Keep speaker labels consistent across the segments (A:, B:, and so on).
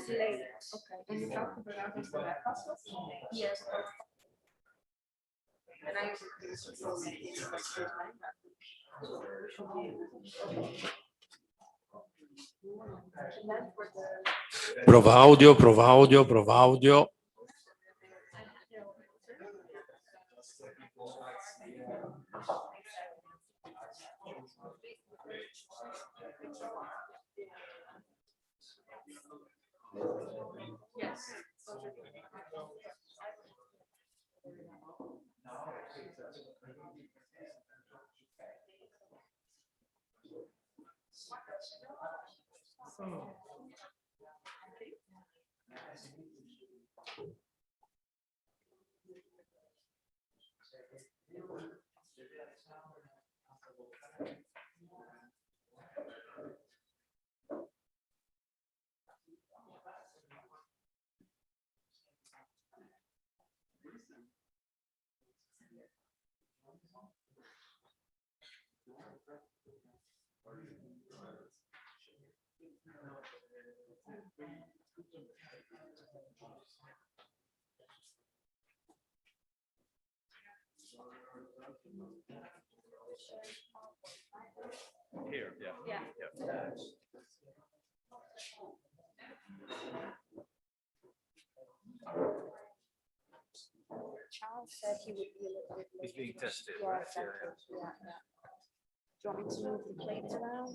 A: late. Okay. And you talked about this in that process? Yes. And I
B: Prova audio, prova audio, prova audio.
A: Yes.
B: Here, yeah.
A: Charles said he would be a little bit late.
B: He's being tested,
A: Yeah,
B: right?
A: exactly. Yeah. Do you want me to move the plates around?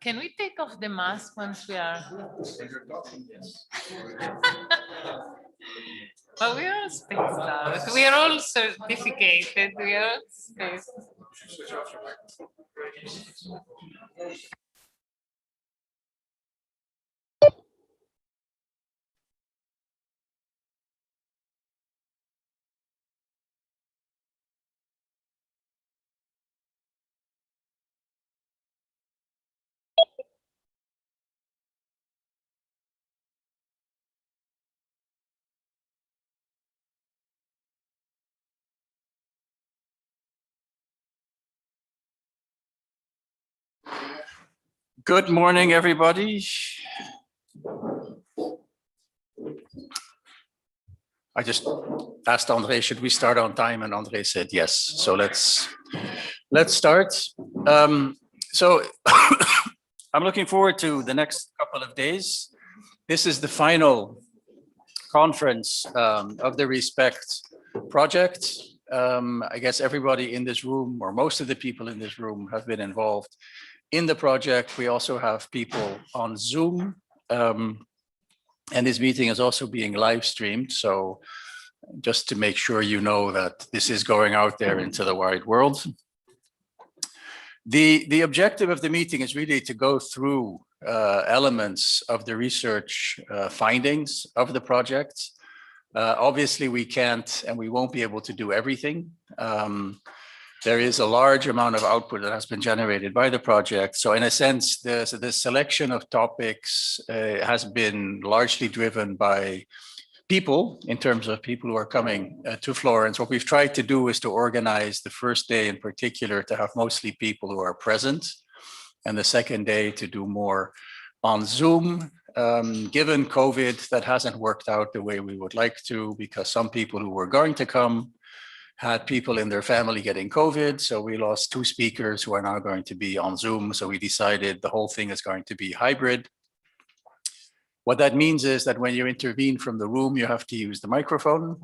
C: Can we take off the mask once we are? But we are all spaced out. We are all certificated. We are all spaced.
D: Good morning, everybody. I just asked André, should we start on time? And André said yes. So let's start. So I'm looking forward to the next couple of days. This is the final conference of the Respect project. I guess everybody in this room, or most of the people in this room, have been involved in the project. We also have people on Zoom, and this meeting is also being live streamed. So just to make sure you know that this is going out there into the wide world. The objective of the meeting is really to go through elements of the research findings of the project. Obviously, we can't and we won't be able to do everything. There is a large amount of output that has been generated by the project. So in a sense, the selection of topics has been largely driven by people, in terms of people who are coming to Florence. What we've tried to do is to organize the first day in particular to have mostly people who are present, and the second day to do more on Zoom. Given COVID, that hasn't worked out the way we would like to, because some people who were going to come had people in their family getting COVID. So we lost 2 speakers who are now going to be on Zoom. So we decided the whole thing is going to be hybrid. What that means is that when you intervene from the room, you have to use the microphone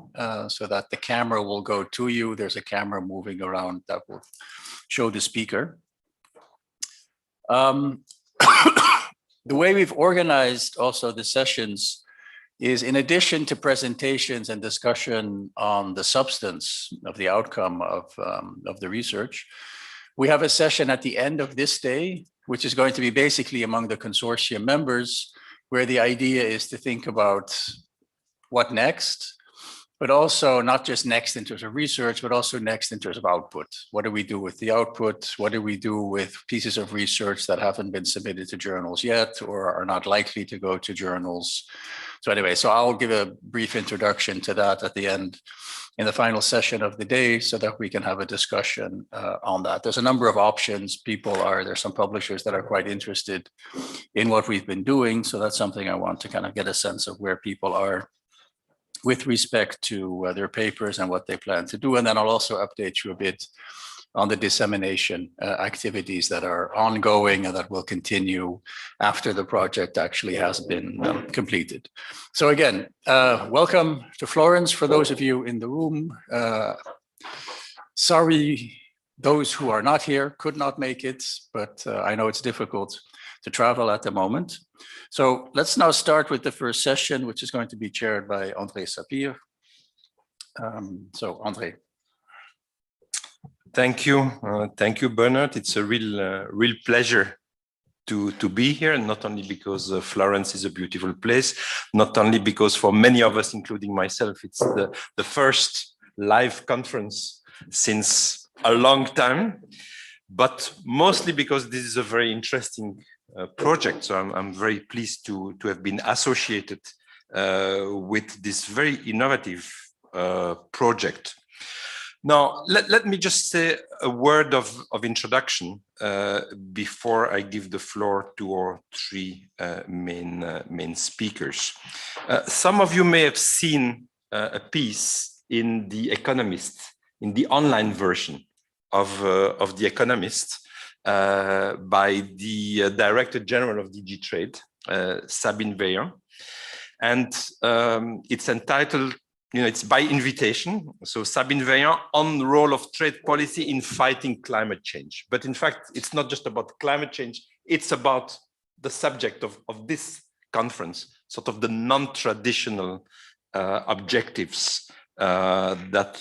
D: so that the camera will go to you. There's a camera moving around that will show the speaker. The way we've organized also the sessions is, in addition to presentations and discussion on the substance of the outcome of the research, we have a session at the end of this day, which is going to be basically among the consortium members, where the idea is to think about what next. but also not just next in terms of research, but also next in terms of output. What do we do with the output? What do we do with pieces of research that haven't been submitted to journals yet or are not likely to go to journals? So anyway, so I'll give a brief introduction to that at the end in the final session of the day so that we can have a discussion on that. There's a number of options. There's some publishers that are quite interested in what we've been doing. So that's something I want to kind of get a sense of where people are with respect to their papers and what they plan to do. And then I'll also update you a bit on the dissemination activities that are ongoing and that will continue after the project actually has been completed. So again, welcome to Florence for those of you in the room. Sorry, those who are not here could not make it, but I know it's difficult to travel at the moment. So let's now start with the first session, which is going to be chaired by André Sapir. So André.
E: Thank you, Bernard. It's a real pleasure to be here, not only because Florence is a beautiful place, not only because for many of us, including myself, it's the first live conference since a long time, but mostly because this is a very interesting project. So I'm very pleased to have been associated with this very innovative project. Now, let me just say a word of introduction before I give the floor to our three main speakers. Some of you may have seen a piece in The Economist, in the online version of The Economist, by the Director General of DG Trade, Sabine Veillant. And it's entitled, it's by invitation. So Sabine Veillant on the role of trade policy in fighting climate change. But in fact, it's not just about climate change. It's about the subject of this conference, sort of the non-traditional objectives that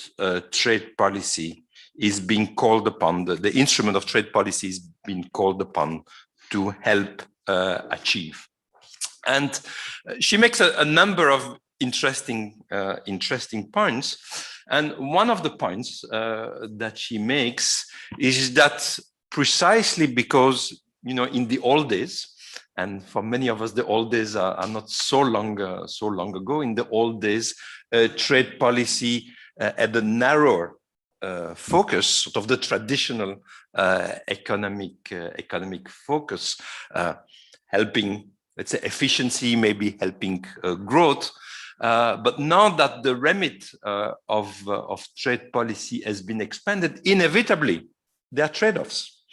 E: trade policy is being called upon, the instrument of trade policy is being called upon to help achieve. And she makes a number of interesting points. And one of the points that she makes is that precisely because, in the old days, and for many of us, the old days are not so long ago. In the old days, trade policy had a narrower focus, sort of the traditional economic focus, helping, let's say, efficiency, maybe helping growth. But now that the remit of trade policy has been expanded, inevitably there are trade-offs.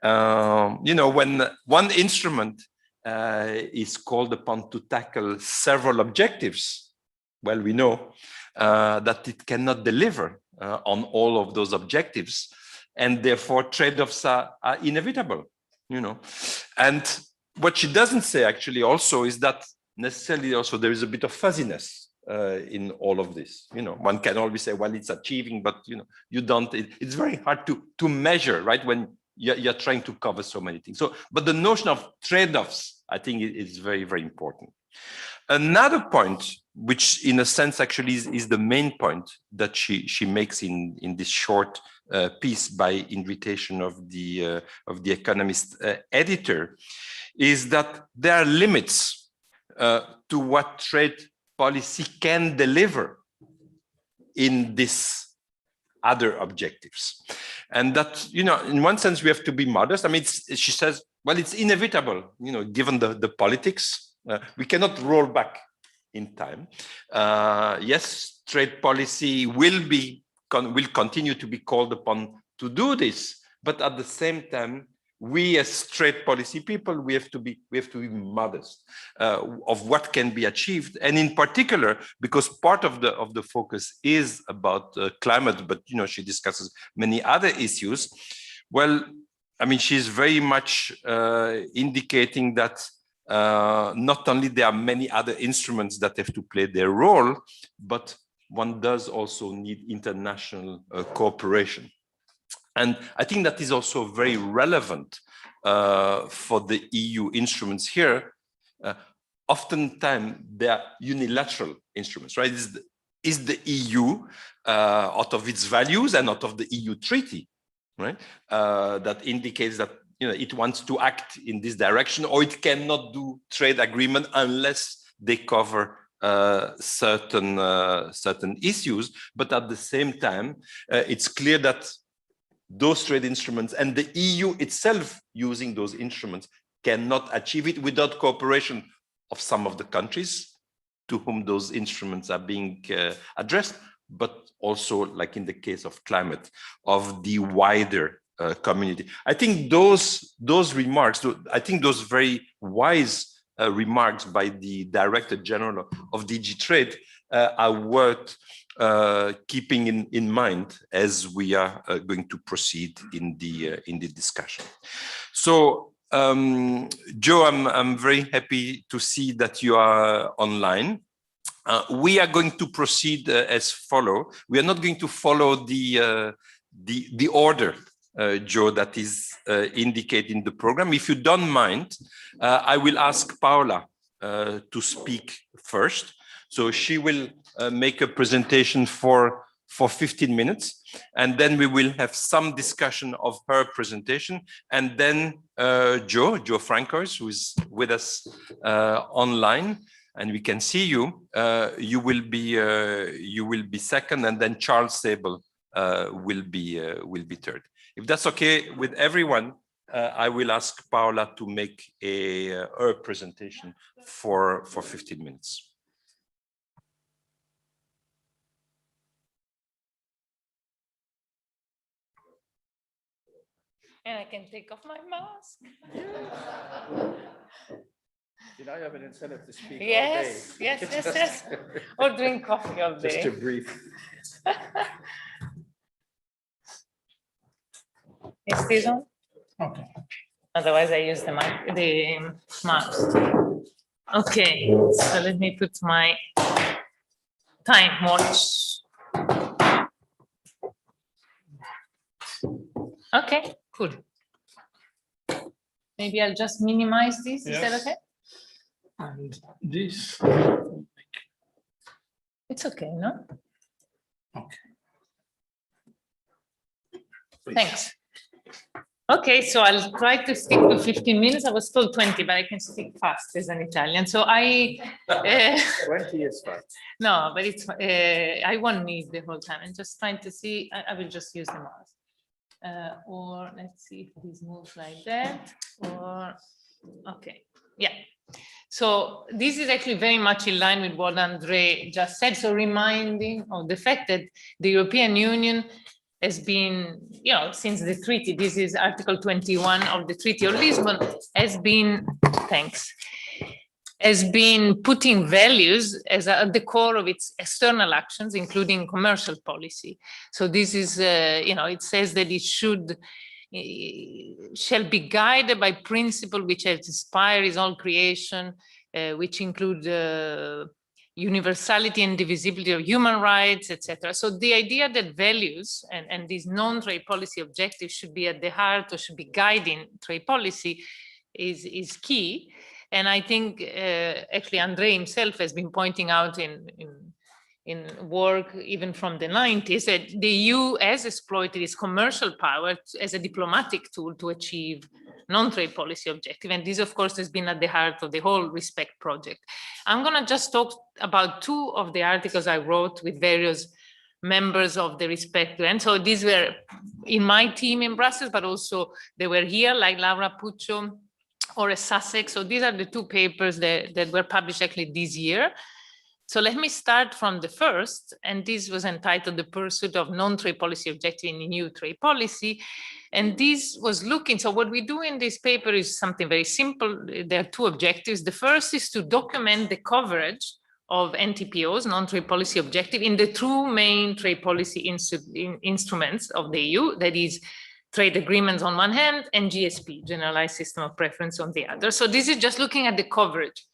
E: When one instrument is called upon to tackle several objectives, well, we know that it cannot deliver on all of those objectives, and therefore trade-offs are inevitable. And what she doesn't say actually also is that necessarily also there is a bit of fuzziness in all of this. One can always say, well, it's achieving, but you don't. It's very hard to measure, right? When you're trying to cover so many things. So, but the notion of trade-offs, I think, is very, very important. Another point, which in a sense actually is the main point that she makes in this short piece by invitation of the Economist editor, is that there are limits to what trade policy can deliver in this other objectives. And that, in one sense, we have to be modest. I mean, she says, well, it's inevitable, given the politics. We cannot roll back in time. Yes, trade policy will continue to be called upon to do this, but at the same time, we as trade policy people, we have to be modest of what can be achieved, and in particular, because part of the focus is about climate, but she discusses many other issues. Well, I mean, she's very much indicating that not only there are many other instruments that have to play their role, but one does also need international cooperation. And I think that is also very relevant for the EU instruments here. Oftentimes, they are unilateral instruments, right? is the EU out of its values and out of the EU treaty, right? That indicates that it wants to act in this direction, or it cannot do trade agreement unless they cover certain issues. But at the same time, it's clear that those trade instruments and the EU itself using those instruments cannot achieve it without cooperation of some of the countries to whom those instruments are being addressed, but also, like in the case of climate, of the wider community. I think those remarks, I think those very wise remarks by the Director General of DG Trade are worth keeping in mind as we are going to proceed in the discussion. So, Joe, I'm very happy to see that you are online. We are going to proceed as follow. We are not going to follow the order, Joe, that is indicated in the program. If you don't mind, I will ask Paola to speak first. So she will make a presentation for 15 minutes, and then we will have some discussion of her presentation, and then Joe Francois, who is with us online, and we can see you. You will be second, and then Charles Sable will be third. If that's okay with everyone, I will ask Paola to make her presentation for 15 minutes.
C: And I can take off my mask.
D: You know, you have an incentive to speak
C: Yes,
D: all day.
C: yes. Or drink coffee all day.
D: Just to brief.
C: Is this on?
F: Okay.
C: Otherwise, I use the mouse. Okay, so let me put my time watch. Okay, cool. Maybe I'll just minimize this. Is that
F: Yes.
C: okay?
F: And this.
C: It's okay, no?
F: Okay.
D: Please.
C: Thanks. Okay, so I'll try to stick to 15 minutes. I was told 20, but I can speak fast as an Italian. So
D: 20 is fine.
C: no, but it's I won't need the whole time. I'm just trying to see. I will just use the mouse. Or let's see if this moves like that. Or okay, yeah. So this is actually very much in line with what Andre just said. So reminding of the fact that the European Union has been, since the treaty, this is Article 21 of the Treaty of Lisbon, has been putting values as at the core of its external actions, including commercial policy. So this is, it says that it shall be guided by principle which has inspired its own creation, which include universality and divisibility of human rights, etc. So the idea that values and these non-trade policy objectives should be at the heart or should be guiding trade policy is key. And I think actually Andre himself has been pointing out in work even from the 90s that the EU has exploited its commercial power as a diplomatic tool to achieve non-trade policy objective. And this, of course, has been at the heart of the whole RESPECT project. I'm going to just talk about two of the articles I wrote with various members of the RESPECT. And so these were in my team in Brussels, but also they were here, like Laura Puccio or Sussex. So these are the two papers that were published actually this year. So let me start from the first, and this was entitled The Pursuit of Non-Trade Policy Objective in EU Trade Policy. And this was looking, so what we do in this paper is something very simple. There are two objectives. The first is to document the coverage of NTPOs, non-trade policy objective, in the two main trade policy instruments of the EU, that is trade agreements on one hand and GSP, Generalized System of Preference, on the other. So this is just looking at the coverage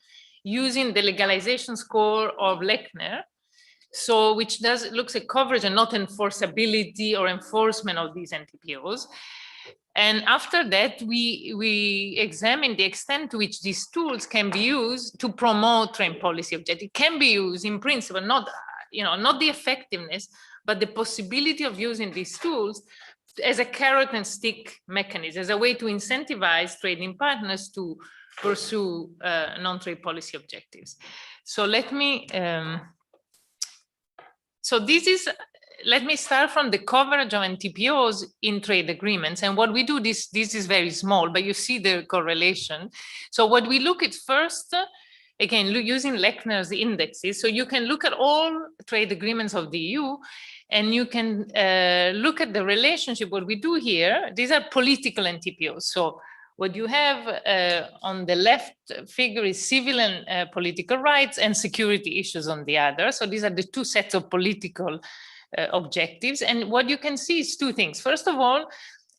C: using the legalization score of Lechner, so which looks at coverage and not enforceability or enforcement of these NTPOs. And after that, we examine the extent to which these tools can be used to promote trade policy objectives. It can be used in principle, not not the effectiveness, but the possibility of using these tools as a carrot and stick mechanism, as a way to incentivize trading partners to pursue non-trade policy objectives. So let me start from the coverage of NTPOs in trade agreements. And what we do, this is very small, but you see the correlation. So what we look at first, again, using Lechner's indexes. So you can look at all trade agreements of the EU, and you can look at the relationship. What we do here, these are political NTPOs. So what you have on the left figure is civil and political rights and security issues on the other. So these are the two sets of political objectives. And what you can see is two things. First of all,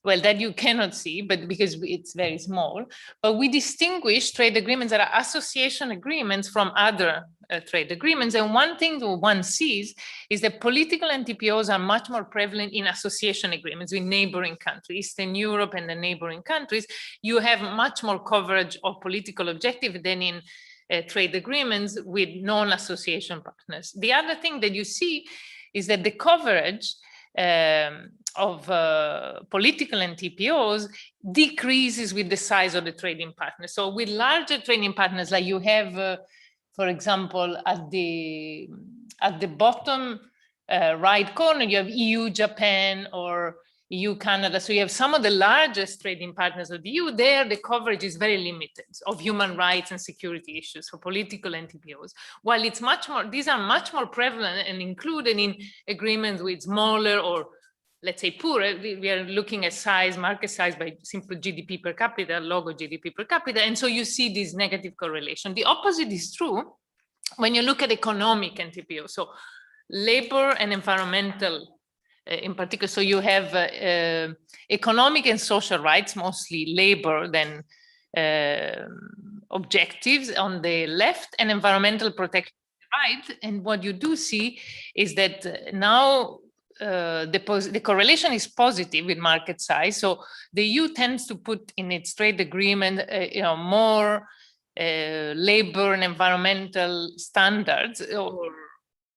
C: well, that you cannot see, but because it's very small, but we distinguish trade agreements that are association agreements from other trade agreements. And one thing that one sees is that political NTPOs are much more prevalent in association agreements with neighboring countries, Eastern Europe and the neighboring countries. You have much more coverage of political objective than in trade agreements with non-association partners. The other thing that you see is that the coverage of political NTPOs decreases with the size of the trading partners. So with larger trading partners, like you have, for example, at the bottom right corner, you have EU, Japan, or EU, Canada. So you have some of the largest trading partners of the EU. There, the coverage is very limited of human rights and security issues for political NTPOs. While it's much more, these are much more prevalent and included in agreements with smaller or, let's say, poorer. We are looking at size, market size by simple GDP per capita, logo GDP per capita. And so you see this negative correlation. The opposite is true when you look at economic NTPO. So labor and environmental in particular. So you have economic and social rights, mostly labor, then objectives on the left, and environmental protection right. And what you do see is that now the correlation is positive with market size. So the EU tends to put in its trade agreement, more labor and environmental standards or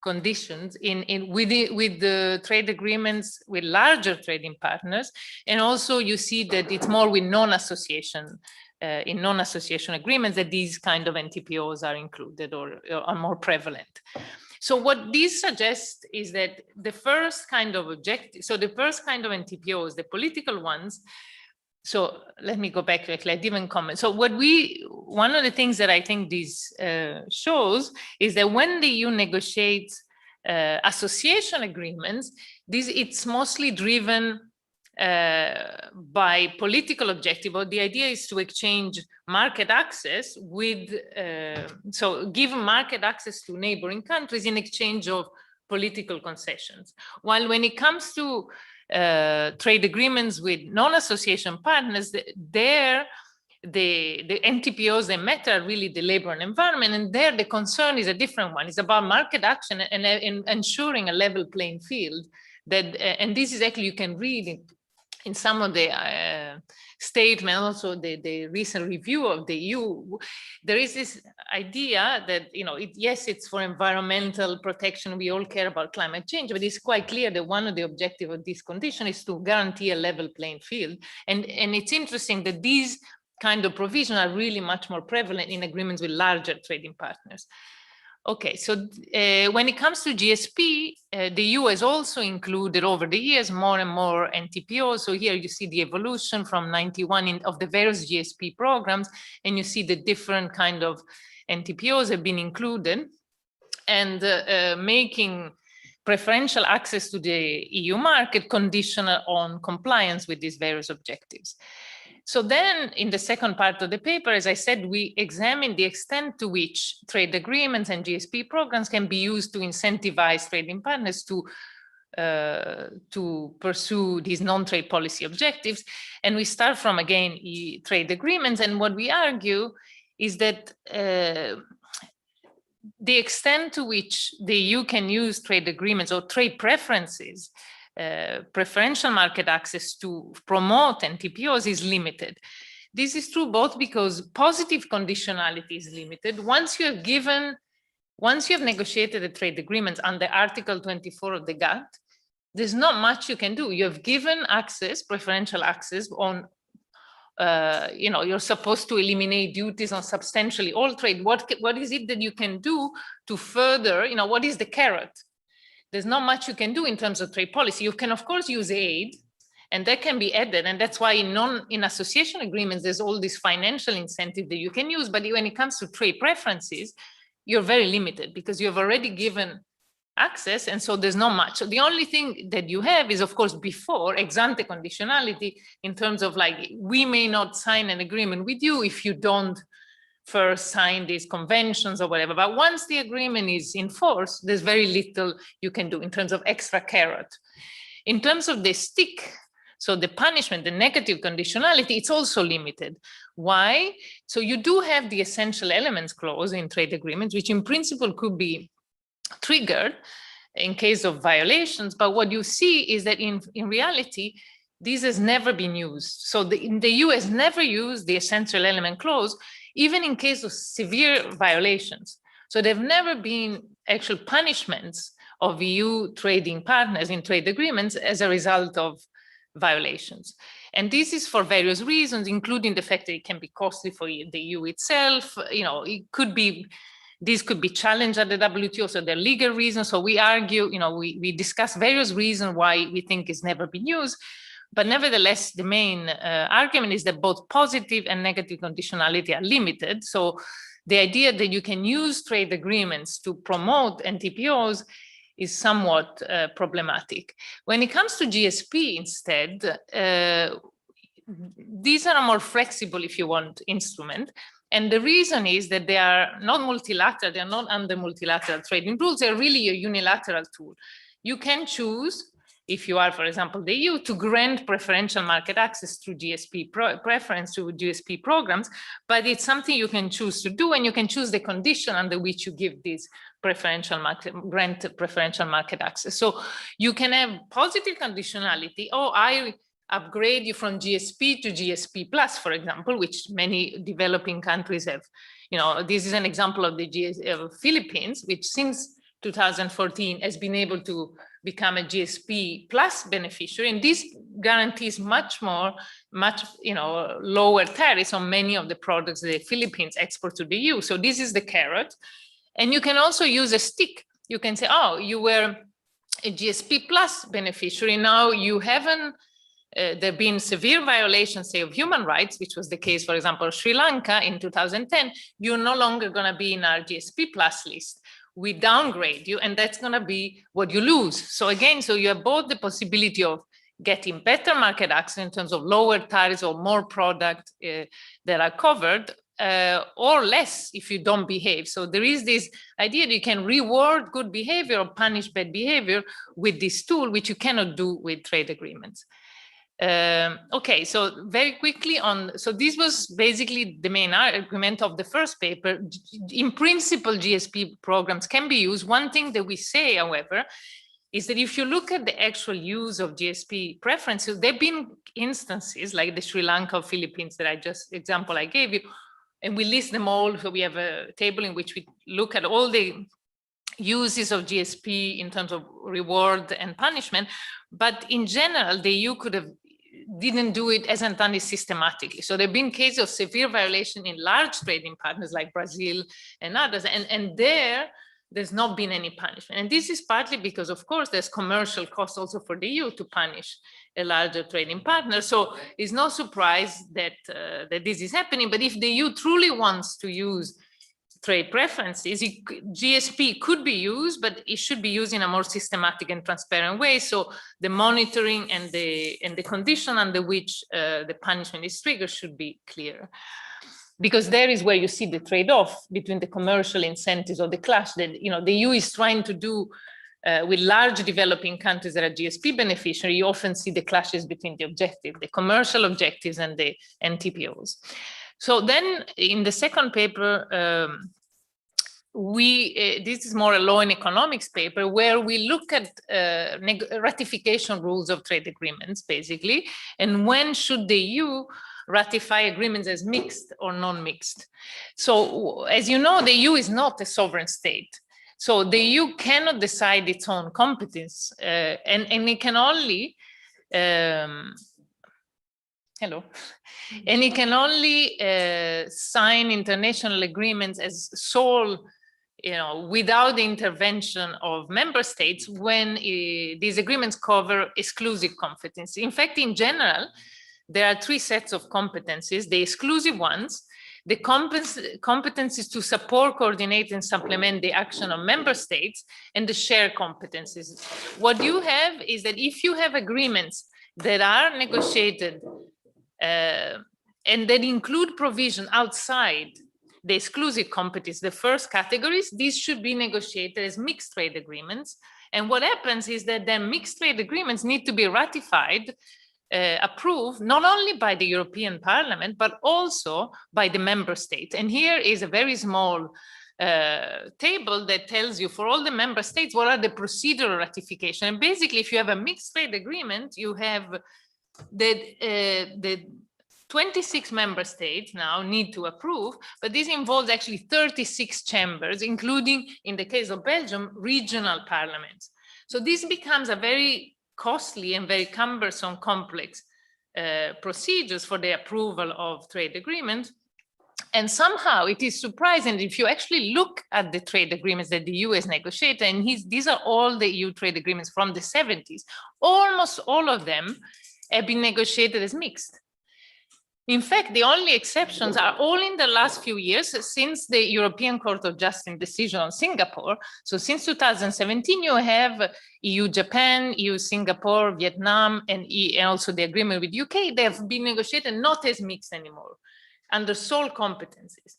C: conditions with the trade agreements with larger trading partners. And also you see that it's more with non-association in non-association agreements that these kind of NTPOs are included or are more prevalent. So what this suggests is that the first kind of objective, so the first kind of NTPOs, the political ones. So let me go back quickly, I didn't comment. So one of the things that I think this shows is that when the EU negotiates association agreements, it's mostly driven by political objective, or the idea is to exchange market access with, so give market access to neighboring countries in exchange of political concessions. While when it comes to trade agreements with non-association partners, the NTPOs that matter are really the labor and environment, and there the concern is a different one. It's about market action and ensuring a level playing field. And this is actually, you can read in some of the statements, also the recent review of the EU, there is this idea that, yes, it's for environmental protection. We all care about climate change, but it's quite clear that one of the objectives of this condition is to guarantee a level playing field. And it's interesting that these kind of provisions are really much more prevalent in agreements with larger trading partners. Okay, so when it comes to GSP, the EU has also included over the years more and more NTPOs. So here you see the evolution from 91 of the various GSP programs, and you see the different kind of NTPOs have been included, and making preferential access to the EU market conditional on compliance with these various objectives. So then in the second part of the paper, as I said, we examine the extent to which trade agreements and GSP programs can be used to incentivize trading partners to pursue these non-trade policy objectives. And we start from, again, trade agreements. And what we argue is that the extent to which the EU can use trade agreements or trade preferences, preferential market access to promote NTPOs is limited. This is true both because positive conditionality is limited. Once you have given once you have negotiated the trade agreements under Article 24 of the GATT, there's not much you can do. You have given access, preferential access on, you're supposed to eliminate duties on substantially all trade. What is it that you can do to further, what is the carrot? There's not much you can do in terms of trade policy. You can, of course, use aid, and that can be added. And that's why in association agreements, there's all this financial incentive that you can use. But when it comes to trade preferences, you're very limited because you've already given access, and so there's not much. So the only thing that you have is, of course, before ex-ante conditionality in terms of like, we may not sign an agreement with you if you don't first sign these conventions or whatever. But once the agreement is in force, there's very little you can do in terms of extra carrot. In terms of the stick, so the punishment, the negative conditionality, it's also limited. Why? So you do have the essential elements clause in trade agreements, which in principle could be triggered in case of violations. But what you see is that in reality, this has never been used. So the EU has never used the essential element clause, even in case of severe violations. So there have never been actual punishments of EU trading partners in trade agreements as a result of violations. And this is for various reasons, including the fact that it can be costly for the EU itself. It could be, this could be challenged at the WTO, so there are legal reasons. So we argue, we discuss various reasons why we think it's never been used. But nevertheless, the main argument is that both positive and negative conditionality are limited. So the idea that you can use trade agreements to promote NTPOs is somewhat problematic. When it comes to GSP instead, these are a more flexible, if you want, instrument. And the reason is that they are not multilateral, they're not under multilateral trading rules, they're really a unilateral tool. You can choose, if you are, for example, the EU, to grant preferential market access through GSP preference to GSP programs, but it's something you can choose to do, and you can choose the condition under which you give this grant preferential market access. So you can have positive conditionality. Oh, I upgrade you from GSP to GSP plus, for example, which many developing countries have. This is an example of the Philippines, which since 2014 has been able to become a GSP plus beneficiary, and this guarantees much lower tariffs on many of the products the Philippines export to the EU. So this is the carrot. And you can also use a stick. You can say, oh, you were a GSP plus beneficiary, now you haven't, there have been severe violations, say, of human rights, which was the case, for example, Sri Lanka in 2010, you're no longer going to be in our GSP plus list. We downgrade you, and that's going to be what you lose. So again, so you have both the possibility of getting better market access in terms of lower tariffs or more product that are covered, or less if you don't behave. So there is this idea that you can reward good behavior or punish bad behavior with this tool, which you cannot do with trade agreements. Okay, so very quickly so this was basically the main argument of the first paper. In principle, GSP programs can be used. One thing that we say, however, is that if you look at the actual use of GSP preferences, there have been instances like the Sri Lanka or Philippines that example I gave you, and we list them all. So we have a table in which we look at all the uses of GSP in terms of reward and punishment. But in general, the EU didn't do it, hasn't done it systematically. So there have been cases of severe violation in large trading partners like Brazil and others, and there's not been any punishment. And this is partly because, of course, there's commercial costs also for the EU to punish a larger trading partner. So it's no surprise that this is happening. But if the EU truly wants to use trade preferences, GSP could be used, but it should be used in a more systematic and transparent way. So the monitoring and the condition under which the punishment is triggered should be clear. Because there is where you see the trade-off between the commercial incentives or the clash that the EU is trying to do with large developing countries that are GSP beneficiary. You often see the clashes between the commercial objectives and the NTPOs. So then in the second paper, this is more a law and economics paper where we look at ratification rules of trade agreements, basically, and when should the EU ratify agreements as mixed or non-mixed. So as you know, the EU is not a sovereign state. So the EU cannot decide its own competence, and it can only hello, and it can only sign international agreements as sole, without the intervention of member states when these agreements cover exclusive competence. In fact, in general, there are three sets of competencies: the exclusive ones, the competencies to support, coordinate, and supplement the action of member states, and the shared competencies. What you have is that if you have agreements that are negotiated and that include provision outside the exclusive competence, the first categories, these should be negotiated as mixed trade agreements. And what happens is that then mixed trade agreements need to be ratified, approved, not only by the European Parliament, but also by the member states. And here is a very small table that tells you for all the member states what are the procedural ratification. And basically, if you have a mixed trade agreement, you have the 26 member states now need to approve, but this involves actually 36 chambers, including, in the case of Belgium, regional parliaments. So this becomes a very costly and very cumbersome, complex procedures for the approval of trade agreements. And somehow it is surprising if you actually look at the trade agreements that the EU has negotiated, and these are all the EU trade agreements from the 70s, almost all of them have been negotiated as mixed. In fact, the only exceptions are all in the last few years since the European Court of Justice decision on Singapore. So since 2017, you have EU-Japan, EU-Singapore, Vietnam, and also the agreement with UK. They have been negotiated not as mixed anymore, under sole competencies.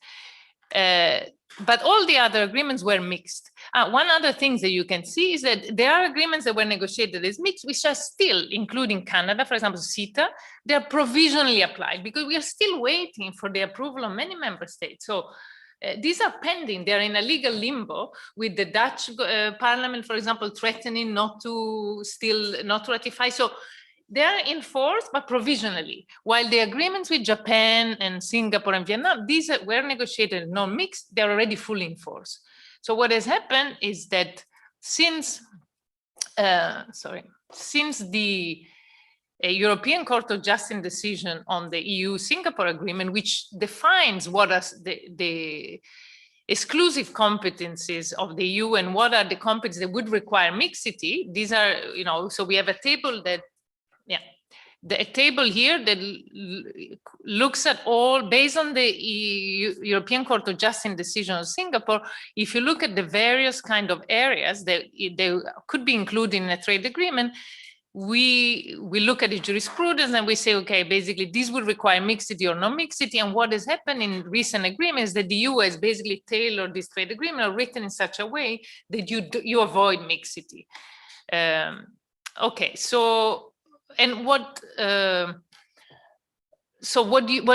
C: But all the other agreements were mixed. One other thing that you can see is that there are agreements that were negotiated as mixed, which are still, including Canada, for example, CETA, they are provisionally applied because we are still waiting for the approval of many member states. So these are pending. They are in a legal limbo with the Dutch parliament, for example, threatening not to ratify. So they are in force, but provisionally, while the agreements with Japan and Singapore and Vietnam, these were negotiated non-mixed, they're already fully in force. So what has happened is that since the European Court of Justice decision on the EU-Singapore agreement, which defines what are the exclusive competencies of the EU and what are the competencies that would require mixity, these are, so we have a table that, the table here that looks at all, based on the European Court of Justice decision on Singapore, if you look at the various kind of areas that they could be included in a trade agreement, we look at the jurisprudence and we say, okay, basically this would require mixity or non-mixity. And what has happened in recent agreements that the EU has basically tailored this trade agreement or written in such a way that you avoid mixity. Okay, so and what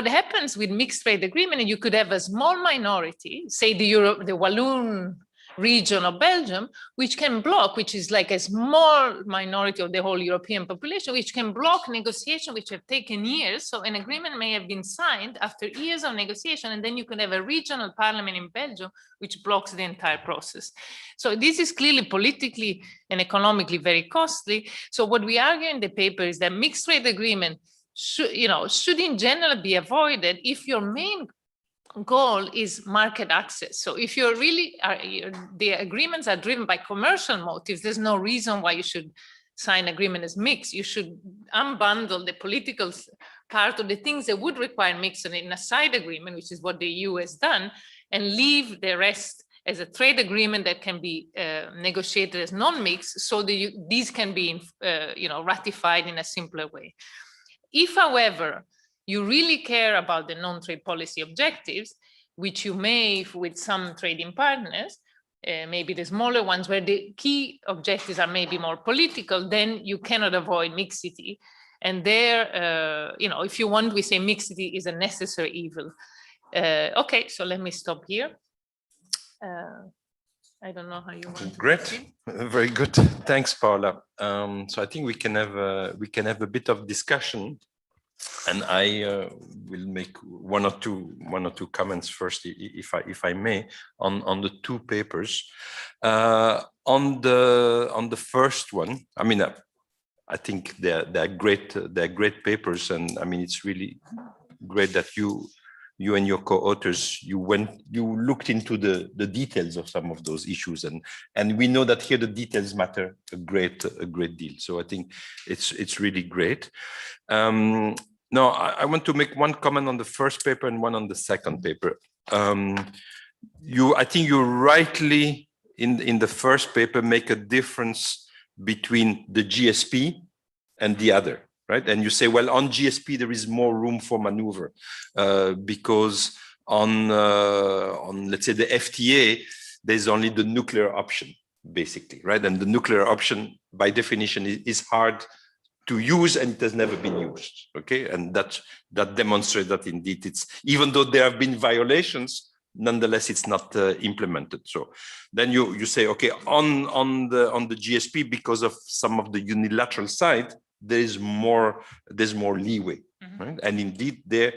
C: happens with mixed trade agreement? And you could have a small minority, say the Walloon region of Belgium, which can block, which is like a small minority of the whole European population, which can block negotiation, which have taken years. So an agreement may have been signed after years of negotiation, and then you can have a regional parliament in Belgium, which blocks the entire process. So this is clearly politically and economically very costly. So what we argue in the paper is that mixed trade agreement should in general be avoided if your main goal is market access. So if you're really, the agreements are driven by commercial motives, there's no reason why you should sign agreement as mixed. You should unbundle the political part of the things that would require mixed in a side agreement, which is what the EU has done, and leave the rest as a trade agreement that can be negotiated as non-mixed, so that these can be ratified in a simpler way. If, however, you really care about the non-trade policy objectives, which you may with some trading partners, maybe the smaller ones where the key objectives are maybe more political, then you cannot avoid mixity. And there, if you want, we say mixity is a necessary evil. Okay, so let me stop here. I don't know how you want to
E: Great, very good. Thanks, Paula. So I think we can have a bit of discussion. And I will make one or two comments first, if I may, on the two papers. On the first one, I mean, I think they're great papers, and I mean it's really great that you and your co-authors you looked into the details of some of those issues, and we know that here the details matter a great deal. So I think it's really great. Now I want to make one comment on the first paper and one on the second paper. I think you rightly in the first paper make a difference between the GSP and the other, right? And you say, well, on GSP there is more room for maneuver because on let's say the FTA there's only the nuclear option basically, right? And the nuclear option by definition is hard to use and it has never been used, okay? And that demonstrates that indeed it's, even though there have been violations, nonetheless it's not implemented. So then you say, okay, on the GSP, because of some of the unilateral side, there's more leeway, right? And indeed there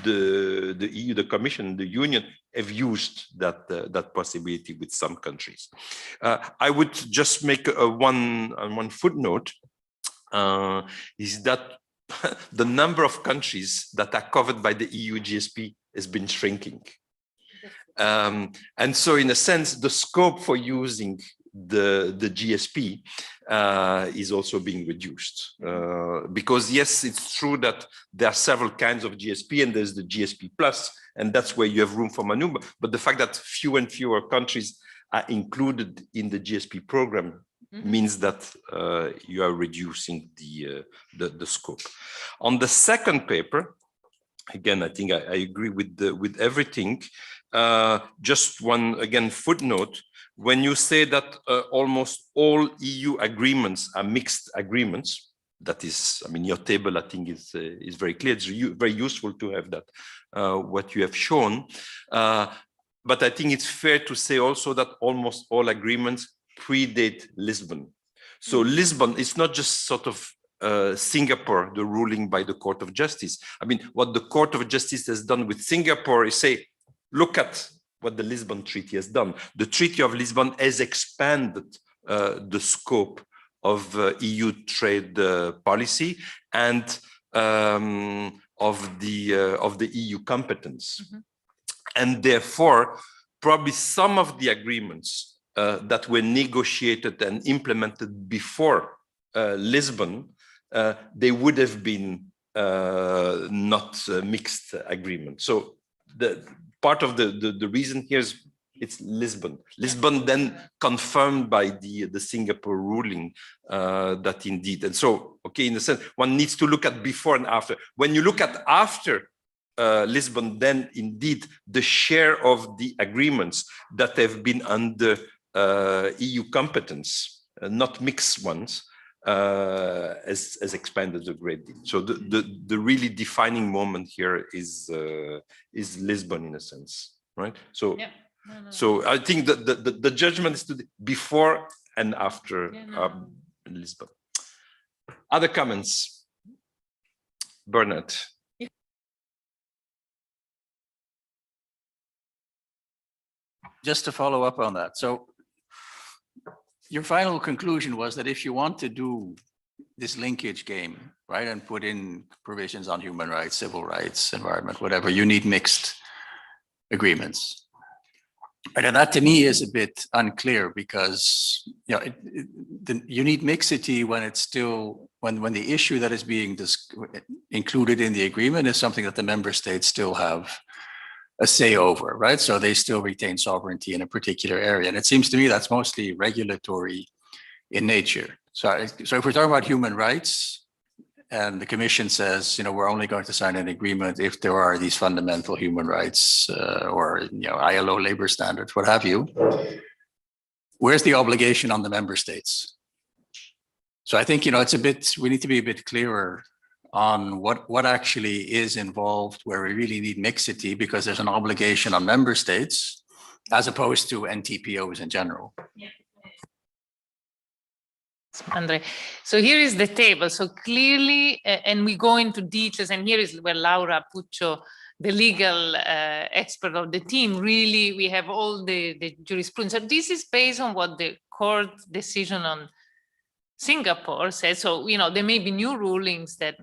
E: the EU, the Commission, the Union have used that possibility with some countries. I would just make one footnote, is that the number of countries that are covered by the EU GSP has been shrinking. And so in a sense, the scope for using the GSP is also being reduced. Because yes, it's true that there are several kinds of GSP and there's the GSP plus, and that's where you have room for maneuver. But the fact that fewer and fewer countries are included in the GSP program means that you are reducing the scope. On the second paper, again, I think I agree with everything. Just one, again, footnote. When you say that almost all EU agreements are mixed agreements, that is, I mean, your table, I think, is very clear. It's very useful to have that, what you have shown. But I think it's fair to say also that almost all agreements predate Lisbon. So Lisbon is not just sort of Singapore, the ruling by the Court of Justice. I mean, what the Court of Justice has done with Singapore is say, look at what the Lisbon Treaty has done. The Treaty of Lisbon has expanded the scope of EU trade policy and of the EU competence. And therefore, probably some of the agreements that were negotiated and implemented before Lisbon, they would have been not mixed agreements. So the part of the reason here is it's Lisbon. Lisbon then confirmed by the Singapore ruling that indeed. And so, okay, in a sense, one needs to look at before and after. When you look at after Lisbon, then indeed the share of the agreements that have been under EU competence, not mixed ones, has expanded a great deal. So the really defining moment here is Lisbon in a sense, right? So
C: Yeah.
E: So I think that the judgment is to before and after Lisbon. Other comments? Bernard.
D: Just to follow up on that. So your final conclusion was that if you want to do this linkage game, right, and put in provisions on human rights, civil rights, environment, whatever, you need mixed agreements. And that to me is a bit unclear because, you know, you need mixity when it's still, when the issue that is being included in the agreement is something that the member states still have a say over, right? So they still retain sovereignty in a particular area. And it seems to me that's mostly regulatory in nature. So if we're talking about human rights and the Commission says, you know, we're only going to sign an agreement if there are these fundamental human rights or, you know, ILO labor standards, what have you, where's the obligation on the member states? So I think, you know, it's a bit, we need to be a bit clearer on what actually is involved where we really need mixity because there's an obligation on member states as opposed to NTPOs in general.
C: Andre. So here is the table. So clearly, and we go into details, and here is where Laura Puccio, the legal expert of the team, really, we have all the jurisprudence. So this is based on what the court decision on Singapore says. So, you know, there may be new rulings that,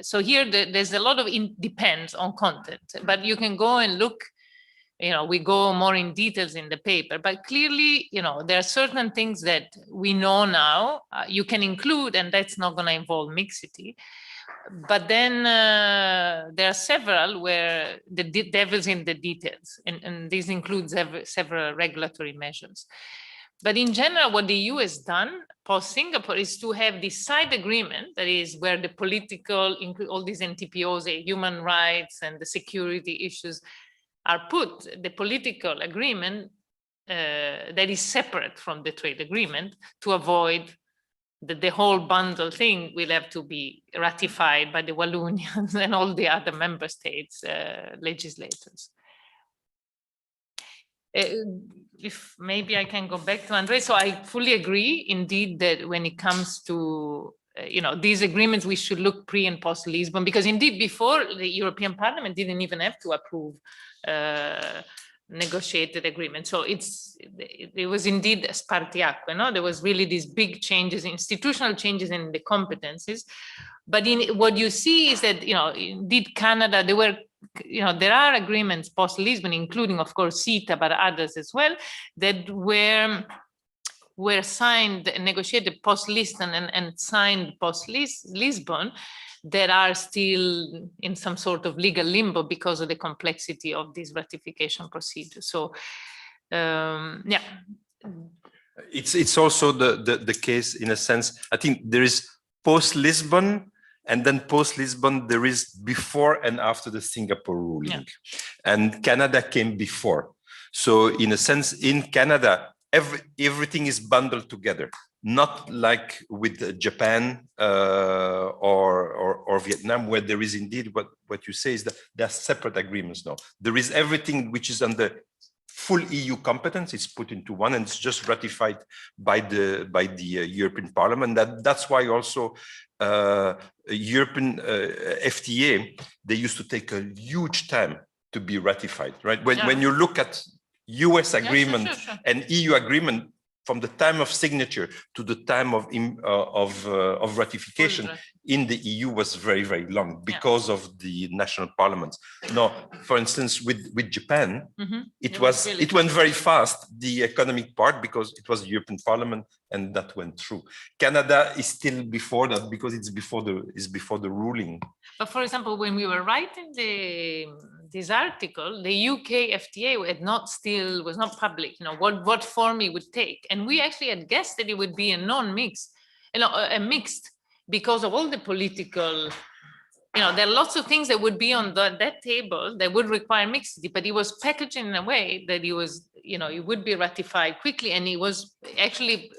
C: so here there's a lot of depends on content, but you can go and look, you know, we go more in details in the paper, but clearly, you know, there are certain things that we know now you can include, and that's not going to involve mixity. But then there are several where the devil's in the details, and this includes several regulatory measures. But in general, what the EU has done post-Singapore is to have this side agreement, that is where the political, all these NTPOs, the human rights and the security issues are put, the political agreement that is separate from the trade agreement, to avoid that the whole bundle thing will have to be ratified by the Wallonians and all the other member states legislators. If maybe I can go back to Andre. So I fully agree indeed that when it comes to you know, these agreements, we should look pre and post Lisbon, because indeed before the European Parliament didn't even have to approve negotiated agreement. So it was indeed a spartiacque, no? There was really these big changes, institutional changes in the competencies. But in what you see is that, you know, indeed Canada, there were, you know, there are agreements post Lisbon, including of course CETA, but others as well, that were signed and negotiated post Lisbon and signed post Lisbon, that are still in some sort of legal limbo because of the complexity of this ratification procedure. So, yeah.
E: It's also the case in a sense. I think there is post-Lisbon, and then post-Lisbon there is before and after the Singapore ruling. Yeah. And Canada came before. So in a sense, in Canada, everything is bundled together. Not like with Japan or Vietnam, where there is indeed what you say is that there are separate agreements now. There is everything which is under full EU competence. It's put into one, and it's just ratified by the European Parliament. That's why also European FTA, they used to take a huge time to be ratified, right? When you look at US agreement and EU agreement, from the time of signature to the time of ratification in the EU was very, very long because of the national parliaments. Now, for instance, with Japan, it went very fast, the economic part, because it was the European Parliament, and that went through. Canada is still before that because it's before the ruling.
C: But for example, when we were writing this article, the UK FTA was not public, you know, what form it would take. And we actually had guessed that it would be a non-mixed, you know, a mixed, because of all the political, you know, there are lots of things that would be on that table that would require mixity, but it was packaged in a way that it was, you know, it would be ratified quickly, and it was actually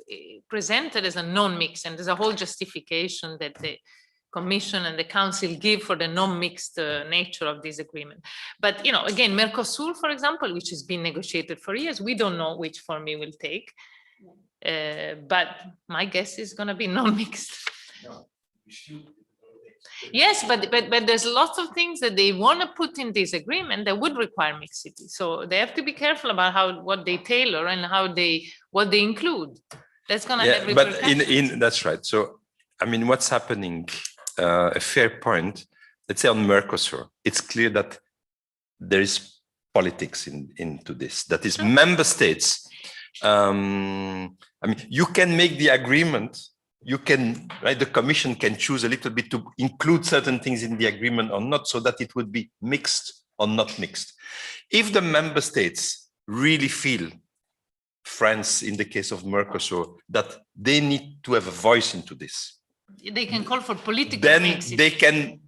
C: presented as a non-mix. And there's a whole justification that the Commission and the Council give for the non-mixed nature of this agreement. But, you know, again, Mercosur, for example, which has been negotiated for years, we don't know which form it will take. But my guess is going to be non-mixed. Yes, but there's lots of things that they want to put in this agreement that would require mixity. So they have to be careful about what they tailor and what they include. That's going to have repercussions.
E: But that's right. So, I mean, what's happening? A fair point. Let's say on Mercosur, it's clear that there is politics into this. That is, member states. I mean, you can make the agreement. You can, right? The Commission can choose a little bit to include certain things in the agreement or not, so that it would be mixed or not mixed. If the member states really feel, France in the case of Mercosur, that they need to have a voice into this,
C: they can call for political
E: then
C: mixity.
E: They can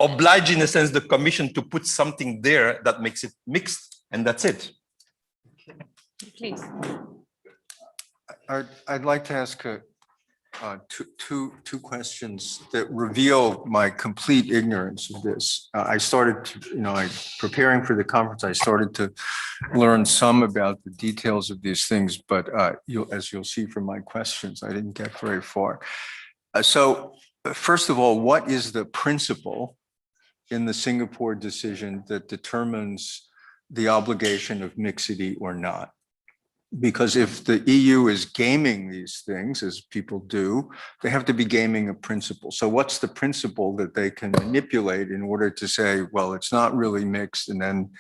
E: oblige, in a sense, the Commission to put something there that makes it mixed, and that's it.
C: Please.
G: I'd like to ask Two questions that reveal my complete ignorance of this. I started to, preparing for the conference, I started to learn some about the details of these things, but as you'll see from my questions, I didn't get very far. So first of all, what is the principle in the Singapore decision that determines the obligation of mixity or not? Because if the EU is gaming these things, as people do, they have to be gaming a principle. So what's the principle that they can manipulate in order to say, well, it's not really mixed, and then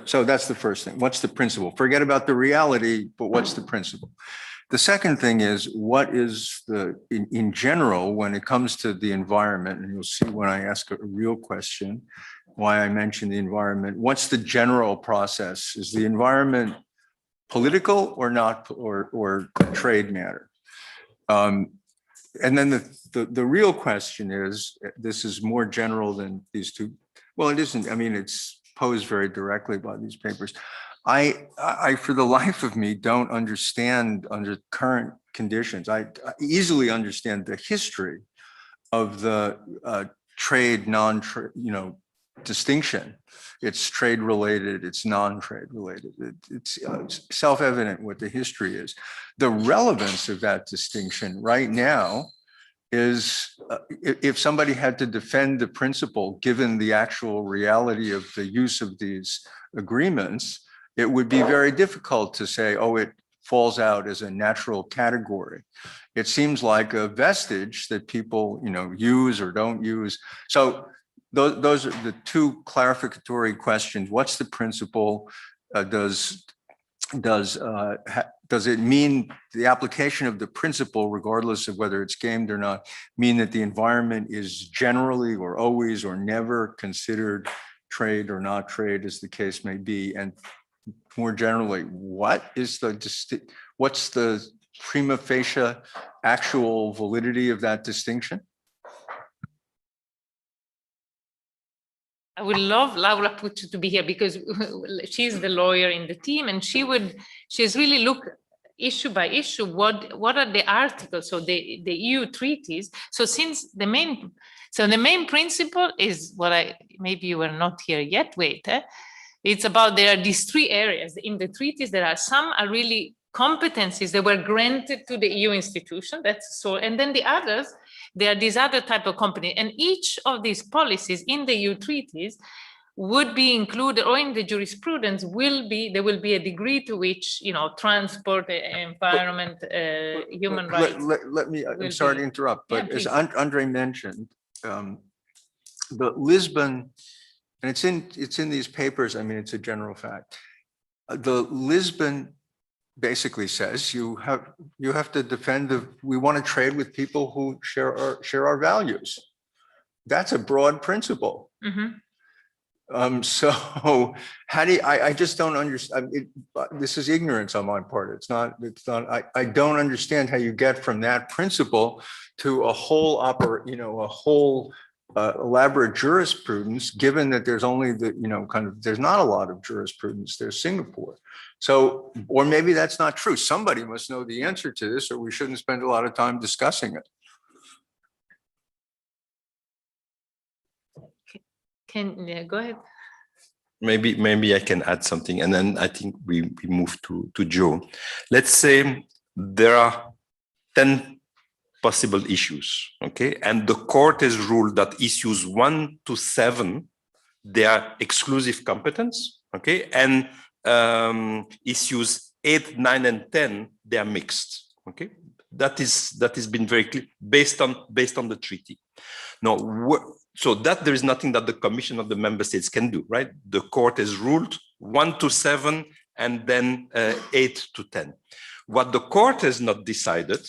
G: so that's the first thing. What's the principle? Forget about the reality, but what's the principle? The second thing is, what is in general, when it comes to the environment, and you'll see when I ask a real question, why I mention the environment, what's the general process? Is the environment political or not, or trade matter? And then the real question is, this is more general than these two. Well, it isn't. I mean, it's posed very directly by these papers. I for the life of me, don't understand under current conditions. I easily understand the history of the trade, non-trade, distinction. It's trade related, it's non-trade related. It's self-evident what the history is. The relevance of that distinction right now is if somebody had to defend the principle, given the actual reality of the use of these agreements, it would be very difficult to say, oh, it falls out as a natural category. It seems like a vestige that people, use or don't use. So those are the two clarificatory questions. What's the principle? Does it mean the application of the principle, regardless of whether it's gamed or not, mean that the environment is generally or always or never considered trade or not trade, as the case may be? And more generally, what's the prima facie actual validity of that distinction?
C: I would love Laura Puccio to be here, because she's the lawyer in the team, and she's really looked issue by issue, what are the articles, so the EU treaties. So the main principle is what maybe you were not here yet, it's about, there are these three areas in the treaties. There are some are really competencies that were granted to the EU institution, and then the others, there are these other type of company, and each of these policies in the EU treaties would be included, or in the jurisprudence there will be a degree to which, transport, environment, human rights.
G: Let me, I'm sorry to interrupt, but as Andre mentioned, the Lisbon, and it's in these papers, I mean, it's a general fact. The Lisbon basically says you have to defend we want to trade with people who share our values. That's a broad principle. Mm-hmm. So how do you, I just don't understand. This is ignorance on my part. It's not. I don't understand how you get from that principle to a whole elaborate jurisprudence, given that there's only there's not a lot of jurisprudence. There's Singapore. So, or maybe that's not true. Somebody must know the answer to this, or we shouldn't spend a lot of time discussing it.
C: Go ahead.
E: Maybe I can add something, and then I think we move to Joe. Let's say there are 10 possible issues, okay? And the court has ruled that issues 1 to 7, they are exclusive competence, okay? And issues 8, 9, and 10, they are mixed, okay? That has been very clear based on the treaty. Now, so that there is nothing that the Commission of the Member States can do, right? The court has ruled 1 to 7 and then 8 to 10. What the court has not decided,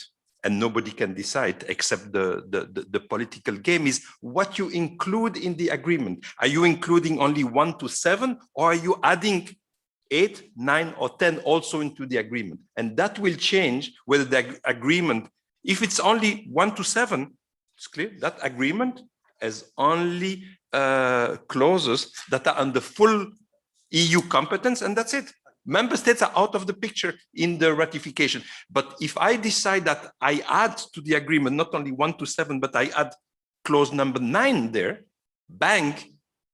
E: and nobody can decide except the political game, is what you include in the agreement. Are you including only 1 to 7, or are you adding 8, 9, or 10 also into the agreement? And that will change whether the agreement, if it's only 1 to 7, it's clear that agreement has only clauses that are under full EU competence, and that's it. Member states are out of the picture in the ratification. But if I decide that I add to the agreement, not only 1 to 7, but I add clause number 9 there, bang,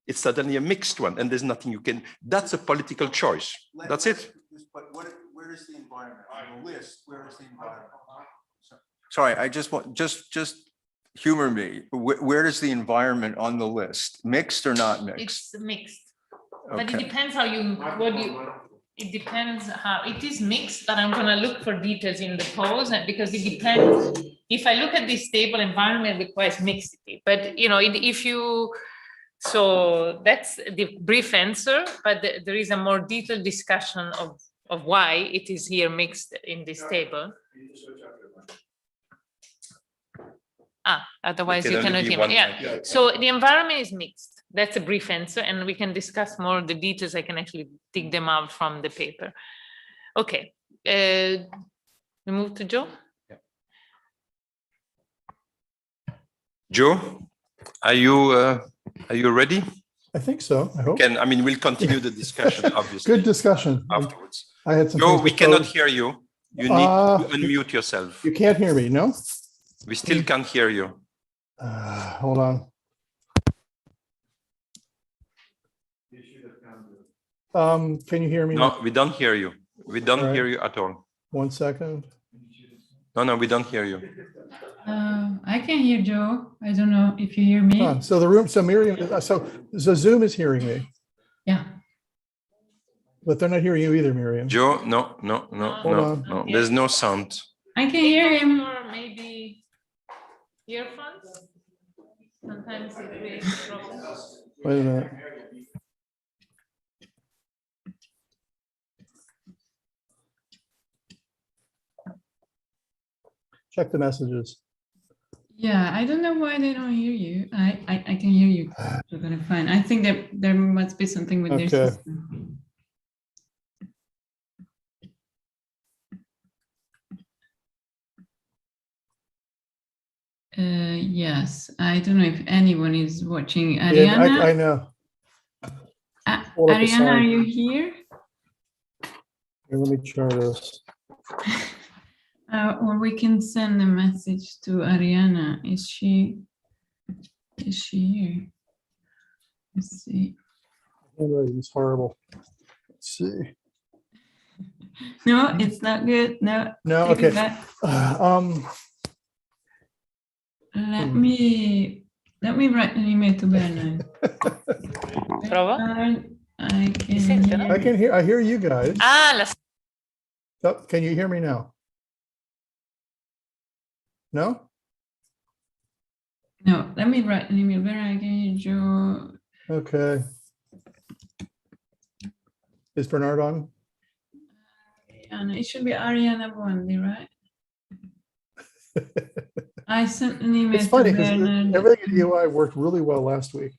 E: it's suddenly a mixed one, and there's nothing you can, that's a political choice. That's it.
G: But where is the environment? On the list, where is the environment? Sorry, I just want, just humor me. Where is the environment on the list? Mixed or not mixed?
C: It's mixed. But it
G: Okay.
C: depends how you, it depends how, it is mixed, but I'm gonna look for details in the pose, and because it depends. If I look at this table, environment requires mixity, but you know, if you, so that's the brief answer, but there is a more detailed discussion of why it is here mixed in this table. Otherwise you cannot hear me. Yeah, so the environment is mixed. That's a brief answer, and we can discuss more the details. I can actually dig them out from the paper. Okay, we move to Joe.
E: Joe, are you ready?
H: I think so. I hope.
E: I mean, we'll continue the discussion, obviously.
H: Good discussion.
E: Afterwards.
H: I had some.
E: Joe,
H: things
E: we
H: to
E: cannot
H: close.
E: hear you. You need to unmute yourself.
H: You can't hear me, no?
E: We still can't hear you.
H: Hold on. Can you hear me?
E: No, we don't hear you. We don't
H: All right.
E: hear you at all.
H: 1 second.
E: No, we don't hear you.
I: I can hear Joe. I don't know if you hear me.
H: So the room, so Miriam, so Zoom is hearing me,
I: Yeah.
H: but they're not hearing you either, Miriam.
E: Joe, no.
H: Hold on.
E: No. There's no sound.
I: I can hear him.
C: Or maybe earphones. Sometimes it creates problems.
H: Wait a minute. Check the messages.
I: Yeah, I don't know why they don't hear you. I can hear you. You're gonna find. I think that there must be something with their
H: Okay.
I: system. Yes, I don't know if anyone is watching.
H: Yeah,
I: Ariana,
H: I know. Hold up the
I: Ariana, are
H: sign.
I: you here?
H: Here, let me try this.
I: Or we can send a message to Ariana. Is she here? Let's see.
H: Handwriting is horrible. Let's see.
I: No, it's not good. No.
H: No,
I: take it
H: okay.
I: back.
H: Hmm.
I: Let me write an email to Bernard.
C: Prova.
I: Bernard,
H: I hear you guys.
C: La
H: Oh, can you hear me now? No?
I: No, let me write an email. Bernard, can you join?
H: Okay. Is Bernard on?
I: Ariana, it should be Ariana Bondi, right? I sent an email
H: It's
I: to
H: funny because
I: Bernard.
H: everything at UI worked really well last week.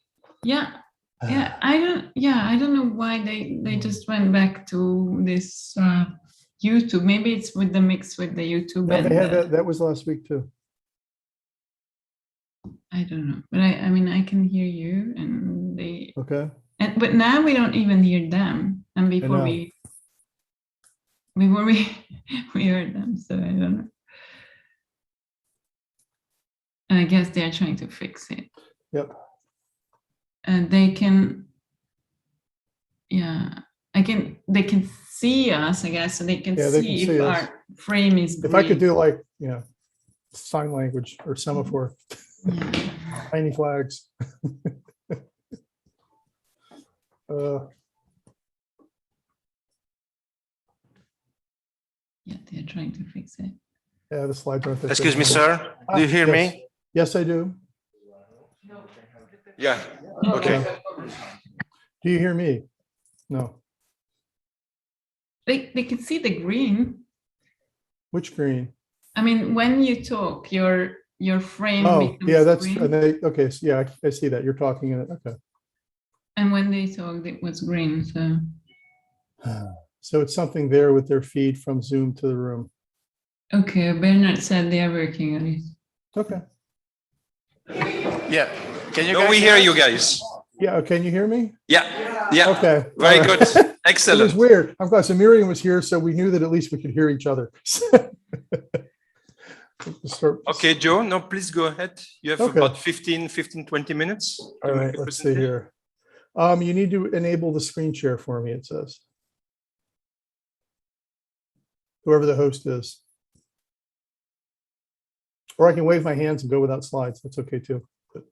I: Yeah, I don't know why they just went back to this YouTube. Maybe it's with the mix with the YouTube.
H: No,
I: and
H: they had that was last week too.
I: I don't know, but I mean I can hear you and they
H: Okay.
I: but now we don't even hear them. And before
H: know.
I: we we heard them, so I don't know. And I guess they're trying to fix it.
H: Yep.
I: And they can, yeah, they can see us, I guess, so they can
H: Yeah, they
I: see
H: can see
I: if
H: us.
I: our frame is
H: If I could
I: green.
H: do like, sign language or semaphore,
I: Yeah.
H: tiny flags.
I: Yeah, they're trying to fix it.
H: Yeah, the slides aren't. there.
E: Excuse me, sir. Do you hear
H: Yes.
E: me?
H: Yes, I do.
E: Yeah. Okay.
H: Do you hear me? No.
I: They can see the green.
H: Which green?
I: I mean, when you talk, your frame
H: Oh,
I: becomes
H: yeah, that's,
I: green.
H: and okay, so yeah, I see that. You're talking in it. Okay.
I: And when they talked, it was green, so.
H: So it's something there with their feed from Zoom to the room.
I: Okay, Bernard said they are working on it.
H: Okay.
D: Yeah. Can you
E: No,
D: guys
E: we hear you guys.
H: Yeah, can you hear me?
E: Yeah. Yeah.
H: Okay.
E: Very
H: all right.
E: good.
H: It was
E: Excellent.
H: weird. I'm glad. So Miriam was here, so we knew that at least we could hear each other.
E: Okay, Joe, no, please go ahead. You have
H: Okay.
E: about 20 minutes.
H: All
E: to make
H: right,
E: your
H: let's see
E: presentation.
H: here. You need to enable the screen share for me, it says. Whoever the host is. Or I can wave my hands and go without slides. That's okay too. But-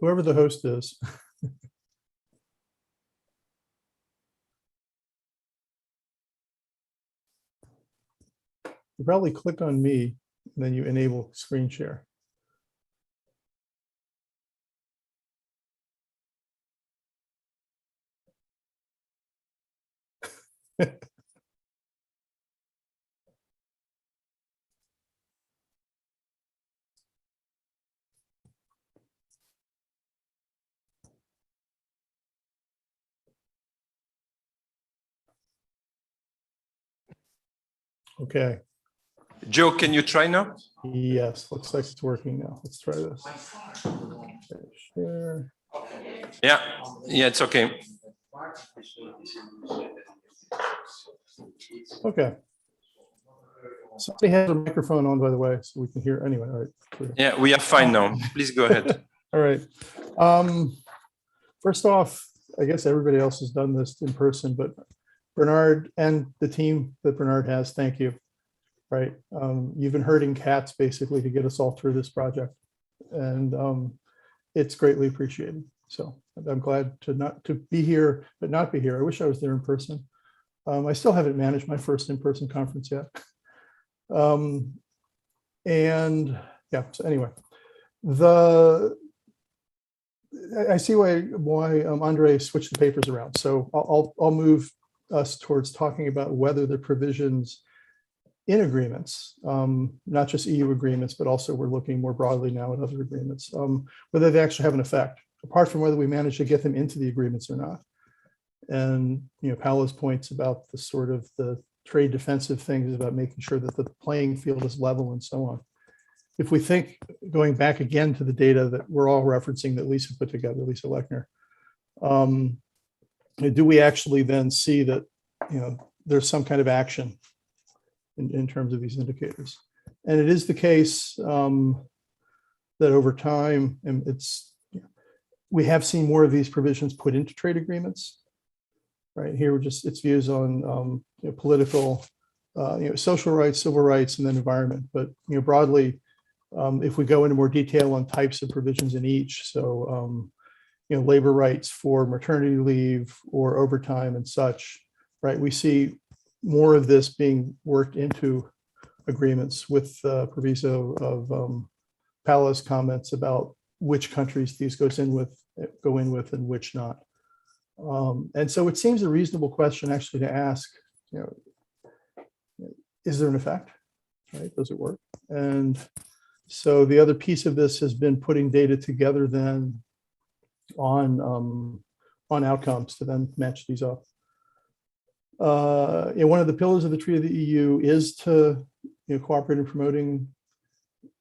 H: Whoever the host is. You probably click on me, and then you enable screen share. Okay,
E: Joe, can you try now?
H: yes, looks like it's working now. Let's try this. Okay, share.
E: Yeah, yeah, it's okay.
H: Okay. Somebody has a microphone on, by the way, so we can hear anyway. All right. Clear.
E: Yeah, we are fine now. Please go ahead.
H: All right. First off, I guess everybody else has done this in person, but Bernard and the team that Bernard has, thank you. Right. You've been herding cats basically to get us all through this project. And it's greatly appreciated. So I'm glad to be here, but not be here. I wish I was there in person. I still haven't managed my first in-person conference yet. And yeah, so anyway, I see why Andre switched the papers around. So I'll move us towards talking about whether the provisions in agreements, not just EU agreements, but also we're looking more broadly now at other agreements, whether they actually have an effect, apart from whether we manage to get them into the agreements or not. And, you know, Paolo's points about the sort of the trade defensive things about making sure that the playing field is level and so on. If we think, going back again to the data that we're all referencing that Lisa put together, Lisa Lechner, do we actually then see that, you know, there's some kind of action in terms of these indicators? And it is the case that over time, and we have seen more of these provisions put into trade agreements. Right here, we're just its views on political, social rights, civil rights, and then environment. But broadly, if we go into more detail on types of provisions in each, so labor rights for maternity leave or overtime and such, right? We see more of this being worked into agreements with proviso of Paolo's comments about which countries these go in with and which not. And so it seems a reasonable question actually to ask, is there an effect, right? Does it work? And so the other piece of this has been putting data together then on outcomes to then match these up. One of the pillars of the Treaty of the EU is to cooperate in promoting,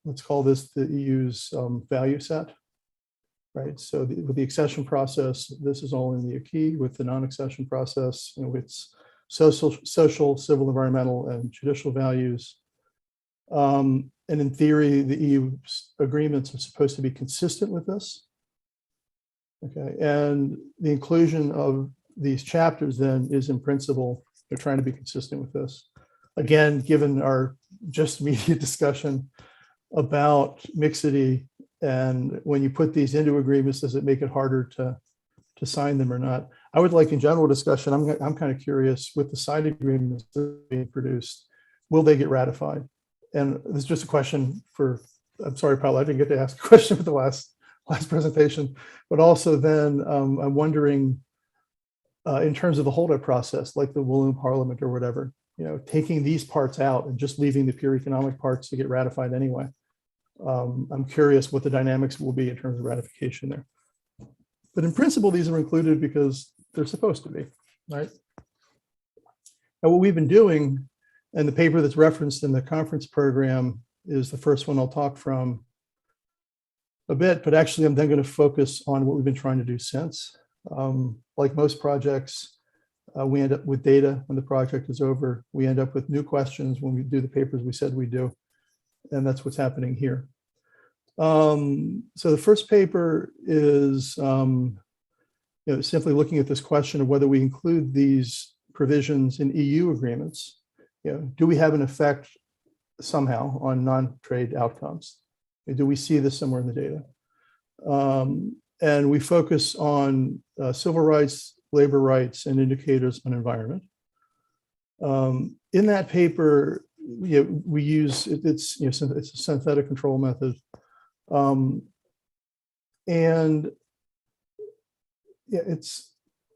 H: let's call this the EU's value set. Right. So with the accession process, this is all in the acquis. With the non-accession process, it's social, civil, environmental, and judicial values. And in theory, the EU agreements are supposed to be consistent with this. Okay. And the inclusion of these chapters then is in principle, they're trying to be consistent with this. Again, given our just immediate discussion about mixity, and when you put these into agreements, does it make it harder to sign them or not? I would like in general discussion, I'm kind of curious with the side agreements that are being produced, will they get ratified? And this is just a question for, I'm sorry, Paolo, I didn't get to ask a question for the last presentation, but also then I'm wondering in terms of the holdup process, like the Walloon Parliament or whatever, taking these parts out and just leaving the pure economic parts to get ratified anyway. I'm curious what the dynamics will be in terms of ratification there. But in principle, these are included because they're supposed to be, right? Now, what we've been doing, and the paper that's referenced in the conference program is the first one I'll talk from a bit, but actually I'm then going to focus on what we've been trying to do since. Like most projects, we end up with data when the project is over. We end up with new questions when we do the papers we said we do. And that's what's happening here. So the first paper is simply looking at this question of whether we include these provisions in EU agreements. Do we have an effect somehow on non-trade outcomes? Do we see this somewhere in the data? And we focus on civil rights, labor rights, and indicators on environment. In that paper, we use it's a synthetic control method, and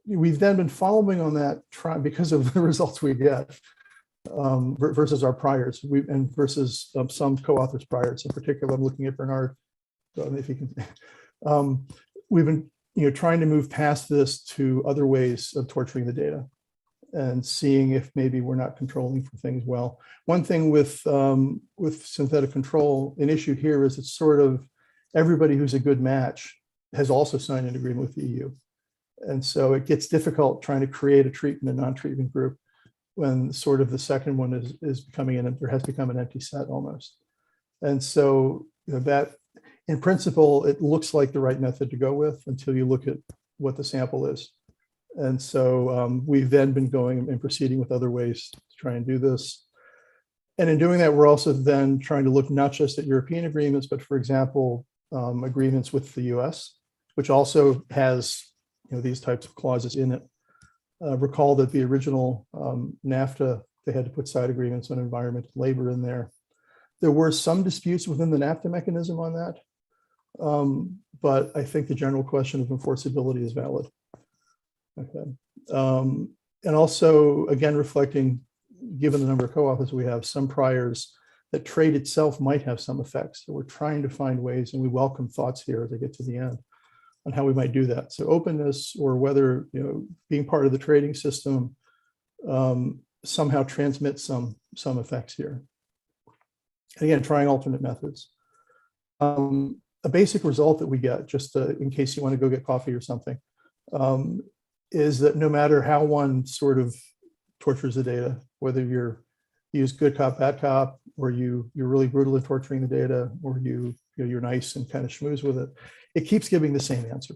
H: we've then been following on that because of the results we get versus our priors, and versus some co-authors' priors. In particular, I'm looking at Bernard. If you can, we've been trying to move past this to other ways of torturing the data and seeing if maybe we're not controlling for things well. One thing with synthetic control, an issue here is it's sort of everybody who's a good match has also signed an agreement with the EU. And so it gets difficult trying to create a treatment and non-treatment group when sort of the second one is becoming has become an empty set almost. And so that, in principle, it looks like the right method to go with until you look at what the sample is. And so we've then been going and proceeding with other ways to try and do this. And in doing that, we're also then trying to look not just at European agreements, but for example, agreements with the US, which also has these types of clauses in it. Recall that the original NAFTA, they had to put side agreements on environment and labor in there. There were some disputes within the NAFTA mechanism on that, but I think the general question of enforceability is valid. Okay. And also, again, reflecting, given the number of co-authors we have, some priors, that trade itself might have some effects. So we're trying to find ways, and we welcome thoughts here as I get to the end on how we might do that. So openness, or whether being part of the trading system somehow transmits some effects here. Again, trying alternate methods. A basic result that we get, just in case you want to go get coffee or something, is that no matter how one sort of tortures the data, whether you use good cop, bad cop, or you're really brutal in torturing the data, or you're nice and kind of schmooze with it, it keeps giving the same answer,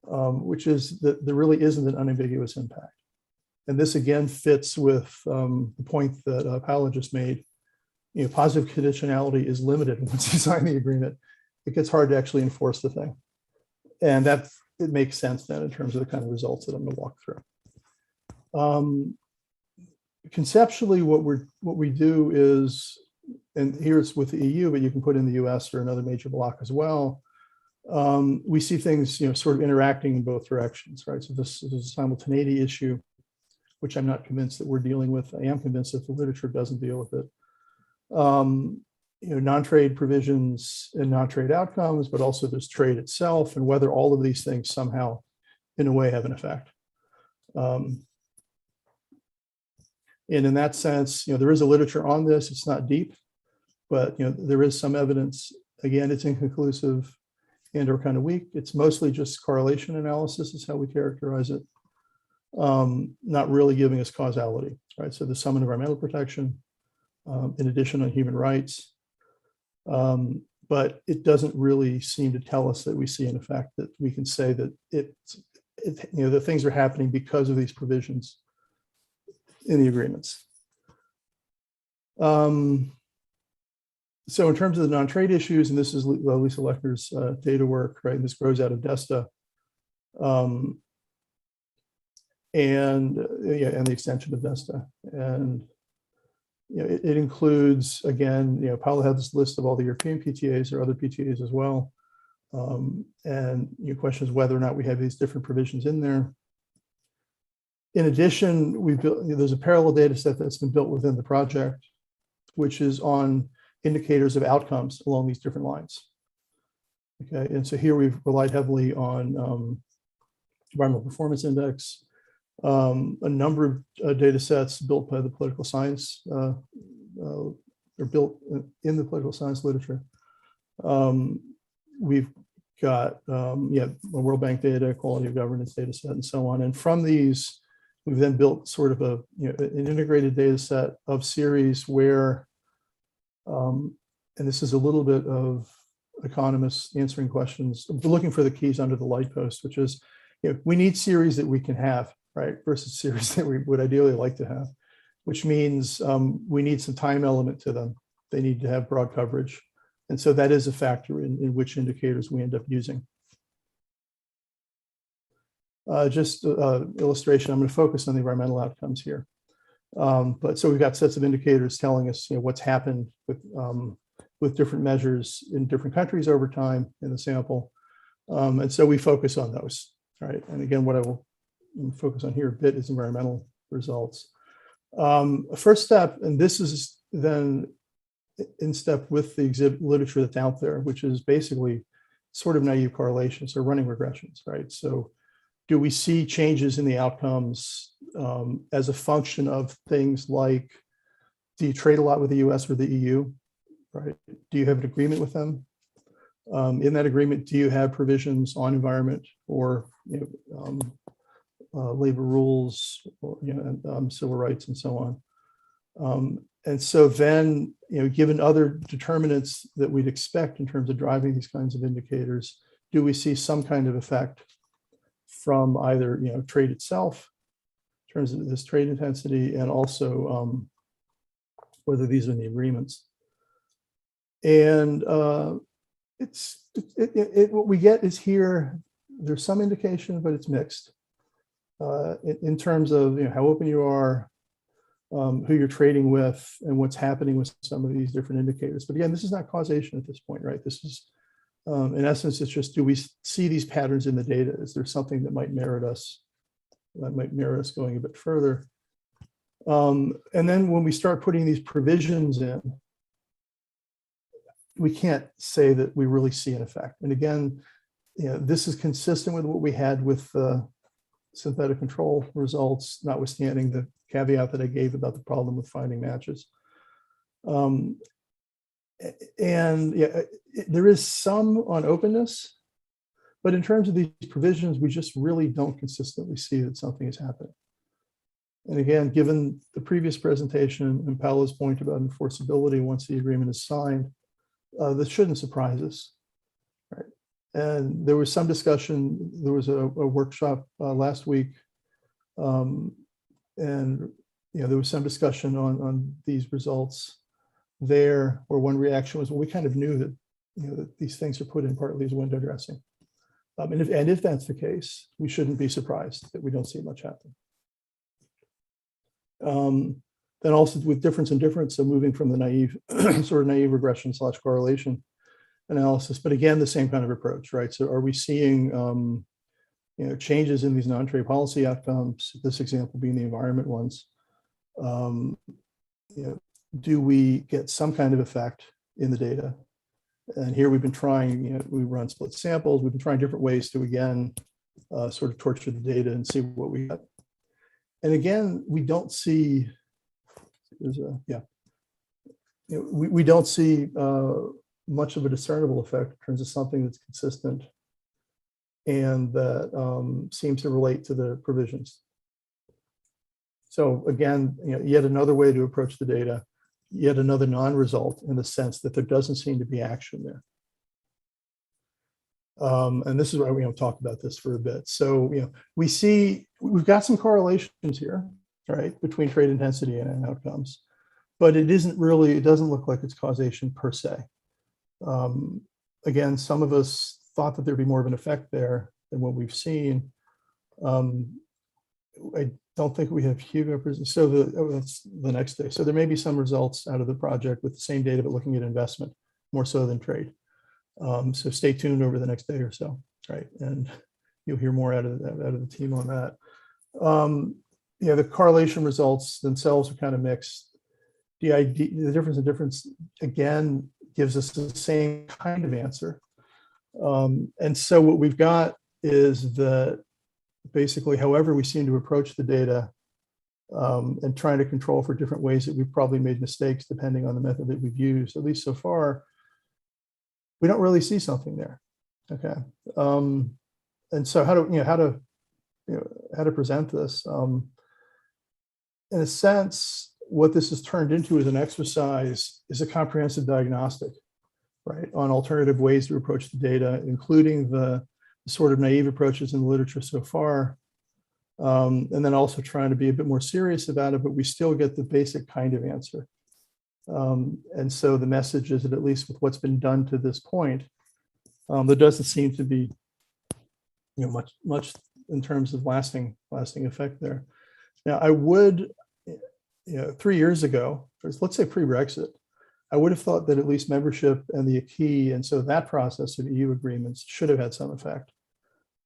H: which is that there really isn't an unambiguous impact. And this again fits with the point that Paolo just made. Positive conditionality is limited once you sign the agreement. It gets hard to actually enforce the thing. And it makes sense then in terms of the kind of results that I'm going to walk through. Conceptually, what we do is, and here it's with the EU, but you can put in the US or another major bloc as well. We see things, sort of interacting in both directions, right? So this is a simultaneity issue, which I'm not convinced that we're dealing with. I am convinced that the literature doesn't deal with it. Non-trade provisions and non-trade outcomes, but also there's trade itself, and whether all of these things somehow, in a way, have an effect. And in that sense, there is a literature on this. It's not deep, but there is some evidence. Again, it's inconclusive and or kind of weak. It's mostly just correlation analysis is how we characterize it. Not really giving us causality, right? So there's some environmental protection, in addition on human rights, but it doesn't really seem to tell us that we see an effect that we can say that the things are happening because of these provisions in the agreements. So in terms of the non-trade issues, and this is Lisa Lechner's data work, right? And this grows out of DESTA. And the extension of DESTA. And it includes, again, Paolo had this list of all the European PTAs or other PTAs as well. And your question is whether or not we have these different provisions in there. In addition, there's a parallel data set that's been built within the project, which is on indicators of outcomes along these different lines. Okay, and so here we've relied heavily on environmental performance index, a number of data sets built by the political science, or built in the political science literature. We've got World Bank data, quality of governance data set, and so on. And from these, we've then built sort of an integrated data set of series where, and this is a little bit of economists answering questions, looking for the keys under the light post, which is, we need series that we can have, right, versus series that we would ideally like to have, which means we need some time element to them. They need to have broad coverage. And so that is a factor in which indicators we end up using. Just illustration, I'm going to focus on the environmental outcomes here. But so we've got sets of indicators telling us what's happened with different measures in different countries over time in the sample. And so we focus on those, right? And again, what I will focus on here a bit is environmental results. First step, and this is then in step with the exhibit literature that's out there, which is basically sort of naive correlations or running regressions, right? So do we see changes in the outcomes as a function of things like, do you trade a lot with the US or the EU, right? Do you have an agreement with them? In that agreement, do you have provisions on environment or labor rules, or, civil rights and so on? And so then, given other determinants that we'd expect in terms of driving these kinds of indicators, do we see some kind of effect from either, trade itself, in terms of this trade intensity, and also whether these are in the agreements. And what we get is here, there's some indication, but it's mixed in terms of how open you are, who you're trading with, and what's happening with some of these different indicators. But again, this is not causation at this point, right? This is, in essence, it's just, do we see these patterns in the data? Is there something that might merit us going a bit further? And then when we start putting these provisions in, we can't say that we really see an effect. And again, this is consistent with what we had with synthetic control results, notwithstanding the caveat that I gave about the problem with finding matches. And there is some on openness, but in terms of these provisions, we just really don't consistently see that something is happening. And again, given the previous presentation and Paolo's point about enforceability once the agreement is signed, this shouldn't surprise us, right? And there was some discussion, there was a workshop last week, and there was some discussion on these results there, where one reaction was, well, we kind of knew that that these things are put in partly as window dressing. And if that's the case, we shouldn't be surprised that we don't see much happen. Then also with difference in difference, so moving from the naive sort of naive regression / correlation analysis, but again, the same kind of approach, right? So are we seeing changes in these non-trade policy outcomes, this example being the environment ones? Do we get some kind of effect in the data? And here we've been trying, we run split samples, we've been trying different ways to, again, sort of torture the data and see what we get. And again, we don't see, we don't see much of a discernible effect in terms of something that's consistent and that seems to relate to the provisions. So again, yet another way to approach the data, yet another non-result in the sense that there doesn't seem to be action there. And this is why we talk about this for a bit. So we've got some correlations here, right, between trade intensity and outcomes, but it doesn't look like it's causation per se. Again, some of us thought that there'd be more of an effect there than what we've seen. I don't think we have Hugo. So that's the next day. So there may be some results out of the project with the same data, but looking at investment more so than trade. So stay tuned over the next day or so, right? And you'll hear more out of the team on that. yeah, the correlation results themselves are kind of mixed. The difference again gives us the same kind of answer. And so what we've got is that basically, however we seem to approach the data and trying to control for different ways that we've probably made mistakes depending on the method that we've used, at least so far, we don't really see something there. Okay. And so how to present this? In a sense, what this has turned into as an exercise is a comprehensive diagnostic, right, on alternative ways to approach the data, including the sort of naive approaches in the literature so far, and then also trying to be a bit more serious about it, but we still get the basic kind of answer. And so the message is that at least with what's been done to this point, there doesn't seem to be, much in terms of lasting effect there. Now, I would, 3 years ago, let's say pre-Brexit, I would have thought that at least membership and the acquis, and so that process of EU agreements should have had some effect.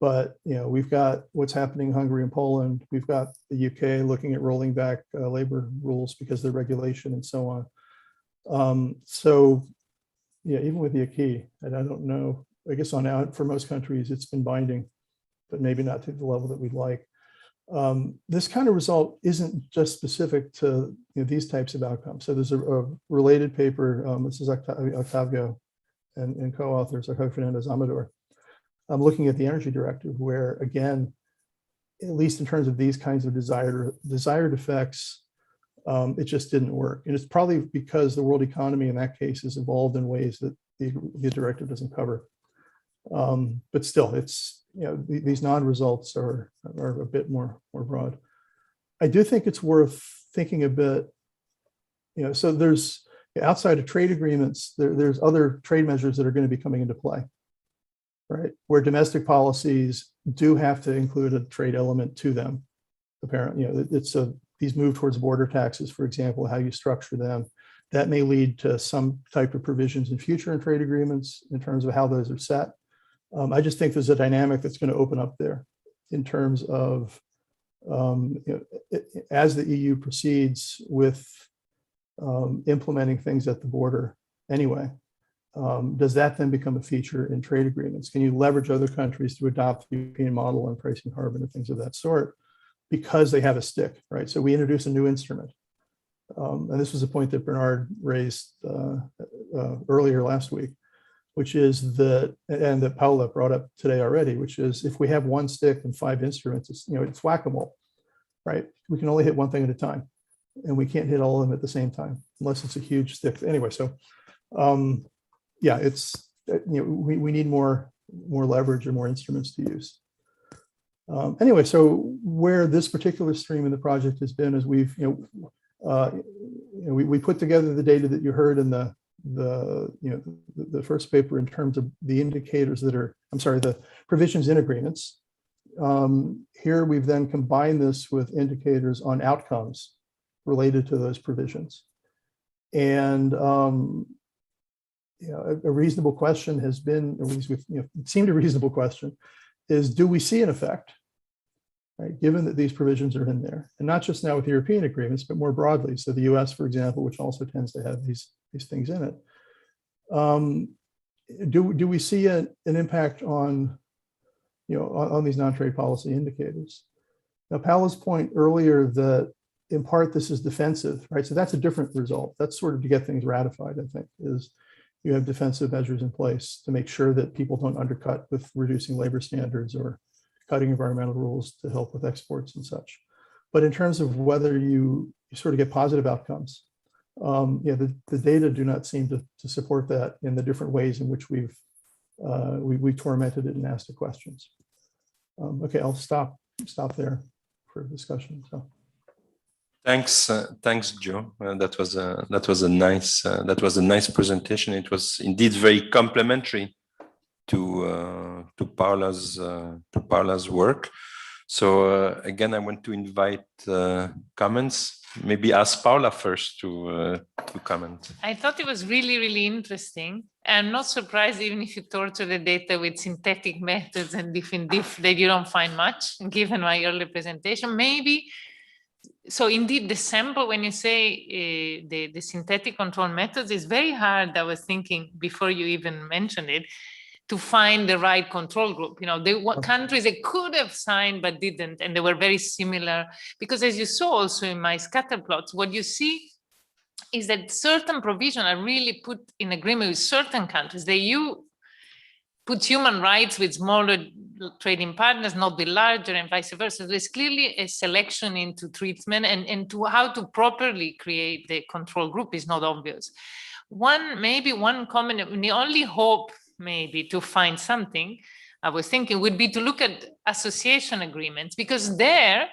H: But we've got what's happening in Hungary and Poland. We've got the UK looking at rolling back labor rules because of the regulation and so on. So yeah, even with the acquis, and I don't know, I guess for most countries it's been binding, but maybe not to the level that we'd like. This kind of result isn't just specific to these types of outcomes. So there's a related paper. This is Octavio and co-authors, Octavio Fernandez Amador. I'm looking at the energy directive, where again, at least in terms of these kinds of desired effects, it just didn't work. And it's probably because the world economy in that case is evolved in ways that the directive doesn't cover. But still, it's these non-results are a bit more broad. I do think it's worth thinking a bit. So there's outside of trade agreements, there's other trade measures that are going to be coming into play, right? Where domestic policies do have to include a trade element to them. Apparently, it's these move towards border taxes, for example, how you structure them. That may lead to some type of provisions in future in trade agreements in terms of how those are set. I just think there's a dynamic that's going to open up there in terms of as the EU proceeds with implementing things at the border anyway. Does that then become a feature in trade agreements? Can you leverage other countries to adopt the European model on pricing carbon and things of that sort because they have a stick, right? So we introduce a new instrument. And this was a point that Bernard raised earlier last week, which is that, and that Paula brought up today already, which is if we have one stick and 5 instruments, it's whack-a-mole, right? We can only hit one thing at a time, and we can't hit all of them at the same time unless it's a huge stick. Anyway, so yeah, it's we need more leverage or more instruments to use. Anyway, so where this particular stream in the project has been is we put together the data that you heard in the first paper in terms of the indicators that are, the provisions in agreements. Here we've then combined this with indicators on outcomes related to those provisions. And a reasonable question has been, or at least it seemed a reasonable question, is do we see an effect, right, given that these provisions are in there, and not just now with European agreements, but more broadly. So the US, for example, which also tends to have these things in it. Do we see an impact on, on these non-trade policy indicators? Now, Paula's point earlier that in part this is defensive, right? So that's a different result. That's sort of to get things ratified, I think, is you have defensive measures in place to make sure that people don't undercut with reducing labor standards or cutting environmental rules to help with exports and such. But in terms of whether you sort of get positive outcomes, the data do not seem to support that in the different ways in which we've tormented it and asked the questions. Okay, I'll stop there for discussion. So.
E: Thanks, Joe. That was a nice presentation. It was indeed very complementary to Paula's work. So again, I want to invite comments. Maybe ask Paula first to comment.
C: I thought it was really, really interesting. I'm not surprised, even if you torture the data with synthetic methods and different that you don't find much, given my earlier presentation. Maybe so indeed, the sample, when you say the synthetic control methods, is very hard. I was thinking before you even mentioned it, to find the right control group. You know, what countries they could have signed but didn't, and they were very similar. Because as you saw also in my scatter plots, what you see is that certain provisions are really put in agreement with certain countries. Put human rights with smaller trading partners, not with larger, and vice versa. There's clearly a selection into treatment, and to how to properly create the control group is not obvious. Maybe one comment, the only hope maybe to find something, I was thinking, would be to look at association agreements, because there,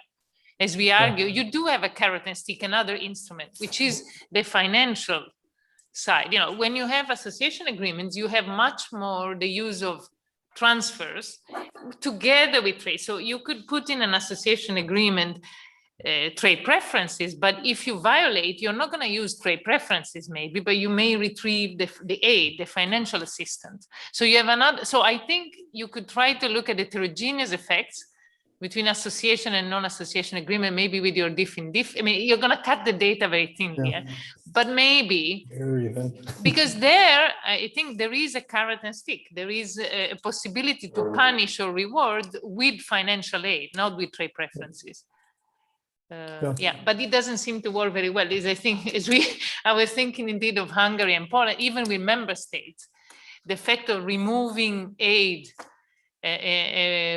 C: as we argue, you do have a carrot and stick, another instrument, which is the financial side. You know, when you have association agreements, you have much more the use of transfers together with trade. So you could put in an association agreement trade preferences, but if you violate, you're not going to use trade preferences maybe, but you may retrieve the aid, the financial assistance. So you have another, so I think you could try to look at heterogeneous effects between association and non-association agreement, maybe with your diff in diff. I mean, you're going to cut the data very thinly, but maybe, because there, I think there is a carrot and stick. There is a possibility to punish or reward with financial aid, not with trade preferences. But it doesn't seem to work very well. I think, I was thinking indeed of Hungary and Poland, even with member states, the fact of removing aid,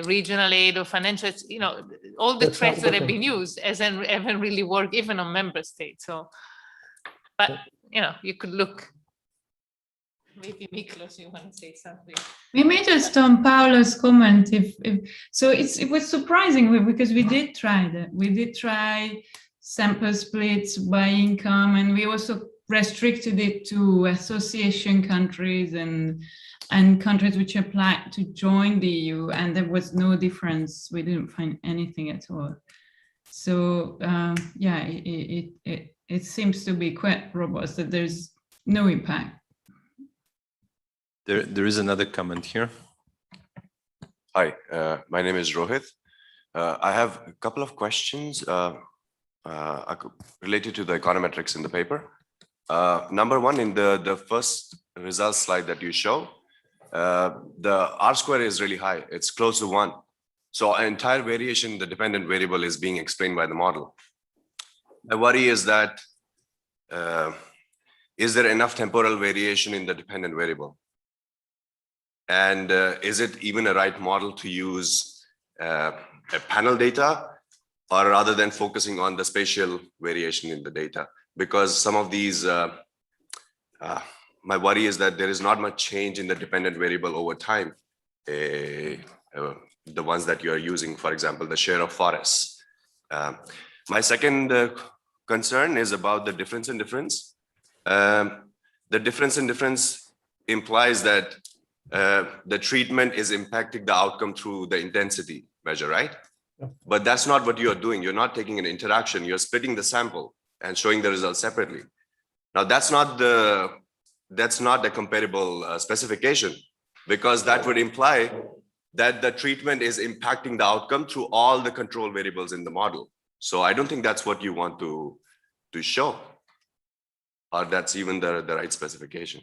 C: regional aid or financial, you know, all the threats that have been used haven't really worked even on member states. So, but you know, you could look. Maybe Miklos, you want to say something?
I: Maybe just on Paolo's comment, so it was surprising because we did try that. We did try sample splits by income, and we also restricted it to association countries and countries which applied to join the EU, and there was no difference. We didn't find anything at all. So yeah, it seems to be quite robust, that there's no impact.
E: There is another comment here.
J: Hi, my name is Rohit. I have a couple of questions related to the econometrics in the paper. Number one, in the first results slide that you show, the R square is really high. It's close to 1. So an entire variation in the dependent variable is being explained by the model. My worry is that, is there enough temporal variation in the dependent variable? And is it even a right model to use a panel data, or rather than focusing on the spatial variation in the data? Because some of these, my worry is that there is not much change in the dependent variable over time. The ones that you're using, for example, the share of forests. My second concern is about the difference in difference. The difference in difference implies that the treatment is impacting the outcome through the intensity measure, right? But that's not what you're doing. You're not taking an interaction. You're splitting the sample and showing the results separately. Now, that's not a comparable specification, because that would imply that the treatment is impacting the outcome through all the control variables in the model. So I don't think that's what you want to show, or that's even the right specification.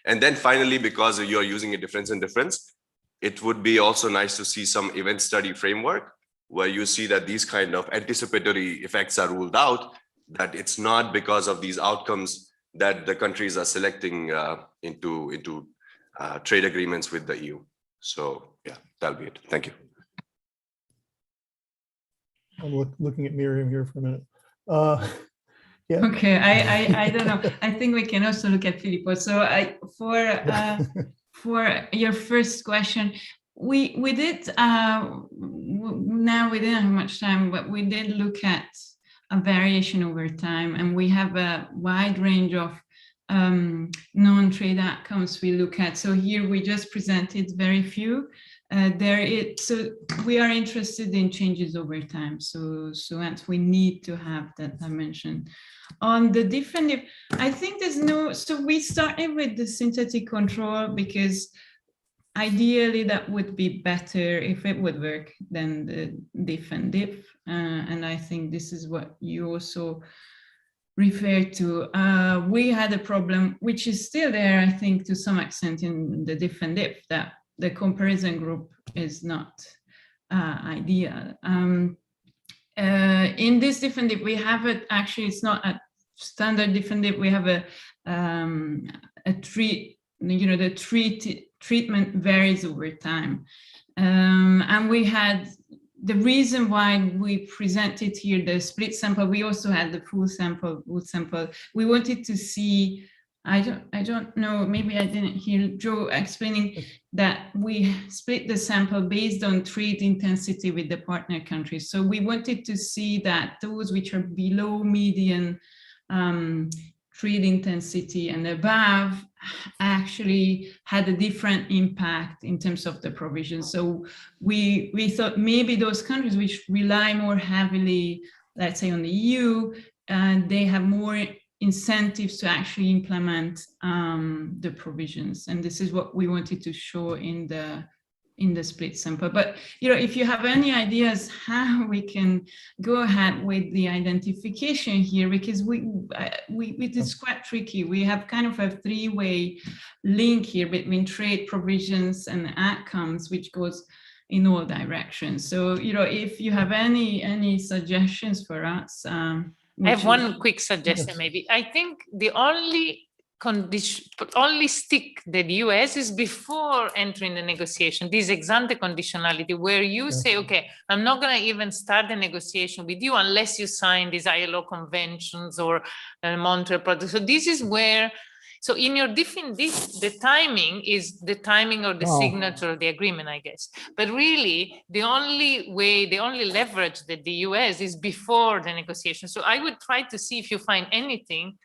J: And then finally, because you're using a difference in difference, it would be also nice to see some event study framework where you see that these kind of anticipatory effects are ruled out, that it's not because of these outcomes that the countries are selecting into trade agreements with the EU. So yeah, that'll be it. Thank you.
H: I'm looking at Miriam here for a minute. Yeah.
I: Okay, I don't know. I think we can also look at Filippo. So for your first question, we did now we didn't have much time, but we did look at a variation over time, and we have a wide range of non-trade outcomes we look at. So here we just presented very few. So we are interested in changes over time. So hence we need to have that dimension. On the different, I think there's no, so we started with the synthetic control because ideally that would be better if it would work than the diff and diff. And I think this is what you also referred to. We had a problem, which is still there, I think, to some extent in the diff and diff, that the comparison group is not ideal. In this diff and diff, we have it, actually, it's not a standard diff and diff, we have a treatment varies over time. And we had, the reason why we presented here the split sample, we also had the full sample, wood sample. We wanted to see, I don't know, maybe I didn't hear Joe explaining that we split the sample based on treat intensity with the partner countries. So we wanted to see that those which are below median treat intensity and above actually had a different impact in terms of the provision. So we thought maybe those countries which rely more heavily, let's say on the EU, they have more incentives to actually implement the provisions. And this is what we wanted to show in the split sample. But if you have any ideas how we can go ahead with the identification here, because it's quite tricky. We have kind of a three-way link here between trade provisions and outcomes, which goes in all directions. So if you have any suggestions for us.
C: I have one quick suggestion, maybe. I think the only stick that the US is before entering the negotiation, this ex ante conditionality, where you say, okay, I'm not going to even start the negotiation with you unless you sign these ILO conventions or Montreal Protocol. So this is where, so in your the timing is the timing or the signature of the agreement, I guess. But really, the only leverage that the US is before the negotiation. So I would try to see if you find anything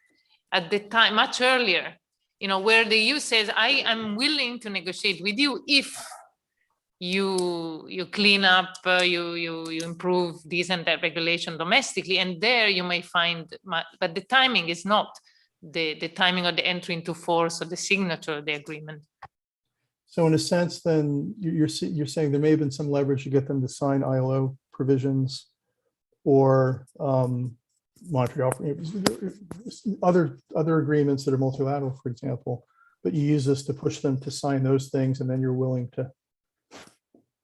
C: at the time, much earlier, where the EU says, I am willing to negotiate with you if you clean up, you improve this and that regulation domestically, and there you may find, but the timing is not the timing of the entry into force or the signature of the agreement.
H: So in a sense, then you're saying there may have been some leverage to get them to sign ILO provisions or Montreal, other agreements that are multilateral, for example, but you use this to push them to sign those things, and then you're willing to.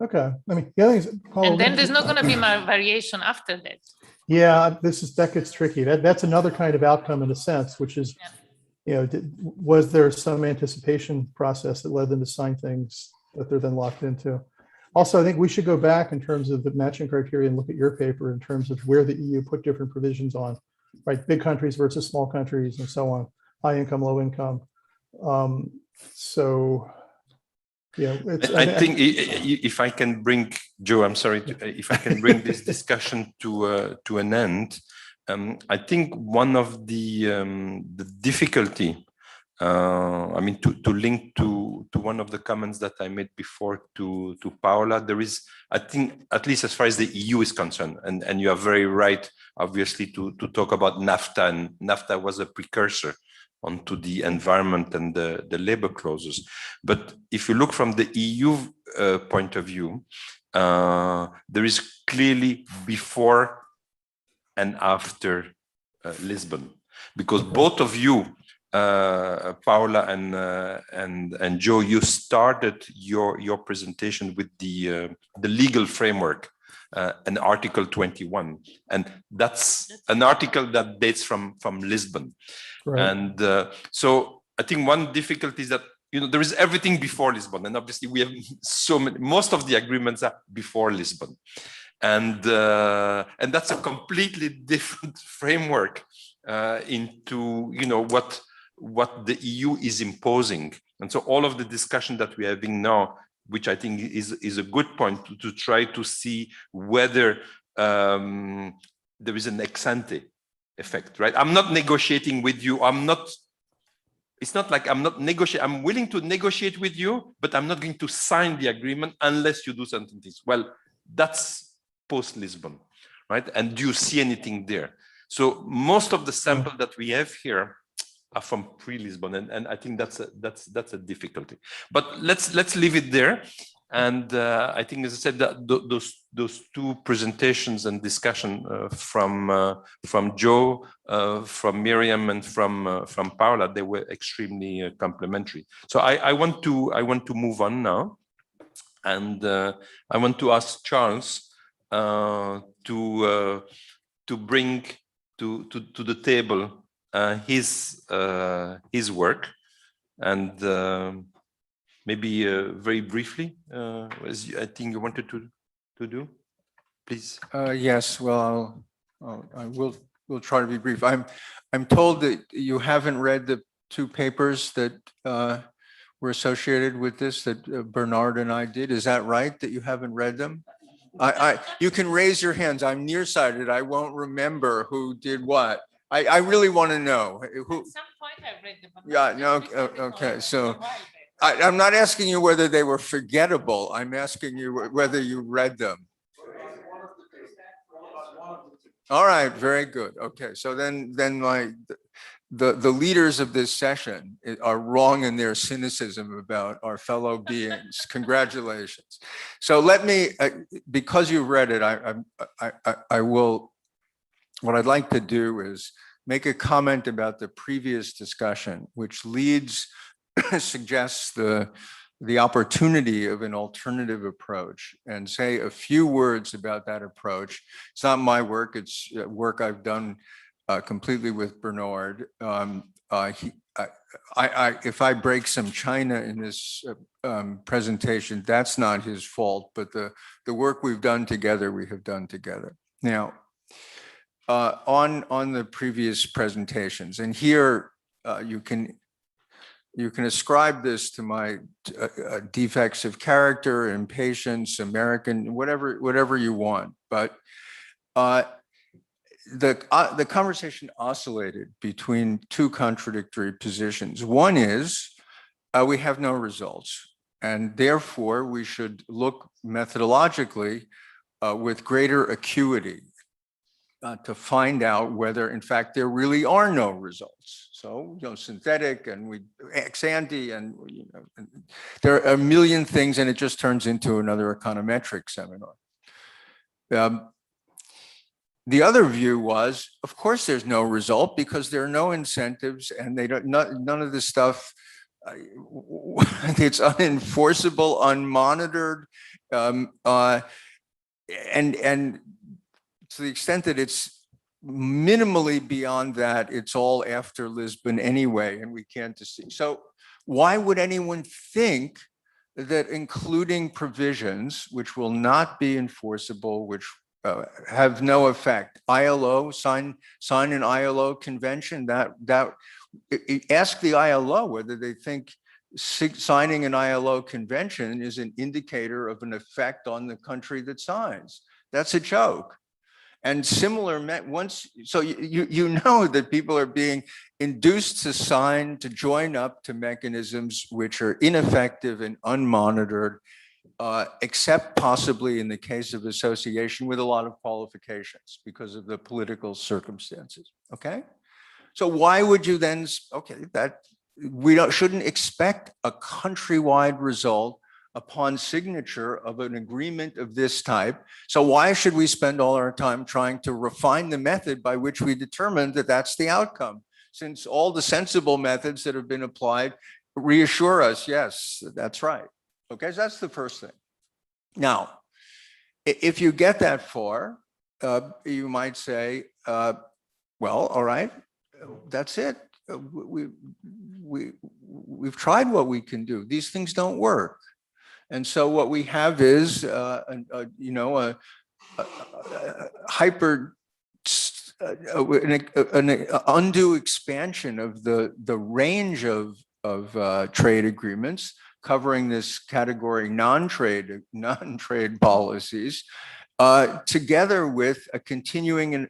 H: Okay, I mean, the other thing is,
C: and then there's not going to be more variation after that.
H: Yeah, that gets tricky. That's another kind of outcome in a sense, which is, was there some anticipation process that led them to sign things that they're then locked into? Also, I think we should go back in terms of the matching criteria and look at your paper in terms of where the EU put different provisions on, right? Big countries versus small countries and so on, high income, low income.
E: I think if I can bring, Joe, I'm sorry, if I can bring this discussion to an end, I think one of the difficulty, to link to one of the comments that I made before to Paola, there is, I think, at least as far as the EU is concerned, and you are very right, obviously, to talk about NAFTA, and NAFTA was a precursor onto the environment and the labor clauses. But if you look from the EU point of view, there is clearly before and after Lisbon, because both of you, Paola and Joe, you started your presentation with the legal framework and Article 21, and that's an article that dates from Lisbon. Right. And so I think one difficulty is that there is everything before Lisbon, and obviously we have so many. Most of the agreements are before Lisbon, and that's a completely different framework into what the EU is imposing. And so all of the discussion that we're having now, which I think is a good point to try to see whether there is an ex ante effect, right? I'm not negotiating with you. It's not like I'm not negotiating. I'm willing to negotiate with you, but I'm not going to sign the agreement unless you do certain things. Well, that's post-Lisbon, right? And do you see anything there? So most of the sample that we have here are from pre-Lisbon, and I think that's a difficulty. But let's leave it there. And I think, as I said, that those two presentations and discussion from Joe, from Miriam, and from Paula, they were extremely complementary. So I want to move on now, and I want to ask Charles to bring to the table his work, and maybe very briefly, as I think you wanted to do, please.
G: Yes, well, we'll try to be brief. I'm told that you haven't read the two papers that were associated with this that Bernard and I did. Is that right, that you haven't read them? You can raise your hands. I'm nearsighted. I won't remember who did what. I really want to know. Who,
C: At some point I read them.
G: yeah, no, okay, so I'm not asking you whether they were forgettable. I'm asking you whether you read them. All right, very good. Okay, so then the leaders of this session are wrong in their cynicism about our fellow beings. Congratulations. So let me, because you've read it, I will. What I'd like to do is make a comment about the previous discussion, which suggests the opportunity of an alternative approach, and say a few words about that approach. It's not my work, it's work I've done completely with Bernard. If I break some china in this presentation, that's not his fault, but the work we've done together, we have done together. Now, on the previous presentations, and here you can ascribe this to my defects of character, impatience, American, whatever you want. But the conversation oscillated between two contradictory positions. One is we have no results, and therefore we should look methodologically with greater acuity to find out whether, in fact, there really are no results. So, synthetic and ex ante, and there are a million things, and it just turns into another econometric seminar. The other view was, of course, there's no result because there are no incentives, and they don't. None of this stuff. It's unenforceable, unmonitored, and to the extent that it's minimally beyond that, it's all after Lisbon anyway, and we can't see. So why would anyone think that including provisions which will not be enforceable, which have no effect, ILO, sign an ILO convention, ask the ILO whether they think signing an ILO convention is an indicator of an effect on the country that signs. That's a joke. And similar, so you know that people are being induced to sign, to join up to mechanisms which are ineffective and unmonitored, except possibly in the case of association with a lot of qualifications because of the political circumstances, okay? So why would you then, that shouldn't expect a countrywide result upon signature of an agreement of this type. So why should we spend all our time trying to refine the method by which we determine that that's the outcome? Since all the sensible methods that have been applied reassure us, yes, that's right. Okay, so that's the first thing. Now, if you get that far, you might say, well, all right, that's it. We've tried what we can do. These things don't work. And so what we have is, an undue expansion of the range of trade agreements covering this category non-trade policies, together with a continuing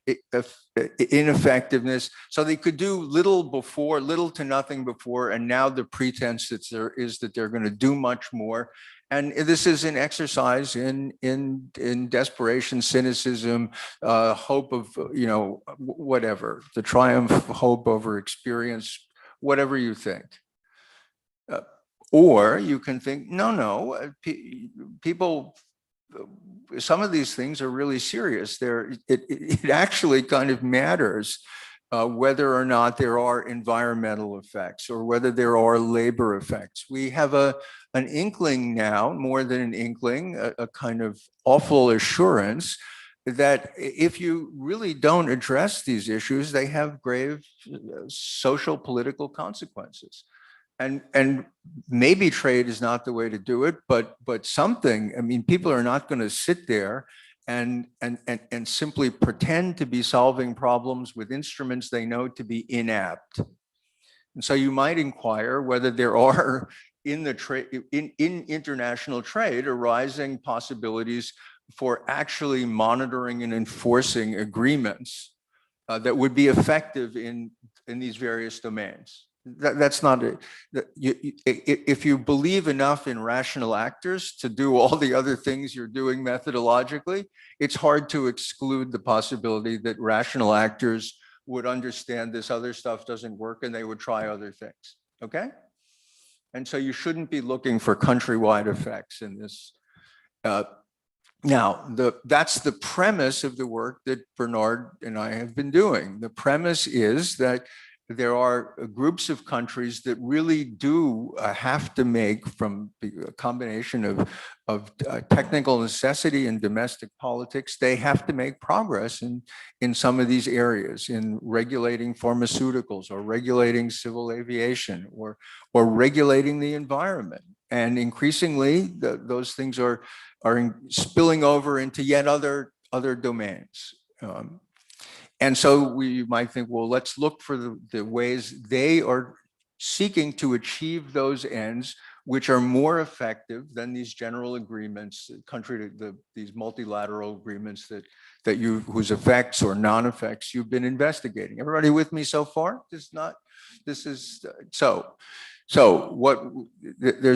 G: ineffectiveness. So they could do little to nothing before, and now the pretense that they're going to do much more. And this is an exercise in desperation, cynicism, hope of, whatever, the triumph of hope over experience, whatever you think. Or you can think, no, people, some of these things are really serious. It actually kind of matters whether or not there are environmental effects or whether there are labor effects. We have an inkling now, more than an inkling, a kind of awful assurance that if you really don't address these issues, they have grave social, political consequences. And maybe trade is not the way to do it, but something, I mean, people are not going to sit there and simply pretend to be solving problems with instruments they know to be inapt. And so you might inquire whether there are in international trade arising possibilities for actually monitoring and enforcing agreements that would be effective in these various domains. That's not it. If you believe enough in rational actors to do all the other things you're doing methodologically, it's hard to exclude the possibility that rational actors would understand this other stuff doesn't work and they would try other things, okay? And so you shouldn't be looking for countrywide effects in this. Now, that's the premise of the work that Bernard and I have been doing. The premise is that there are groups of countries that really do have to make, from a combination of technical necessity and domestic politics, they have to make progress in some of these areas, in regulating pharmaceuticals or regulating civil aviation or regulating the environment. And increasingly, those things are spilling over into yet other domains. And so we might think, well, let's look for the ways they are seeking to achieve those ends, which are more effective than these general agreements, these multilateral agreements whose effects or non-effects you've been investigating. Everybody with me so far? There's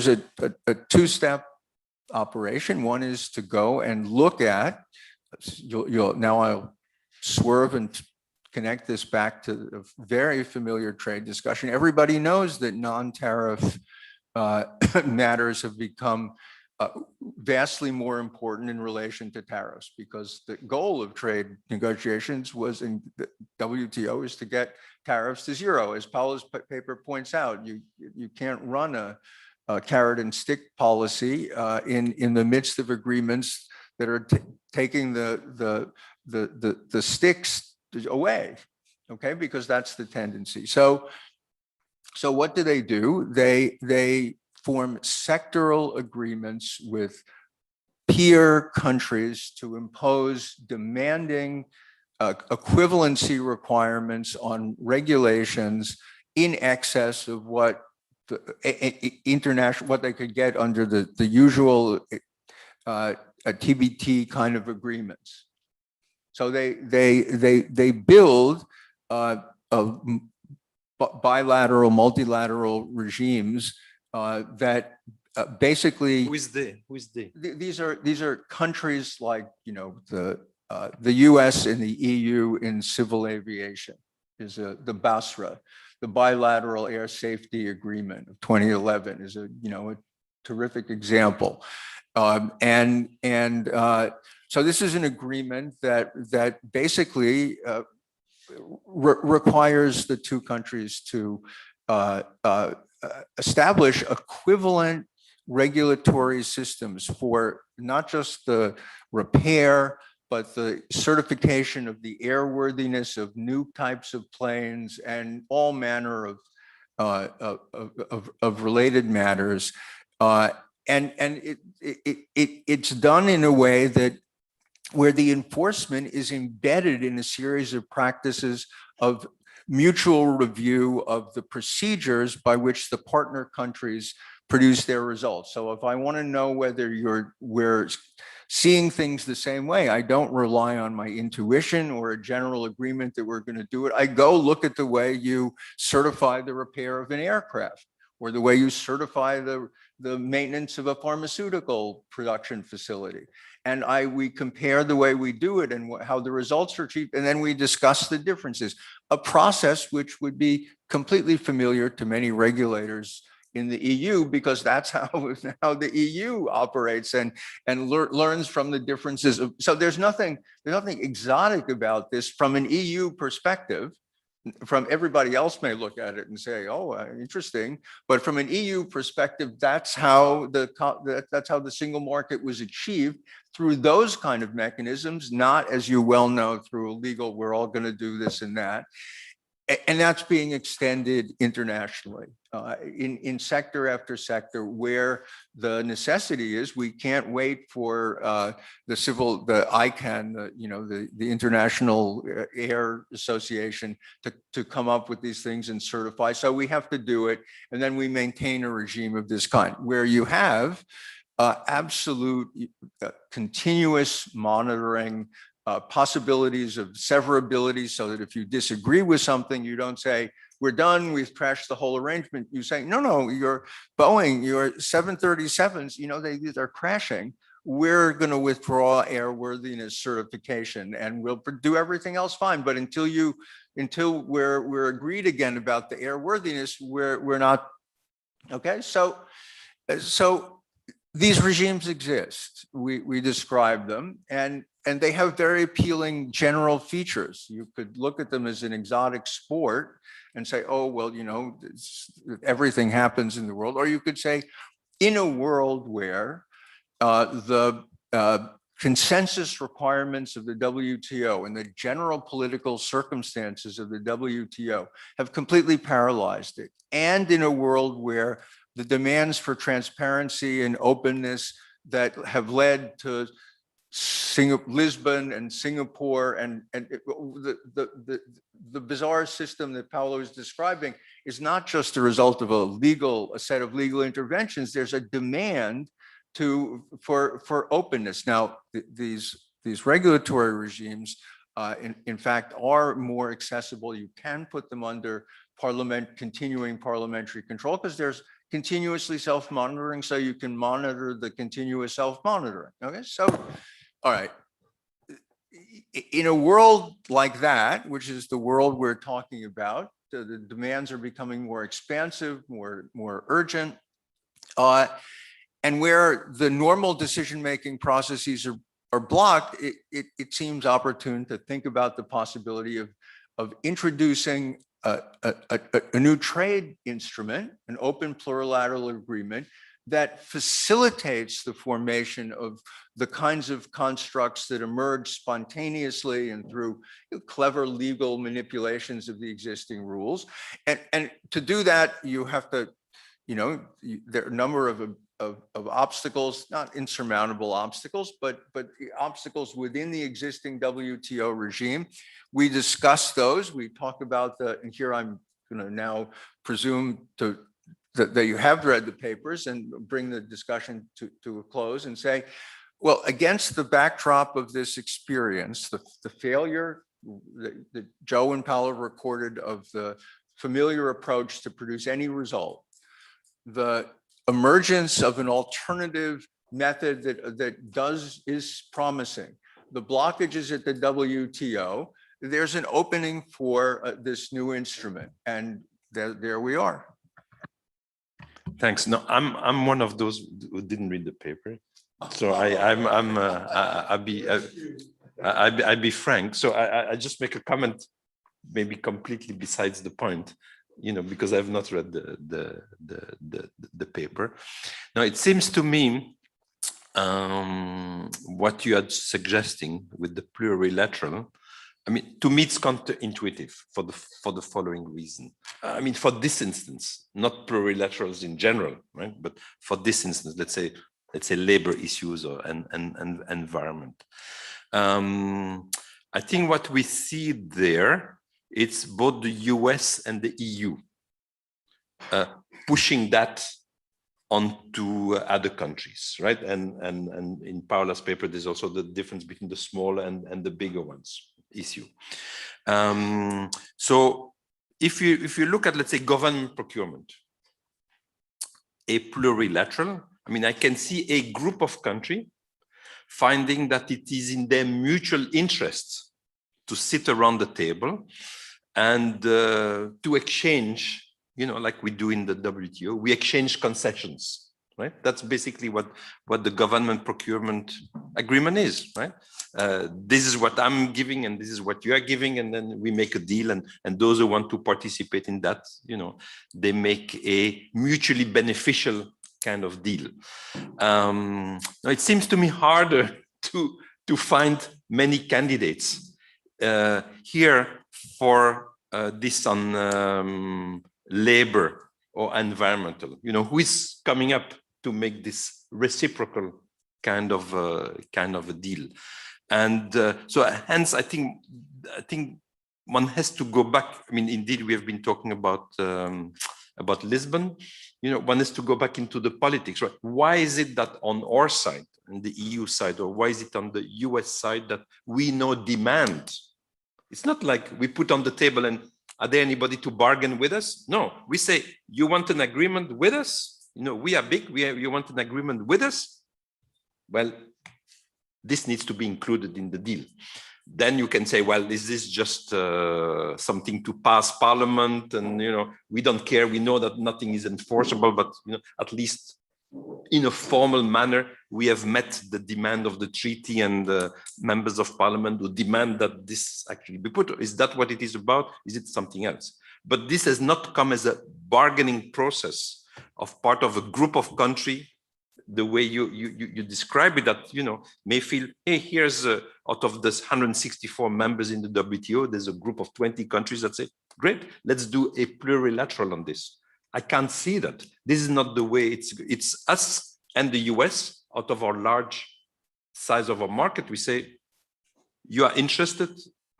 G: a two-step operation. One is to go and look at, now I'll swerve and connect this back to a very familiar trade discussion. Everybody knows that non-tariff matters have become vastly more important in relation to tariffs, because the goal of trade negotiations was in the WTO is to get tariffs to zero. As Paolo's paper points out, you can't run a carrot and stick policy in the midst of agreements that are taking the sticks away, okay? Because that's the tendency. So what do? They form sectoral agreements with peer countries to impose demanding equivalency requirements on regulations in excess of what what they could get under the usual TBT kind of agreements. So they build bilateral, multilateral regimes that basically.
B: Who is they?
G: These are countries like, you know, the US and the EU in civil aviation is the BASRA, the bilateral air safety agreement of 2011 is a terrific example. So this is an agreement that basically requires the two countries to establish equivalent regulatory systems for not just the repair, but the certification of the airworthiness of new types of planes and all manner of related matters. And it's done in a way that where the enforcement is embedded in a series of practices of mutual review of the procedures by which the partner countries produce their results. So if I want to know whether we're seeing things the same way, I don't rely on my intuition or a general agreement that we're going to do it. I go look at the way you certify the repair of an aircraft. or the way you certify the maintenance of a pharmaceutical production facility. And we compare the way we do it and how the results are achieved, and then we discuss the differences. A process which would be completely familiar to many regulators in the EU, because that's how the EU operates and learns from the differences. So there's nothing exotic about this from an EU perspective. From everybody else may look at it and say, oh, interesting. But from an EU perspective, that's how the single market was achieved, through those kind of mechanisms, not, as you well know, through a legal, we're all going to do this and that. And that's being extended internationally in sector after sector, where the necessity is we can't wait for the ICANN, the International Air Association to come up with these things and certify. So we have to do it. And then we maintain a regime of this kind where you have absolute continuous monitoring, possibilities of severability, so that if you disagree with something, you don't say, we're done, we've trashed the whole arrangement. You say, no, your Boeing, your 737s, they're crashing. We're going to withdraw airworthiness certification and we'll do everything else fine. But until we're agreed again about the airworthiness, we're not. Okay, so these regimes exist. We describe them, and they have very appealing general features. You could look at them as an exotic sport and say, oh, well, everything happens in the world. Or you could say, in a world where the consensus requirements of the WTO and the general political circumstances of the WTO have completely paralyzed it, and in a world where the demands for transparency and openness that have led to Lisbon and Singapore and the bizarre system that Paolo is describing is not just a result of a set of legal interventions. There's a demand for openness. Now, these regulatory regimes, in fact, are more accessible. You can put them under continuing parliamentary control, because there's continuously self-monitoring, so you can monitor the continuous self-monitoring. Okay, so, all right. In a world like that, which is the world we're talking about, the demands are becoming more expansive, more urgent, and where the normal decision-making processes are blocked, it seems opportune to think about the possibility of introducing a new trade instrument, an open plurilateral agreement that facilitates the formation of the kinds of constructs that emerge spontaneously and through clever legal manipulations of the existing rules. And to do that, you have to, there are a number of obstacles, not insurmountable obstacles, but obstacles within the existing WTO regime. We discuss those. We talk about and here I'm going to now presume that you have read the papers and bring the discussion to a close and say, well, against the backdrop of this experience, the failure that Joe and Paolo recorded of the familiar approach to produce any result, the emergence of an alternative method that is promising, the blockages at the WTO, there's an opening for this new instrument, and there we are.
E: Thanks. No, I'm one of those who didn't read the paper, so I'll be frank. So I just make a comment, maybe completely besides the point, because I've not read the paper. Now, it seems to me what you are suggesting with the plurilateral, to me, it's counterintuitive for the following reason. For this instance, not plurilaterals in general, right? But for this instance, let's say labor issues or and environment. I think what we see there, it's both the US and the EU pushing that onto other countries, right? And in Paola's paper, there's also the difference between the small and the bigger ones issue. So if you look at, let's say, government procurement, a plurilateral. I mean, I can see a group of countries finding that it is in their mutual interests to sit around the table and to exchange, you know, like we do in the WTO, we exchange concessions, right? That's basically what the government procurement agreement is, right? This is what I'm giving and this is what you are giving, and then we make a deal, and those who want to participate in that, you know, they make a mutually beneficial kind of deal. Now it seems to me harder to find many candidates here for this on labor or environmental. You know, who is coming up to make this reciprocal kind of a deal? And so hence, I think one has to go back. I mean, indeed, we have been talking about Lisbon. You know, one has to go back into the politics, right? Why is it that on our side, on the EU side, or why is it on the US side that we know demand? It's not like we put on the table and are there anybody to bargain with us? No, we say, you want an agreement with us? You know, we are big, you want an agreement with us? Well, this needs to be included in the deal. Then you can say, well, is this just something to pass parliament? And, you know, we don't care. We know that nothing is enforceable, but, you know, at least in a formal manner, we have met the demand of the treaty and the members of parliament who demand that this actually be put. Is that what it is about? Is it something else? But this has not come as a bargaining process of part of a group of countries, the way you describe it, that, you know, may feel, hey, here's out of this 164 members in the WTO, there's a group of 20 countries that say, great, let's do a plurilateral on this. I can't see that. This is not the way it's us and the US out of our large size of our market. We say, you are interested,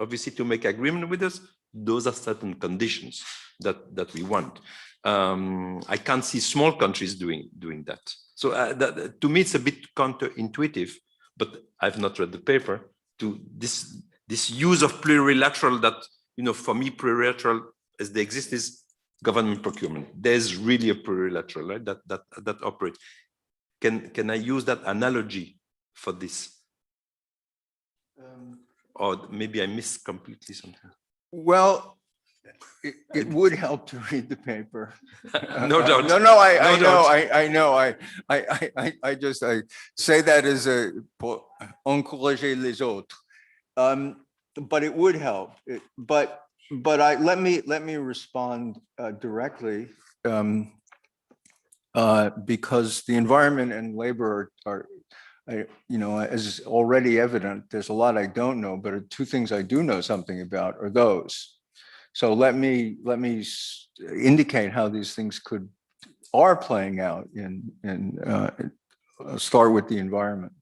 E: obviously, to make agreement with us. Those are certain conditions that we want. I can't see small countries doing that. So to me, it's a bit counterintuitive, but I've not read the paper, to this use of plurilateral that, you know, for me, plurilateral as they exist is government procurement. There's really a plurilateral, right, that operates. Can I use that analogy for this? Or maybe I missed completely something.
G: Well, it would help to read the paper.
E: No doubt.
G: No, I know. I just say that as a pour encourager les autres. But it would help. But let me respond directly, because the environment and labor are, you know, as already evident, there's a lot I don't know, but two things I do know something about are those. So let me indicate how these things are playing out start with the environment.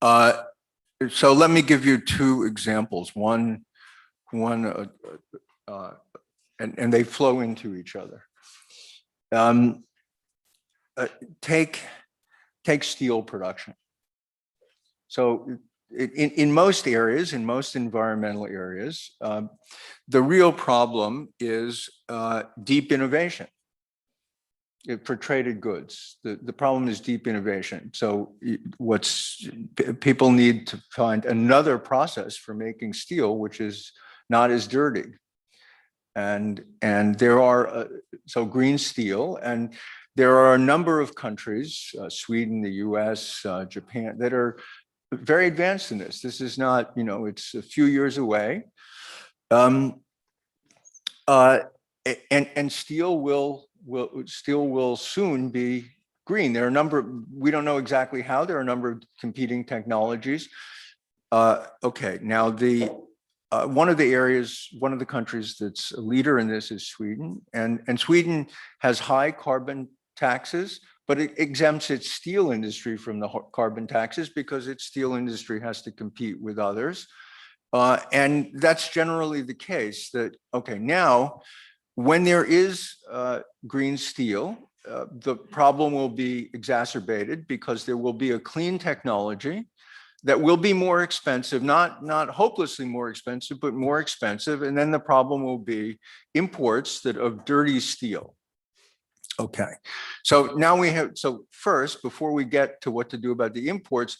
G: So let me give you two examples. One, and they flow into each other. Take steel production. So in most areas, in most environmental areas, the real problem is deep innovation for traded goods. The problem is deep innovation. So people need to find another process for making steel, which is not as dirty. And there are, so green steel, and there are a number of countries, Sweden, the US, Japan, that are very advanced in this. This is not, you know, it's a few years away. And steel will soon be green. There are a number, we don't know exactly how, there are a number of competing technologies. Okay, now one of the countries that's a leader in this is Sweden, and Sweden has high carbon taxes, but it exempts its steel industry from the carbon taxes because its steel industry has to compete with others. And that's generally the case that, okay, now, when there is green steel, the problem will be exacerbated because there will be a clean technology that will be more expensive, not hopelessly more expensive, but more expensive. And then the problem will be imports of dirty steel. Okay, so now we have, so first, before we get to what to do about the imports,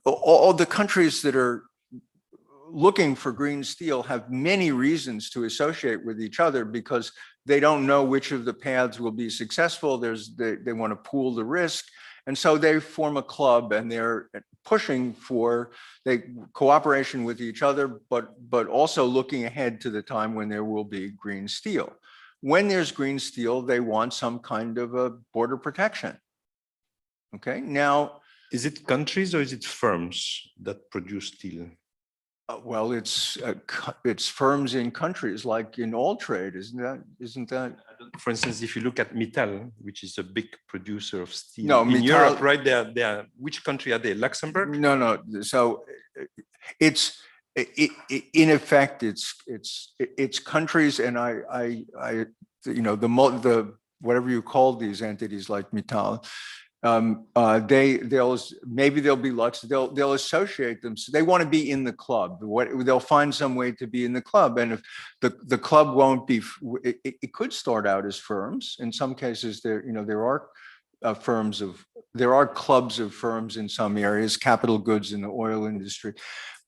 G: all the countries that are looking for green steel have many reasons to associate with each other because they don't know which of the paths will be successful. They want to pool the risk. And so they form a club and they're pushing for cooperation with each other, but also looking ahead to the time when there will be green steel. When there's green steel, they want some kind of a border protection. Okay, now.
E: Is it countries or is it firms that produce steel?
G: Well, it's firms in countries like in all trade, isn't that?
E: For instance, if you look at Mittal, which is a big producer of steel
G: No,
E: in
G: Mittal,
E: Europe, right? They are, which country are they? Luxembourg?
G: No. So in effect, it's countries, and I you know, the whatever you call these entities like Mittal. Maybe they'll be Lux, they'll associate them. So they want to be in the club. They'll find some way to be in the club. And if the club won't be, it could start out as firms. In some cases, there are clubs of firms in some areas, capital goods in the oil industry.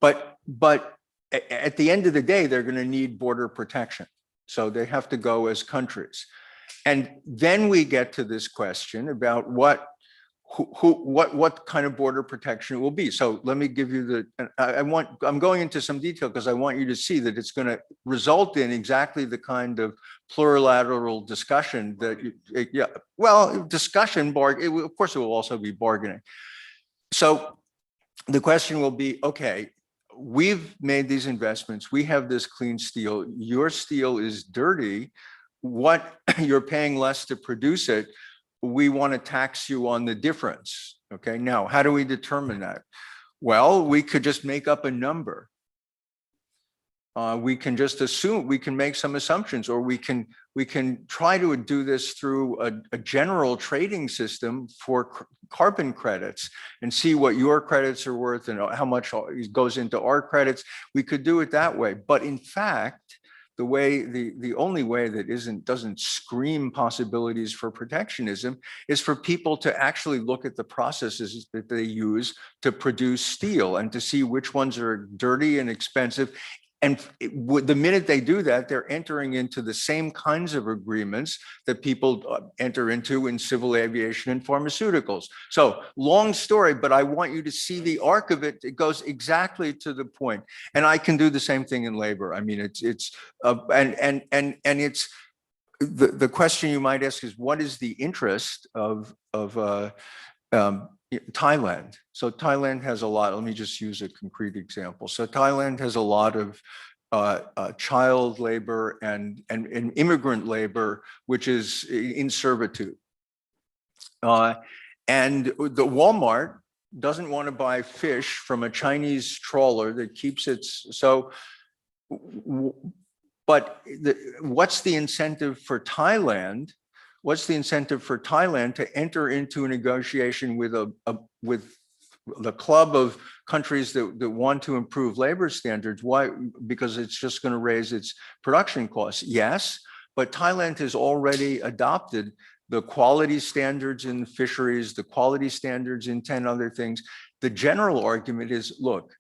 G: But at the end of the day, they're going to need border protection. So they have to go as countries. And then we get to this question about what kind of border protection it will be. So let me give you I'm going into some detail because I want you to see that it's going to result in exactly the kind of plurilateral discussion that, discussion, of course it will also be bargaining. So the question will be, okay, we've made these investments, we have this clean steel, your steel is dirty, you're paying less to produce it, we want to tax you on the difference. Okay, now how do we determine that? Well, we could just make up a number. We can just assume, we can make some assumptions, or we can try to do this through a general trading system for carbon credits and see what your credits are worth and how much goes into our credits. We could do it that way. But in fact, the only way that doesn't scream possibilities for protectionism is for people to actually look at the processes that they use to produce steel and to see which ones are dirty and expensive. And the minute they do that, they're entering into the same kinds of agreements that people enter into in civil aviation and pharmaceuticals. So long story, but I want you to see the arc of it. It goes exactly to the point. And I can do the same thing in labor. I mean, it's the question you might ask is, what is the interest of Thailand? So Thailand has a lot. Let me just use a concrete example. So Thailand has a lot of child labor and immigrant labor, which is in servitude. And the Walmart doesn't want to buy fish from a Chinese trawler that keeps its, so, but what's the incentive for Thailand? What's the incentive for Thailand to enter into a negotiation with the club of countries that want to improve labor standards? Why? Because it's just going to raise its production costs. Yes, but Thailand has already adopted the quality standards in fisheries, the quality standards in 10 other things. The general argument is, look,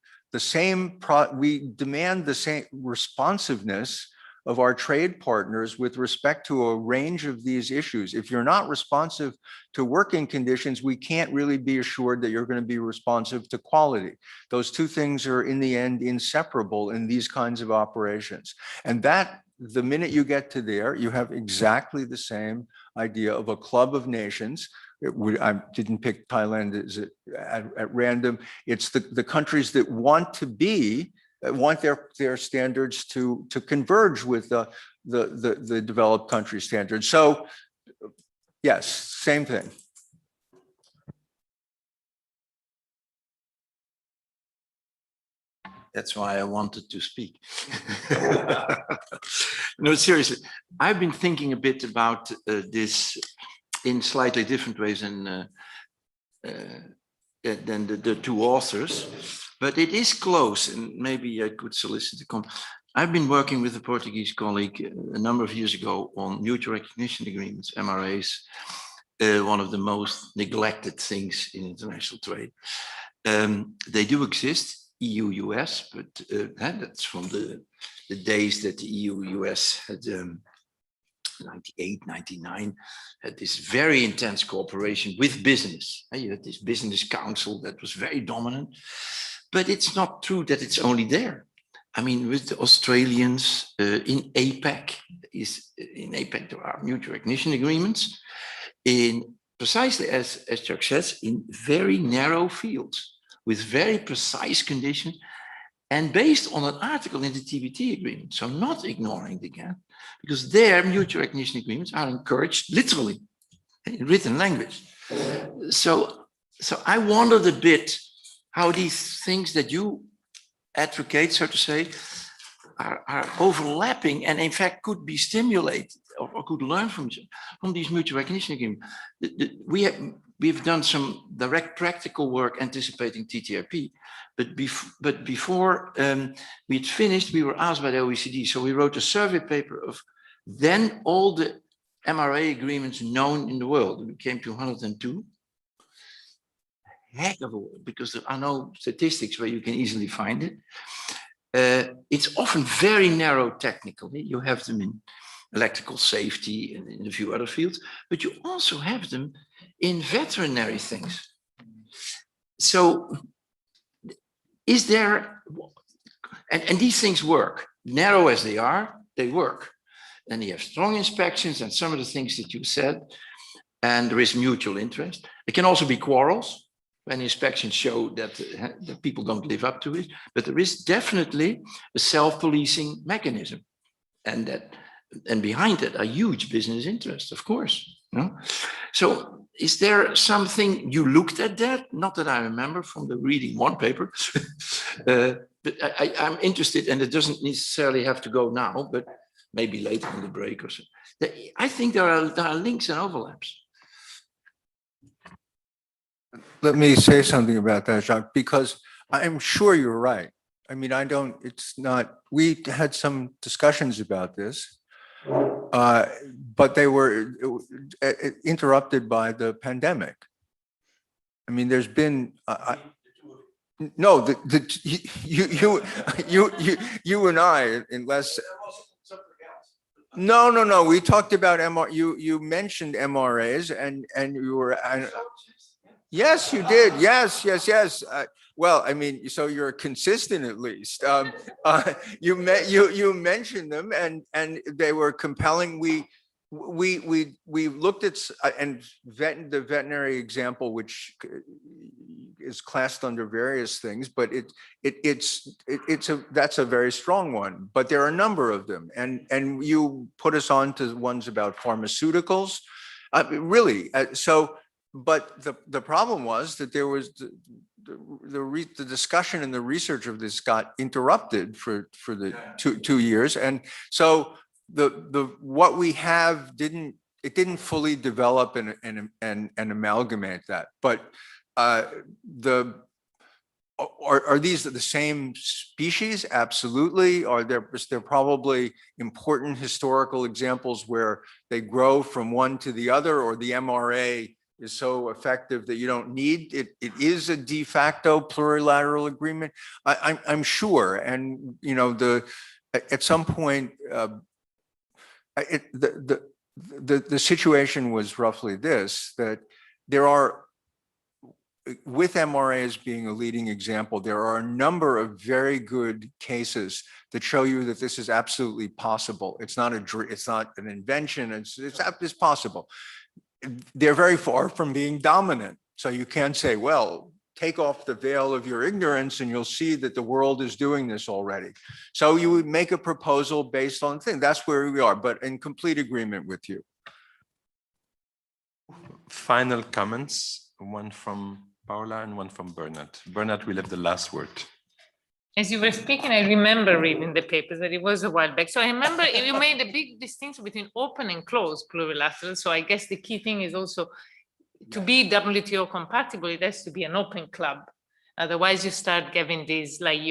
G: we demand the same responsiveness of our trade partners with respect to a range of these issues. If you're not responsive to working conditions, we can't really be assured that you're going to be responsive to quality. Those two things are in the end inseparable in these kinds of operations. And that, the minute you get to there, you have exactly the same idea of a club of nations. I didn't pick Thailand at random. It's the countries that want to want their standards to converge with the developed country standards. So yes, same thing.
K: That's why I wanted to speak. No, seriously, I've been thinking a bit about this in slightly different ways than the two authors, but it is close, and maybe I could solicit a comment. I've been working with a Portuguese colleague a number of years ago on mutual recognition agreements, MRAs, one of the most neglected things in international trade. They do exist, EU-US, but that's from the days that the EU-US had 98, 99, had this very intense cooperation with business. You had this business council that was very dominant, but it's not true that it's only there. I mean, with the Australians in APEC, there are mutual recognition agreements in precisely as Chuck says, in very narrow fields with very precise conditions and based on an article in the TBT agreement. So not ignoring the gap, because their mutual recognition agreements are encouraged literally in written language. So I wondered a bit how these things that you advocate, so to say, are overlapping and in fact could be stimulated or could learn from these mutual recognition agreements. We've done some direct practical work anticipating TTIP, but before we'd finished, we were asked by the OECD. So we wrote a survey paper of then all the MRA agreements known in the world. We came to 102. Heck of a work, because there are no statistics where you can easily find it. It's often very narrow technically. You have them in electrical safety and in a few other fields, but you also have them in veterinary things. So is there, and these things work, narrow as they are, they work. And you have strong inspections and some of the things that you said, and there is mutual interest. It can also be quarrels when inspections show that people don't live up to it, but there is definitely a self-policing mechanism, and behind it are huge business interests, of course. No? So is there something you looked at that? Not that I remember from the reading one paper, but I'm interested, and it doesn't necessarily have to go now, but maybe later in the break or so. I think there are links and overlaps.
G: Let me say something about that, Jacques, because I'm sure you're right. I mean, we had some discussions about this, but they were interrupted by the pandemic. I mean, there's been, no, you and I, unless, no, we talked about you mentioned MRAs and you were, yes, you did. Yes. Well, I mean, so you're consistent at least. You mentioned them, and they were compelling. We looked at the veterinary example, which is classed under various things, but that's a very strong one. But there are a number of them, and you put us on to ones about pharmaceuticals, really. But the problem was that there was the discussion and the research of this got interrupted for the 2 years, and so what we have didn't fully develop and amalgamate that. But are these the same species? Absolutely. Are there probably important historical examples where they grow from one to the other, or the MRA is so effective that you don't need it? It is a de facto plurilateral agreement, I'm sure. And you know, at some point, the situation was roughly this: that there are, with MRAs being a leading example, there are a number of very good cases that show you that this is absolutely possible. It's not an invention. It's possible. They're very far from being dominant. So you can't say, well, take off the veil of your ignorance and you'll see that the world is doing this already. So you would make a proposal based on things. That's where we are, but in complete agreement with you.
E: Final comments, one from Paula and one from Bernard. Bernard will have the last word.
C: As you were speaking, I remember reading the papers, that it was a while back. So I remember you made a big distinction between open and closed plurilateral. So I guess the key thing is also to be WTO compatible, it has to be an open club. Otherwise, you start getting these like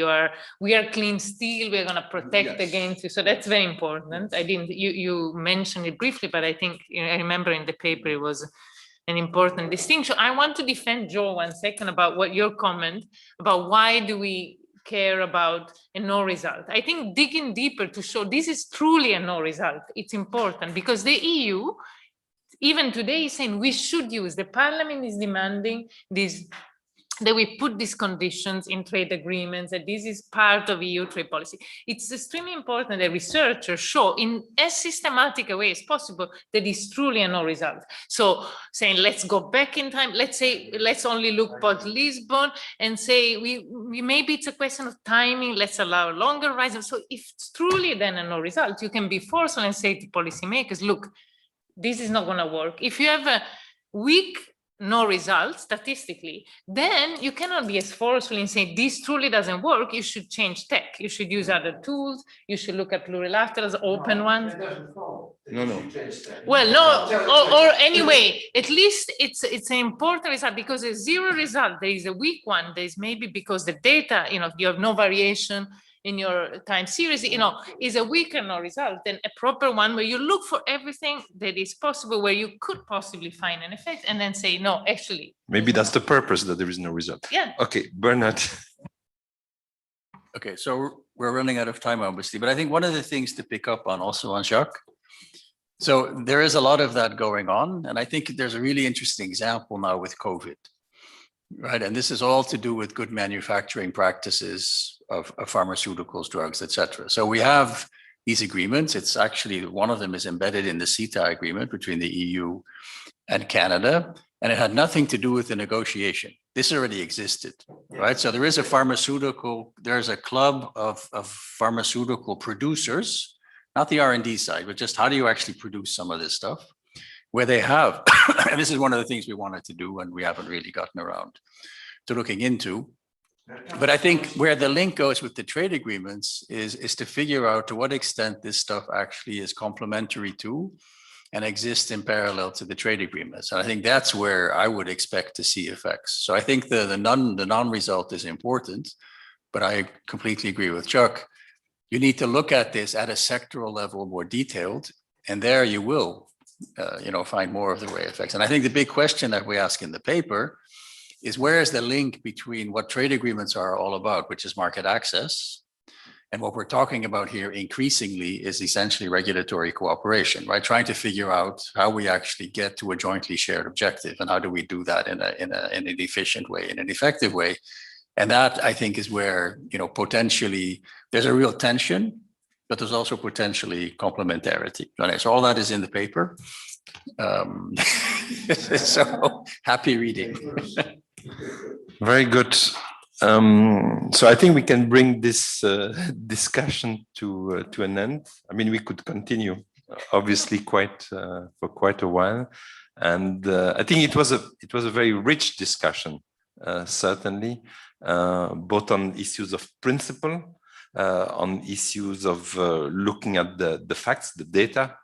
C: we are clean steel. We're going to protect against you. So that's very important. I didn't. You mentioned it briefly, but I think I remember in the paper it was an important distinction. I want to defend Joe 1 second about what your comment about why do we care about a no result. I think digging deeper to show this is truly a no result. It's important because the EU, even today, is saying we should use. The Parliament is demanding this. That we put these conditions in trade agreements, that this is part of EU trade policy. It's extremely important that researchers show in as systematic a way as possible that it's truly a no result. So saying, let's go back in time, let's say, let's only look post Lisbon and say, we maybe it's a question of timing, let's allow longer horizon. So if it's truly then a no result, you can be forceful and say to policymakers, look, this is not gonna work. If you have a weak no result statistically, then you cannot be as forceful in saying this truly doesn't work. You should change tech. You should use other tools. You should look at plurilaterals, open ones.
K: No.
C: Well, no, or anyway, at least it's an important result because a zero result, there is a weak one. There is maybe because the data, you have no variation in your time series, is a weaker no result than a proper one where you look for everything that is possible, where you could possibly find an effect and then say, no, actually.
E: Maybe that's the purpose, that there is no result.
C: Yeah.
E: Okay, Bernard.
D: Okay, so we're running out of time, obviously, but I think one of the things to pick up on also on Jacques. So there is a lot of that going on. And I think there's a really interesting example now with COVID, right? And this is all to do with good manufacturing practices of pharmaceuticals, drugs, et cetera. So we have these agreements. It's actually, one of them is embedded in the CETA agreement between the EU and Canada, and it had nothing to do with the negotiation. This already existed, right? So there is there's a club of pharmaceutical producers, not the R&D side, but just how do you actually produce some of this stuff, where they have, and this is one of the things we wanted to do and we haven't really gotten around to looking into. But I think where the link goes with the trade agreements is to figure out to what extent this stuff actually is complementary to and exists in parallel to the trade agreements. And I think that's where I would expect to see effects. So I think the non-result is important, but I completely agree with Chuck. You need to look at this at a sectoral level, more detailed, and there you will, find more of the way effects. And I think the big question that we ask in the paper is where is the link between what trade agreements are all about, which is market access, and what we're talking about here increasingly is essentially regulatory cooperation, right? Trying to figure out how we actually get to a jointly shared objective and how do we do that in an efficient way, in an effective way. And that, I think, is where, potentially there's a real tension, but there's also potentially complementarity. Right? So all that is in the paper. So happy reading.
E: Very good. So I think we can bring this discussion to an end. I mean, we could continue, obviously, for quite a while, and I think it was a very rich discussion, certainly, both on issues of principle, on issues of looking at the facts, the data,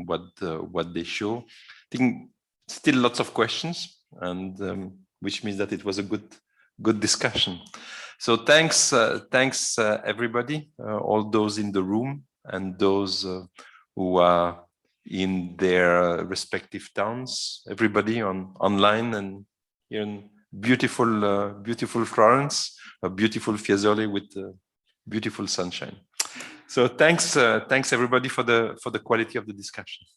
E: what they show. I think still lots of questions, and which means that it was a good discussion. So thanks everybody, all those in the room and those who are in their respective towns, everybody online and here in beautiful Florence, a beautiful Fiesole with beautiful sunshine. So thanks everybody for the quality of the discussion.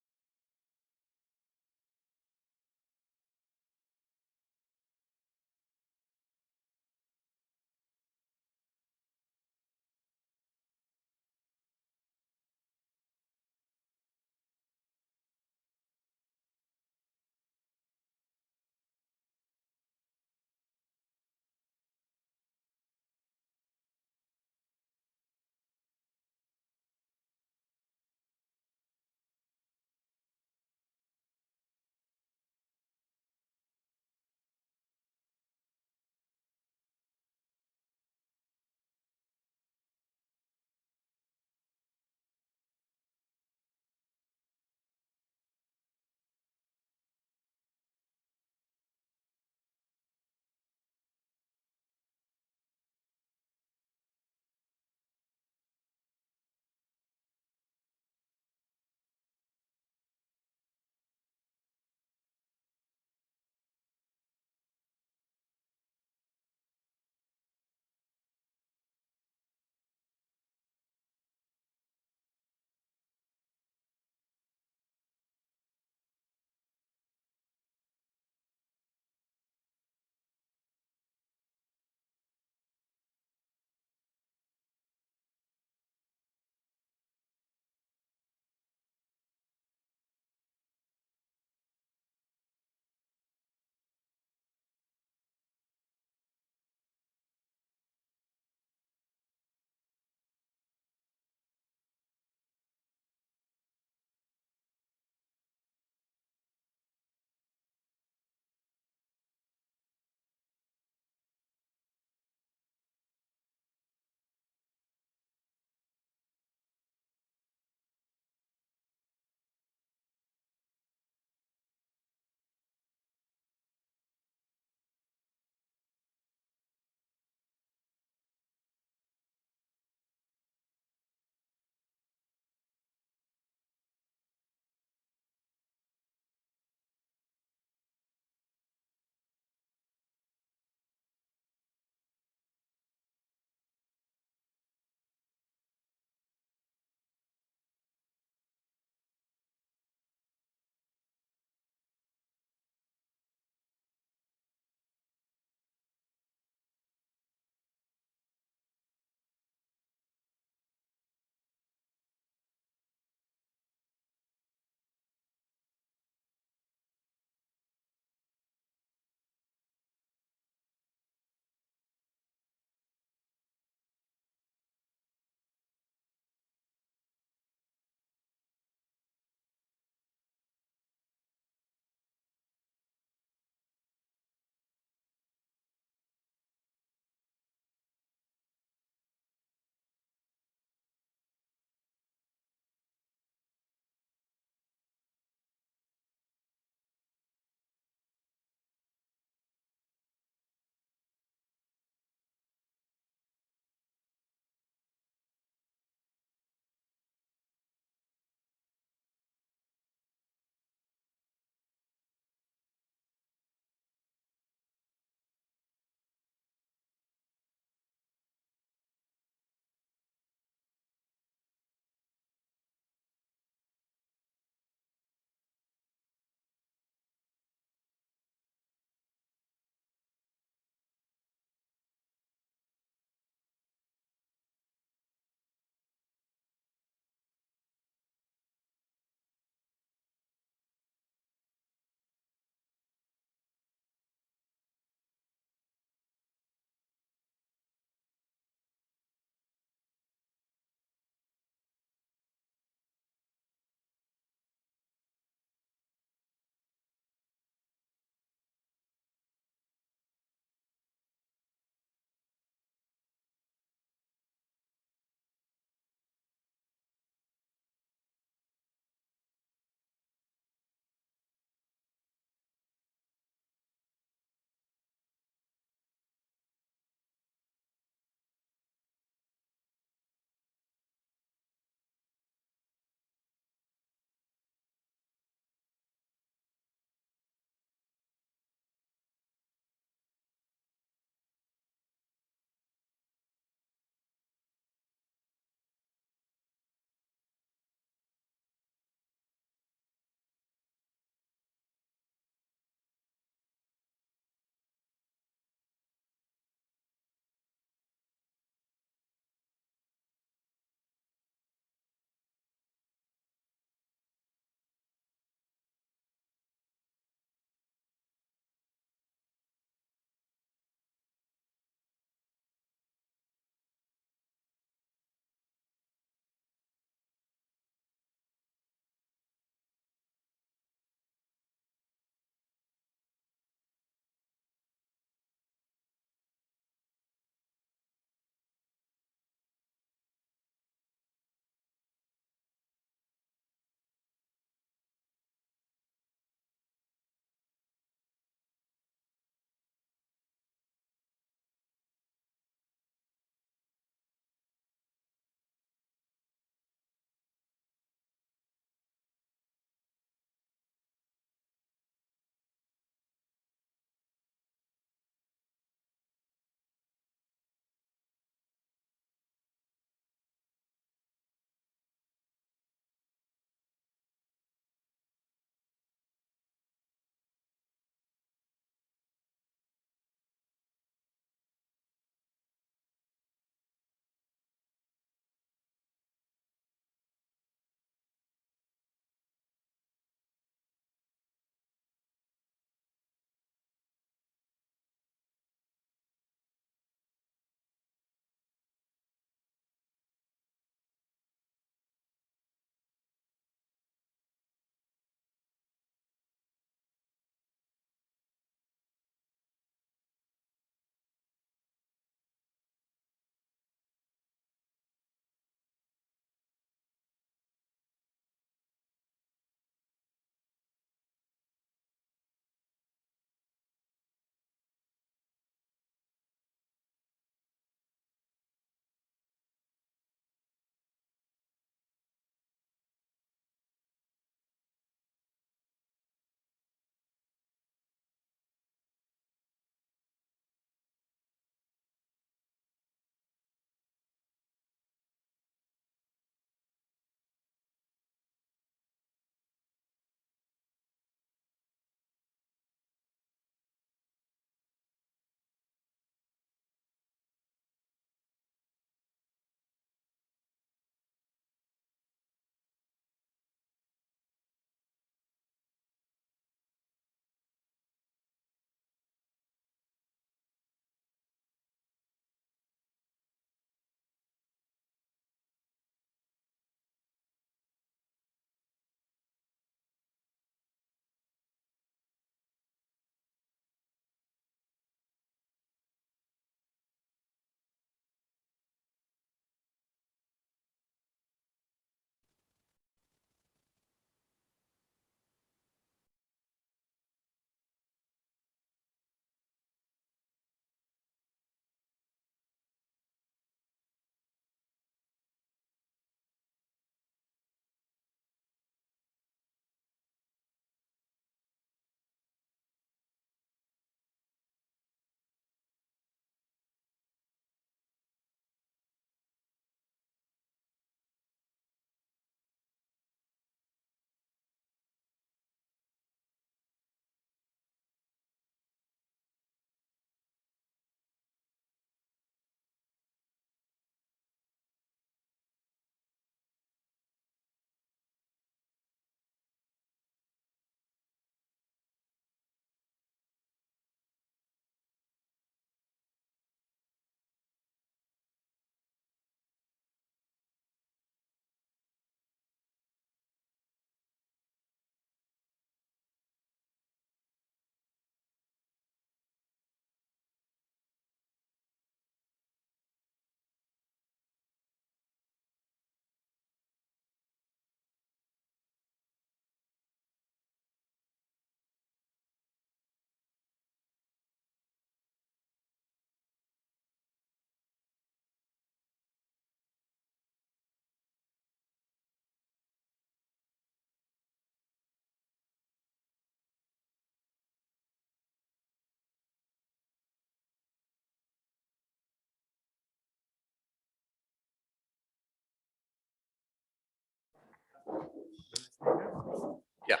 D: Yeah.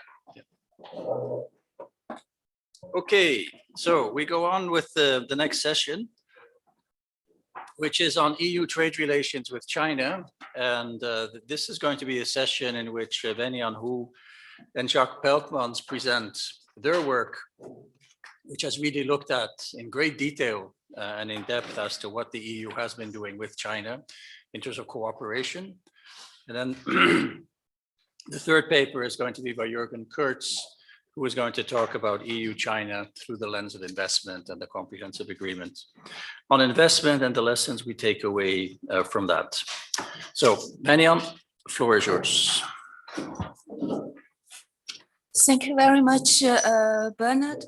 D: Okay, so we go on with the next session, which is on EU trade relations with China. And this is going to be a session in which Wenyan Hu and Jacques Peltmans present their work, which has really looked at in great detail and in depth as to what the EU has been doing with China in terms of cooperation. And then the third paper is going to be by Jürgen Kurtz, who is going to talk about EU-China through the lens of investment and the comprehensive agreement on investment and the lessons we take away from that. So, Wenyan, the floor is yours.
A: Thank you very much, Bernard.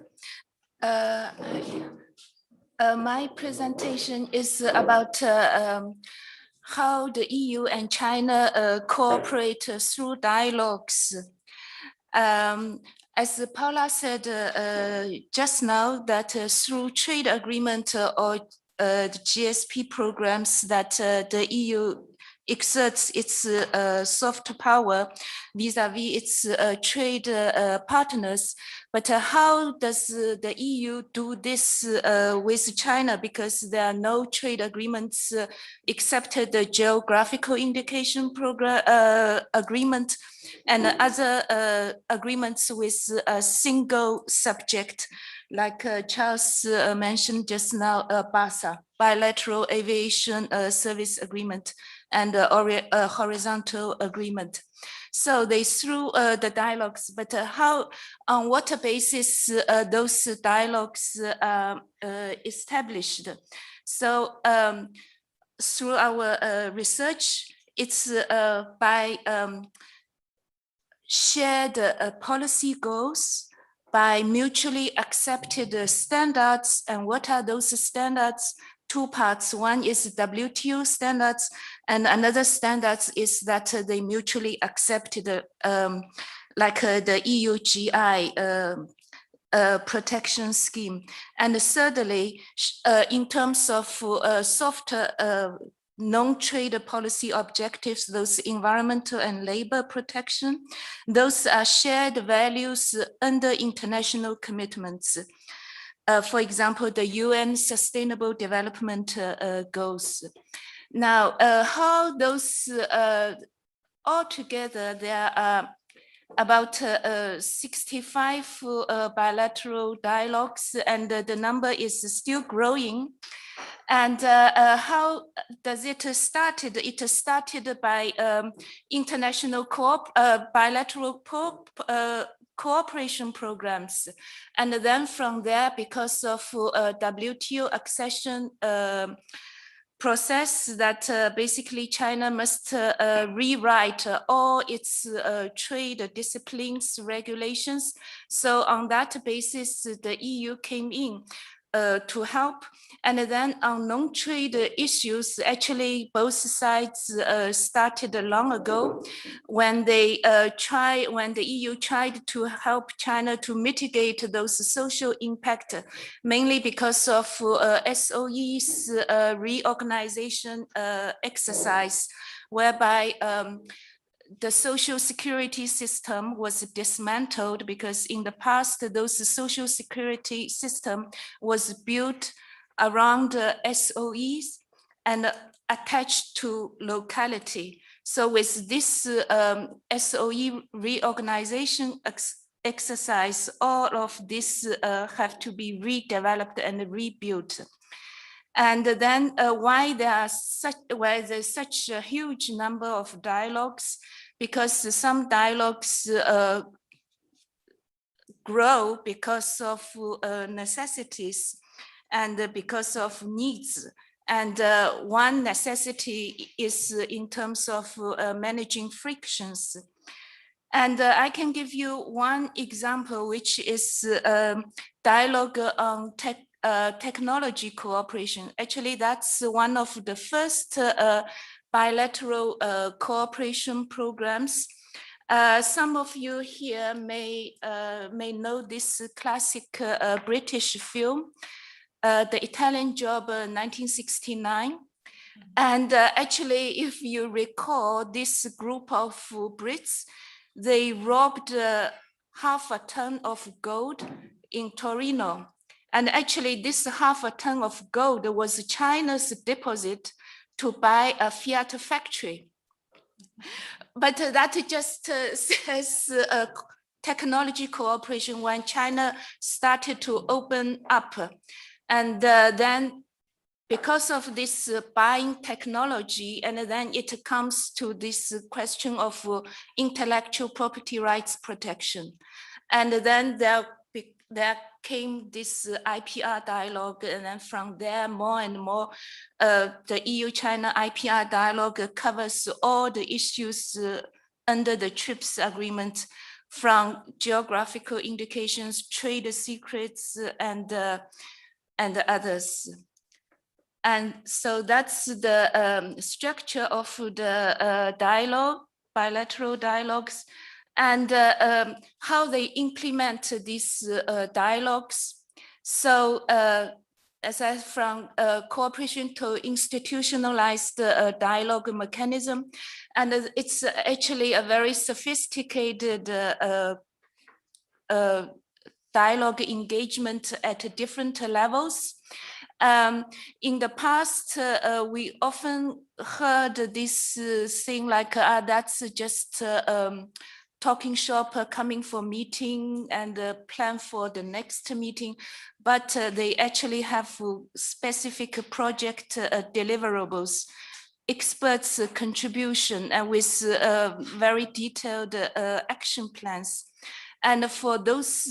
A: My presentation is about how the EU and China cooperate through dialogues. As Paula said just now, that through trade agreement or the GSP programs that the EU exerts its soft power vis-a-vis its trade partners. But how does the EU do this with China? Because there are no trade agreements except the geographical indication program agreement and other agreements with a single subject, like Charles mentioned just now, BASA, Bilateral Aviation Service Agreement, and horizontal agreement. So they through the dialogues, but how, on what basis those dialogues are established? So through our research, it's by shared policy goals, by mutually accepted standards. And what are those standards? Two parts. One is WTO standards, and another standards is that they mutually accepted, like the EU GI protection scheme. And thirdly, in terms of soft non-trade policy objectives, those environmental and labor protection, those are shared values under international commitments. For example, the UN Sustainable Development Goals. Now, how those altogether, there are about 65 bilateral dialogues, and the number is still growing. And how does it started? It started by international bilateral cooperation programs. And then from there, because of WTO accession process, that basically China must rewrite all its trade disciplines, regulations. So on that basis, the EU came in to help. And then on non-trade issues, actually both sides started long ago when they when the EU tried to help China to mitigate those social impact, mainly because of SOE's reorganization exercise, whereby the social security system was dismantled, because in the past, those social security system was built around SOEs and attached to locality. So with this SOE reorganization exercise, all of this have to be redeveloped and rebuilt. And then why there's such a huge number of dialogues? Because some dialogues grow because of necessities and because of needs. And one necessity is in terms of managing frictions. And I can give you one example, which is dialogue on technology cooperation. Actually, that's one of the first bilateral cooperation programs. Some of you here may know this classic British film, The Italian Job, 1969. And actually, if you recall, this group of Brits, they robbed half a ton of gold in Torino. And actually this half a ton of gold was China's deposit to buy a Fiat factory. But that just says technology cooperation when China started to open up. And then because of this buying technology, and then it comes to this question of intellectual property rights protection. And then there came this IPR dialogue, and then from there more and more, the EU-China IPR dialogue covers all the issues under the TRIPS agreement, from geographical indications, trade secrets, and others. And so that's the structure of the dialogue, bilateral dialogues, and how they implement these dialogues. So aside from cooperation to institutionalized dialogue mechanism, and it's actually a very sophisticated dialogue engagement at different levels. In the past, we often heard this thing like, that's just talking shop coming for meeting and plan for the next meeting, but they actually have specific project deliverables, experts contribution, and with very detailed action plans. And for those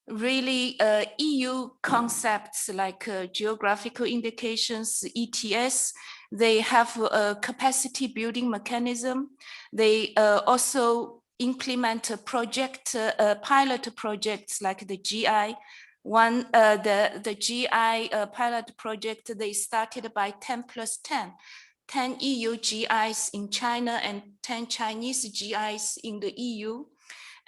A: really EU concepts like geographical indications, ETS, they have a capacity building mechanism. They also implement a project, pilot projects like the GI. The GI pilot project, they started by 10+10, 10 EU GIs in China and 10 Chinese GIs in the EU.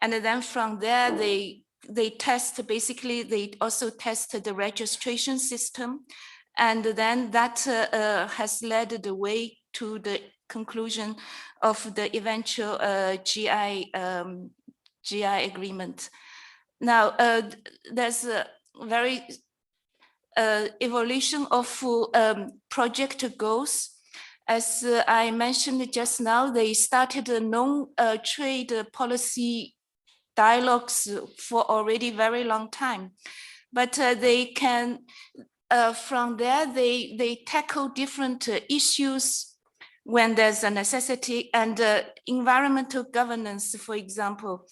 A: And then from there, they test, basically, they also test the registration system. And then that has led the way to the conclusion of the eventual GI agreement. Now, there's a very evolution of project goals. As I mentioned just now, they started a non-trade policy dialogues for already very long time, but they can, from there, they tackle different issues when there's a necessity, and environmental governance, for example,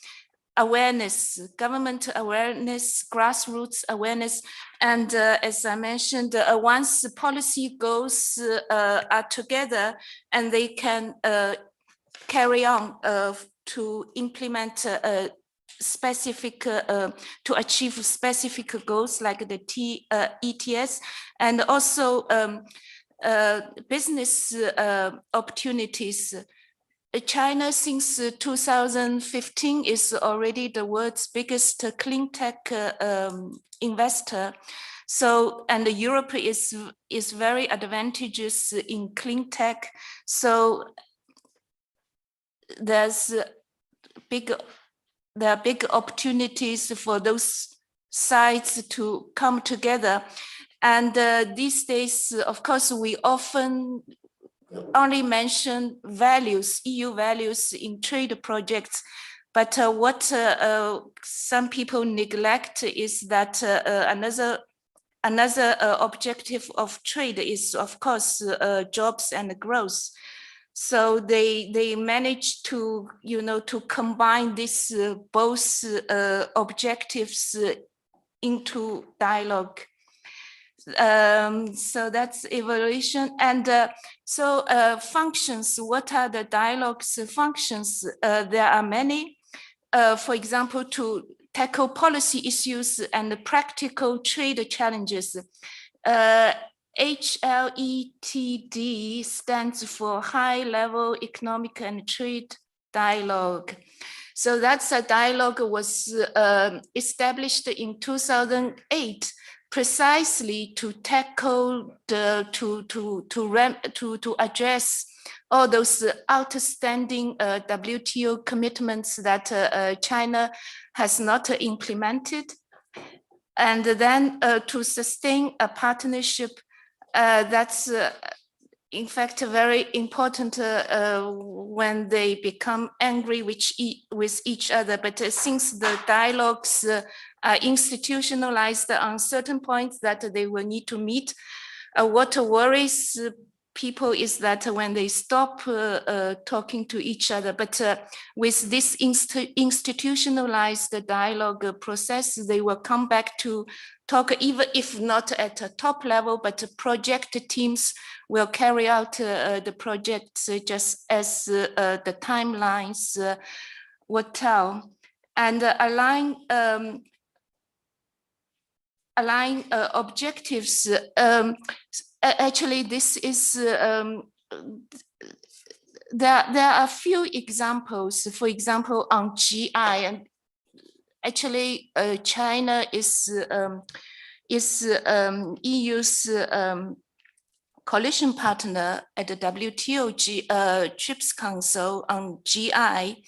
A: awareness, government awareness, grassroots awareness. And as I mentioned, once the policy goals are together and they can carry on to implement specific, to achieve specific goals like the ETS, and also business opportunities. China since 2015 is already the world's biggest clean tech investor. So, and Europe is very advantageous in clean tech. So there are big opportunities for those sides to come together. And these days, of course, we often only mention values, EU values in trade projects. But what some people neglect is that another objective of trade is, of course, jobs and growth. So they manage to, to combine these both objectives into dialogue. So that's evaluation. And so functions, what are the dialogue's functions? There are many. For example, to tackle policy issues and practical trade challenges. HLETD stands for High Level Economic and Trade Dialogue. So that's a dialogue was established in 2008 precisely to tackle to address all those outstanding WTO commitments that China has not implemented, and then to sustain a partnership that's in fact very important when they become angry with each other. But since the dialogues are institutionalized on certain points that they will need to meet, what worries people is that when they stop talking to each other, but with this institutionalized dialogue process, they will come back to talk, even if not at a top level, but project teams will carry out the projects just as the timelines would tell, and align objectives. Actually, this is there are a few examples. For example, on GI, and actually China is EU's coalition partner at the WTO TRIPS Council on GI,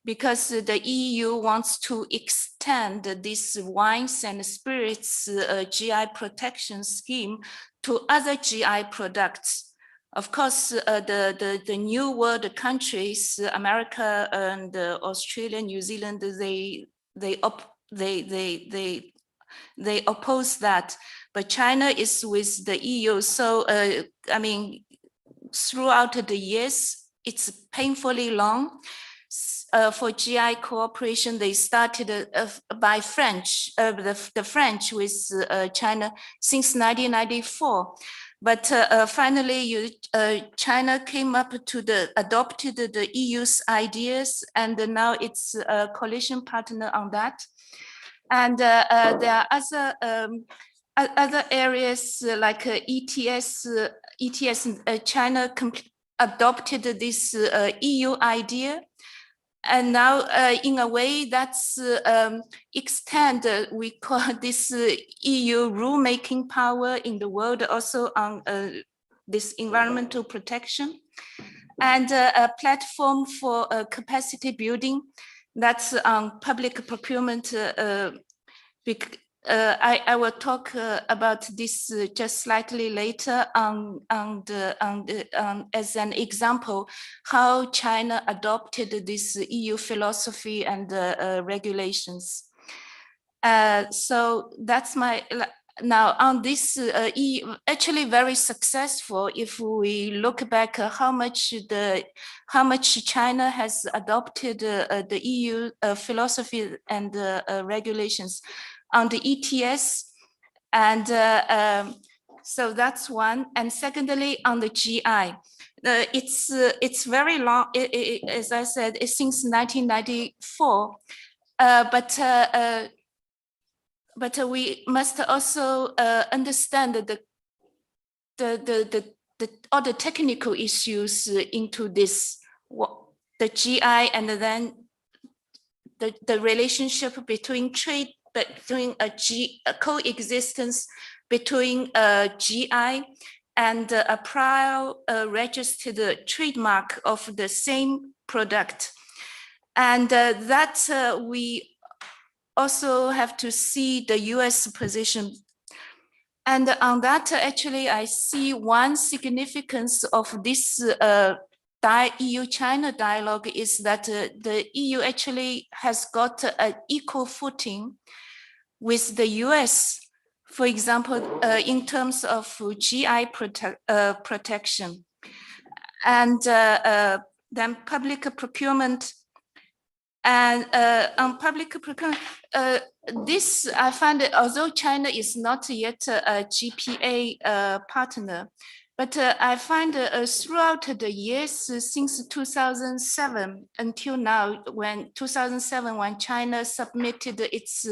A: because the EU wants to extend this wines and spirits GI protection scheme to other GI products. Of course, the new world countries, America and Australia, New Zealand, they oppose that, but China is with the EU. So I mean, throughout the years, it's painfully long. For GI cooperation, they started by French, the French with China since 1994. But finally, China came up to adopted the EU's ideas, and now it's a coalition partner on that. And there are other areas like ETS. China adopted this EU idea. And now, in a way, that's we call this EU rulemaking power in the world, also on this environmental protection, and a platform for capacity building. That's on public procurement. I will talk about this just slightly later as an example how China adopted this EU philosophy and regulations. So that's my. Now on this EU, actually very successful. If we look back, how much China has adopted the EU philosophy and regulations on the ETS, and so that's one. And secondly, on the GI, it's very long. As I said, it's since 1994, but we must also understand all the technical issues into this, the GI, and then the relationship between trade, between a coexistence between GI and a prior registered trademark of the same product. And that we also have to see the US position. And on that, actually, I see one significance of this EU-China dialogue is that the EU actually has got an equal footing with the US, for example, in terms of GI protection. And then public procurement. And on public procurement, this I find that although China is not yet a GPA partner, but I find throughout the years since 2007 until now, when China submitted its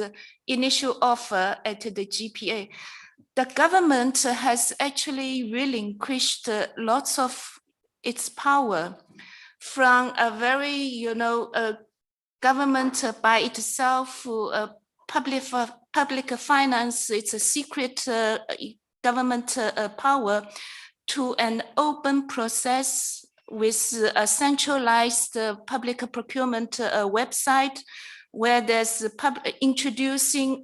A: initial offer at the GPA, the government has actually relinquished lots of its power from a very, government by itself, public finance, it's a secret government power, to an open process with a centralized public procurement website, where there's introducing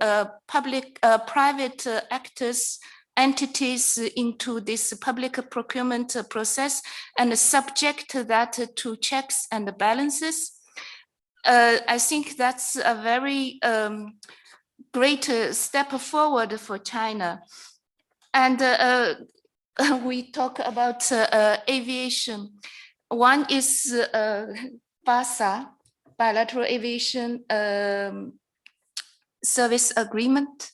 A: private actors, entities into this public procurement process, and subject that to checks and balances. I think that's a very great step forward for China. And we talk about aviation. One is BASA, Bilateral Aviation Service Agreement.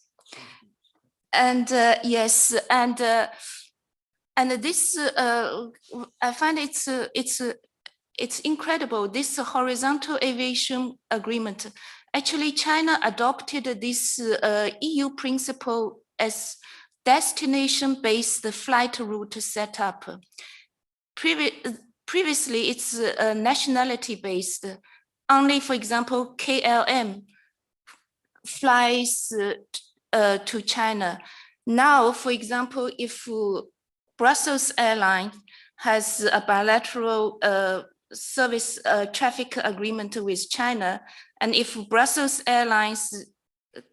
A: And yes, and this I find it's incredible. This horizontal aviation agreement. Actually, China adopted this EU principle as destination-based flight route setup. Previously, it's nationality-based. Only, for example, KLM flies to China. Now, for example, if Brussels Airlines has a bilateral service traffic agreement with China, and if Brussels Airlines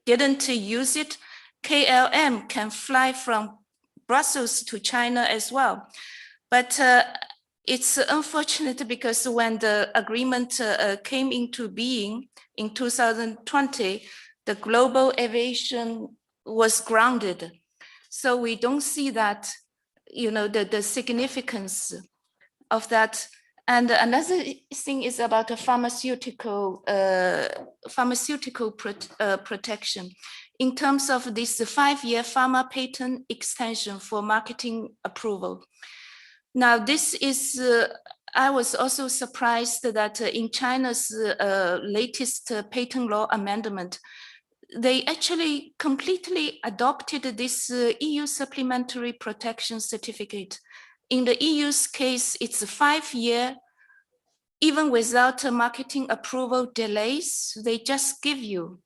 A: didn't use it, KLM can fly from Brussels to China as well. But it's unfortunate because when the agreement came into being in 2020, the global aviation was grounded. So we don't see that, you know, the significance of that. And another thing is about the pharmaceutical protection in terms of this 5-year pharma patent extension for marketing approval. Now, this is, I was also surprised that in China's latest patent law amendment, they actually completely adopted this EU supplementary protection certificate. In the EU's case, it's a 5-year, even without marketing approval delays, they just give you.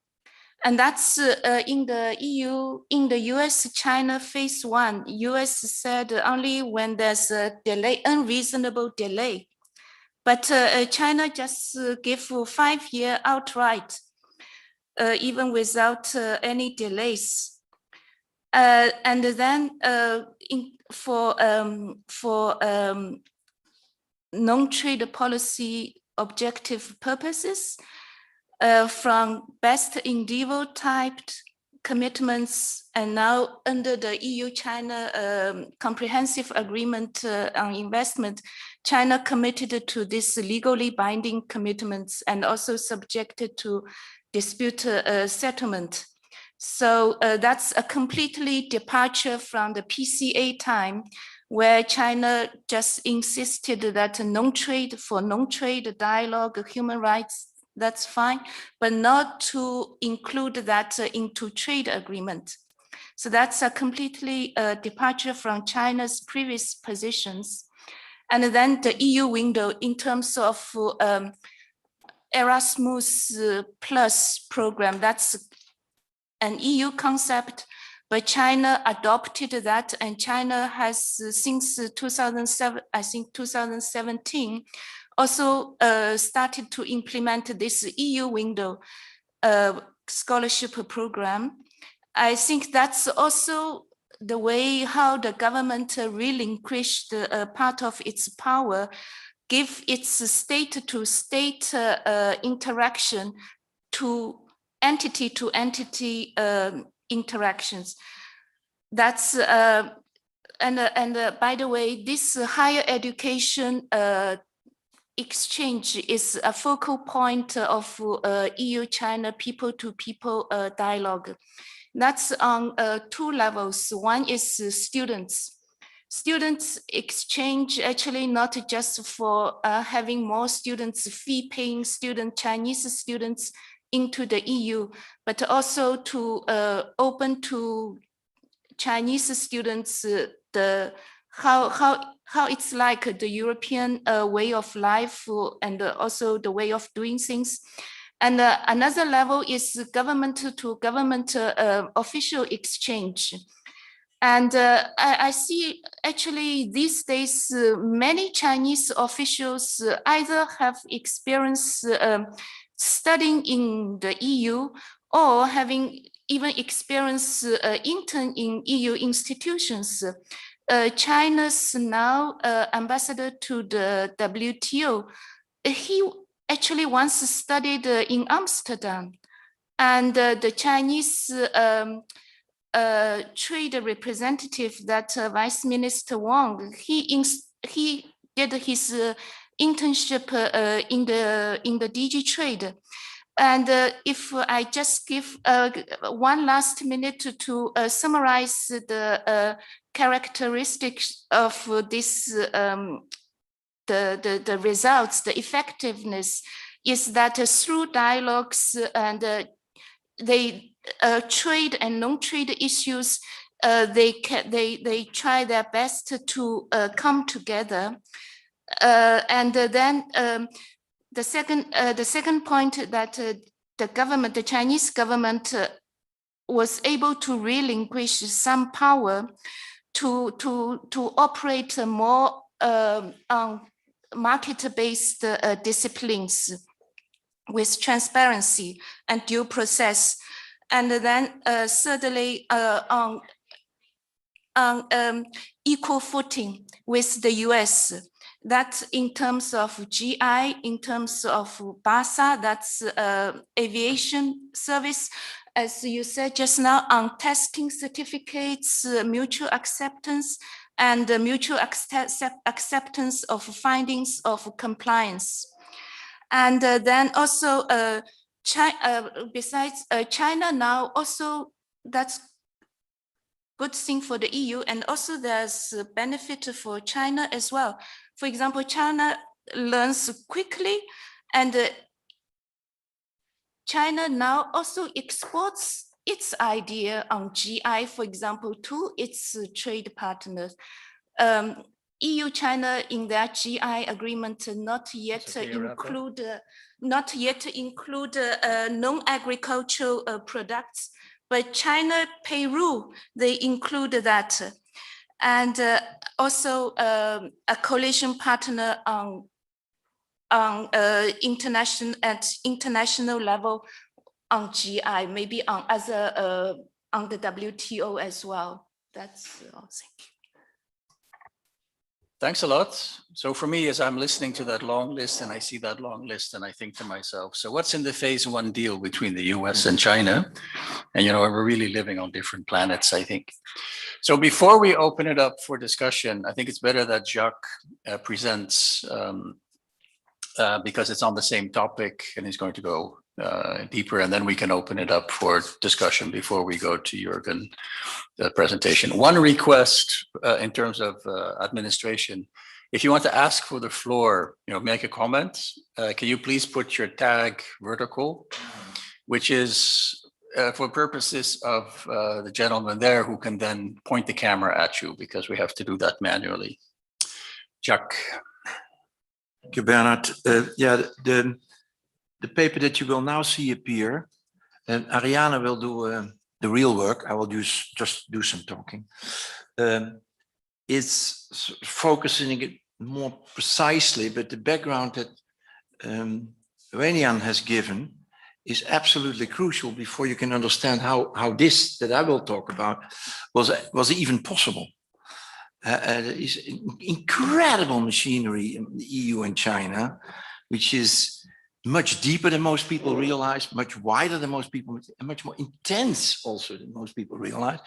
A: And that's in the EU, in the US-China phase 1, US said only when there's a delay, unreasonable delay. But China just gave 5-year outright, even without any delays. And then for non-trade policy objective purposes, from best endeavor typed commitments, and now under the EU-China comprehensive agreement on investment, China committed to this legally binding commitments and also subjected to dispute settlement. So that's a completely departure from the PCA time, where China just insisted that non-trade dialogue, human rights, that's fine, but not to include that into trade agreement. So that's a completely departure from China's previous positions. And then the EU window in terms of Erasmus Plus program, that's an EU concept, but China adopted that, and China has since 2007, I think 2017, also started to implement this EU window scholarship program. I think that's also the way how the government relinquished part of its power, give its state-to-state interaction to entity interactions. That's and by the way, this higher education exchange is a focal point of EU-China people-to-people dialogue. That's on 2 levels. One is students. Students exchange actually not just for having more students, fee-paying Chinese students into the EU, but also to open to Chinese students how it's like the European way of life and also the way of doing things. And another level is government to government official exchange. And I see actually these days, many Chinese officials either have experience studying in the EU or having even experience intern in EU institutions. China's now ambassador to the WTO, he actually once studied in Amsterdam, and the Chinese trade representative, that Vice Minister Wang, he did his internship in the DG Trade. And if I just give one last minute to summarize the characteristics of this, the results, the effectiveness is that through dialogues and they trade and non-trade issues, they try their best to come together. And then the second point, that the Chinese government was able to relinquish some power to operate more on market-based disciplines with transparency and due process. And then thirdly, on equal footing with the US. That in terms of GI, in terms of BASA, that's aviation service, as you said just now, on testing certificates, mutual acceptance, and mutual acceptance of findings of compliance. And then also, besides China now also, that's good thing for the EU, and also there's a benefit for China as well. For example, China learns quickly, and China now also exports its idea on GI, for example, to its trade partners. EU China in their GI agreement not yet include non-agricultural products, but China, Peru, they include that. And also a coalition partner on international level on GI, maybe on other on the WTO as well. That's all. Thank you.
D: Thanks a lot. So for me, as I'm listening to that long list and I see that long list, and I think to myself, so what's in the phase one deal between the US and China? And, you know, we're really living on different planets, I think. So before we open it up for discussion, I think it's better that Jacques presents because it's on the same topic and he's going to go deeper, and then we can open it up for discussion before we go to Jürgen, the presentation. One request in terms of administration, if you want to ask for the floor, you know, make a comment, can you please put your tag vertical, which is for purposes of the gentleman there who can then point the camera at you, because we have to do that manually. Jacques.
K: Thank you, Bernard. Yeah, the paper that you will now see appear, and Ariane will do the real work. I will just do some talking. It's focusing it more precisely, but the background that Reinian has given is absolutely crucial before you can understand how this that I will talk about was even possible. There is incredible machinery in the EU and China, which is much deeper than most people realize, much wider than most people, and much more intense also than most people realize.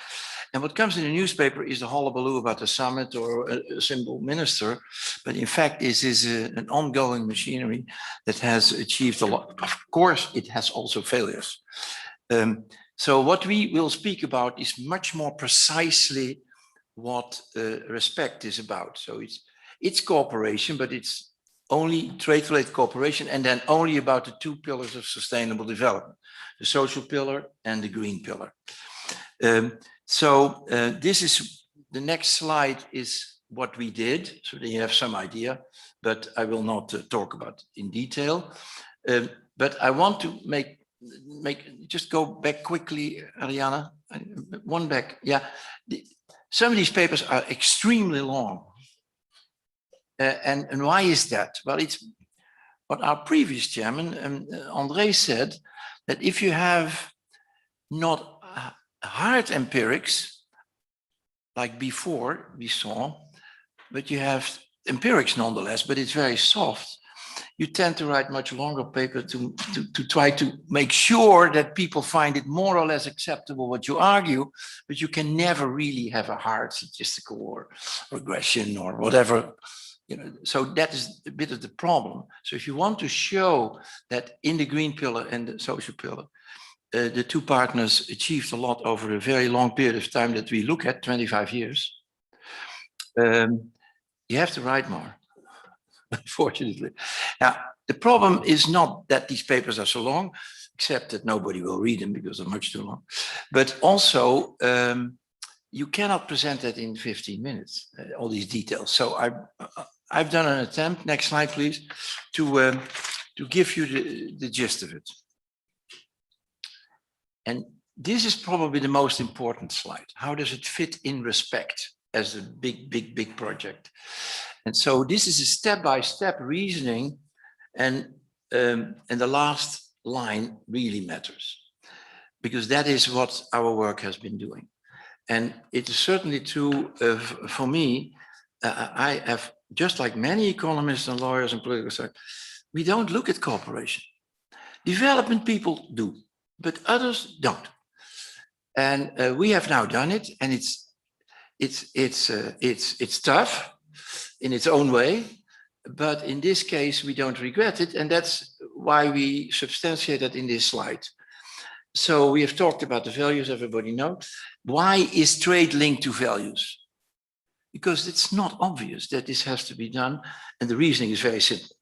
K: And what comes in the newspaper is the hullabaloo about the summit or a simple minister, but in fact, this is an ongoing machinery that has achieved a lot. Of course, it has also failures. So what we will speak about is much more precisely what respect is about. So it's cooperation, but it's only trade-related cooperation, and then only about the two pillars of sustainable development, the social pillar and the green pillar. This is, the next slide is what we did, so that you have some idea, but I will not talk about it in detail. But I want to just go back quickly, Ariana, one back. Yeah, some of these papers are extremely long. And why is that? Well, it's what our previous chairman, André, said, that if you have not hard empirics, like before we saw, but you have empirics nonetheless, but it's very soft, you tend to write much longer paper to try to make sure that people find it more or less acceptable what you argue, but you can never really have a hard statistical or regression or whatever. You know, so that is a bit of the problem. So if you want to show that in the green pillar and the social pillar, the two partners achieved a lot over a very long period of time that we look at, 25 years, you have to write more, unfortunately. Now, the problem is not that these papers are so long, except that nobody will read them because they're much too long. But also, you cannot present that in 15 minutes, all these details. So I've done an attempt, next slide please, to give you the gist of it. And this is probably the most important slide. How does it fit in respect as a big project? And so this is a step-by-step reasoning, and the last line really matters, because that is what our work has been doing. And it is certainly true for me. I have, just like many economists and lawyers and political science, we don't look at cooperation. Development people do, but others don't. And we have now done it, and it's tough in its own way, but in this case we don't regret it, and that's why we substantiate it in this slide. So we have talked about the values, everybody knows. Why is trade linked to values? Because it's not obvious that this has to be done, and the reasoning is very simple.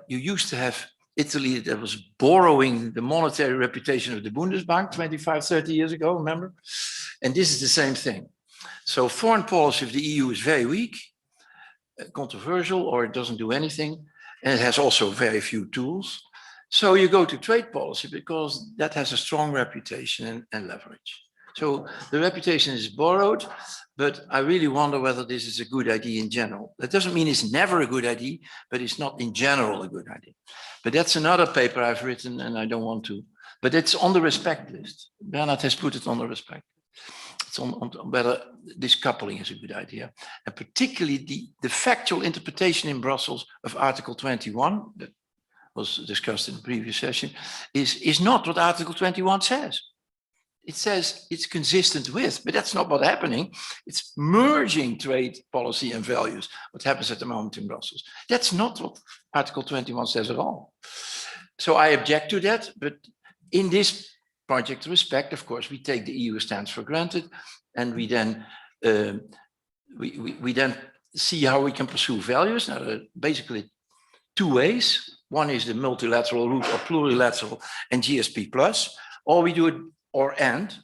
K: You used to have Italy that was borrowing the monetary reputation of the Bundesbank 25, 30 years ago, remember? And this is the same thing. So foreign policy of the EU is very weak, controversial, or it doesn't do anything, and it has also very few tools. So you go to trade policy because that has a strong reputation and leverage. So the reputation is borrowed, but I really wonder whether this is a good idea in general. That doesn't mean it's never a good idea, but it's not in general a good idea. But that's another paper I've written, and I don't want to, but it's on the respect list. Bernard has put it on the respect. It's on whether this coupling is a good idea. And particularly the factual interpretation in Brussels of Article 21, that was discussed in the previous session, is not what Article 21 says. It says it's consistent with, but that's not what's happening. It's merging trade policy and values, what happens at the moment in Brussels. That's not what Article 21 says at all. So I object to that, but in this project respect, of course, we take the EU stance for granted, and we then we then see how we can pursue values. Now, there are basically two ways. One is the multilateral route or plurilateral and GSP+, or we do it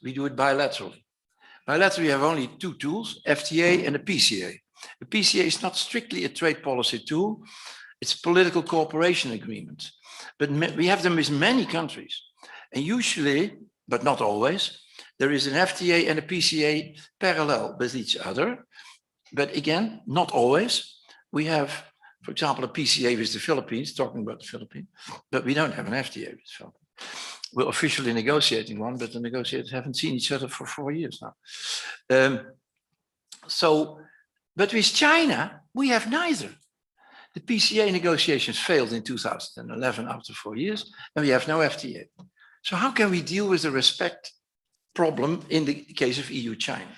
K: we do it bilaterally. Bilaterally, we have only two tools, FTA and the PCA. The PCA is not strictly a trade policy tool. It's political cooperation agreement. But we have them with many countries. And usually, but not always, there is an FTA and a PCA parallel with each other. But again, not always. We have, for example, a PCA with the Philippines, talking about the Philippines, but we don't have an FTA with the Philippines. We're officially negotiating one, but the negotiators haven't seen each other for 4 years now. But with China, we have neither. The PCA negotiations failed in 2011 after 4 years, and we have no FTA. So how can we deal with the respect problem in the case of EU-China?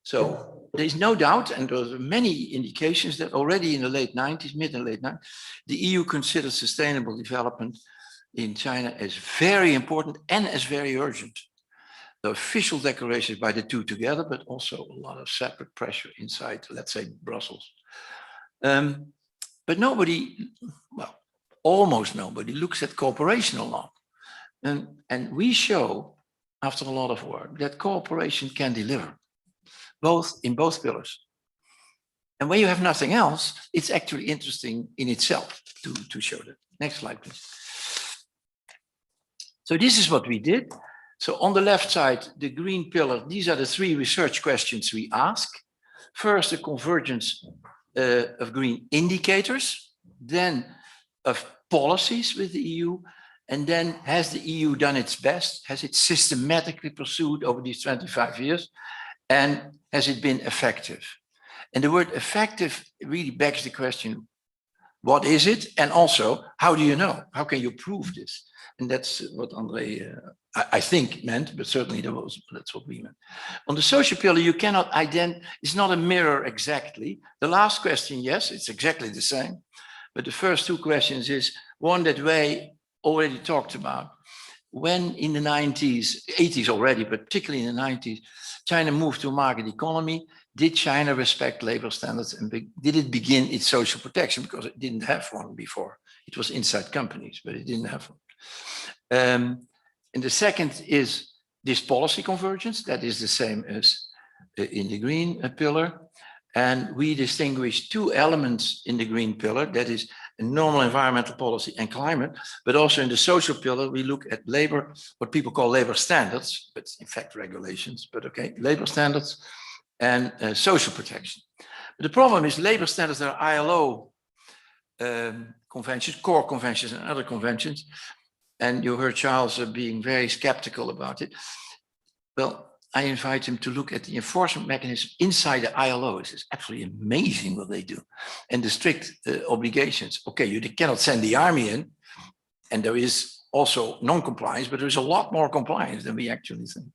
K: So there's no doubt, and there are many indications that already in the late 90s, mid and late 90s, the EU considered sustainable development in China as very important and as very urgent. The official declarations by the two together, but also a lot of separate pressure inside, let's say, Brussels. But nobody, well, almost nobody looks at cooperation a lot. And we show, after a lot of work, that cooperation can deliver, in both pillars. And when you have nothing else, it's actually interesting in itself to show that. Next slide, please. So this is what we did. So on the left side, the green pillar, these are the 3 research questions we ask. First, the convergence of green indicators, then of policies with the EU, and then has the EU done its best? Has it systematically pursued over these 25 years? And has it been effective? And the word effective really begs the question, what is it? And also, how do you know? How can you prove this? And that's what André, I think, meant, but certainly that's what we meant. On the social pillar, you cannot it's not a mirror exactly. The last question, yes, it's exactly the same. But the first 2 questions is one that Wei already talked about. When in the 90s, 80s already, but particularly in the 90s, China moved to a market economy, did China respect labor standards and did it begin its social protection? Because it didn't have one before. It was inside companies, but it didn't have one. And the second is this policy convergence. That is the same as in the green pillar. And we distinguish 2 elements in the green pillar. That is a normal environmental policy and climate. But also in the social pillar, we look at labor, what people call labor standards, but in fact regulations, but okay, labor standards and social protection. But the problem is labor standards are ILO conventions, core conventions and other conventions. And you heard Charles being very skeptical about it. Well, I invite him to look at the enforcement mechanism inside the ILO. It's absolutely amazing what they do. And the strict obligations. Okay, you cannot send the army in. And there is also non-compliance, but there's a lot more compliance than we actually think.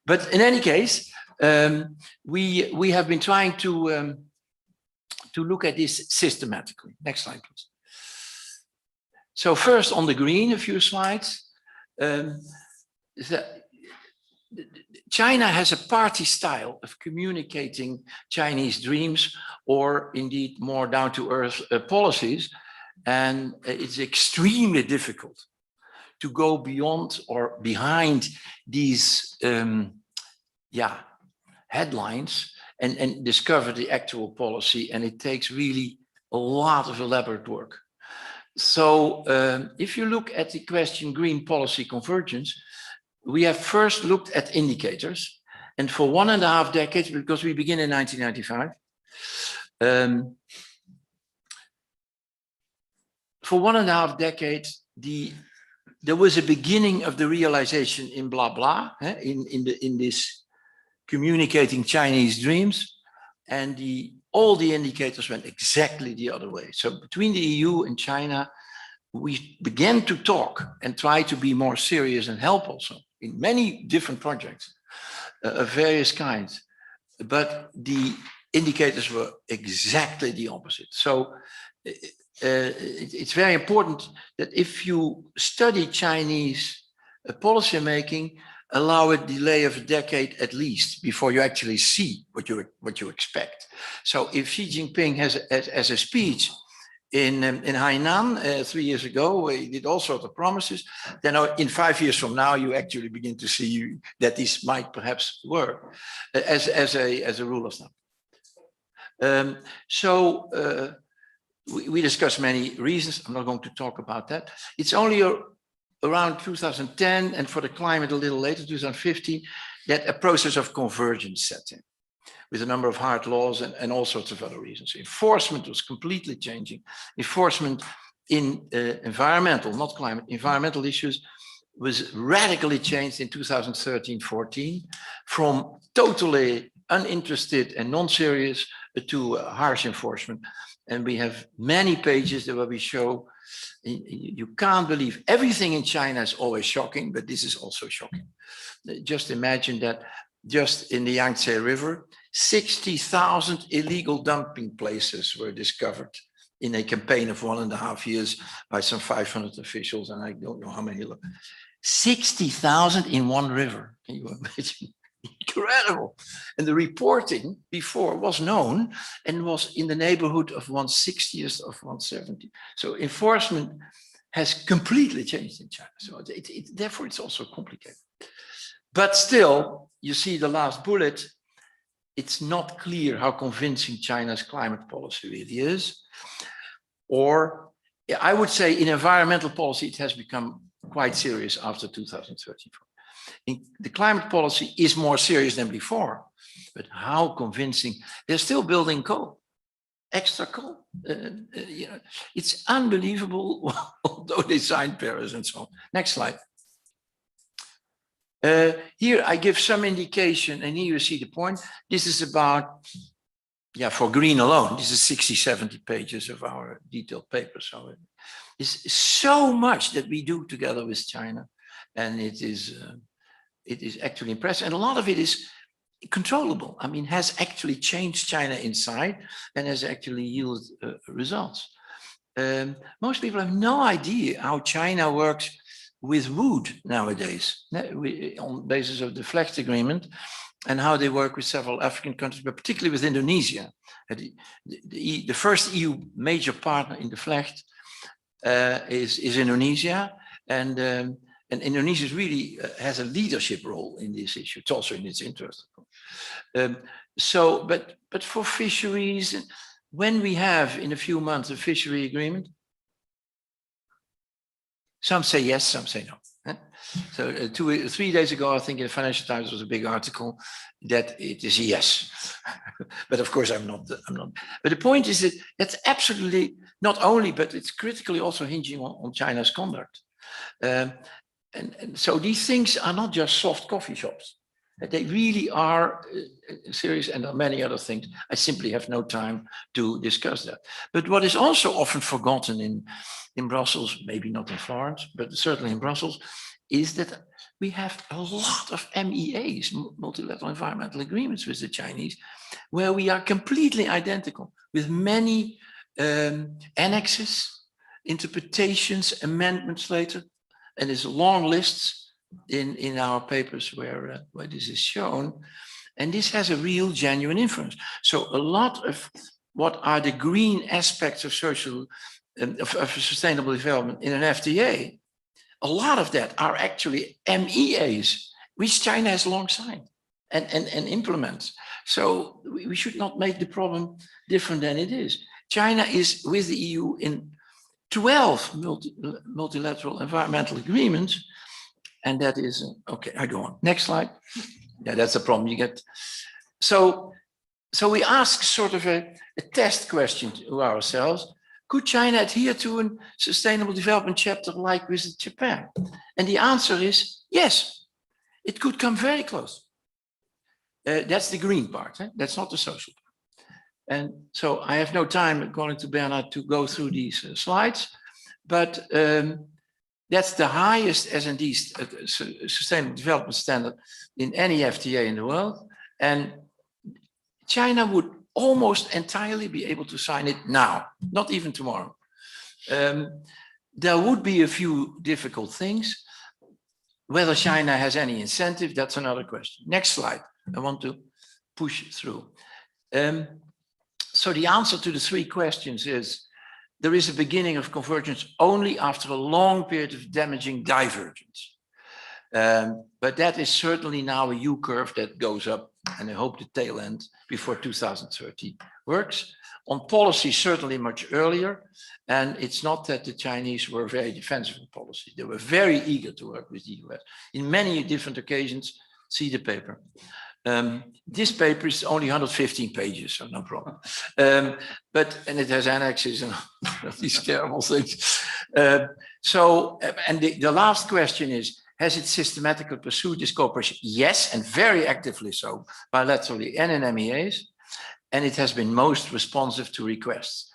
K: But in any case, we have been trying to look at this systematically. Next slide, please. So first on the green, a few slides. China has a party style of communicating Chinese dreams or indeed more down-to-earth policies. And it's extremely difficult to go beyond or behind these headlines and discover the actual policy. And it takes really a lot of elaborate work. So if you look at the question green policy convergence, we have first looked at indicators. And for 1.5 decades, because we begin in 1995, for 1.5 decades, there was a beginning of the realization in blah, blah, in this communicating Chinese dreams. And all the indicators went exactly the other way. So between the EU and China, we began to talk and try to be more serious and help also in many different projects of various kinds. But the indicators were exactly the opposite. So it's very important that if you study Chinese policy making, allow a delay of a decade at least before you actually see what you expect. So if Xi Jinping has a speech in Hainan 3 years ago, he did all sorts of promises, then in 5 years from now, you actually begin to see that this might perhaps work as a rule of thumb. We discussed many reasons. I'm not going to talk about that. It's only around 2010, and for the climate a little later, 2015, that a process of convergence set in with a number of hard laws and all sorts of other reasons. Enforcement was completely changing. Enforcement in environmental, not climate, environmental issues was radically changed in 2013-14 from totally uninterested and non-serious to harsh enforcement. And we have many pages where we show you can't believe everything in China is always shocking, but this is also shocking. Just imagine that just in the Yangtze River, 60,000 illegal dumping places were discovered in a campaign of 1.5 years by some 500 officials, and I don't know how many. 60,000 in one river. Can you imagine? Incredible. And the reporting before was known and was in the neighborhood of 1/60th of 1/70. So enforcement has completely changed in China. So therefore, it's also complicated. But still, you see the last bullet, it's not clear how convincing China's climate policy really is. Or I would say in environmental policy, it has become quite serious after 2034. The climate policy is more serious than before, but how convincing? They're still building coal, extra coal. You know, it's unbelievable, although they signed Paris and so on. Next slide. Here I give some indication, and here you see the point. This is about, yeah, for green alone, this is 60, 70 pages of our detailed paper. So it's so much that we do together with China, and it is actually impressive. And a lot of it is controllable. I mean, has actually changed China inside and has actually yielded results. Most people have no idea how China works with wood nowadays, on the basis of the FLEGT agreement, and how they work with several African countries, but particularly with Indonesia. The first EU major partner in the FLEGT is Indonesia, and Indonesia really has a leadership role in this issue. It's also in its interest. But for fisheries, when we have in a few months a fishery agreement, some say yes, some say no. So 2 or 3 days ago, I think in the Financial Times was a big article that it is a yes. But of course, I'm not. But the point is that it's absolutely not only, but it's critically also hinging on China's conduct. And so these things are not just soft coffee shops. They really are serious, and there are many other things. I simply have no time to discuss that. But what is also often forgotten in Brussels, maybe not in Florence, but certainly in Brussels, is that we have a lot of MEAs, multilateral environmental agreements with the Chinese, where we are completely identical, with many annexes, interpretations, amendments later, and there's long lists in our papers where this is shown. And this has a real genuine influence. So a lot of what are the green aspects of social, of sustainable development in an FTA, a lot of that are actually MEAs, which China has long signed and implements. So we should not make the problem different than it is. China is with the EU in 12 multilateral environmental agreements. And that is, okay, I go on. Next slide. Yeah, that's a problem you get. So we ask sort of a test question to ourselves. Could China adhere to a sustainable development chapter like with Japan? And the answer is yes, it could come very close. That's the green part, that's not the social part. And so I have no time, according to Bernard, to go through these slides, but that's the highest S&D sustainable development standard in any FTA in the world. And China would almost entirely be able to sign it now, not even tomorrow. There would be a few difficult things. Whether China has any incentive, that's another question. Next slide. I want to push through. So the answer to the 3 questions is, there is a beginning of convergence only after a long period of damaging divergence. But that is certainly now a U-curve that goes up, and I hope the tail end before 2030 works. On policy, certainly much earlier. And it's not that the Chinese were very defensive in policy. They were very eager to work with the US. In many different occasions, see the paper. This paper is only 115 pages, so no problem. And it has annexes and these terrible things. And the last question is, has it systematically pursued this cooperation? Yes, and very actively so, bilaterally and in MEAs. And it has been most responsive to requests.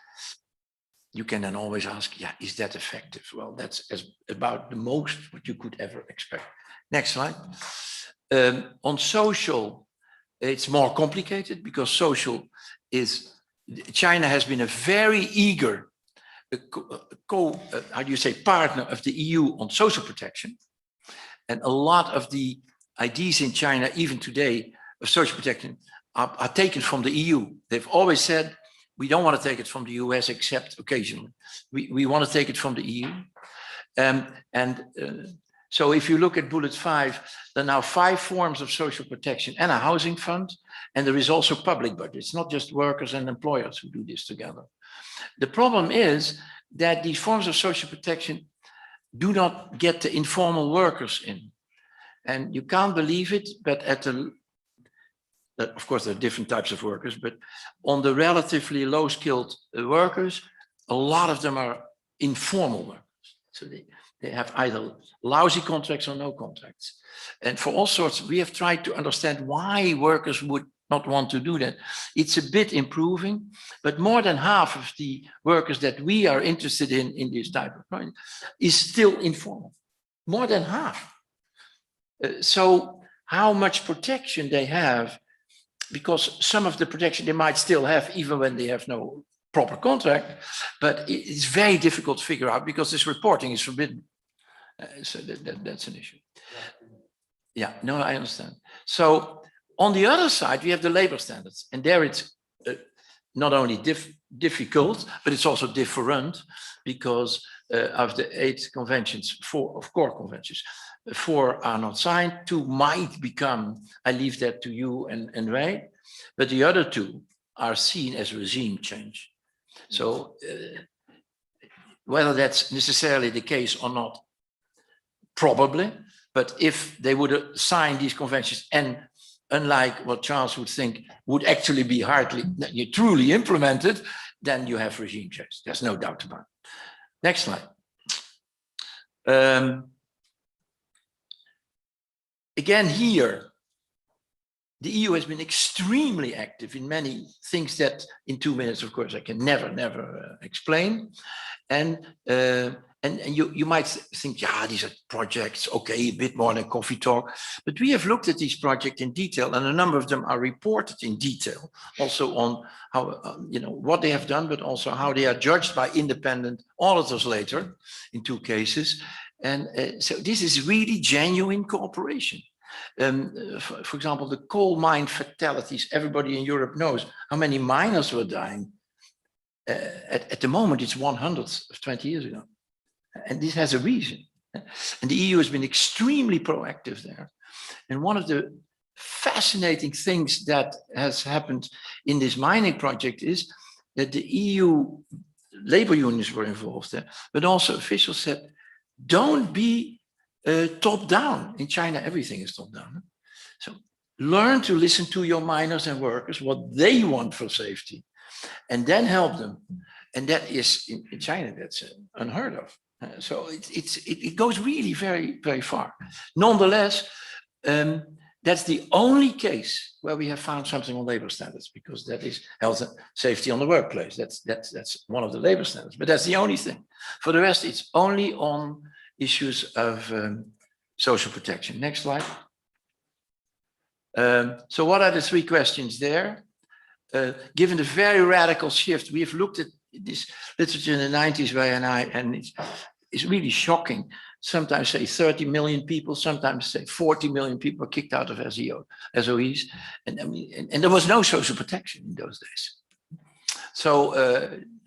K: You can then always ask, yeah, is that effective? Well, that's about the most what you could ever expect. Next slide. On social, it's more complicated because social is, China has been a very eager partner of the EU on social protection. And a lot of the ideas in China, even today, of social protection are taken from the EU. They've always said, we don't want to take it from the US except occasionally. We want to take it from the EU. So if you look at bullet 5, there are now 5 forms of social protection and a housing fund. And there is also public budgets, not just workers and employers who do this together. The problem is that these forms of social protection do not get the informal workers in. And you can't believe it, but at the, of course, there are different types of workers, but on the relatively low-skilled workers, a lot of them are informal workers. So they have either lousy contracts or no contracts. And for all sorts, we have tried to understand why workers would not want to do that. It's a bit improving, but more than half of the workers that we are interested in this type of project is still informal. More than half. So how much protection they have, because some of the protection they might still have even when they have no proper contract, but it's very difficult to figure out because this reporting is forbidden. So that's an issue. Yeah, no, I understand. So on the other side, we have the labor standards, and there it's not only difficult, but it's also different because of the 8 conventions, 4 of core conventions. 4 are not signed, 2 might become, I leave that to you and Ray, but the other 2 are seen as regime change. So whether that's necessarily the case or not, probably, but if they would sign these conventions and unlike what Charles would think would actually be hardly truly implemented, then you have regime change. There's no doubt about it. Next slide. Again, here, the EU has been extremely active in many things that in 2 minutes, of course, I can never explain. And you might think, yeah, these are projects, okay, a bit more than coffee talk. But we have looked at these projects in detail, and a number of them are reported in detail, also on how, what they have done, but also how they are judged by independent auditors later in 2 cases. And so this is really genuine cooperation. For example, the coal mine fatalities, everybody in Europe knows how many miners were dying. At the moment, it's 100 of 20 years ago. And this has a reason. And the EU has been extremely proactive there. And one of the fascinating things that has happened in this mining project is that the EU labor unions were involved there, but also officials said, don't be top down. In China, everything is top down. So learn to listen to your miners and workers, what they want for safety, and then help them. And that is, in China, that's unheard of. So it goes really very, very far. Nonetheless, that's the only case where we have found something on labor standards, because that is health and safety on the workplace. That's one of the labor standards, but that's the only thing. For the rest, it's only on issues of social protection. Next slide. So what are the 3 questions there? Given the very radical shift, we have looked at this literature in the 90s, Ray and I, and it's really shocking. Sometimes say 30 million people, sometimes say 40 million people are kicked out of SOEs. And I mean, and there was no social protection in those days. So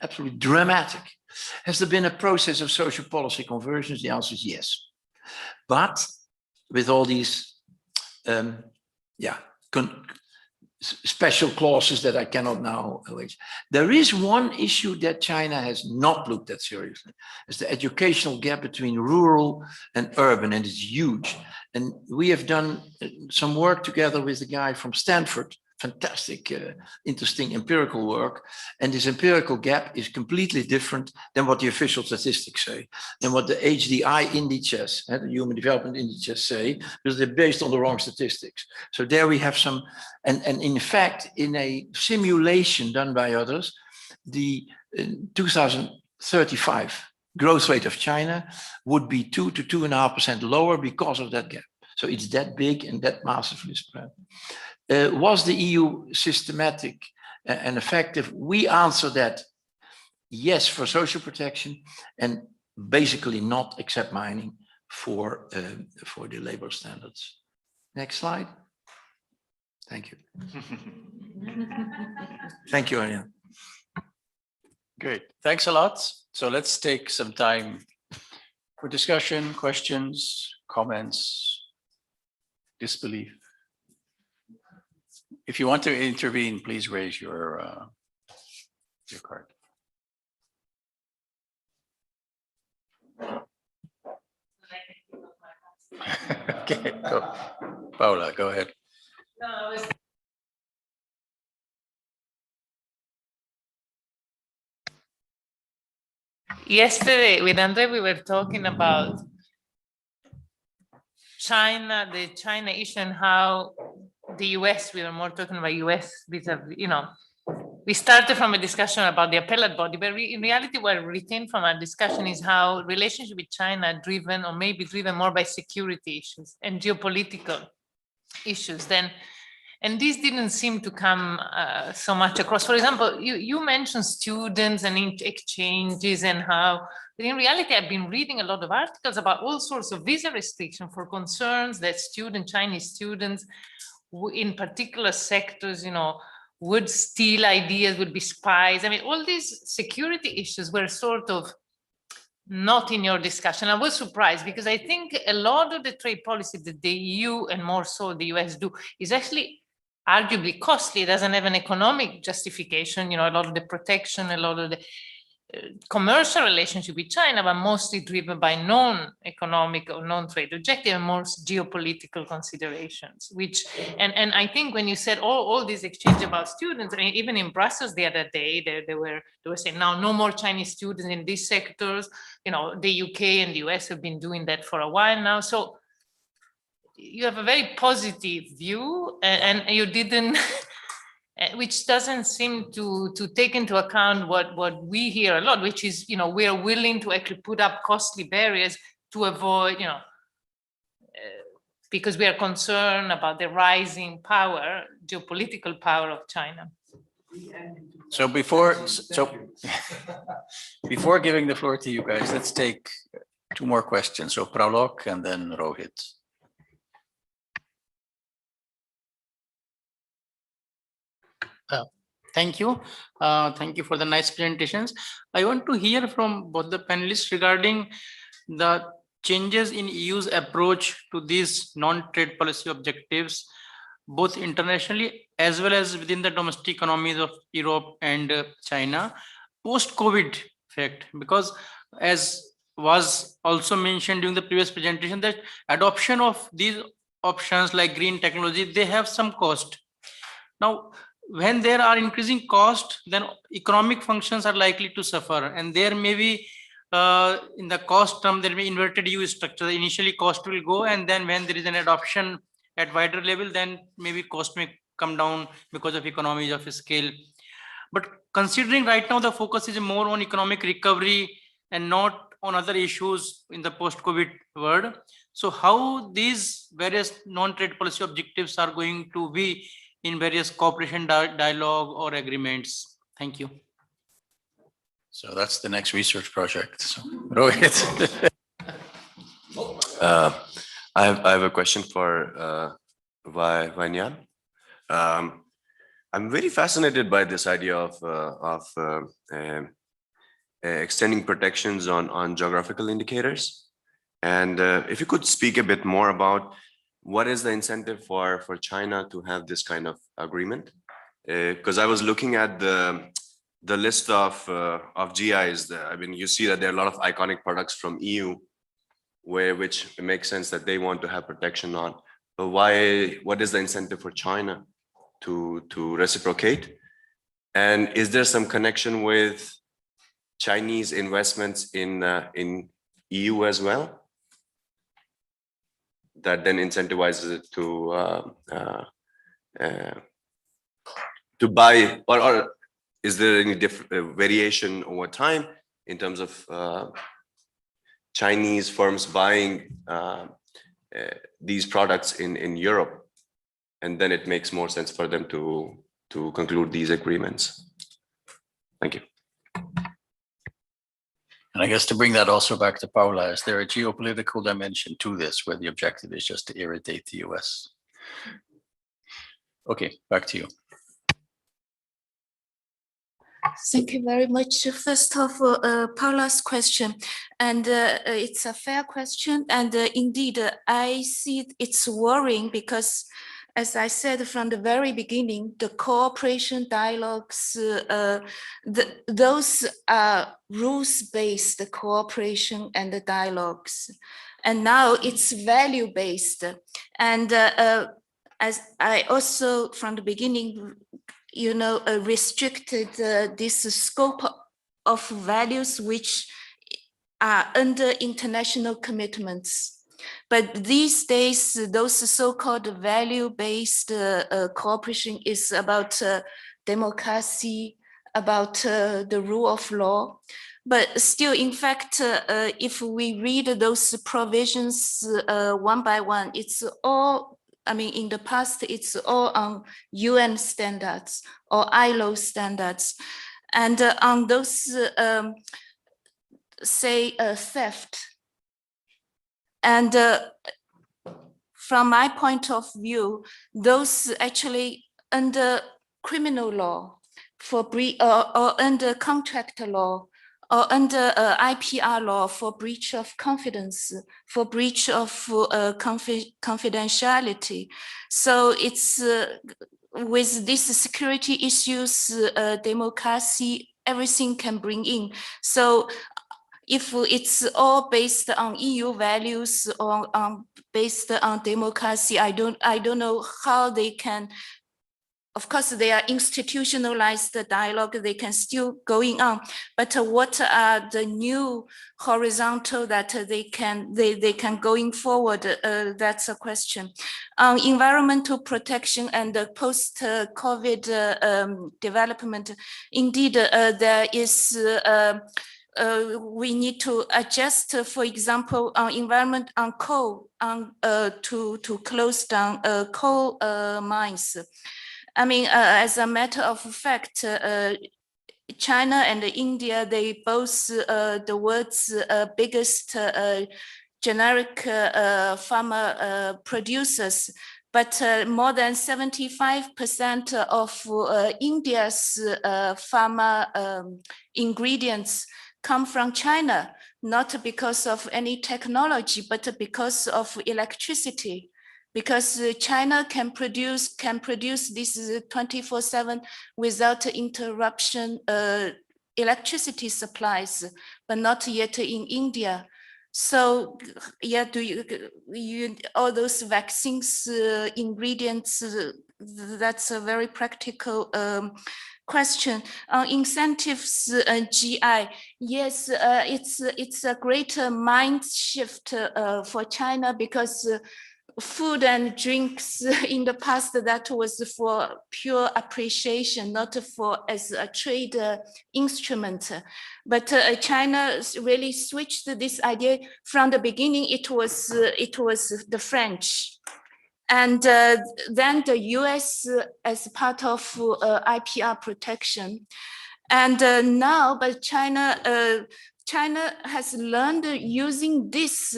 K: absolutely dramatic. Has there been a process of social policy conversions? The answer is yes. But with all these, special clauses that I cannot now alleged. There is one issue that China has not looked at seriously. It's the educational gap between rural and urban, and it's huge. And we have done some work together with a guy from Stanford, fantastic, interesting empirical work. And this empirical gap is completely different than what the official statistics say, and what the HDI indices, the Human Development Indices say, because they're based on the wrong statistics. So there we have some, and in fact, in a simulation done by others, the 2035 growth rate of China would be 2 to 2.5% lower because of that gap. So it's that big and that massively spread. Was the EU systematic and effective? We answer that yes for social protection, and basically not except mining for the labor standards. Next slide. Thank you. Thank you, Arjan.
D: Great, thanks a lot. So let's take some time for discussion, questions, comments, disbelief. If you want to intervene, please raise your card. Okay, go. Paula, go ahead.
C: Yesterday with Andre, we were talking about China, the China issue, and how the US, we were more talking about US vis-a-vis, we started from a discussion about the appellate body, but in reality, what we retained from our discussion is how relationship with China are driven, or maybe driven more by security issues and geopolitical issues and these didn't seem to come so much across. For example, you mentioned students and exchanges and how, but in reality, I've been reading a lot of articles about all sorts of visa restriction for concerns that Chinese students in particular sectors, would steal ideas, would be spies. I mean, all these security issues were sort of not in your discussion. I was surprised because I think a lot of the trade policy that the EU and more so the US do is actually arguably costly. It doesn't have an economic justification, a lot of the protection, a lot of the commercial relationship with China, but mostly driven by non-economic or non-trade objective and more geopolitical considerations, and I think when you said all these exchange about students, even in Brussels the other day, they were saying now no more Chinese students in these sectors, the UK and the US have been doing that for a while now. So you have a very positive view and you didn't, which doesn't seem to take into account what we hear a lot, which is, we are willing to actually put up costly barriers to avoid, because we are concerned about the rising power, geopolitical power of China.
D: So before giving the floor to you guys, let's take two more questions. So Pralok and then Rohit.
L: Thank you. Thank you for the nice presentations. I want to hear from both the panelists regarding the changes in EU's approach to these non-trade policy objectives, both internationally as well as within the domestic economies of Europe and China, post-COVID fact, because as was also mentioned during the previous presentation, that adoption of these options like green technology, they have some cost. Now, when there are increasing cost, then economic functions are likely to suffer, and there may be in the cost term, there may be inverted U structure. Initially cost will go, and then when there is an adoption at wider level, then maybe cost may come down because of economies of scale. But considering right now the focus is more on economic recovery and not on other issues in the post-COVID world, so how these various non-trade policy objectives are going to be in various cooperation dialogue or agreements? Thank you.
D: So that's the next research project. So Rohit.
J: I have a question for Vanyan. I'm very fascinated by this idea of extending protections on geographical indicators. And if you could speak a bit more about what is the incentive for China to have this kind of agreement? Because I was looking at the list of GIs. I mean, you see that there are a lot of iconic products from EU, which makes sense that they want to have protection on. But why? What is the incentive for China to reciprocate? And is there some connection with Chinese investments in EU as well, that then incentivizes it to buy, or is there any different variation over time in terms of Chinese firms buying these products in Europe, and then it makes more sense for them to conclude these agreements? Thank you.
D: And I guess to bring that also back to Paula, is there a geopolitical dimension to this where the objective is just to irritate the US? Okay, back to you.
A: Thank you very much. First of all, Paula's question, and it's a fair question. And indeed, I see it's worrying because, as I said from the very beginning, the cooperation dialogues, those are rules-based cooperation and the dialogues. and now it's value-based. And as I also from the beginning, restricted this scope of values which are under international commitments. But these days, those so-called value-based cooperation is about democracy, about the rule of law. But still, in fact, if we read those provisions one by one, it's all, I mean, in the past, it's all on UN standards or ILO standards. And on those, say, theft. And from my point of view, those actually under criminal law for or under contract law or under IPR law for breach of confidence, for breach of confidentiality. So it's with these security issues, democracy, everything can bring in. So if it's all based on EU values or based on democracy, I don't know how they can. Of course, they are institutionalized dialogue. They can still going on. But what are the new horizontal that they can going forward? That's a question. Environmental protection and the post-COVID development. Indeed, there is. We need to adjust, for example, on environment on coal, to close down coal mines. I mean, as a matter of fact, China and India, they both the world's biggest generic pharma producers. But more than 75% of India's pharma ingredients come from China, not because of any technology, but because of electricity. Because China can produce this 24/7 without interruption electricity supplies, but not yet in India. So yeah, all those vaccines ingredients? That's a very practical question. Incentives, GI. Yes, it's a great mind shift for China, because food and drinks in the past, that was for pure appreciation, not for as a trade instrument. But China really switched this idea from the beginning. It was the French, and then the US as part of IPR protection, and now, but China has learned using this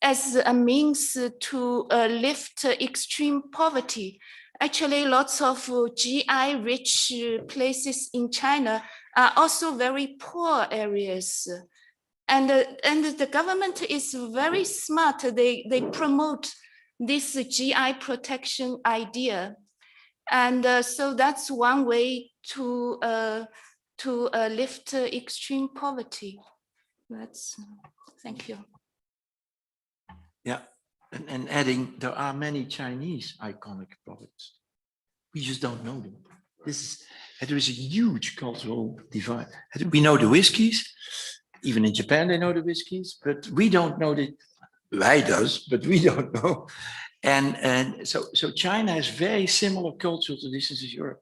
A: as a means to lift extreme poverty. Actually, lots of GI rich places in China are also very poor areas. And the government is very smart. They promote this GI protection idea. And so that's one way to lift extreme poverty. Thank you.
K: Yeah, and adding, there are many Chinese iconic products. We just don't know them. There is a huge cultural divide. We know the whiskeys, even in Japan they know the whiskeys, but we don't know the, Hij does, but we don't know. And so China has very similar cultural traditions as Europe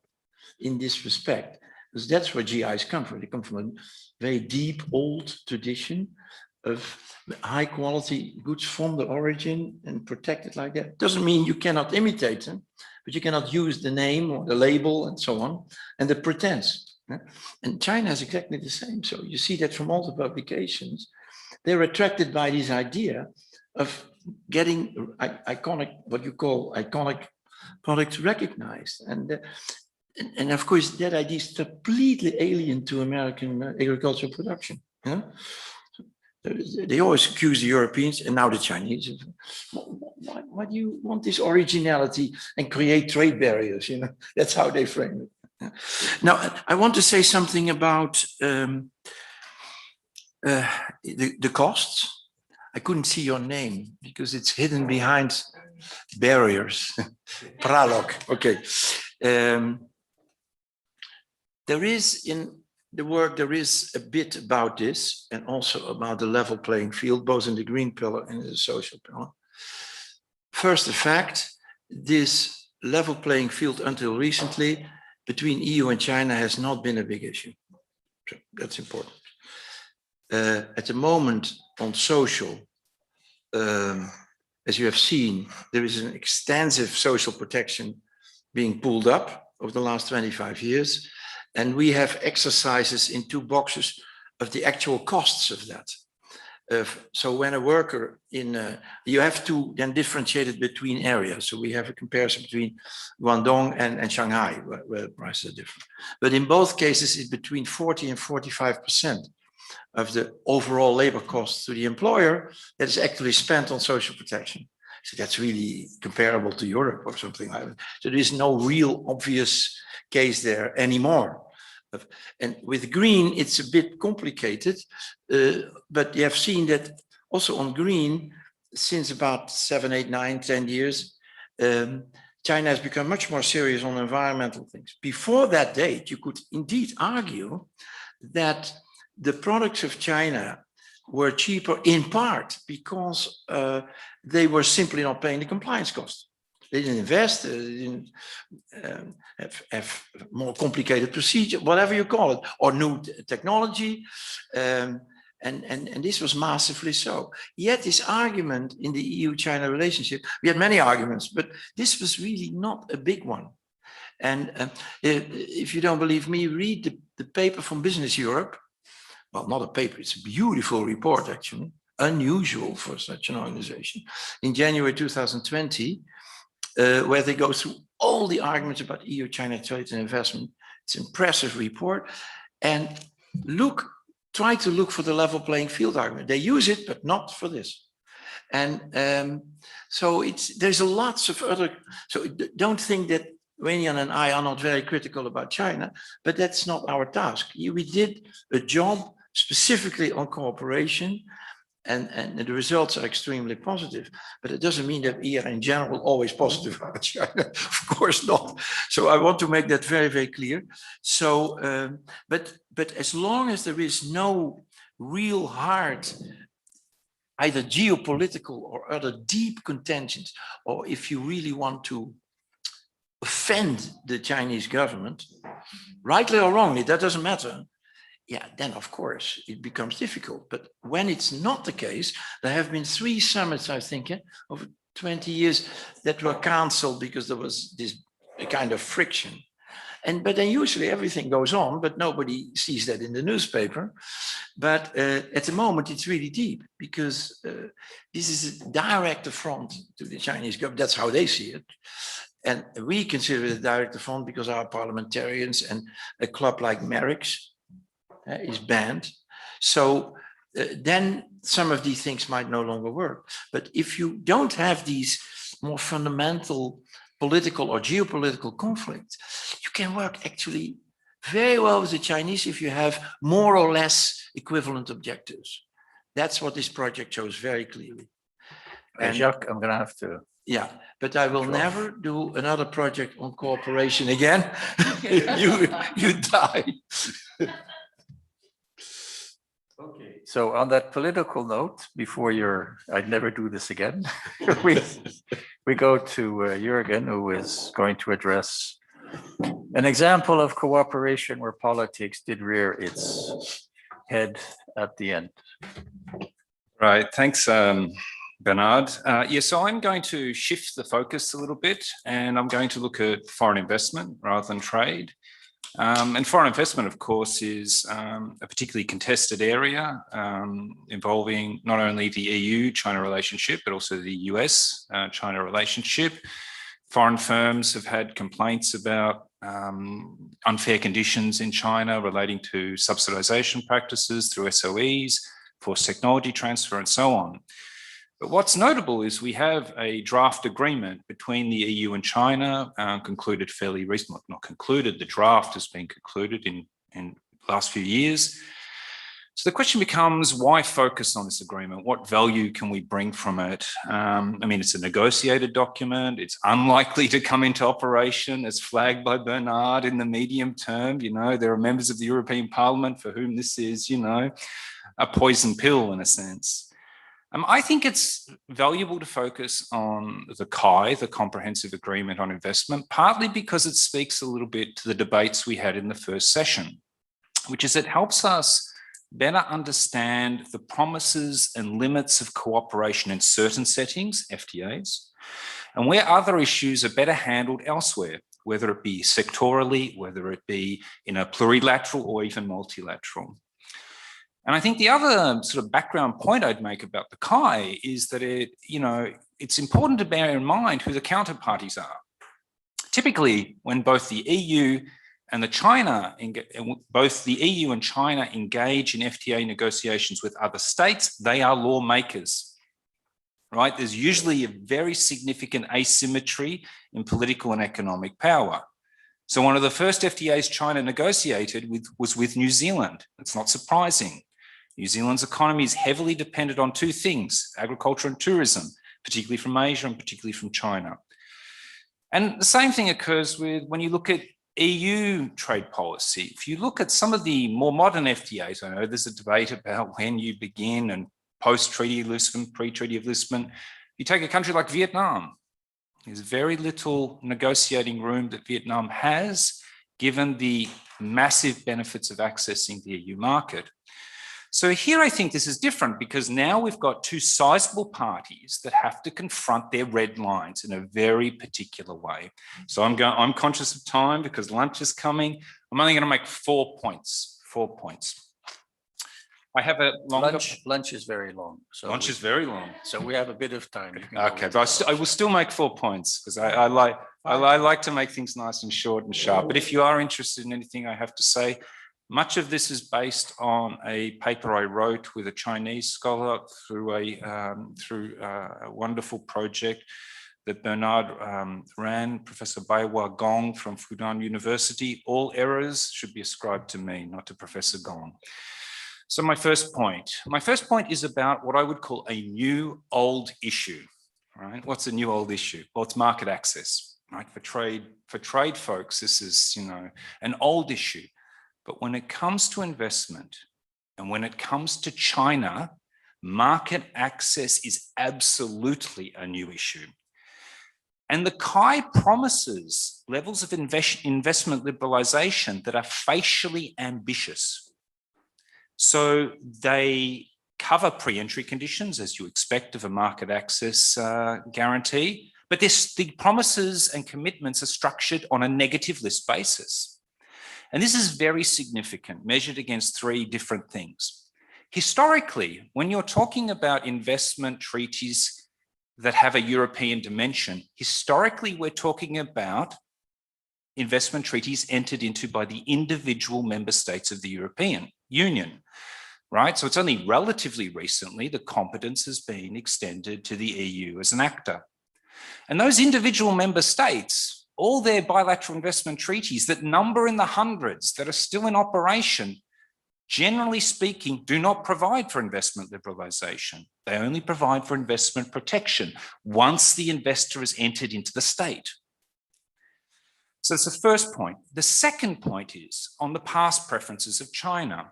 K: in this respect, because that's where GIs come from. They come from a very deep, old tradition of high quality goods from the origin and protected like that. Doesn't mean you cannot imitate them, but you cannot use the name or the label and so on, and the pretense. And China is exactly the same. So you see that from all the publications, they're attracted by this idea of getting iconic, what you call iconic products recognized. And of course, that idea is completely alien to American agricultural production. Yeah? They always accuse the Europeans and now the Chinese. Why do you want this originality and create trade barriers? You know, that's how they frame it. Yeah. Now, I want to say something about the costs. I couldn't see your name because it's hidden behind barriers. Pralog, okay. There is in the work, there is a bit about this and also about the level playing field, both in the green pillar and in the social pillar. First, the fact, this level playing field until recently between EU and China has not been a big issue. So that's important. At the moment on social, as you have seen, there is an extensive social protection being pulled up over the last 25 years. And we have exercises in 2 boxes of the actual costs of that. So when a worker you have to then differentiate it between areas. So we have a comparison between Guangdong and Shanghai, where the prices are different. But in both cases, it's between 40 and 45% of the overall labor costs to the employer that is actually spent on social protection. So that's really comparable to Europe or something like that. So there is no real obvious case there anymore. And with green, it's a bit complicated, but you have seen that also on green, since about 7, 8, 9, 10 years, China has become much more serious on environmental things. Before that date, you could indeed argue that the products of China were cheaper in part because they were simply not paying the compliance cost. They didn't invest, they didn't have more complicated procedure, whatever you call it, or new technology. And this was massively so. Yet this argument in the EU-China relationship, we had many arguments, but this was really not a big one. And if you don't believe me, read the paper from Business Europe. Well, not a paper, it's a beautiful report, actually, unusual for such an organization. In January 2020, where they go through all the arguments about EU-China trade and investment. It's an impressive report. And try to look for the level playing field argument. They use it, but not for this. And so there's lots of other, so don't think that Wenyan and I are not very critical about China, but that's not our task. We did a job specifically on cooperation, and the results are extremely positive, but it doesn't mean that we are in general always positive about China. Of course not. So I want to make that very, very clear. So, but as long as there is no real hard, either geopolitical or other deep contentions, or if you really want to offend the Chinese government, rightly or wrongly, that doesn't matter. Yeah, then of course it becomes difficult. But when it's not the case, there have been 3 summits, I think, over 20 years that were cancelled because there was this kind of friction. But then usually everything goes on, but nobody sees that in the newspaper. But at the moment, it's really deep because this is a direct affront to the Chinese government. That's how they see it. And we consider it a direct affront because our parliamentarians and a club like Merrick's is banned. So then some of these things might no longer work. But if you don't have these more fundamental political or geopolitical conflicts, you can work actually very well with the Chinese if you have more or less equivalent objectives. That's what this project shows very clearly.
D: And Jacques, I'm going to have to.
K: Yeah, but I will never do another project on cooperation again. you die.
D: Okay, so on that political note, before I'd never do this again, we go to Jürgen, who is going to address an example of cooperation where politics did rear its head at the end.
M: Right, thanks, Bernard. Yeah, so I'm going to shift the focus a little bit, and I'm going to look at foreign investment rather than trade. And foreign investment, of course, is a particularly contested area involving not only the EU-China relationship, but also the US-China relationship. Foreign firms have had complaints about unfair conditions in China relating to subsidization practices through SOEs, forced technology transfer, and so on. But what's notable is we have a draft agreement between the EU and China, concluded fairly recently, not concluded, the draft has been concluded in the last few years, So the question becomes, why focus on this agreement? What value can we bring from it? I mean, it's a negotiated document. It's unlikely to come into operation as flagged by Bernard in the medium term. You know, there are members of the European Parliament for whom this is, you know, a poison pill in a sense. I think it's valuable to focus on the CAI, the Comprehensive Agreement on Investment, partly because it speaks a little bit to the debates we had in the first session, which is it helps us better understand the promises and limits of cooperation in certain settings, FTAs, and where other issues are better handled elsewhere, whether it be sectorally, whether it be in a plurilateral or even multilateral. And I think the other sort of background point I'd make about the CAI is that it's important to bear in mind who the counterparties are. Typically, when both the EU and China engage in FTA negotiations with other states, they are lawmakers, right? There's usually a very significant asymmetry in political and economic power. So one of the first FTAs China negotiated was with New Zealand. It's not surprising. New Zealand's economy is heavily dependent on two things, agriculture and tourism, particularly from Asia and particularly from China. And the same thing occurs when you look at EU trade policy. If you look at some of the more modern FTAs, I know there's a debate about when you begin and post-Treaty of Lisbon, pre-Treaty of Lisbon. You take a country like Vietnam, there's very little negotiating room that Vietnam has, given the massive benefits of accessing the EU market. So here I think this is different because now we've got two sizable parties that have to confront their red lines in a very particular way. So I'm conscious of time because lunch is coming. I'm only going to make 4 points. 4 points. I have a longer...
D: Lunch is very long. So
M: lunch is very long.
D: So we have a bit of time.
M: Okay, but I will still make 4 points because I like to make things nice and short and sharp. But if you are interested in anything I have to say, much of this is based on a paper I wrote with a Chinese scholar through a wonderful project that Bernard ran, Professor Baiwa Gong from Fudan University. All errors should be ascribed to me, not to Professor Gong. So my first point is about what I would call a new old issue, right? What's a new old issue? Well, it's market access, right? For trade folks, this is, an old issue. But when it comes to investment and when it comes to China, market access is absolutely a new issue. And the CAI promises levels of investment liberalization that are facially ambitious. So they cover pre-entry conditions, as you expect of a market access guarantee, but the promises and commitments are structured on a negative list basis. And this is very significant, measured against 3 different things. Historically, when you're talking about investment treaties that have a European dimension, historically, we're talking about investment treaties entered into by the individual member states of the European Union, right? So it's only relatively recently the competence has been extended to the EU as an actor. And those individual member states, all their bilateral investment treaties that number in the hundreds that are still in operation, generally speaking, do not provide for investment liberalization. They only provide for investment protection once the investor has entered into the state. So that's the first point. The second point is on the past preferences of China.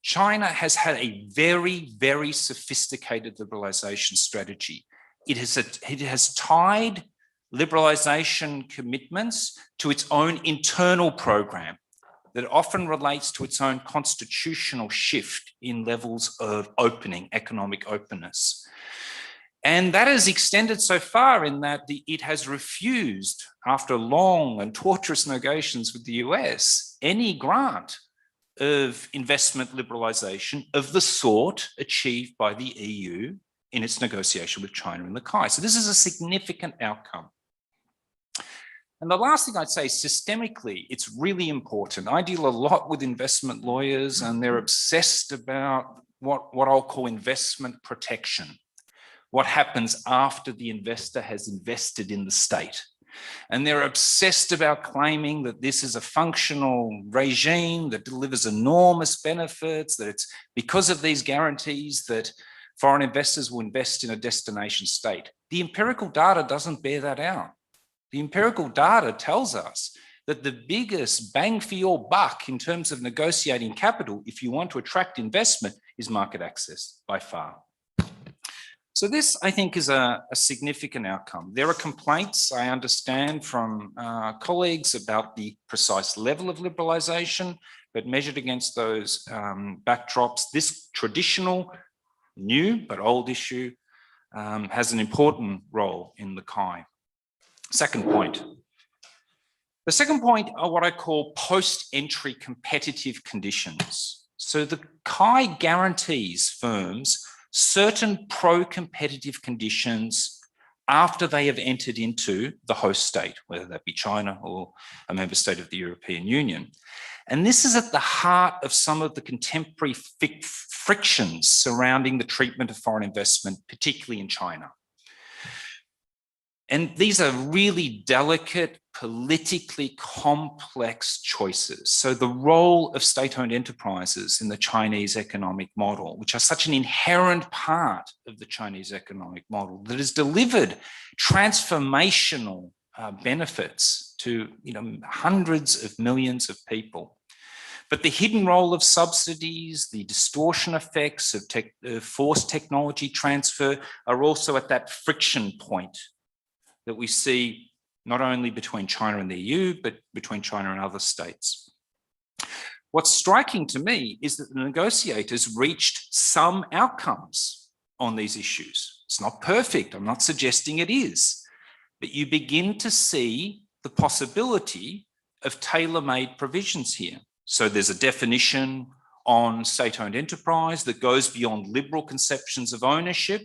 M: China has had a very, very sophisticated liberalization strategy. It has tied liberalization commitments to its own internal program that often relates to its own constitutional shift in levels of opening, economic openness. And that has extended so far in that it has refused, after long and torturous negotiations with the US, any grant of investment liberalization of the sort achieved by the EU in its negotiation with China in the CAI. So this is a significant outcome. And the last thing I'd say, systemically, it's really important. I deal a lot with investment lawyers and they're obsessed about what I'll call investment protection. What happens after the investor has invested in the state. And they're obsessed about claiming that this is a functional regime that delivers enormous benefits, that it's because of these guarantees that foreign investors will invest in a destination state. The empirical data doesn't bear that out. The empirical data tells us that the biggest bang for your buck in terms of negotiating capital, if you want to attract investment, is market access by far. So this, I think, is a significant outcome. There are complaints, I understand, from colleagues about the precise level of liberalisation, but measured against those backdrops, this traditional, new but old issue has an important role in the KAI. Second point. The second point are what I call post-entry competitive conditions. So the KAI guarantees firms certain pro-competitive conditions after they have entered into the host state, whether that be China or a member state of the European Union. And this is at the heart of some of the contemporary frictions surrounding the treatment of foreign investment, particularly in China. And these are really delicate, politically complex choices. So the role of state-owned enterprises in the Chinese economic model, which are such an inherent part of the Chinese economic model that has delivered transformational benefits to hundreds of millions of people. But the hidden role of subsidies, the distortion effects of forced technology transfer are also at that friction point that we see not only between China and the EU, but between China and other states. What's striking to me is that the negotiators reached some outcomes on these issues. It's not perfect, I'm not suggesting it is, but you begin to see the possibility of tailor-made provisions here. So there's a definition on state-owned enterprise that goes beyond liberal conceptions of ownership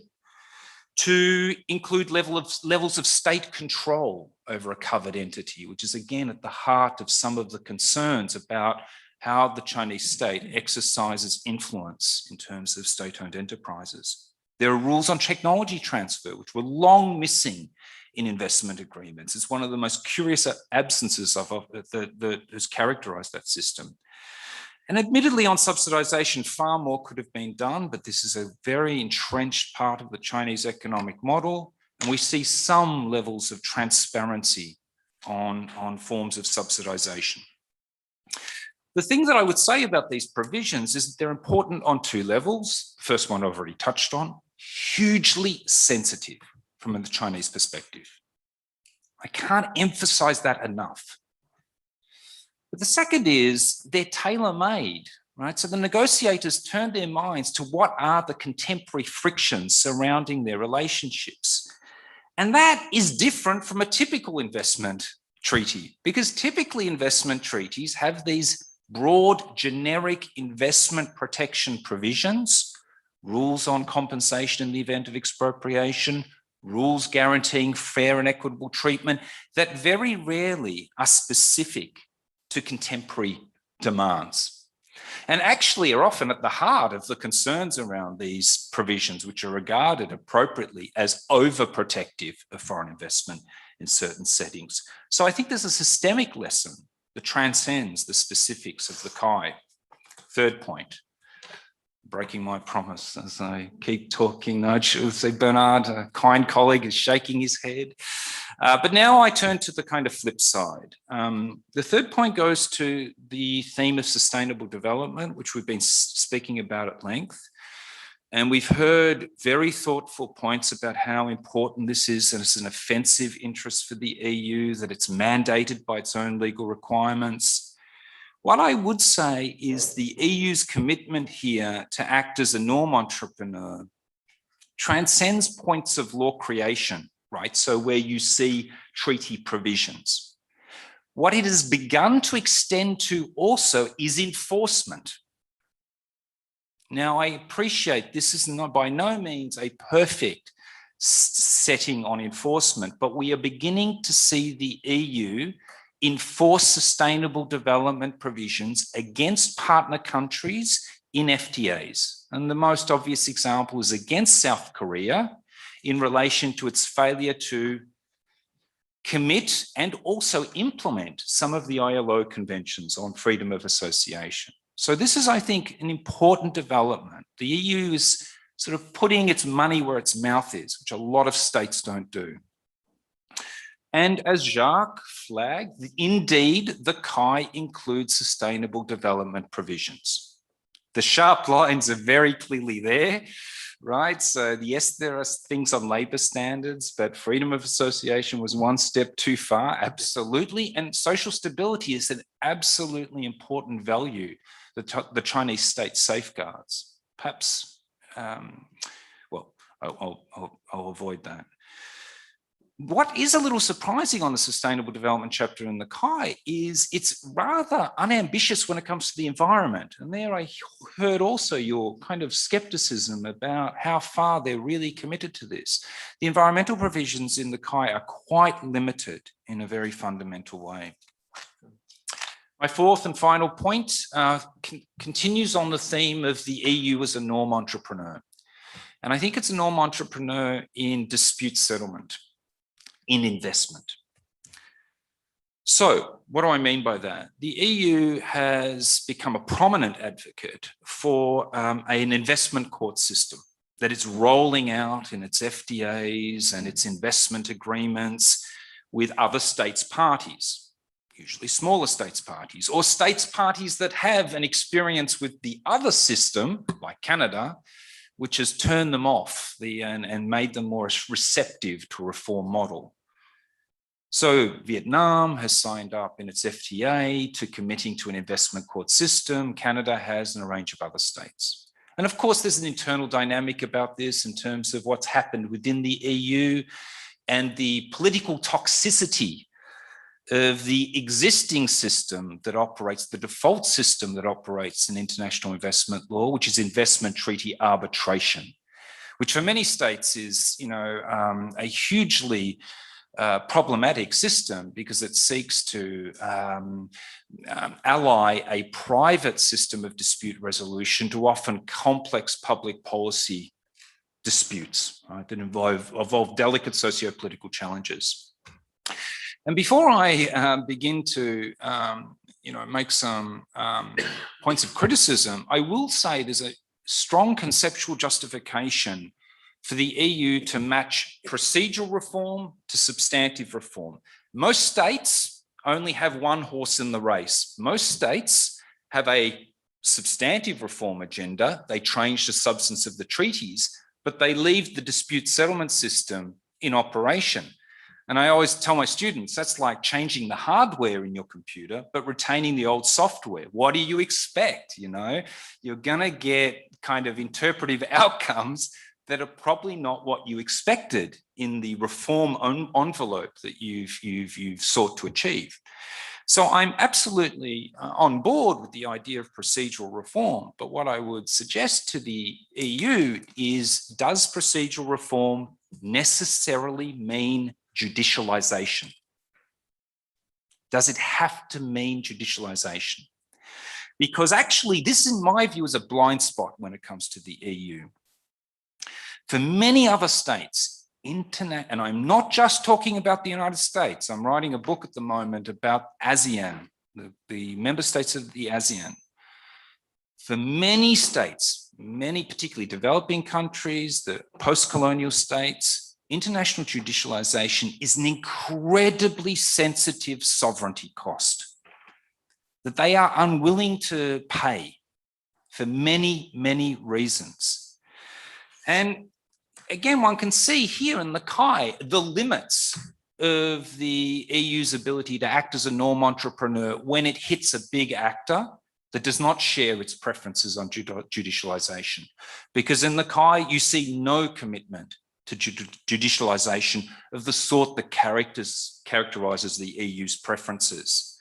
M: to include levels of state control over a covered entity, which is again at the heart of some of the concerns about how the Chinese state exercises influence in terms of state-owned enterprises. There are rules on technology transfer, which were long missing in investment agreements. It's one of the most curious absences that has characterized that system. And admittedly on subsidization, far more could have been done, but this is a very entrenched part of the Chinese economic model. And we see some levels of transparency on forms of subsidization. The thing that I would say about these provisions is that they're important on two levels. The first one I've already touched on, hugely sensitive from the Chinese perspective. I can't emphasize that enough. But the second is they're tailor-made, right? So the negotiators turned their minds to what are the contemporary frictions surrounding their relationships. And that is different from a typical investment treaty, because typically investment treaties have these broad, generic investment protection provisions, rules on compensation in the event of expropriation, rules guaranteeing fair and equitable treatment that very rarely are specific to contemporary demands, and actually are often at the heart of the concerns around these provisions, which are regarded appropriately as overprotective of foreign investment in certain settings. So I think there's a systemic lesson that transcends the specifics of the KAI. Third point, breaking my promise as I keep talking. I should say Bernard, a kind colleague, is shaking his head. But now I turn to the kind of flip side. The third point goes to the theme of sustainable development, which we've been speaking about at length. And we've heard very thoughtful points about how important this is, and it's an offensive interest for the EU, that it's mandated by its own legal requirements. What I would say is the EU's commitment here to act as a norm entrepreneur transcends points of law creation, right? So where you see treaty provisions. What it has begun to extend to also is enforcement. Now, I appreciate this is not by no means a perfect setting on enforcement, but we are beginning to see the EU enforce sustainable development provisions against partner countries in FTAs. And the most obvious example is against South Korea in relation to its failure to commit and also implement some of the ILO conventions on freedom of association. So this is, I think, an important development. The EU is sort of putting its money where its mouth is, which a lot of states don't do. And as Jacques flagged, indeed, the CHI includes sustainable development provisions. The sharp lines are very clearly there, right? So yes, there are things on labor standards, but freedom of association was one step too far, absolutely. And social stability is an absolutely important value that the Chinese state safeguards. Perhaps, well, I'll avoid that. What is a little surprising on the Sustainable Development chapter in the CHI is it's rather unambitious when it comes to the environment. And there I heard also your kind of skepticism about how far they're really committed to this. The environmental provisions in the CHI are quite limited in a very fundamental way. My fourth and final point continues on the theme of the EU as a norm entrepreneur. And I think it's a norm entrepreneur in dispute settlement, in investment. So what do I mean by that? The EU has become a prominent advocate for an investment court system that it's rolling out in its FTAs and its investment agreements with other states parties, usually smaller states parties, or states parties that have an experience with the other system, like Canada, which has turned them off and made them more receptive to a reform model. So Vietnam has signed up in its FTA to committing to an investment court system. Canada has, and a range of other states. And of course, there's an internal dynamic about this in terms of what's happened within the EU and the political toxicity of the existing system that operates, the default system that operates in international investment law, which is investment treaty arbitration, which for many states is, a hugely problematic system because it seeks to ally a private system of dispute resolution to often complex public policy disputes, right, that involve delicate socio-political challenges. And before I begin to make some points of criticism, I will say there's a strong conceptual justification for the EU to match procedural reform to substantive reform. Most states only have one horse in the race. Most states have a substantive reform agenda. They change the substance of the treaties, but they leave the dispute settlement system in operation. And I always tell my students, that's like changing the hardware in your computer, but retaining the old software. What do you expect? You're gonna get kind of interpretive outcomes that are probably not what you expected in the reform envelope that you've sought to achieve. So I'm absolutely on board with the idea of procedural reform, but what I would suggest to the EU is, does procedural reform necessarily mean judicialization? Does it have to mean judicialization? Because actually, this, in my view, is a blind spot when it comes to the EU. For many other states, and I'm not just talking about the United States, I'm writing a book at the moment about ASEAN, the member states of the ASEAN. For many states, many particularly developing countries, the post-colonial states, international judicialization is an incredibly sensitive sovereignty cost that they are unwilling to pay for many, many reasons. And again, one can see here in the CHI the limits of the EU's ability to act as a norm entrepreneur when it hits a big actor that does not share its preferences on judicialization. Because in the CHI, you see no commitment to judicialization of the sort that characterizes the EU's preferences.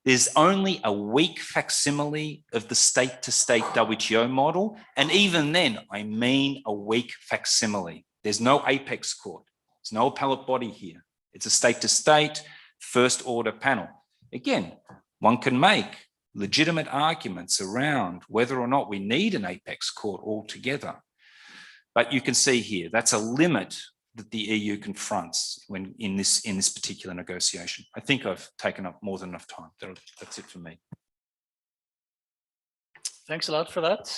M: There's only a weak facsimile of the state-to-state WTO model, and even then, I mean a weak facsimile. There's no apex court. There's no appellate body here. It's a state-to-state first-order panel. Again, one can make legitimate arguments around whether or not we need an apex court altogether. But you can see here, that's a limit that the EU confronts when in this particular negotiation. I think I've taken up more than enough time. That's it for me.
D: Thanks a lot for that.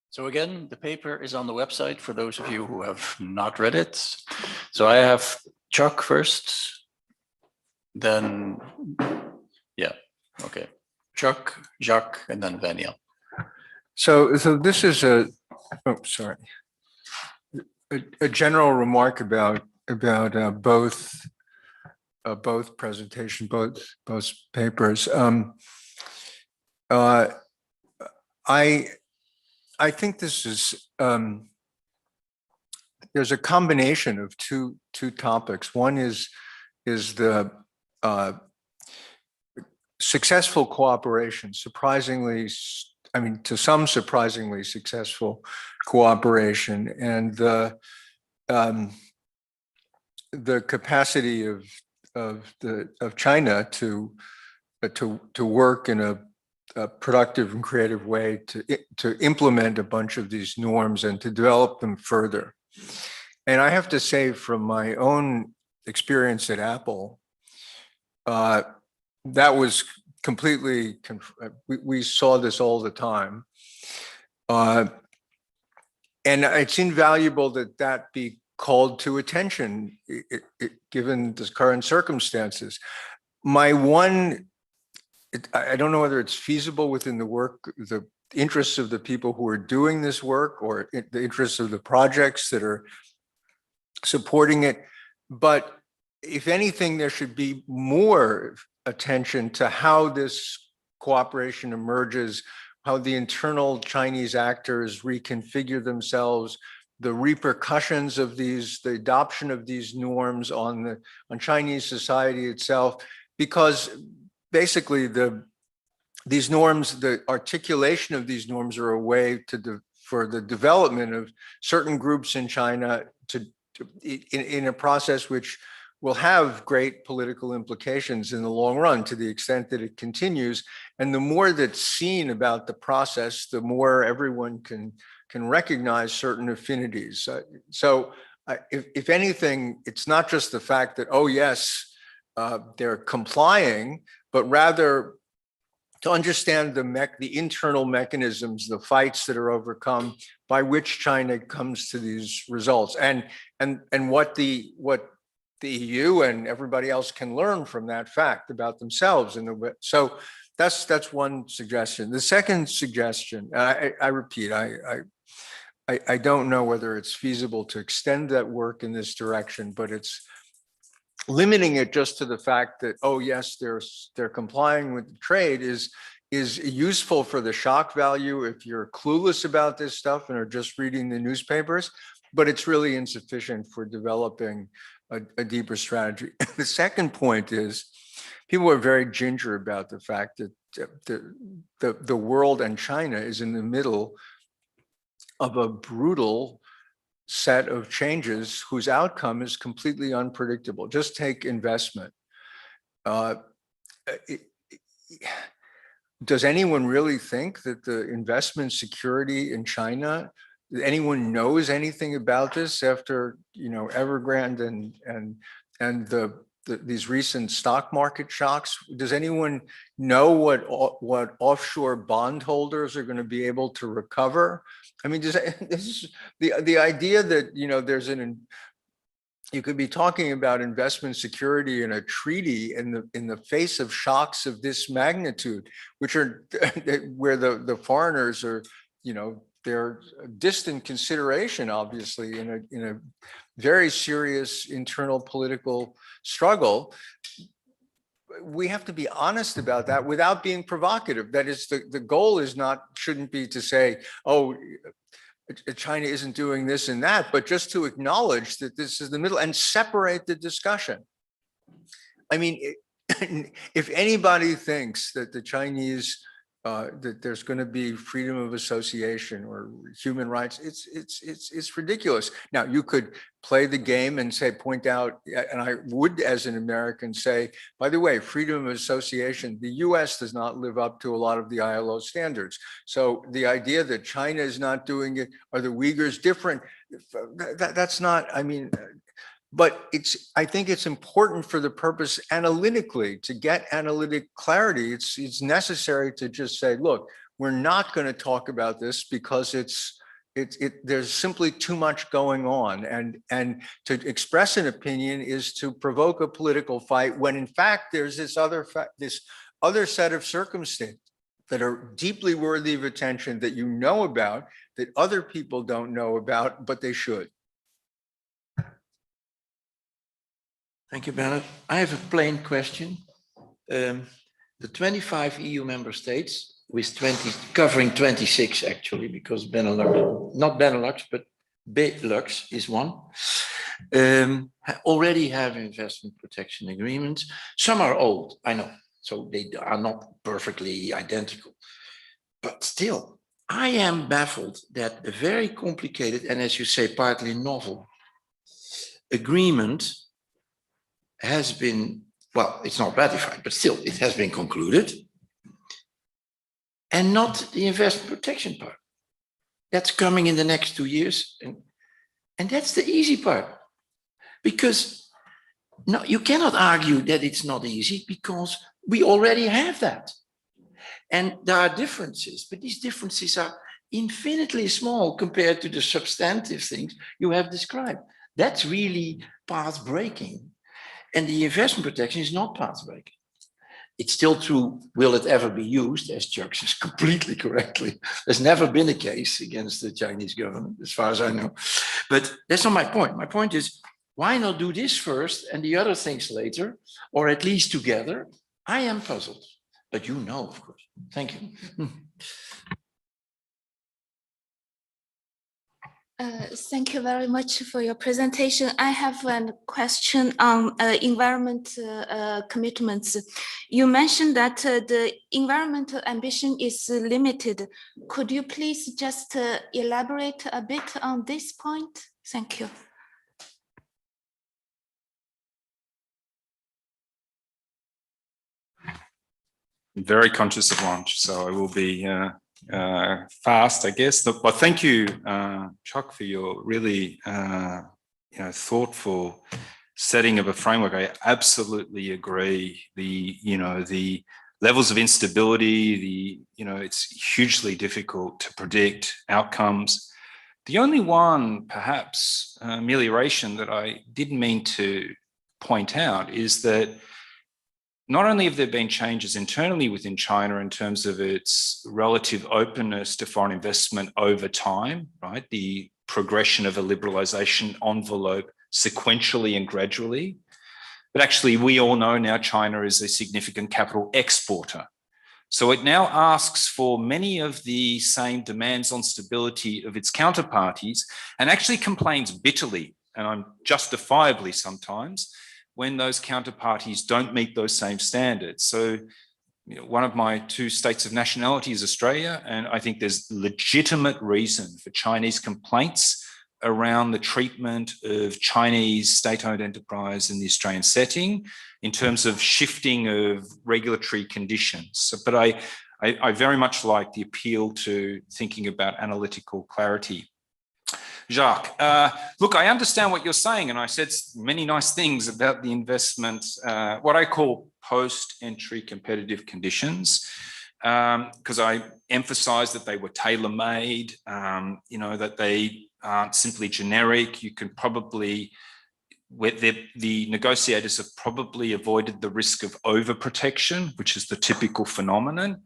D: So again, the paper is on the website for those of you who have not read it. So I have Chuck first, then, yeah, okay. Chuck, Jacques, and then Vaniel.
G: So this is a general remark about both presentation, both papers. I think this is there's a combination of two topics. One is the successful cooperation, surprisingly, I mean, to some surprisingly successful cooperation, and the capacity of China to work in a productive and creative way to implement a bunch of these norms and to develop them further. And I have to say, from my own experience at Apple, that was completely, we saw this all the time. And it's invaluable that be called to attention, given the current circumstances. My one, I don't know whether it's feasible within the interests of the people who are doing this work or the interests of the projects that are supporting it, but if anything, there should be more attention to how this cooperation emerges, how the internal Chinese actors reconfigure themselves, the repercussions of the adoption of these norms on Chinese society itself, because basically these norms, the articulation of these norms are a way for the development of certain groups in China in a process which will have great political implications in the long run to the extent that it continues. And the more that's seen about the process, the more everyone can recognize certain affinities. So if anything, it's not just the fact that, oh yes, they're complying, but rather to understand the internal mechanisms, the fights that are overcome by which China comes to these results, and what the EU and everybody else can learn from that fact about themselves. So that's one suggestion. The second suggestion, I repeat, I don't know whether it's feasible to extend that work in this direction, but it's limiting it just to the fact that, oh yes, they're complying with the trade is useful for the shock value if you're clueless about this stuff and are just reading the newspapers, but it's really insufficient for developing a deeper strategy. The second point is people are very ginger about the fact that the world and China is in the middle of a brutal set of changes whose outcome is completely unpredictable. Just take investment. Does anyone really think that the investment security in China, anyone knows anything about this after, Evergrande and these recent stock market shocks? Does anyone know what offshore bondholders are going to be able to recover? I mean, this is the idea that you could be talking about investment security in a treaty in the face of shocks of this magnitude, which are where the foreigners are, they're a distant consideration, obviously, in a very serious internal political struggle. We have to be honest about that without being provocative. That is, the goal shouldn't be to say, oh, China isn't doing this and that, but just to acknowledge that this is the middle and separate the discussion. I mean, if anybody thinks that the Chinese that there's going to be freedom of association or human rights. It's ridiculous. Now, you could play the game and say, point out, and I would, as an American, say, by the way, freedom of association, the US does not live up to a lot of the ILO standards. So the idea that China is not doing it, are the Uyghurs different? That's not, I mean, but I think it's important for the purpose analytically to get analytic clarity. It's necessary to just say, look, we're not going to talk about this because there's simply too much going on. And to express an opinion is to provoke a political fight when in fact there's this other set of circumstances that are deeply worthy of attention that you know about, that other people don't know about, but they should.
K: Thank you, Bernard. I have a plain question. The 25 EU member states with covering 26 actually, because Benelux, not Benelux, but Belux is one, already have investment protection agreements. Some are old, I know, so they are not perfectly identical. But still, I am baffled that a very complicated, and as you say, partly novel agreement has been, well, it's not ratified, but still it has been concluded, and not the investment protection part. That's coming in the next 2 years. And that's the easy part, because no, you cannot argue that it's not easy because we already have that. And there are differences, but these differences are infinitely small compared to the substantive things you have described. That's really path breaking. And the investment protection is not path breaking. It's still true, will it ever be used, as Chuck says completely correctly. There's never been a case against the Chinese government, as far as I know. But that's not my point. My point is, why not do this first and the other things later, or at least together? I am puzzled, but you know, of course. Thank you.
A: Thank you very much for your presentation. I have a question on environment commitments. You mentioned that the environmental ambition is limited. Could you please just elaborate a bit on this point? Thank you.
M: I'm very conscious of lunch, so I will be fast, I guess. But thank you, Chuck, for your really thoughtful setting of a framework. I absolutely agree. The levels of instability, it's hugely difficult to predict outcomes. The only one, perhaps, amelioration that I didn't mean to point out is that not only have there been changes internally within China in terms of its relative openness to foreign investment over time, right? The progression of a liberalization envelope sequentially and gradually. But actually, we all know now China is a significant capital exporter. So it now asks for many of the same demands on stability of its counterparties and actually complains bitterly, and I'm justifiably sometimes, when those counterparties don't meet those same standards. So one of my two states of nationality is Australia, and I think there's legitimate reason for Chinese complaints around the treatment of Chinese state-owned enterprise in the Australian setting in terms of shifting of regulatory conditions. So, but I very much like the appeal to thinking about analytical clarity. Jacques, look, I understand what you're saying, and I said many nice things about the investment, what I call post-entry competitive conditions, because I emphasized that they were tailor-made, that they aren't simply generic. You can probably, the negotiators have probably avoided the risk of overprotection, which is the typical phenomenon.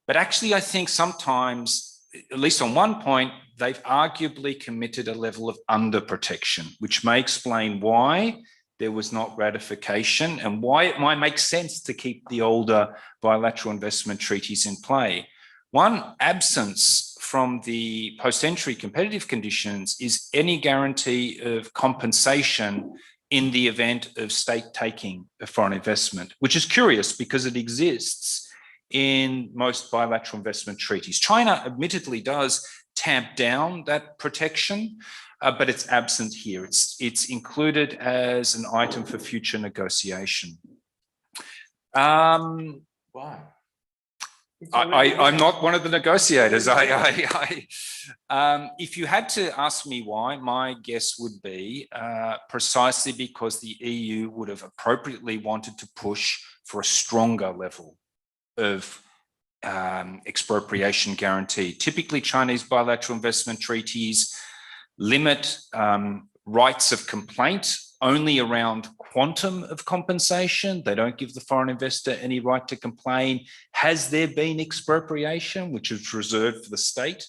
M: But actually, I think sometimes, at least on one point, they've arguably committed a level of underprotection, which may explain why there was not ratification and why it might make sense to keep the older bilateral investment treaties in play. One absence from the post-entry competitive conditions is any guarantee of compensation in the event of state taking of foreign investment, which is curious because it exists in most bilateral investment treaties. China admittedly does tamp down that protection, but it's absent here. It's included as an item for future negotiation.
E: Why?
M: I'm not one of the negotiators. If you had to ask me why, my guess would be precisely because the EU would have appropriately wanted to push for a stronger level of expropriation guarantee. Typically, Chinese bilateral investment treaties limit rights of complaint only around quantum of compensation. They don't give the foreign investor any right to complain. Has there been expropriation, which is reserved for the state?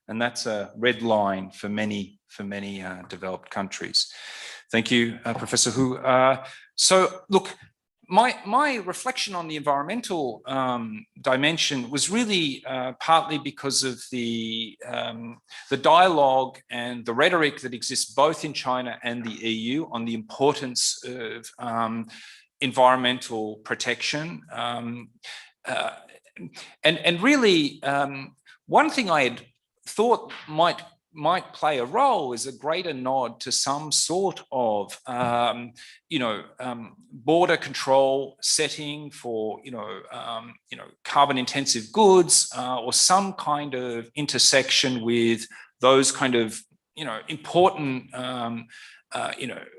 M: And that's a red line for many developed countries. Thank you, Professor Hu. So look, my reflection on the environmental dimension was really partly because of the dialogue and the rhetoric that exists both in China and the EU on the importance of environmental protection. And really, one thing I had thought might play a role is a greater nod to some sort of, border control setting for, carbon intensive goods, or some kind of intersection with those kind of, important,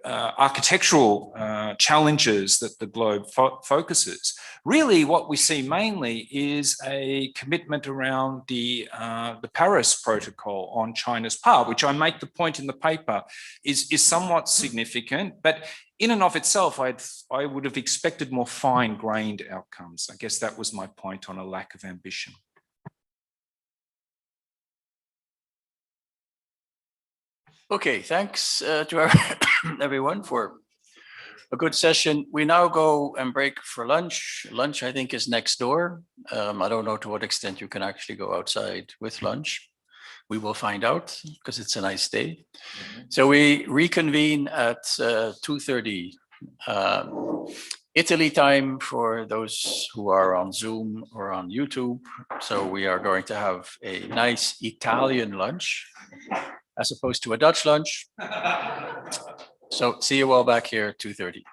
M: architectural challenges that the globe focuses. Really, what we see mainly is a commitment around the Paris Protocol on China's part, which I make the point in the paper is somewhat significant, but in and of itself, I would have expected more fine-grained outcomes. I guess that was my point on a lack of ambition.
D: Okay, thanks to everyone for a good session. We now go and break for lunch. Lunch, I think, is next door. I don't know to what extent you can actually go outside with lunch. We will find out because it's a nice day. So we reconvene at 2:30 Italy time for those who are on Zoom or on YouTube. So we are going to have a nice Italian lunch as opposed to a Dutch lunch. So see you all back here at 2:30.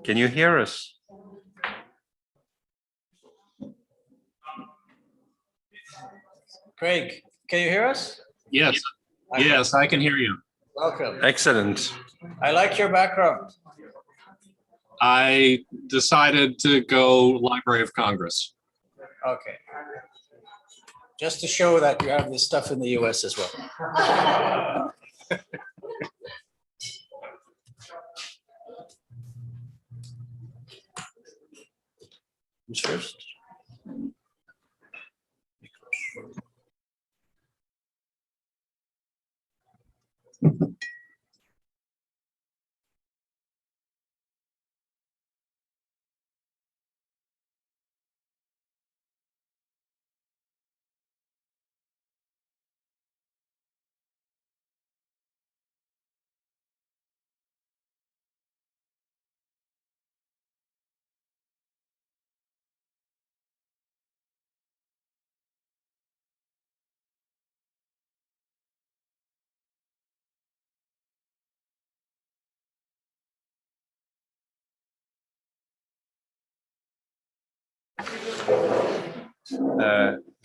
E: Can you hear us?
D: Craig, can you hear us?
N: Yes, yes, I can hear you.
D: Welcome.
E: Excellent.
D: I like your background.
N: I decided to go Library of Congress.
D: Okay. Just to show that you have this stuff in the US as well. Who's first?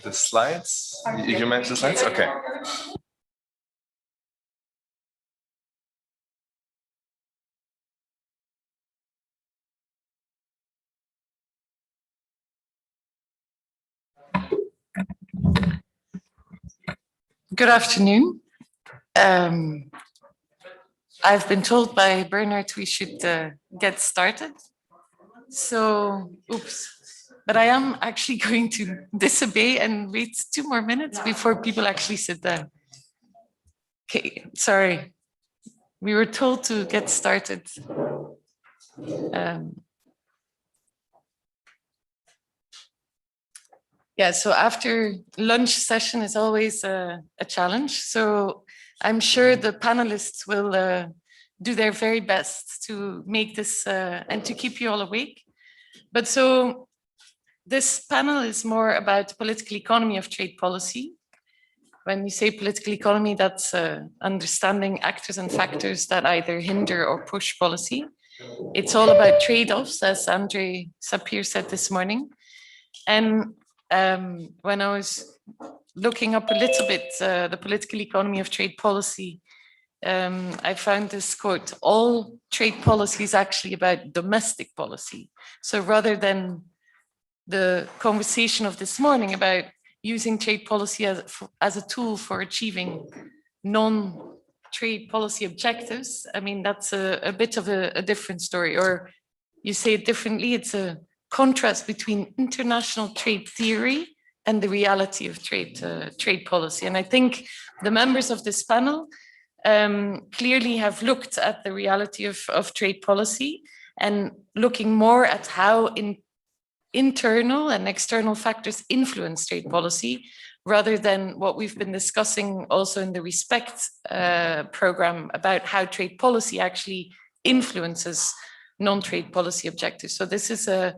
E: The slides? You mentioned the slides? Okay.
O: Good afternoon. I've been told by Bernard we should get started. So, oops. But I am actually going to disobey and wait 2 more minutes before people actually sit down. Okay, sorry. We were told to get started. Yeah, so after lunch session is always a challenge. So I'm sure the panelists will do their very best to make this and to keep you all awake. But so this panel is more about political economy of trade policy. When you say political economy, that's understanding actors and factors that either hinder or push policy. It's all about trade-offs, as André Sapir said this morning. And when I was looking up a little bit the political economy of trade policy, I found this quote: all trade policy is actually about domestic policy. So rather than the conversation of this morning about using trade policy as a tool for achieving non-trade policy objectives, I mean, that's a bit of a different story. Or you say it differently, it's a contrast between international trade theory and the reality of trade policy. And I think the members of this panel clearly have looked at the reality of trade policy and looking more at how internal and external factors influence trade policy, rather than what we've been discussing also in the RESPECT program about how trade policy actually influences non-trade policy objectives. So this is a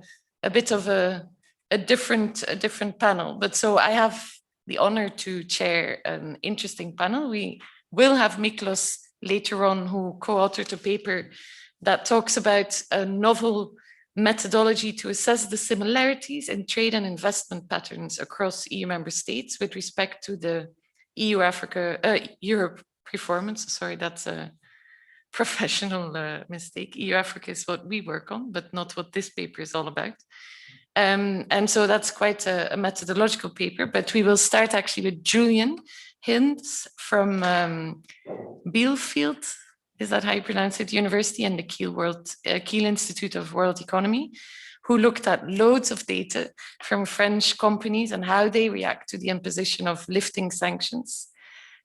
O: bit of a different panel. But so I have the honor to chair an interesting panel. We will have Miklos later on, who co-authored a paper that talks about a novel methodology to assess the similarities in trade and investment patterns across EU member states with respect to the Europe performance. Sorry, that's a professional mistake. EU-Africa is what we work on, but not what this paper is all about. And so that's quite a methodological paper, but we will start actually with Julian Hinds from Bielefeld, is that how you pronounce it, University, and the Kiel Institute of World Economy, who looked at loads of data from French companies and how they react to the imposition of lifting sanctions,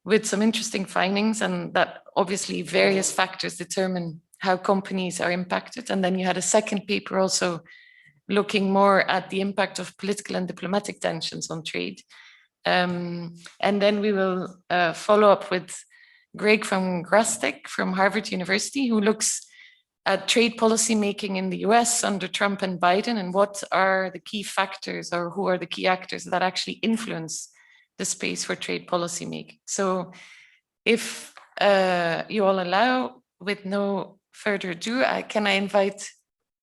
O: with some interesting findings, and that obviously various factors determine how companies are impacted. And then you had a second paper also looking more at the impact of political and diplomatic tensions on trade. And then we will follow up with Greg van Grastek from Harvard University, who looks at trade policy making in the US under Trump and Biden, and what are the key factors, or who are the key actors that actually influence the space for trade policy making. So if you all allow, with no further ado, can I invite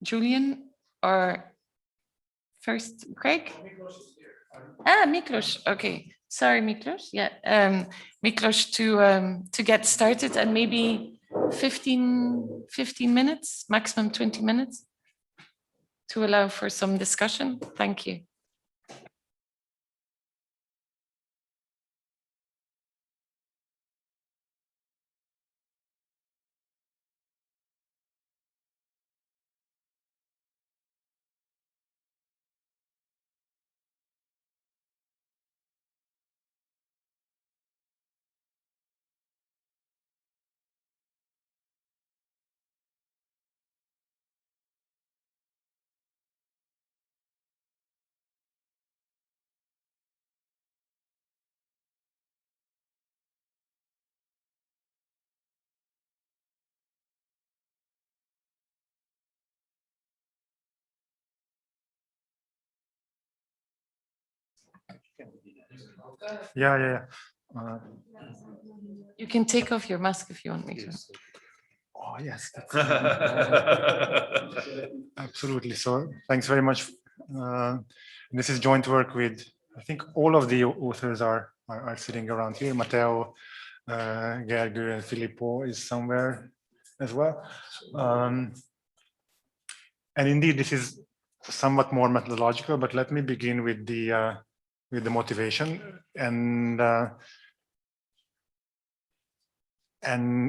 O: Julian or first Craig? Miklos. Okay, sorry, Miklos. Yeah, Miklos to get started, and maybe 15 minutes, maximum 20 minutes, to allow for some discussion. Thank you.
P: Yeah.
O: You can take off your mask if you want, Miklos.
P: Oh, yes. Absolutely. So thanks very much. This is joint work with, I think all of the authors are sitting around here. Matteo, Gergő, and Filippo is somewhere as well. And indeed, this is somewhat more methodological, but let me begin with the motivation. And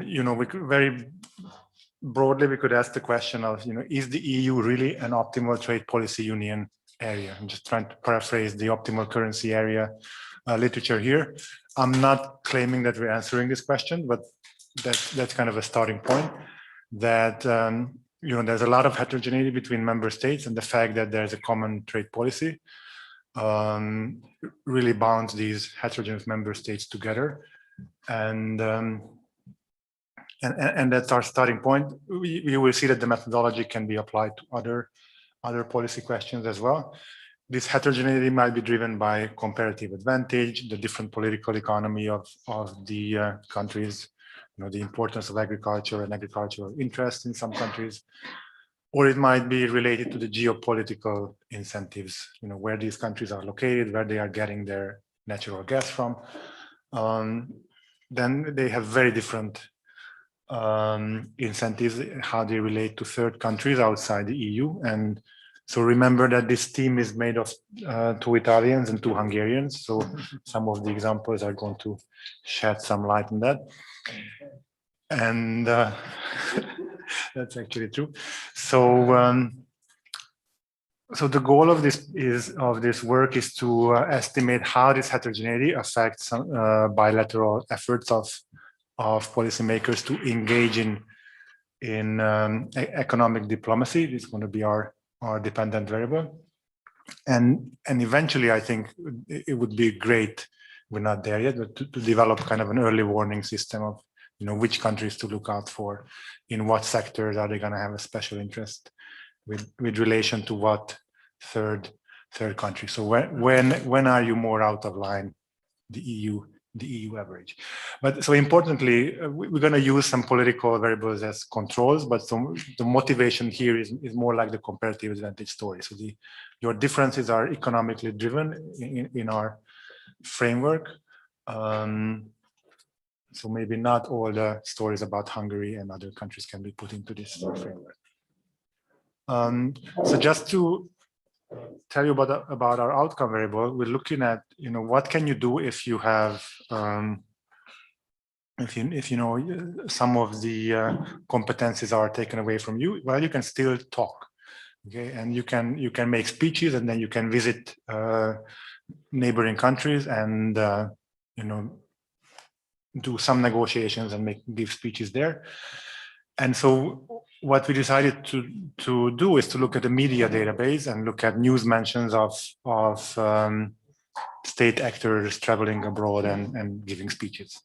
P: you know, we could very broadly, we could ask the question of, you know, is the EU really an optimal trade policy union area? I'm just trying to paraphrase the optimal currency area literature here. I'm not claiming that we're answering this question, but that's kind of a starting point. That you know, there's a lot of heterogeneity between member states, and the fact that there's a common trade policy really bonds these heterogeneous member states together. And that's our starting point. We will see that the methodology can be applied to other policy questions as well. This heterogeneity might be driven by comparative advantage, the different political economy of the countries, you know, the importance of agriculture and agricultural interest in some countries, or it might be related to the geopolitical incentives, you know, where these countries are located, where they are getting their natural gas from. Then they have very different incentives, how they relate to third countries outside the EU. And so remember that this team is made of 2 Italians and 2 Hungarians. So some of the examples are going to shed some light on that. And that's actually true. So so the goal of this work is to estimate how this heterogeneity affects bilateral efforts of policymakers to engage in economic diplomacy. It's going to be our dependent variable, and eventually I think it would be great, we're not there yet, but to develop kind of an early warning system of, you know, which countries to look out for, in what sectors are they going to have a special interest with relation to what third country. So when are you more out of line, the EU average? But so importantly, we're going to use some political variables as controls, but the motivation here is more like the comparative advantage story. So your differences are economically driven in our framework. So maybe not all the stories about Hungary and other countries can be put into this framework. So just to tell you about our outcome variable, we're looking at, you know, what can you do if you have if you know some of the competencies are taken away from you. Well, you can still talk, okay, and you can make speeches, and then you can visit neighboring countries and you know, do some negotiations and give speeches there. And so what we decided to do is to look at the media database and look at news mentions of state actors traveling abroad and giving speeches.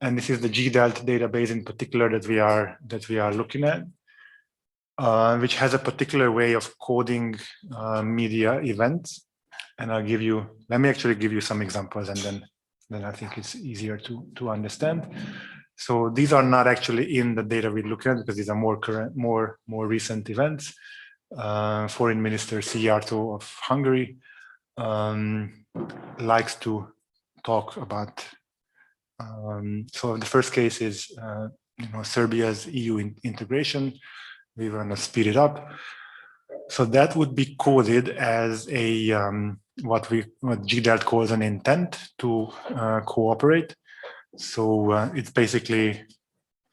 P: And this is the GDELT database in particular that we are looking at, which has a particular way of coding media events. And let me actually give you some examples, and then I think it's easier to understand. So these are not actually in the data we look at because these are more current, more recent events. Foreign Minister Szijjártó of Hungary likes to talk about. So the first case is Serbia's EU integration. We want to speed it up. So that would be coded as a what GDALT calls an intent to cooperate. So it's basically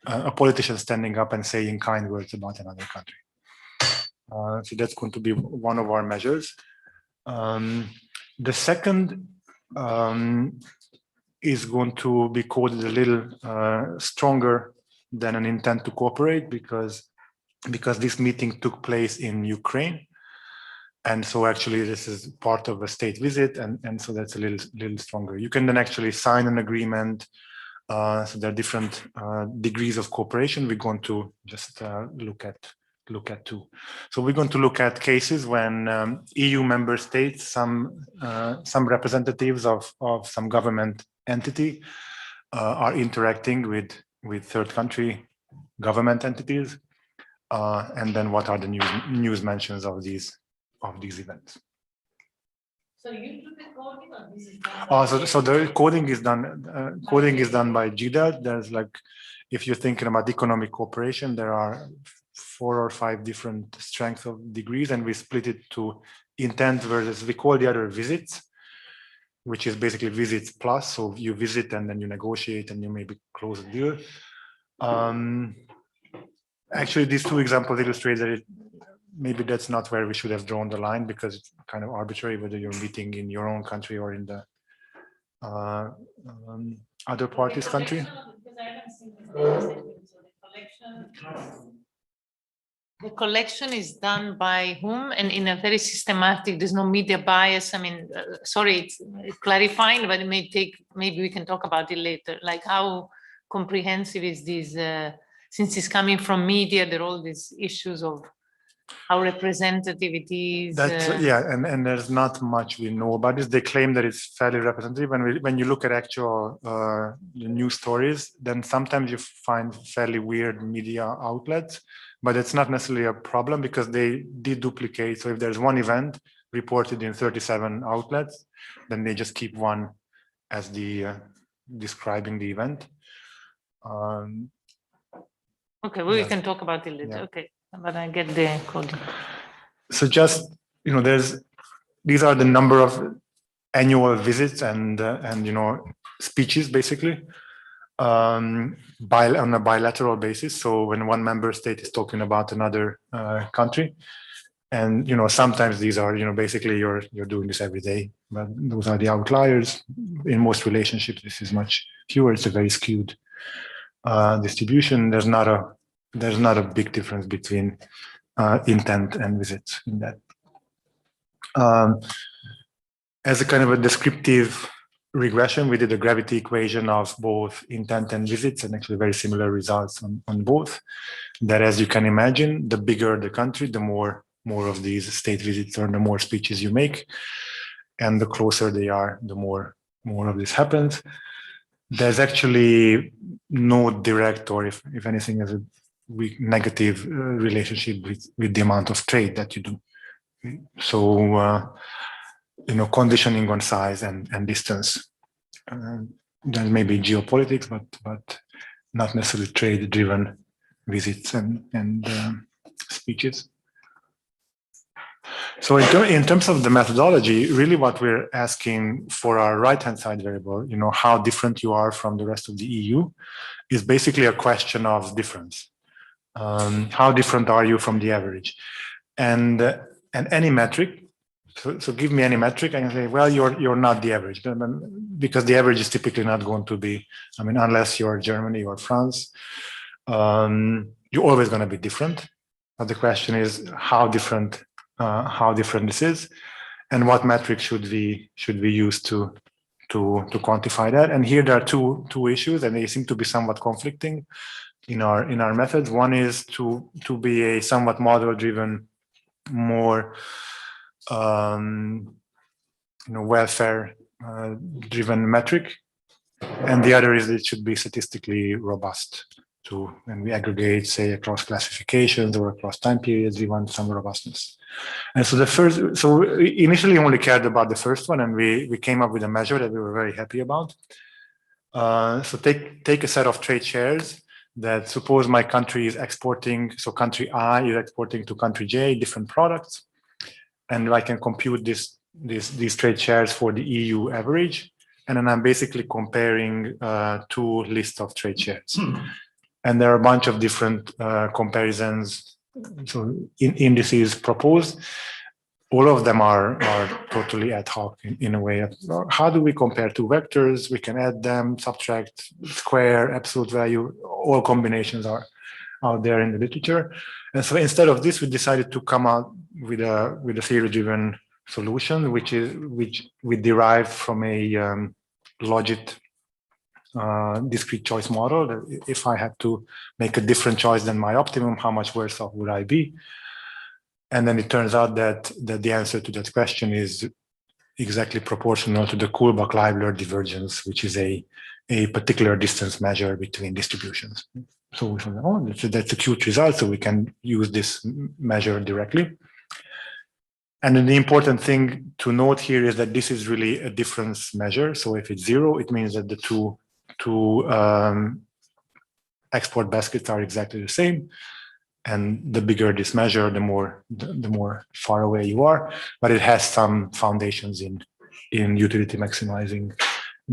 P: a politician standing up and saying kind words about another country. So that's going to be one of our measures. The second is going to be coded a little stronger than an intent to cooperate because this meeting took place in Ukraine. And so actually this is part of a state visit, and so that's a little stronger. You can then actually sign an agreement. So there are different degrees of cooperation. We're going to just look at two. So we're going to look at cases when EU member states, some representatives of some government entity are interacting with third country government entities, and then what are the news mentions of these events.
C: So you do the coding, or this is done?
P: So the coding is done. Coding is done by GDALT. There's like, if you're thinking about economic cooperation, there are 4 or 5 different strengths of degrees, and we split it to intent versus, we call the other visits, which is basically visits plus. So you visit and then you negotiate and you maybe close a deal. Actually, these 2 examples illustrate that maybe that's not where we should have drawn the line, because it's kind of arbitrary whether you're meeting in your own country or in the other party's country.
C: The collection is done by whom, and in a very systematic, there's no media bias. I mean, sorry, it's clarifying, but it may take, maybe we can talk about it later. Like, how comprehensive is this, since it's coming from media, there are all these issues of how representative it is.
P: Yeah, and there's not much we know about this. They claim that it's fairly representative. When you look at actual news stories, then sometimes you find fairly weird media outlets, but it's not necessarily a problem because they deduplicate. So if there's one event reported in 37 outlets, then they just keep one as the describing the event.
C: Okay, well, we can talk about it later. Yeah. Okay, but I get the coding.
P: So just, these are the number of annual visits and speeches basically on a bilateral basis. So when one member state is talking about another country, and sometimes these are basically you're doing this every day, but those are the outliers. In most relationships, this is much fewer. It's a very skewed distribution. There's not a big difference between intent and visits in that. As a kind of a descriptive regression, we did a gravity equation of both intent and visits, and actually very similar results on both. That, as you can imagine, the bigger the country, the more of these state visits or the more speeches you make, and the closer they are, the more of this happens. There's actually no direct, or if anything, is a weak negative relationship with the amount of trade that you do. So, conditioning on size and distance. There may be geopolitics, but not necessarily trade-driven visits and speeches. So in terms of the methodology, really what we're asking for our right-hand side variable, how different you are from the rest of the EU, is basically a question of difference. How different are you from the average? And any metric, so give me any metric, and say, well, you're not the average, because the average is typically not going to be, unless you're Germany or France, you're always going to be different. But the question is how different this is, and what metric should we use to quantify that. And here there are two issues, and they seem to be somewhat conflicting in our methods. One is to be a somewhat model-driven, more welfare driven metric, And the other is it should be statistically robust too. When we aggregate, say, across classifications or across time periods, we want some robustness. And so initially only cared about the first one, and we came up with a measure that we were very happy about. So take a set of trade shares that suppose my country is exporting, so country I is exporting to country J different products, and I can compute these trade shares for the EU average, and then I'm basically comparing two lists of trade shares. And there are a bunch of different comparisons, so indices proposed. All of them are totally ad hoc in a way. How do we compare two vectors? We can add them, subtract, square, absolute value. All combinations are out there in the literature. And so instead of this, we decided to come out with a theory-driven solution, which we derived from a logit discrete choice model. That if I had to make a different choice than my optimum, how much worse off would I be? And then it turns out that the answer to that question is exactly proportional to the Kullback-Leibler divergence, which is a particular distance measure between distributions. So we thought, oh, that's a cute result, so we can use this measure directly. And then the important thing to note here is that this is really a difference measure. So if it's 0, it means that the two export baskets are exactly the same. And the bigger this measure, the more far away you are. But it has some foundations in utility maximizing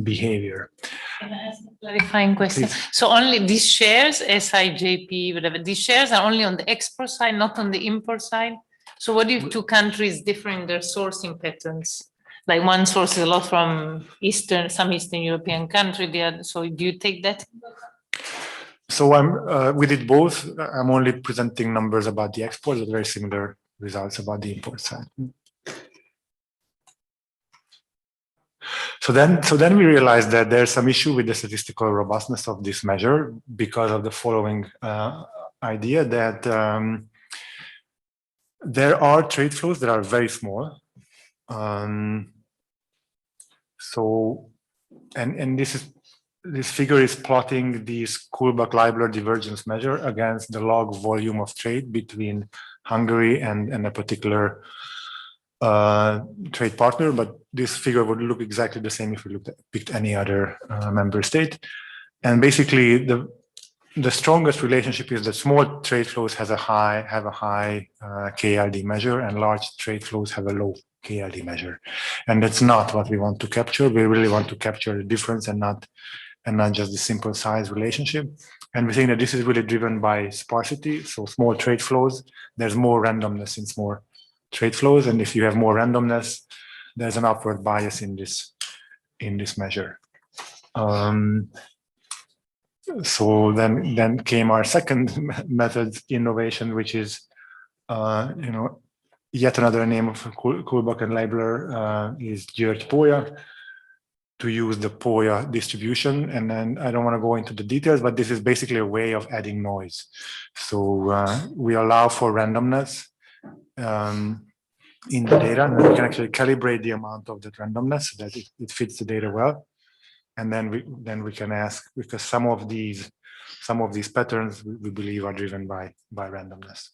P: behavior.
C: Can I ask a clarifying question? Please. So only these shares, SIJP, whatever, these shares are only on the export side, not on the import side? So what if two countries differ in their sourcing patterns? Like one sources a lot from some Eastern European country, the other, so do you take that?
P: So we did both. I'm only presenting numbers about the exports, but very similar results about the import side. So then we realized that there's some issue with the statistical robustness of this measure because of the following idea that there are trade flows that are very small. This figure is plotting this Kullback-Leibler divergence measure against the log volume of trade between Hungary and a particular trade partner, but this figure would look exactly the same if we picked any other member state. And basically, the strongest relationship is that small trade flows have a high KLD measure, and large trade flows have a low KLD measure. And that's not what we want to capture. We really want to capture the difference and not just the simple size relationship. And we think that this is really driven by sparsity. So small trade flows, there's more randomness in small trade flows. And if you have more randomness, there's an upward bias in this measure. So then came our second method innovation, which is, yet another name of Kullback and Leibler is György Pólya, to use the Pólya distribution. And then I don't want to go into the details, but this is basically a way of adding noise. So we allow for randomness in the data, and we can actually calibrate the amount of that randomness so that it fits the data well. And then we can ask, because some of these patterns we believe are driven by randomness.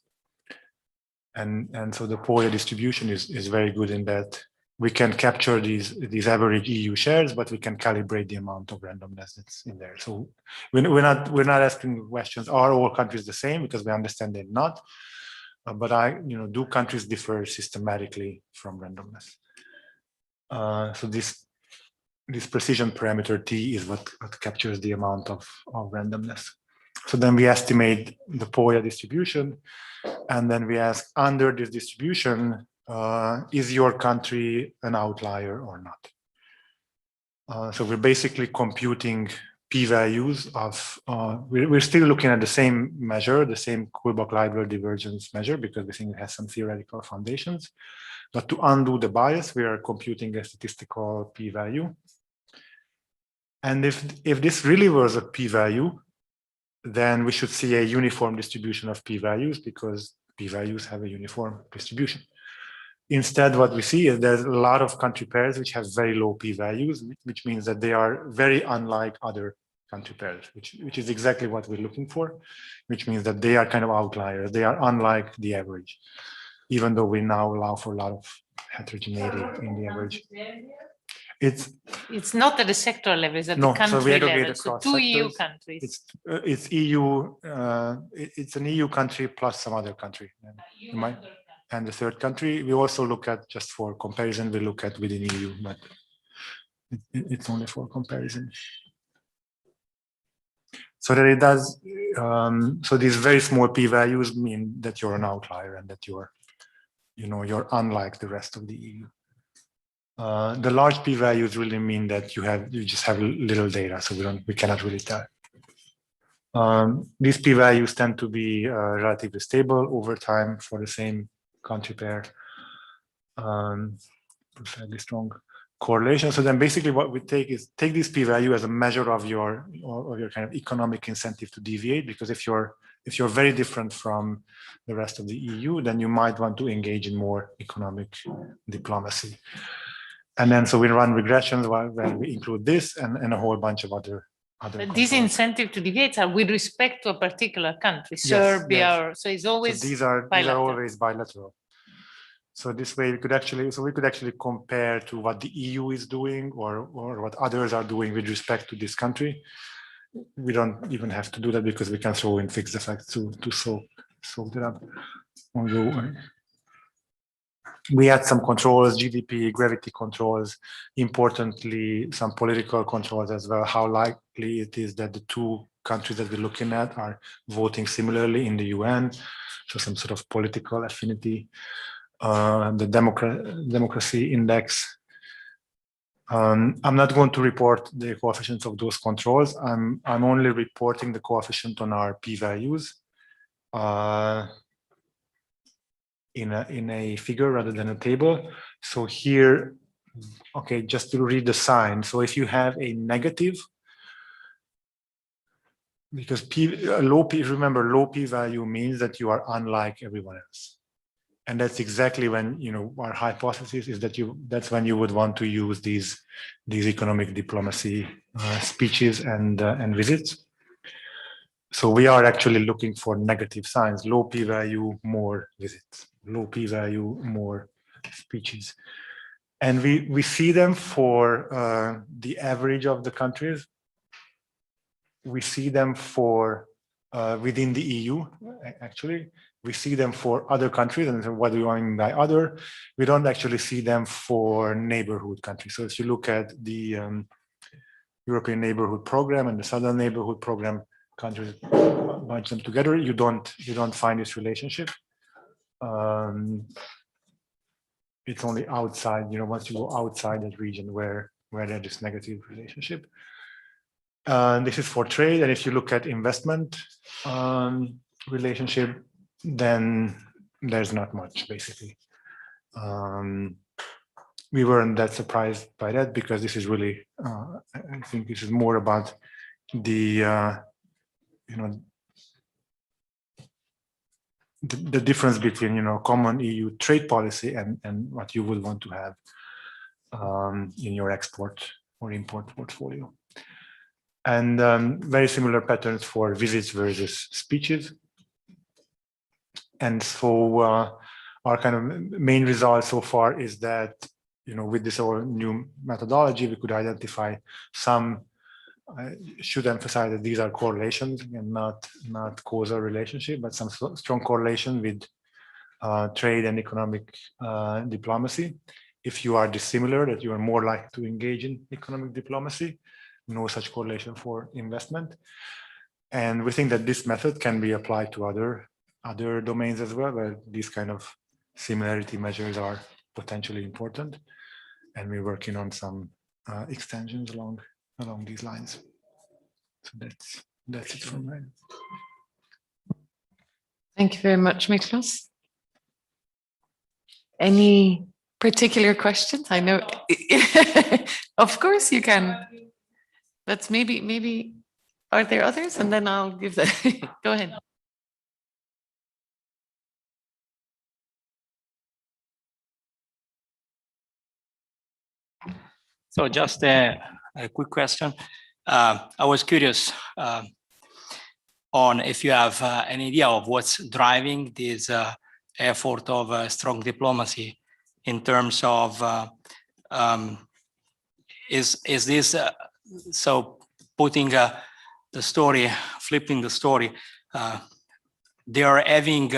P: And so the Pólya distribution is very good in that we can capture these average EU shares, but we can calibrate the amount of randomness that's in there. So we're not asking questions, are all countries the same? Because we understand they're not. But do countries differ systematically from randomness? So this precision parameter T is what captures the amount of randomness. So then we estimate the Pólya distribution, and then we ask, under this distribution, is your country an outlier or not? So we're basically computing p-values of, we're still looking at the same measure, the same Kullback-Leibler divergence measure, because we think it has some theoretical foundations. But to undo the bias, we are computing a statistical p-value. And if this really was a p-value, then we should see a uniform distribution of p-values, because p-values have a uniform distribution. Instead, what we see is there's a lot of country pairs which have very low p-values, which means that they are very unlike other country pairs, which is exactly what we're looking for, which means that they are kind of outliers. They are unlike the average, even though we now allow for a lot of heterogeneity in the average.
C: It's not at the sector level, it's at
P: No,
C: the country
P: so we aggregate
C: level. So
P: across
C: two EU
P: sectors.
C: countries.
P: It's EU. It's an EU country plus some other country. And the third country, we also look at, just for comparison, we look at within EU, but it's only for comparison. So that it does. So these very small p-values mean that you're an outlier and that you're unlike the rest of the EU. The large p-values really mean that you just have little data, so we cannot really tell. These p-values tend to be relatively stable over time for the same country pair. Fairly strong correlation. So then basically what we take this p-value as a measure of your kind of economic incentive to deviate, because if you're very different from the rest of the EU, then you might want to engage in more economic diplomacy. And then so we run regressions where we include this and a whole bunch of other
C: These incentive to deviate are with respect to a particular country, Serbia,
P: yes.
C: Or so it's always
P: so these are always bilateral. So this way we could actually compare to what the EU is doing or what others are doing with respect to this country. We don't even have to do that because we can throw in fixed effects to solve that up. We had some controls, GDP, gravity controls, importantly, some political controls as well, how likely it is that the two countries that we're looking at are voting similarly in the UN, so some sort of political affinity, the democracy index. I'm not going to report the coefficients of those controls. I'm only reporting the coefficient on our p-values. In a figure rather than a table. So here, okay, just to read the sign. So if you have a negative, because remember, low p-value means that you are unlike everyone else. And that's exactly when, our hypothesis is that that's when you would want to use these economic diplomacy speeches and visits. So we are actually looking for negative signs, low p-value, more visits, low p-value, more speeches. And we see them for the average of the countries. We see them for within the EU, actually. We see them for other countries, and what do you mean by other? We don't actually see them for neighborhood countries. So if you look at the European Neighborhood Program and the Southern Neighborhood Program, countries, bunch them together, you don't find this relationship. It's only outside, once you go outside that region where there's this negative relationship. This is for trade, and if you look at investment relationship, then there's not much basically. We weren't that surprised by that because this is really, I think this is more about the the difference between common EU trade policy and what you would want to have in your export or import portfolio, and very similar patterns for visits versus speeches. And so our kind of main result so far is that with this whole new methodology we could identify some. I should emphasize that these are correlations and not causal relationship, but some strong correlation with trade and economic diplomacy. If you are dissimilar, that you are more likely to engage in economic diplomacy. No such correlation for investment. And we think that this method can be applied to other domains as well, where these kind of similarity measures are potentially important. And we're working on some extensions along these lines. So that's it from me.
O: Thank you very much, Miklos. Any particular questions? I know, of course you can. That's maybe, are there others? And then I'll give the, go ahead.
L: So just a quick question. I was curious on if you have an idea of what's driving this effort of strong diplomacy in terms of is this so putting the story, flipping the story, they are having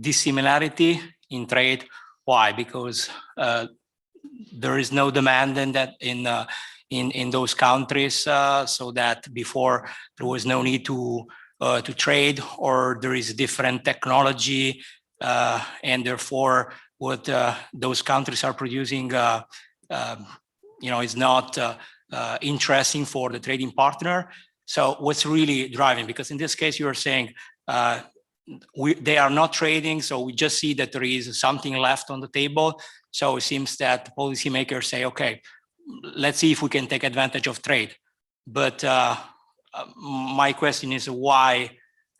L: dissimilarity in trade. Why? Because there is no demand in that in those countries, so that before there was no need to trade, or there is different technology, and therefore what those countries are producing, is not interesting for the trading partner. So what's really driving? Because in this case, you are saying they are not trading, so we just see that there is something left on the table. So it seems that policymakers say, okay, let's see if we can take advantage of trade. But my question is why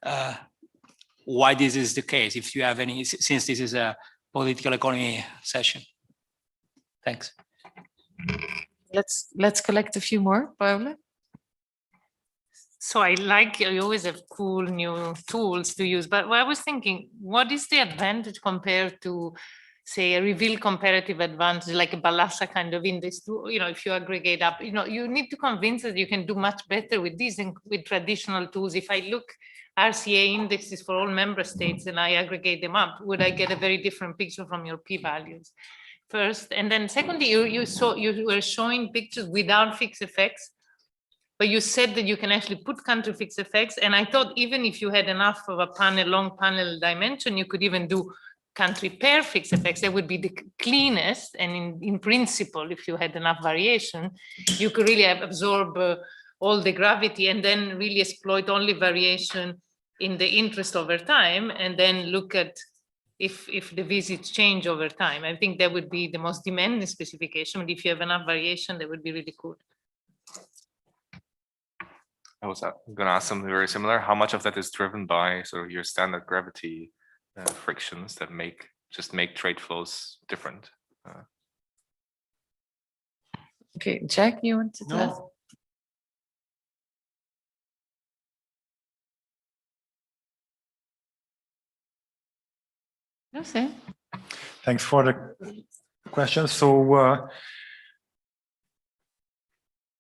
L: this is the case, if you have any, since this is a political economy session. Thanks.
O: Let's collect a few more, Paola.
C: So I like, you always have cool new tools to use, but I was thinking, what is the advantage compared to, say, a reveal comparative advantage, like a Balassa kind of index? If you aggregate up, you need to convince that you can do much better with these and with traditional tools. If I look RCA indexes for all member states and I aggregate them up, would I get a very different picture from your p-values? First, and then secondly, you were showing pictures without fixed effects. But you said that you can actually put country fixed effects. And I thought even if you had enough of a long panel dimension, you could even do country pair fixed effects. That would be the cleanest. And in principle, if you had enough variation, you could really absorb all the gravity and then really exploit only variation in the interest over time, and then look at if the visits change over time. I think that would be the most demanding specification. But if you have enough variation, that would be really cool.
Q: I was going to ask something very similar. How much of that is driven by sort of your standard gravity frictions that make trade flows different?
O: Okay, Jack, you want to ask? No, say.
P: Thanks for the question.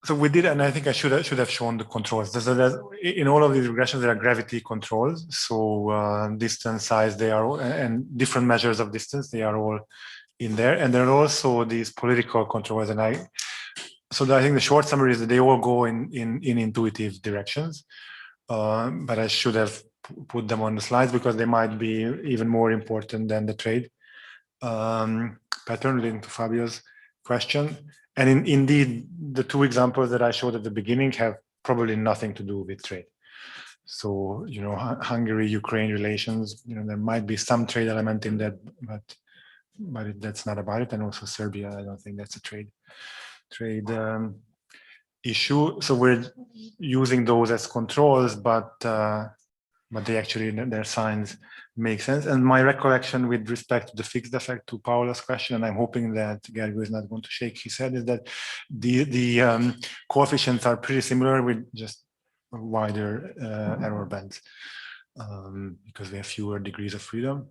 P: So we did, and I think I should have shown the controls. In all of these regressions, there are gravity controls. So distance, size, they are all, and different measures of distance, they are all in there. And there are also these political controls. And I think the short summary is that they all go in intuitive directions. But I should have put them on the slides because they might be even more important than the trade pattern, linked to Fabio's question. And indeed, the two examples that I showed at the beginning have probably nothing to do with trade. So, Hungary-Ukraine relations, there might be some trade element in that, but that's not about it. And also Serbia, I don't think that's a trade issue. So we're using those as controls, but they actually, their signs make sense. And my recollection with respect to the fixed effect, to Paola's question, and I'm hoping that Gergo is not going to shake his head, is that the coefficients are pretty similar with just wider error bands because we have fewer degrees of freedom.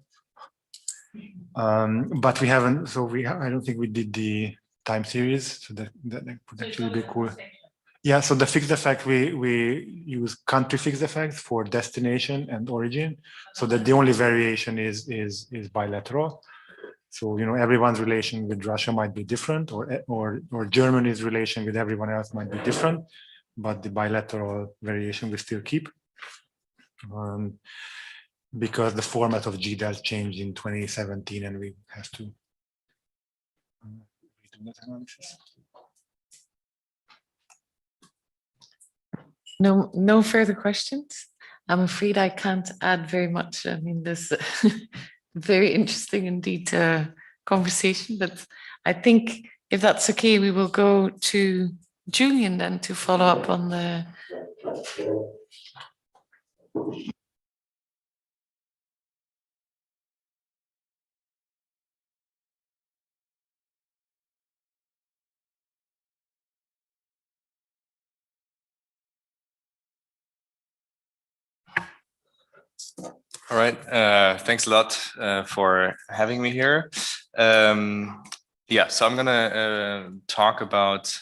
P: But we haven't, I don't think we did the time series, so that would actually be cool. Yeah, so the fixed effect, we use country fixed effects for destination and origin, so that the only variation is bilateral. So, everyone's relation with Russia might be different, or Germany's relation with everyone else might be different, but the bilateral variation we still keep. Because the format of GDAL changed in 2017 and we have to redo that analysis.
O: No further questions. I'm afraid I can't add very much. I mean, this very interesting indeed conversation, but I think if that's okay, we will go to Julian then to follow up on the
Q: All right, thanks a lot for having me here. Yeah, so I'm gonna talk about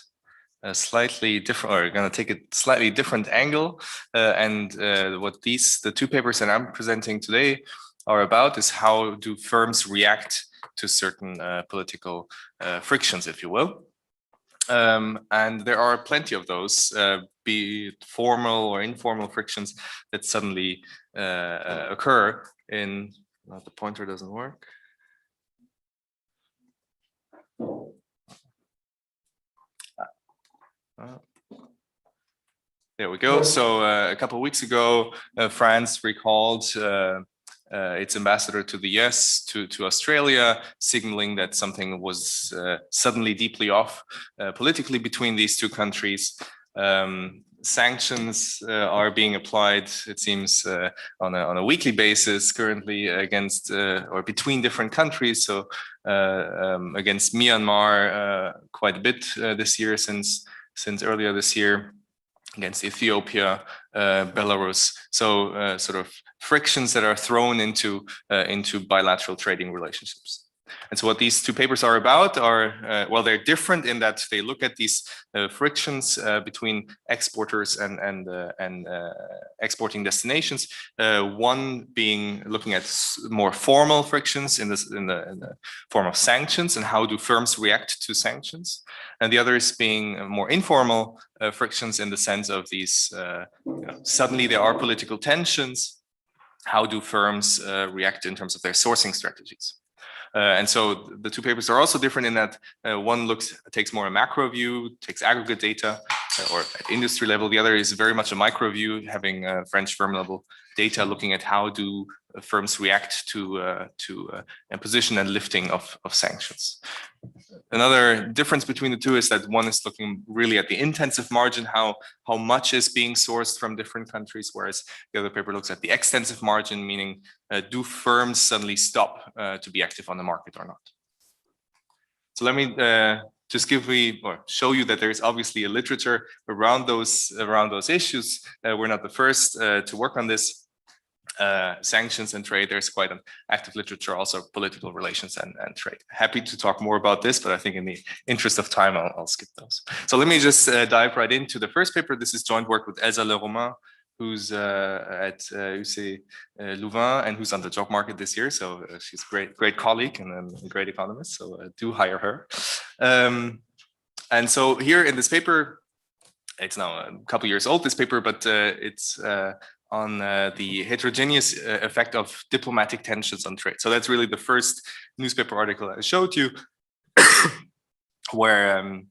Q: a slightly different, or gonna take a slightly different angle, and what the two papers that I'm presenting today are about is how do firms react to certain political frictions, if you will. And there are plenty of those, be it formal or informal frictions that suddenly occur in, the pointer doesn't work. There we go. So a couple of weeks ago, France recalled its ambassador to the US, to Australia, signaling that something was suddenly deeply off politically between these two countries. Sanctions are being applied, it seems, on a weekly basis currently against or between different countries. So against Myanmar quite a bit this year, since earlier this year, against Ethiopia, Belarus. So sort of frictions that are thrown into bilateral trading relationships. And so what these two papers are about are, well, they're different in that they look at these frictions between exporters and exporting destinations. One being looking at more formal frictions in the form of sanctions and how do firms react to sanctions. And the other is being more informal frictions in the sense of these, suddenly there are political tensions. How do firms react in terms of their sourcing strategies? And so the two papers are also different in that one takes more a macro view, takes aggregate data or at industry level. The other is very much a micro view, having French firm level data, looking at how do firms react to imposition and lifting of sanctions. Another difference between the two is that one is looking really at the intensive margin, how much is being sourced from different countries, whereas the other paper looks at the extensive margin, meaning do firms suddenly stop to be active on the market or not? So let me just show you that there is obviously a literature around those issues. We're not the first to work on this. Sanctions and trade, there's quite an active literature, also political relations and trade. Happy to talk more about this, but I think in the interest of time, I'll skip those. So let me just dive right into the first paper. This is joint work with Elsa Leromain, who's at UC Louvain and who's on the job market this year. So she's a great colleague and a great economist, so do hire her. And so here in this paper, it's now a couple years old, this paper, but it's on the heterogeneous effect of diplomatic tensions on trade. So that's really the first newspaper article I showed you, where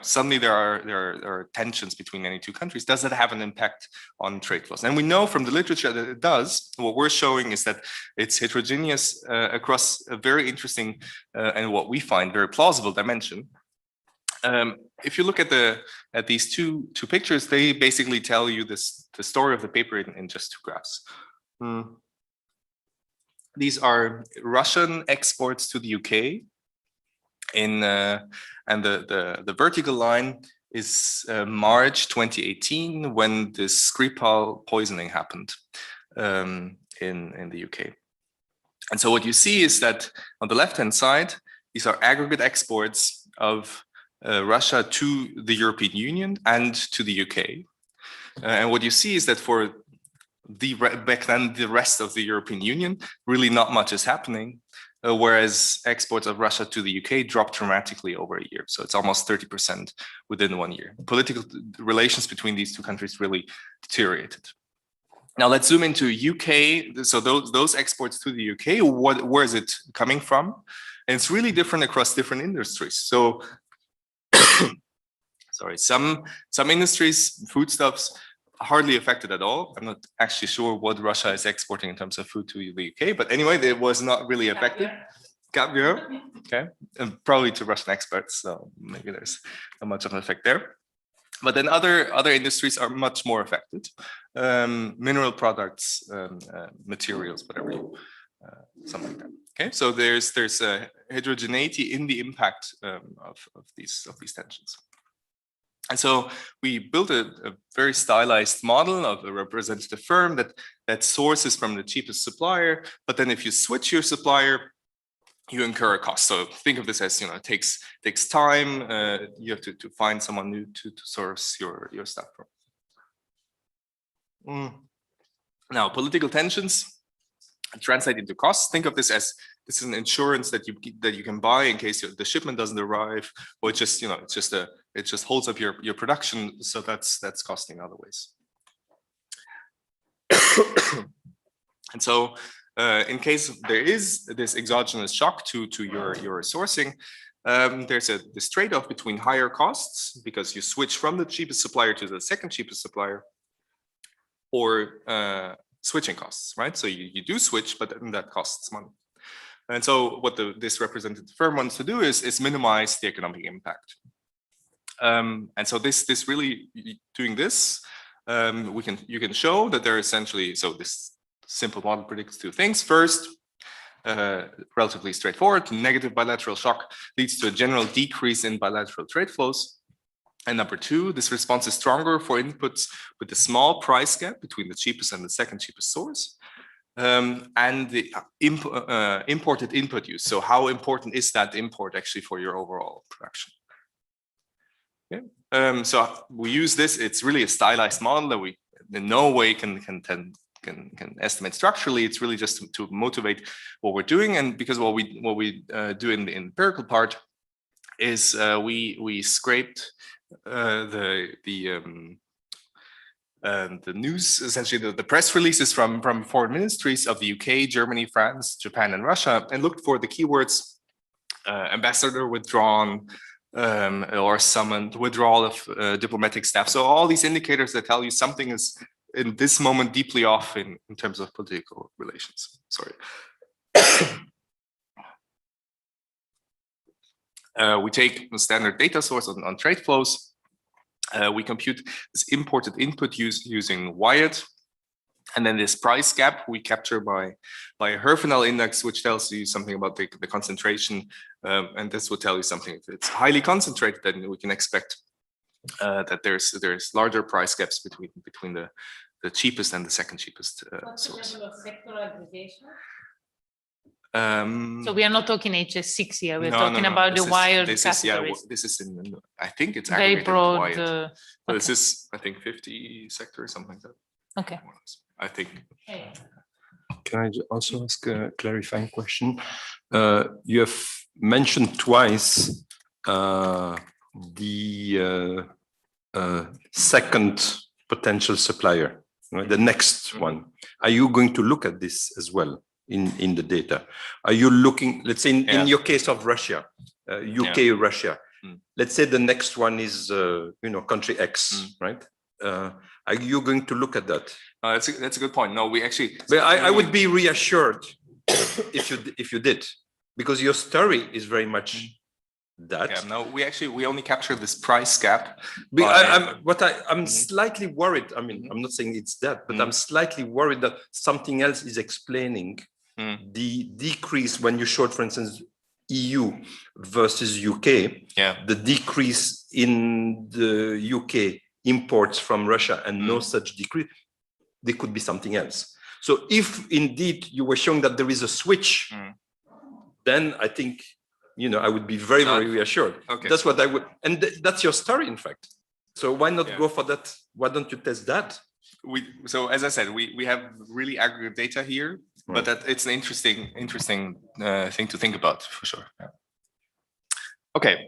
Q: suddenly there are tensions between any two countries. Does that have an impact on trade flows? And we know from the literature that it does. What we're showing is that it's heterogeneous across a very interesting and what we find very plausible dimension. If you look at these two pictures, they basically tell you the story of the paper in just two graphs. These are Russian exports to the UK, and the vertical line is March 2018, when the Skripal poisoning happened in the UK. And so what you see is that on the left-hand side, these are aggregate exports of Russia to the European Union and to the UK. And what you see is that for back then, the rest of the European Union, really not much is happening, whereas exports of Russia to the UK dropped dramatically over a year. So it's almost 30% within 1 year. Political relations between these two countries really deteriorated. Now let's zoom into UK. So those exports to the UK, where is it coming from? And it's really different across different industries. So sorry, some industries, foodstuffs, hardly affected at all. I'm not actually sure what Russia is exporting in terms of food to the UK, but anyway, it was not really affected. Caviar, okay, and probably to Russian experts, so maybe there's not much of an effect there. But then other industries are much more affected. Mineral products, materials, whatever, something like that. Okay, so there's a heterogeneity in the impact of these tensions. And so we built a very stylized model of a representative firm that sources from the cheapest supplier. But then if you switch your supplier, you incur a cost. So think of this as, it takes time. You have to find someone new to source your stuff from. Now, political tensions translate into costs. Think of this as this is an insurance that you can buy in case the shipment doesn't arrive, or it just it just holds up your production. So that's costing other ways. And so in case there is this exogenous shock to your sourcing, there's this trade-off between higher costs because you switch from the cheapest supplier to the second cheapest supplier, or switching costs, right? So you do switch, but then that costs money. And so what this representative firm wants to do is minimize the economic impact. And so this really doing this, you can show that they're essentially, so this simple model predicts two things. First, relatively straightforward, negative bilateral shock leads to a general decrease in bilateral trade flows. And number two, this response is stronger for inputs with a small price gap between the cheapest and the second cheapest source, and the imported input use. So how important is that import actually for your overall production? Okay. So we use this. It's really a stylized model that we in no way can estimate structurally. It's really just to motivate what we're doing. And because what we do in the empirical part is we scraped the news, essentially the press releases from foreign ministries of the UK, Germany, France, Japan, and Russia, and looked for the keywords ambassador withdrawn, or summoned, withdrawal of diplomatic staff. So all these indicators that tell you something is in this moment deeply off in terms of political relations. Sorry. We take a standard data source on trade flows. We compute this imported input using Wyatt, and then this price gap we capture by a Herfinel index, which tells you something about the concentration, and this will tell you something. If it's highly concentrated, then we can expect that there's larger price gaps between the cheapest and the second cheapest source.
C: So we are not talking HS6 here. We're talking about the wired categories.
Q: This is in, I think it's
C: very broad.
Q: So this is, I think, 50 sectors, something like that.
C: Okay.
Q: I think.
G: Can I also ask a clarifying question? You have mentioned twice the second potential supplier, right? The next one. Are you going to look at this as well in the data? Are you looking, let's say in your case of Russia, UK, Russia, let's say the next one is, country X, right? Are you going to look at that?
Q: That's a good point. No, we actually.
G: But I would be reassured if you did, because your story is very much that.
Q: Yeah, no, we only capture this price gap.
G: I'm slightly worried. I mean, I'm not saying it's that, but I'm slightly worried that something else is explaining the decrease when you showed, for instance, EU versus UK.
Q: Yeah.
G: The decrease in the UK imports from Russia and no such decrease. There could be something else. So if indeed you were showing that there is a switch, then I think, I would be very, very reassured.
Q: Okay.
G: That's what I would, and that's your story, in fact. So why not go for that? Why don't you test that?
Q: So as I said, we have really aggregate data here, but that it's an interesting thing to think about for sure. Yeah. Okay,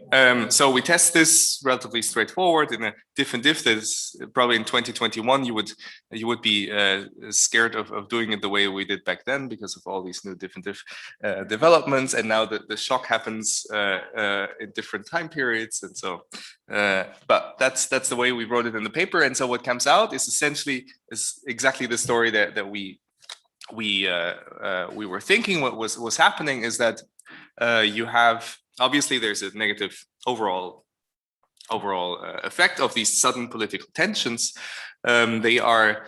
Q: so we test this relatively straightforward in a different diff. That is probably in 2021 you would be scared of doing it the way we did back then because of all these new different diff developments, and now the shock happens in different time periods, and so but that's the way we wrote it in the paper. And so what comes out is essentially exactly the story that we were thinking. What was happening is that you have. Obviously, there's a negative overall effect of these sudden political tensions. They are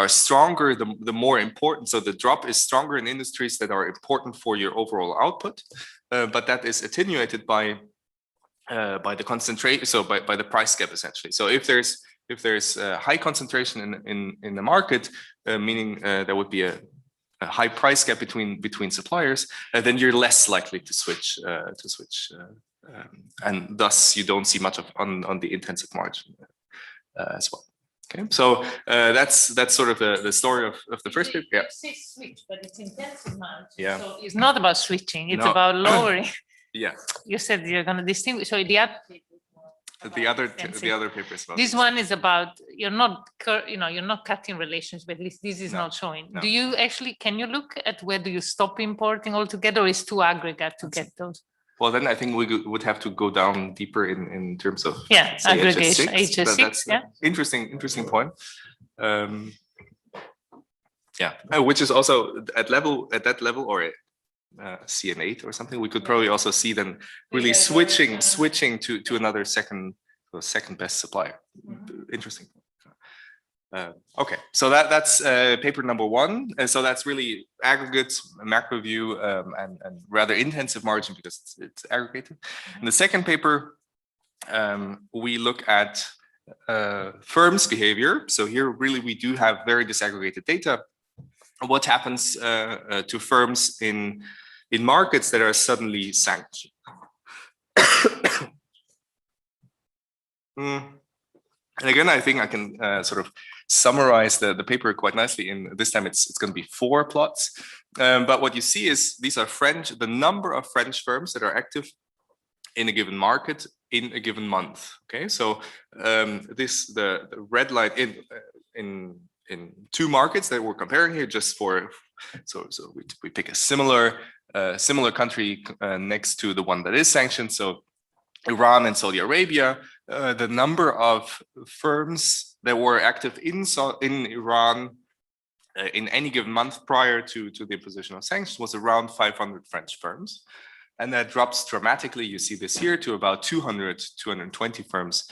Q: stronger the more important. So the drop is stronger in industries that are important for your overall output, but that is attenuated by by the concentration, so by the price gap essentially. So if there's a high concentration in the market, meaning there would be a high price gap between suppliers, then you're less likely to switch and thus you don't see much of on the intensive margin as well. Okay, so that's sort of the story of the first paper. Yeah.
C: You say switch, but it's intensive margin.
Q: Yeah.
C: So it's not about switching, it's
Q: No.
C: about lowering.
Q: Yeah.
C: You said you're going to distinguish. So the other
Q: The other paper is about
C: this one is about you're not cutting relations, but at least this is
Q: No,
C: not showing.
Q: no.
C: Do you actually can you look at whether you stop importing altogether, or is too aggregate to get those?
Q: Well, then I think we would have to go down deeper in terms of
C: Yeah,
Q: say,
C: aggregation,
Q: HS6, but
C: HS6,
Q: that's
C: yeah.
Q: interesting point. Which is also at that level or CN8 or something. We could probably also see then really switching to another second best supplier. Interesting. Okay, so that's paper number 1, and so that's really aggregate macro view and rather intensive margin because it's aggregated. In the second paper, we look at firms' behavior. So here, really, we do have very disaggregated data. What happens to firms in markets that are suddenly sanctioned? And again, I think I can sort of summarize the paper quite nicely. In this time, it's going to be 4 plots. But what you see is these are the number of French firms that are active in a given market in a given month. Okay, so the red line in 2 markets that we're comparing here, just for so we pick a similar country next to the one that is sanctioned. So Iran and Saudi Arabia, the number of firms that were active in Iran in any given month prior to the imposition of sanctions was around 500 French firms. And that drops dramatically, you see this here, to about 200, 220 firms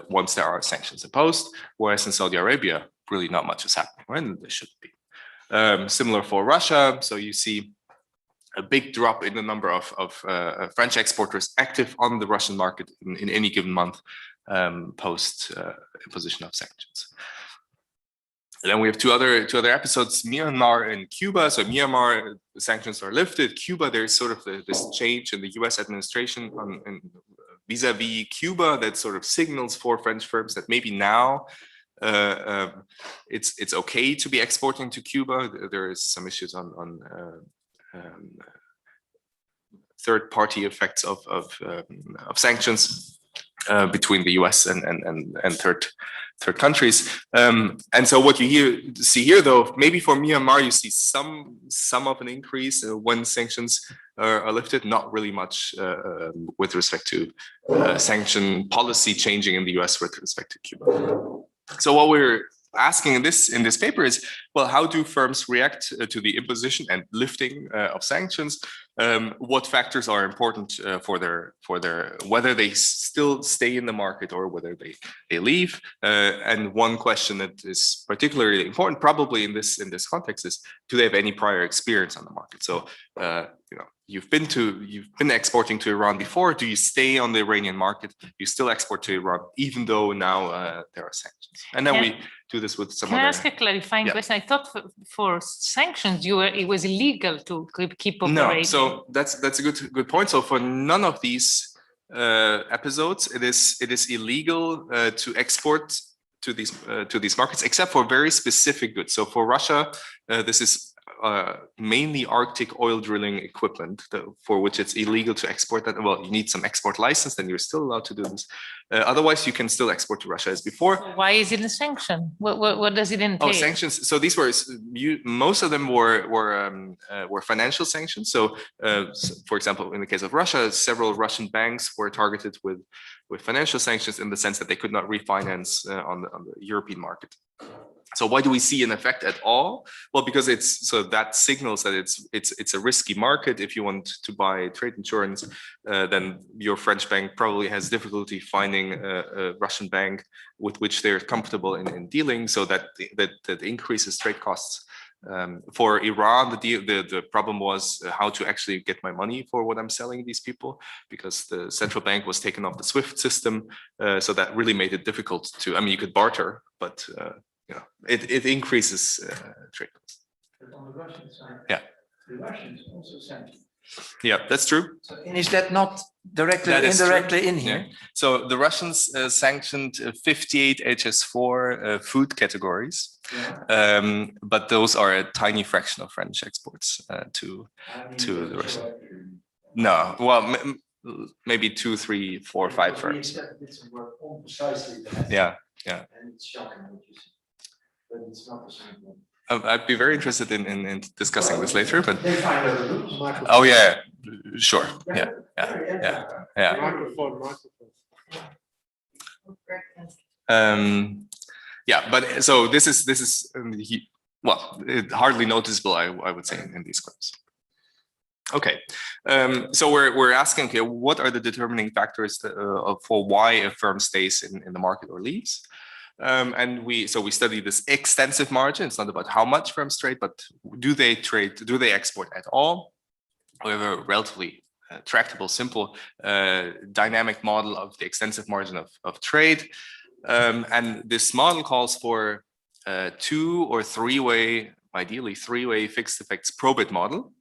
Q: once there are sanctions imposed, whereas in Saudi Arabia, really not much is happening, and there should be. Similar for Russia, so you see a big drop in the number of French exporters active on the Russian market in any given month post imposition of sanctions. And then we have two other episodes, Myanmar and Cuba. So Myanmar, the sanctions are lifted. Cuba, there's sort of this change in the US administration vis-a-vis Cuba that sort of signals for French firms that maybe now it's okay to be exporting to Cuba. There is some issues on third-party effects of sanctions between the US and third countries. And so what you see here, though, maybe for Myanmar, you see some of an increase when sanctions are lifted, not really much with respect to sanction policy changing in the US with respect to Cuba. So what we're asking in this paper is, well, how do firms react to the imposition and lifting of sanctions? What factors are important for their whether they still stay in the market or whether they leave? And one question that is particularly important, probably in this context, is do they have any prior experience on the market? So you've been exporting to Iran before. Do you stay on the Iranian market? Do you still export to Iran, even though now there are sanctions? And then we do this with some other.
C: Can I ask a clarifying question? I thought for sanctions, it was illegal to keep operating.
Q: No, so that's a good point. So for none of these episodes, it is illegal to export to these markets, except for very specific goods. So for Russia, this is mainly Arctic oil drilling equipment for which it's illegal to export that. Well, you need some export license, then you're still allowed to do this. Otherwise, you can still export to Russia as before.
C: So why is it a sanction? What does it entail?
Q: Oh, sanctions. So these were most of them were financial sanctions. So, for example, in the case of Russia, several Russian banks were targeted with financial sanctions in the sense that they could not refinance on the European market. So why do we see an effect at all? Well, because that signals that it's a risky market. If you want to buy trade insurance, then your French bank probably has difficulty finding a Russian bank with which they're comfortable in dealing. So that increases trade costs For Iran, the problem was how to actually get my money for what I'm selling these people, because the central bank was taken off the SWIFT system. So that really made it difficult to, I mean, you could barter, but you know, it increases trade costs.
K: But on the Russian side,
Q: yeah,
K: the Russians also sent.
Q: Yeah, that's true.
K: So, and is that not directly or indirectly in here?
Q: Yeah. So the Russians sanctioned 58 HS4 food categories, but those are a tiny fraction of French exports to the Russian. No, well, maybe 2, 3, 4, 5 firms. Yeah, yeah.
K: And it's shocking what you say, but it's not the same thing.
Q: I'd be very interested in discussing this later, but
K: They find other rules.
Q: oh yeah, sure, yeah, yeah, yeah, yeah. Yeah, but so this is well, hardly noticeable, I would say, in these claims. Okay, so we're asking, okay, what are the determining factors for why a firm stays in the market or leaves? And we study this extensive margin. It's not about how much firms trade, but do they trade, do they export at all? We have a relatively tractable, simple, dynamic model of the extensive margin of trade. And this model calls for a 2- or 3-way, ideally 3-way fixed effects probit model,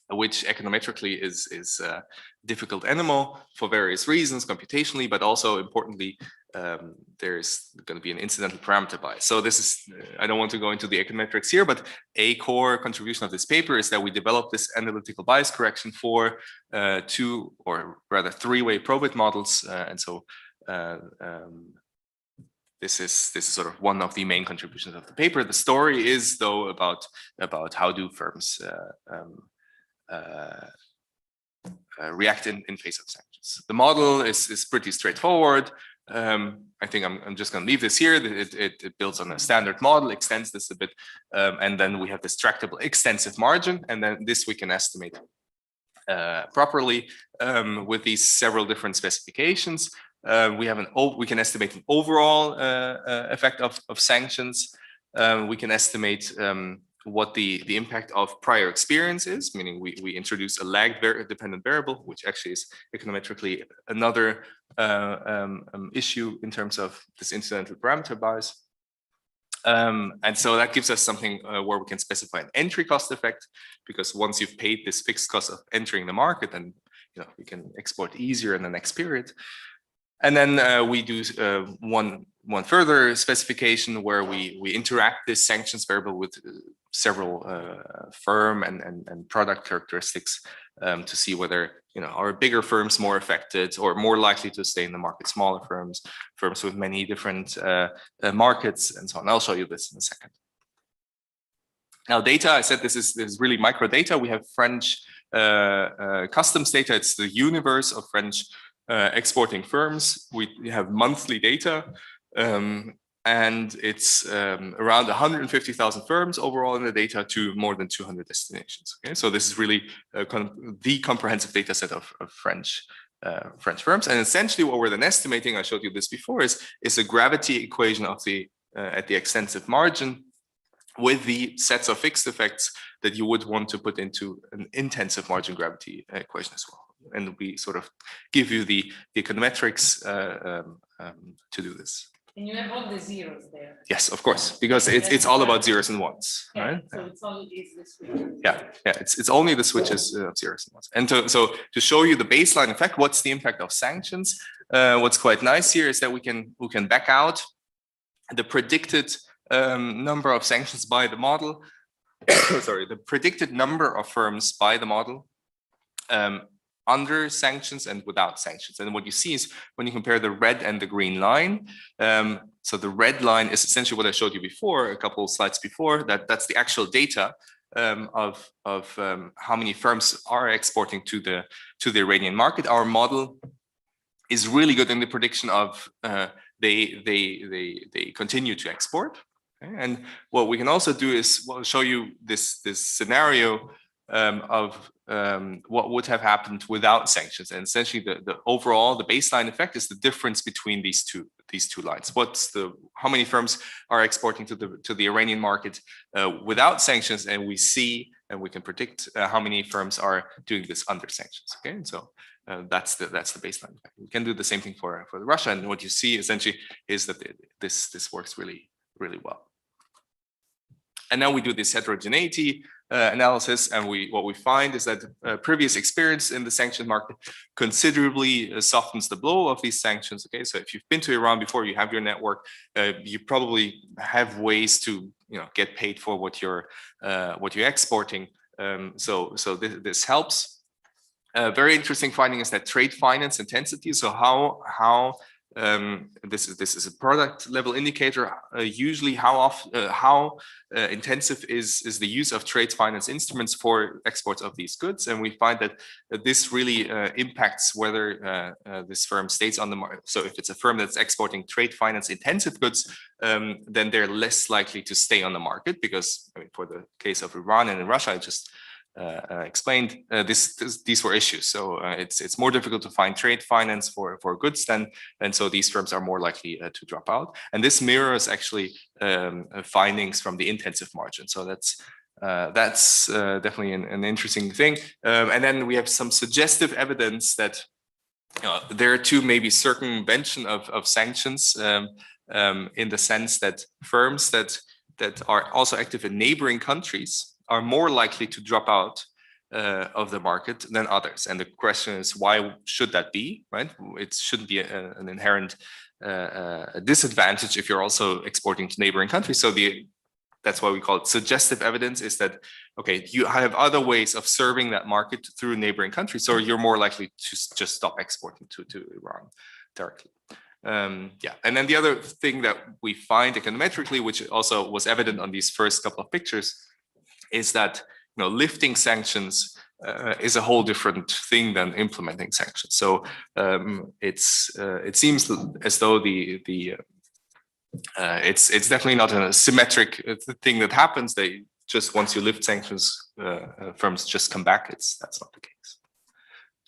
Q: which econometrically is a difficult animal for various reasons, computationally, but also importantly, there's going to be an incidental parameter bias. So this is, I don't want to go into the econometrics here, but a core contribution of this paper is that we developed this analytical bias correction for 2 or rather 3-way probit models. And so this is sort of one of the main contributions of the paper. The story is though about how do firms react in face of sanctions. The model is pretty straightforward. I think I'm just going to leave this here. It builds on a standard model, extends this a bit, and then we have this tractable extensive margin, and then this we can estimate properly with these several different specifications. We can estimate an overall effect of sanctions. We can estimate what the impact of prior experience is, meaning we introduce a lagged dependent variable, which actually is econometrically another issue in terms of this incidental parameter bias. And so that gives us something where we can specify an entry cost effect, because once you've paid this fixed cost of entering the market, then we can export easier in the next period. And then we do one further specification where we interact this sanctions variable with several firm and product characteristics to see whether are bigger firms more affected or more likely to stay in the market, smaller firms with many different markets, and so on. I'll show you this in a second. Now, data, I said this is really micro data. We have French customs data. It's the universe of French exporting firms. We have monthly data, and it's around 150,000 firms overall in the data to more than 200 destinations. Okay, so this is really the comprehensive data set of French firms. And essentially, what we're then estimating, I showed you this before, is a gravity equation of the at the extensive margin with the sets of fixed effects that you would want to put into an intensive margin gravity equation as well. And we sort of give you the econometrics to do this.
C: And you have all the zeros there.
Q: Yes, of course, because it's all about zeros and ones,
C: yeah,
Q: right?
C: So it's only the switches.
Q: Yeah, it's only the switches of zeros and ones. And so to show you the baseline effect, what's the impact of sanctions? What's quite nice here is that we can back out the predicted number of sanctions by the model. Sorry, the predicted number of firms by the model under sanctions and without sanctions. And what you see is when you compare the red and the green line, so the red line is essentially what I showed you before, a couple of slides before, that's the actual data of how many firms are exporting to the Iranian market. Our model is really good in the prediction of they continue to export. Okay? And what we can also do is show you this scenario of what would have happened without sanctions. And essentially the overall, the baseline effect is the difference between these two, these two lines. How many firms are exporting to the Iranian market without sanctions, and we see and we can predict how many firms are doing this under sanctions. Okay, and so that's the baseline. We can do the same thing for Russia, and what you see essentially is that this works really well. And now we do this heterogeneity analysis, and what we find is that previous experience in the sanctions market considerably softens the blow of these sanctions. Okay, so if you've been to Iran before, you have your network, you probably have ways to get paid for what you're exporting. So this helps. Very interesting finding is that trade finance intensity. So how this is a product level indicator. Usually, how intensive is the use of trade finance instruments for exports of these goods, and we find that this really impacts whether this firm stays on the market. So if it's a firm that's exporting trade finance intensive goods, then they're less likely to stay on the market, because for the case of Iran and Russia, I just explained, these were issues. So it's more difficult to find trade finance for goods then, and so these firms are more likely to drop out. And this mirrors actually findings from the intensive margin. So that's definitely an interesting thing. And then we have some suggestive evidence that there are two maybe circumvention of sanctions in the sense that firms that are also active in neighboring countries are more likely to drop out of the market than others. And the question is, why should that be, right? It shouldn't be an inherent disadvantage if you're also exporting to neighboring countries. So that's why we call it suggestive evidence, is that, okay, you have other ways of serving that market through neighboring countries, so you're more likely to just stop exporting to Iran directly. Yeah, and then the other thing that we find econometrically, which also was evident on these first couple of pictures, is that lifting sanctions is a whole different thing than implementing sanctions. So it seems as though it's definitely not a symmetric thing that happens. They just, once you lift sanctions, firms just come back. That's not the case.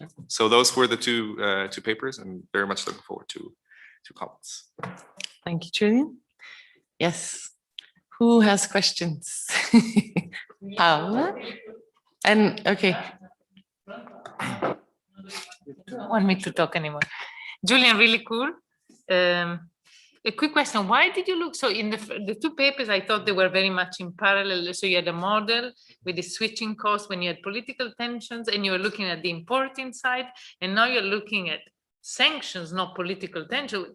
Q: Yeah. So those were the two papers, and very much looking forward to comments.
O: Thank you, Julian. Yes. Who has questions? Paula? And okay.
C: Don't want me to talk anymore. Julian, really cool. A quick question. Why did you look, so in the two papers, I thought they were very much in parallel. So you had a model with the switching costs when you had political tensions, and you were looking at the importing side, and now you're looking at sanctions, not political tension,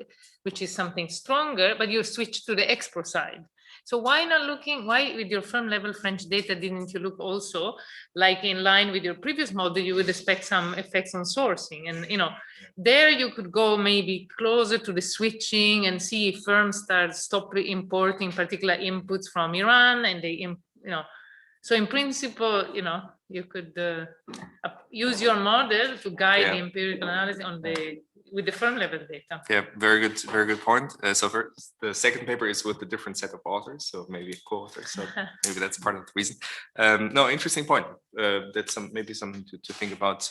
C: which is something stronger, but you switched to the export side. So why with your firm level French data, didn't you look also like in line with your previous model, you would expect some effects on sourcing, and there you could go maybe closer to the switching and see if firms stop importing particular inputs from Iran, and they, so in principle, you could use your model to guide the empirical analysis with the firm level data.
Q: Yeah, very good point. So the second paper is with a different set of authors, so maybe co-authors. So maybe that's part of the reason. No, interesting point. That's maybe something to think about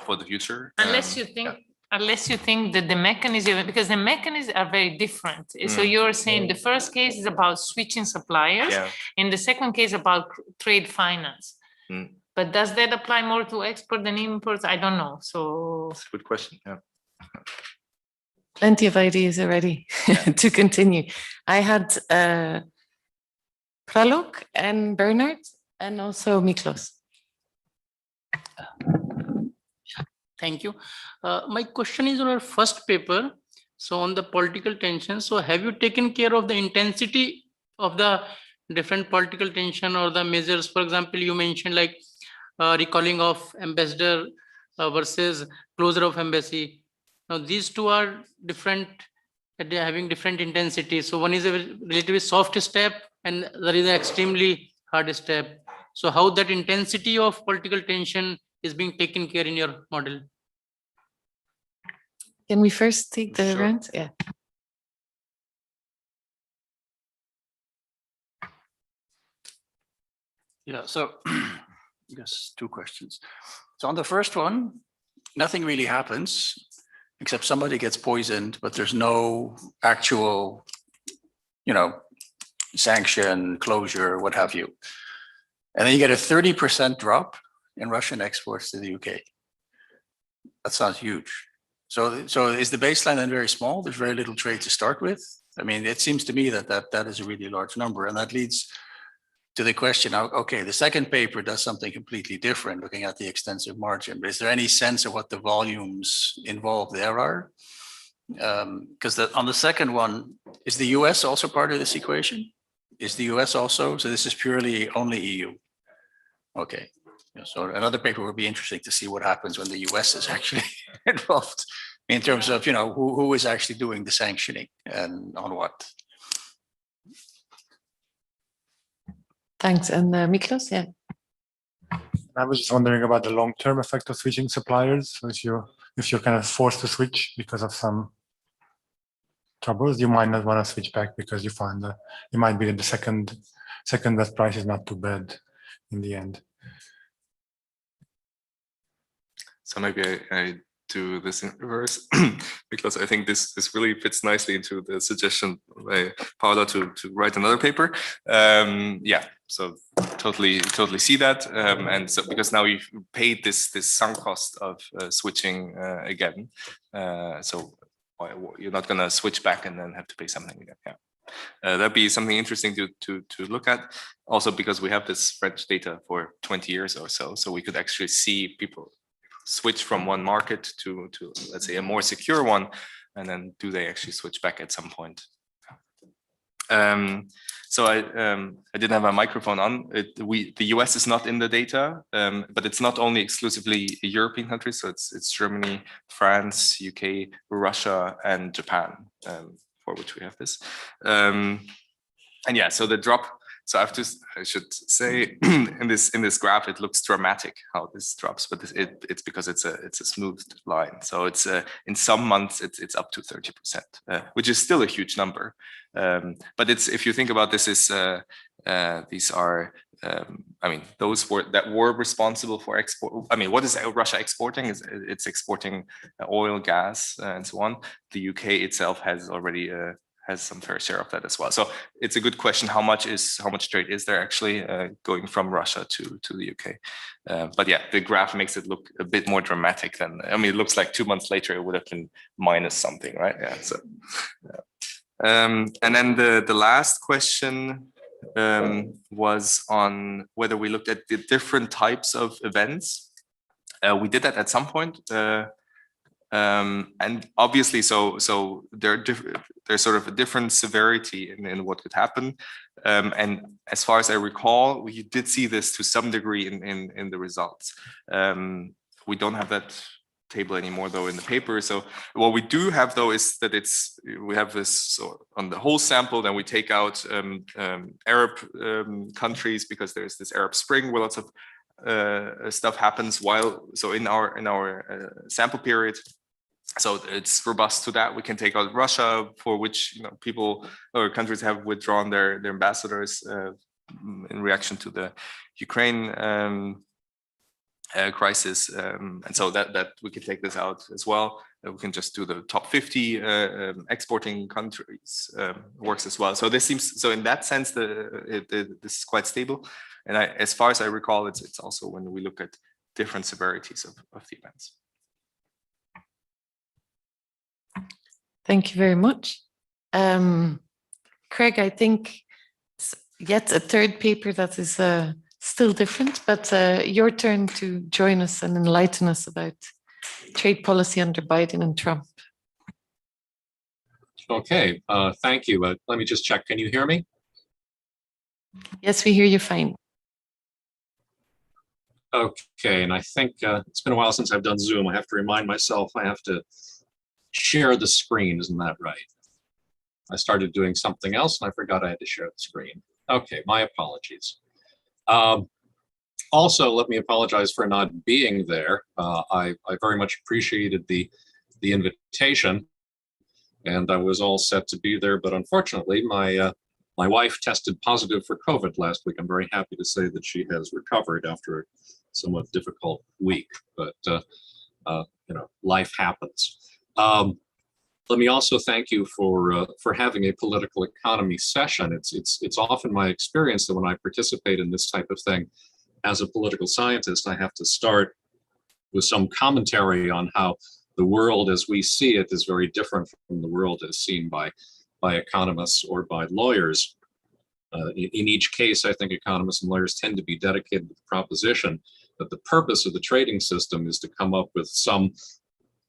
Q: for the future.
C: Unless you think that the mechanism, because the mechanisms are very different. So you're saying the first case is about switching suppliers, and the second case about trade finance. But does that apply more to export than imports? I don't know. So
Q: that's a good question. Yeah.
O: Plenty of ideas already to continue. I had Praluk and Bernard, and also Miklos.
L: Thank you. My question is on our first paper. So on the political tension, so have you taken care of the intensity of the different political tension or the measures? For example, you mentioned like recalling of ambassador versus closure of embassy. Now these two are different, they're having different intensity. So one is a relatively soft step and there is an extremely hard step. So how that intensity of political tension is being taken care in your model?
O: Can we first take the round? Yeah.
D: Yeah, so I guess two questions. So on the first one, nothing really happens except somebody gets poisoned, but there's no actual, sanction, closure, what have you. And then you get a 30% drop in Russian exports to the UK. That sounds huge. So is the baseline then very small? There's very little trade to start with. I mean, it seems to me that is a really large number, and that leads to the question. Okay, the second paper does something completely different, looking at the extensive margin. But is there any sense of what the volumes involved there are? Because on the second one, is the US also part of this equation? Is the US also? So this is purely only EU. Okay. So another paper would be interesting to see what happens when the US is actually involved in terms of, who is actually doing the sanctioning and on what.
O: Thanks. And Miklos, yeah.
P: I was just wondering about the long-term effect of switching suppliers. So if you're kind of forced to switch because of some troubles, you might not want to switch back because you find that it might be that the second best price is not too bad in the end.
Q: So maybe I do this in reverse because I think this really fits nicely into the suggestion by Paula to write another paper. Yeah, so totally see that, and so because now you've paid this sunk cost of switching again, so you're not going to switch back and then have to pay something again. Yeah. That'd be something interesting to look at. Also, because we have this French data for 20 years or so we could actually see people switch from one market to let's say a more secure one, and then do they actually switch back at some point? So I didn't have my microphone on. The US is not in the data, but it's not only exclusively European countries. So it's Germany, France, UK, Russia, and Japan, for which we have this. And yeah, so the drop. So I should say in this graph, it looks dramatic how this drops, but it's because it's a smooth line. So it's in some months it's up to 30%, which is still a huge number. But if you think about this, these are I mean, those that were responsible for export. I mean, what is Russia exporting? It's exporting oil, gas, and so on. The UK itself has already has some fair share of that as well. So it's a good question. How much trade is there actually going from Russia to the UK? But yeah, the graph makes it look a bit more dramatic than, I mean, it looks like 2 months later, it would have been minus something, right? Yeah. So, yeah. And then the last question was on whether we looked at the different types of events. We did that at some point. And obviously, so there's sort of a different severity in what could happen. And as far as I recall, we did see this to some degree in the results. We don't have that table anymore though in the paper. So what we do have though is that we have this, so on the whole sample, then we take out Arab countries because there's this Arab Spring where lots of stuff happens in our sample period. So it's robust to that. We can take out Russia, for which people or countries have withdrawn their ambassadors in reaction to the Ukraine crisis, and so that we can take this out as well. We can just do the top 50 exporting countries works as well. So this seems, so in that sense, this is quite stable. And as far as I recall, it's also when we look at different severities of the events.
O: Thank you very much. Craig, I think yet a third paper that is still different, but your turn to join us and enlighten us about trade policy under Biden and Trump.
N: Okay, thank you. Let me just check. Can you hear me?
O: Yes, we hear you fine.
N: Okay, and I think it's been a while since I've done Zoom. I have to remind myself I have to share the screen, isn't that right? I started doing something else and I forgot I had to share the screen. Okay, my apologies. Also, let me apologize for not being there. I very much appreciated the invitation, and I was all set to be there, but unfortunately my wife tested positive for COVID last week. I'm very happy to say that she has recovered after a somewhat difficult week, but life happens. Let me also thank you for having a political economy session. It's often my experience that when I participate in this type of thing, as a political scientist, I have to start with some commentary on how the world as we see it is very different from the world as seen by economists or by lawyers. In each case, I think economists and lawyers tend to be dedicated to the proposition that the purpose of the trading system is to come up with some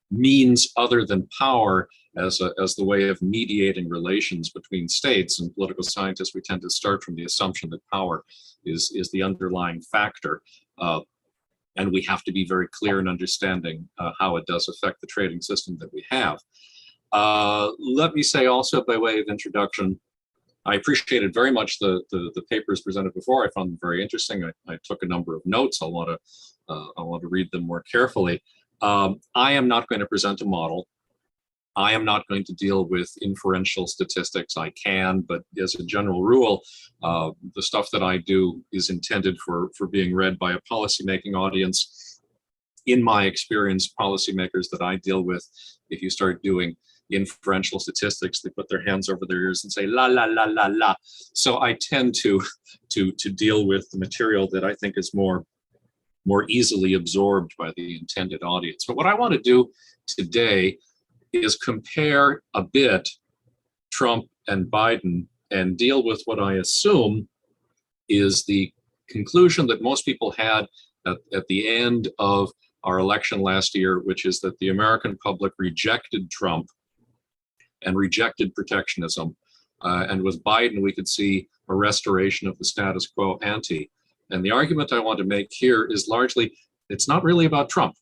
N: means other than power as the way of mediating relations between states. And political scientists, we tend to start from the assumption that power is the underlying factor. And we have to be very clear in understanding how it does affect the trading system that we have. Let me say also, by way of introduction, I appreciated very much the papers presented before. I found them very interesting. I took a number of notes. I want to read them more carefully. I am not going to present a model. I am not going to deal with inferential statistics. I can, but as a general rule, the stuff that I do is intended for being read by a policymaking audience. In my experience, policymakers that I deal with, if you start doing inferential statistics, they put their hands over their ears and say la la la la la. So I tend to deal with the material that I think is more easily absorbed by the intended audience. But what I want to do today is compare a bit Trump and Biden and deal with what I assume is the conclusion that most people had at the end of our election last year, which is that the American public rejected Trump and rejected protectionism. And with Biden, we could see a restoration of the status quo ante. And the argument I want to make here is largely, it's not really about Trump.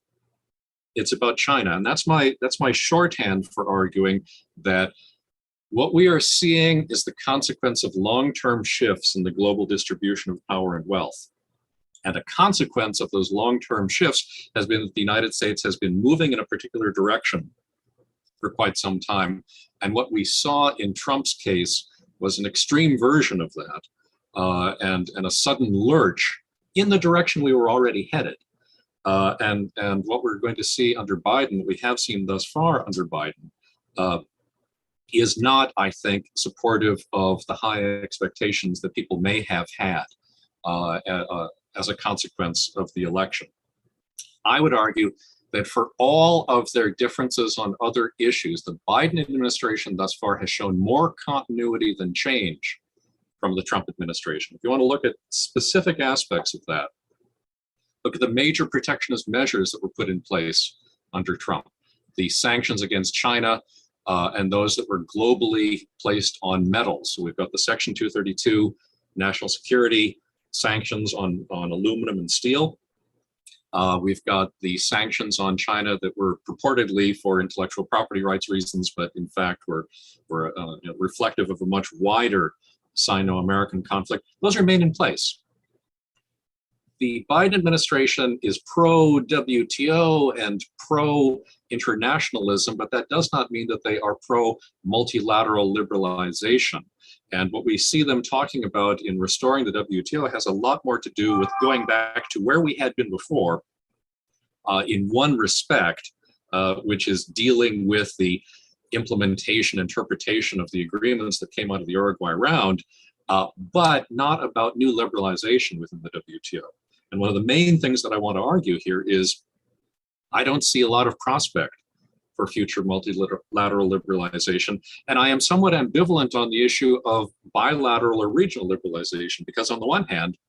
N: It's about China. And that's my shorthand for arguing that what we are seeing is the consequence of long-term shifts in the global distribution of power and wealth. And a consequence of those long-term shifts has been that the United States has been moving in a particular direction for quite some time. And what we saw in Trump's case was an extreme version of that, and a sudden lurch in the direction we were already headed. And what we're going to see under Biden, what we have seen thus far under Biden, is not, I think, supportive of the high expectations that people may have had as a consequence of the election. I would argue that for all of their differences on other issues, the Biden administration thus far has shown more continuity than change from the Trump administration. If you want to look at specific aspects of that, look at the major protectionist measures that were put in place under Trump, the sanctions against China, and those that were globally placed on metals. So we've got the Section 232 national security sanctions on aluminum and steel. We've got the sanctions on China that were purportedly for intellectual property rights reasons, but in fact were reflective of a much wider Sino-American conflict. Those remain in place. The Biden administration is pro-WTO and pro-internationalism, but that does not mean that they are pro-multilateral liberalization. And what we see them talking about in restoring the WTO has a lot more to do with going back to where we had been before in one respect, which is dealing with the implementation, interpretation of the agreements that came out of the Uruguay round, but not about new liberalization within the WTO. And one of the main things that I want to argue here is I don't see a lot of prospect for future multilateral liberalization. And I am somewhat ambivalent on the issue of bilateral or regional liberalization, because on the one hand,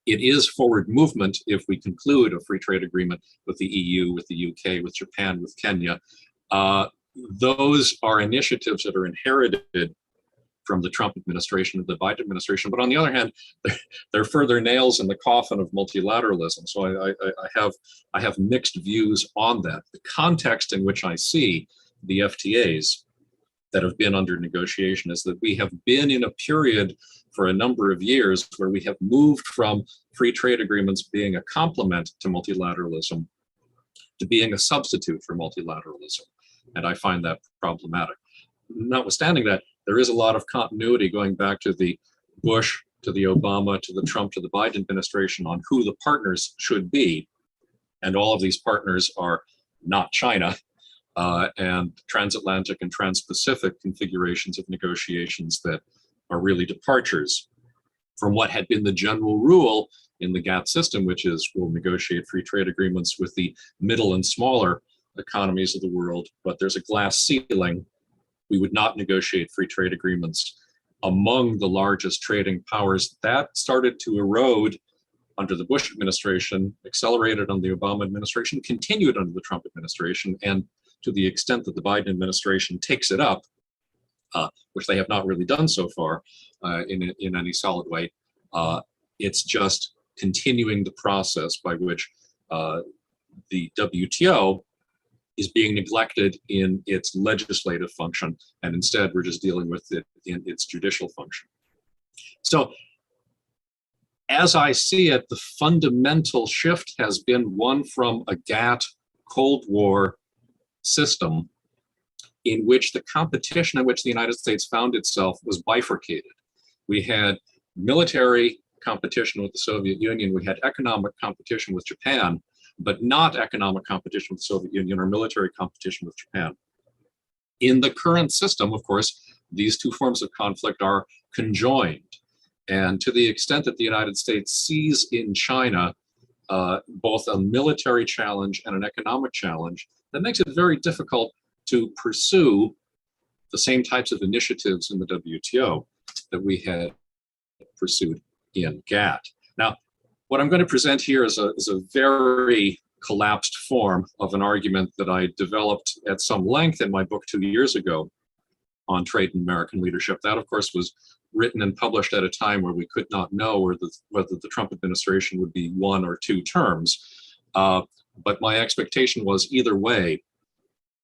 N: it is forward movement if we conclude a free trade agreement with the EU, with the UK, with Japan, with Kenya. Those are initiatives that are inherited from the Trump administration and the Biden administration. But on the other hand, they're further nails in the coffin of multilateralism. So I have mixed views on that. The context in which I see the FTAs that have been under negotiation is that we have been in a period for a number of years where we have moved from free trade agreements being a complement to multilateralism to being a substitute for multilateralism. And I find that problematic. Notwithstanding that, there is a lot of continuity going back to the Bush, to the Obama, to the Trump, to the Biden administration on who the partners should be. And all of these partners are not China. and transatlantic and trans-Pacific configurations of negotiations that are really departures from what had been the general rule in the GATT system, which is we'll negotiate free trade agreements with the middle and smaller economies of the world, but there's a glass ceiling. We would not negotiate free trade agreements among the largest trading powers. That started to erode under the Bush administration, accelerated under the Obama administration, continued under the Trump administration, and to the extent that the Biden administration takes it up, which they have not really done so far in any solid way, it's just continuing the process by which the WTO is being neglected in its legislative function, and instead we're just dealing with it in its judicial function. So as I see it, the fundamental shift has been one from a GATT Cold War system in which the competition in which the United States found itself was bifurcated. We had military competition with the Soviet Union, we had economic competition with Japan, but not economic competition with the Soviet Union or military competition with Japan. In the current system, of course, these two forms of conflict are conjoined. And to the extent that the United States sees in China both a military challenge and an economic challenge, that makes it very difficult to pursue the same types of initiatives in the WTO that we had pursued in GATT. Now, what I'm going to present here is a very collapsed form of an argument that I developed at some length in my book 2 years ago on trade and American leadership. That, of course, was written and published at a time where we could not know whether the Trump administration would be 1 or 2 terms. But my expectation was either way,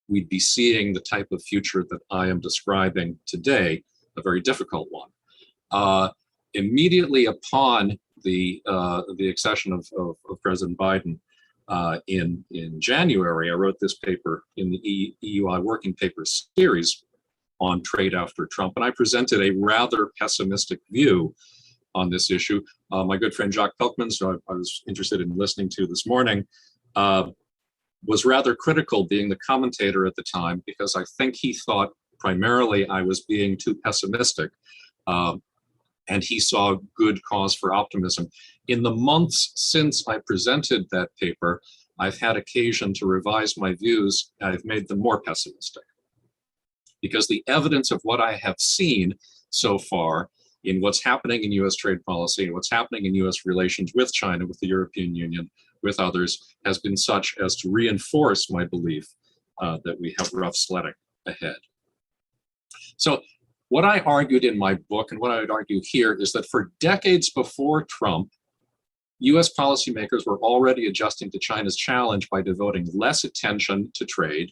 N: we'd be seeing the type of future that I am describing today, a very difficult one. Immediately upon the accession of President Biden in January, I wrote this paper in the EUI Working Papers series on trade after Trump, and I presented a rather pessimistic view on this issue. My good friend Jacques Pelkmans, who I was interested in listening to this morning, was rather critical, being the commentator at the time, because I think he thought primarily I was being too pessimistic. And he saw good cause for optimism. In the months since I presented that paper, I've had occasion to revise my views. I've made them more pessimistic, because the evidence of what I have seen so far in what's happening in US trade policy and what's happening in US relations with China, with the European Union, with others, has been such as to reinforce my belief that we have rough sledding ahead. So what I argued in my book, and what I would argue here, is that for decades before Trump, US policymakers were already adjusting to China's challenge by devoting less attention to trade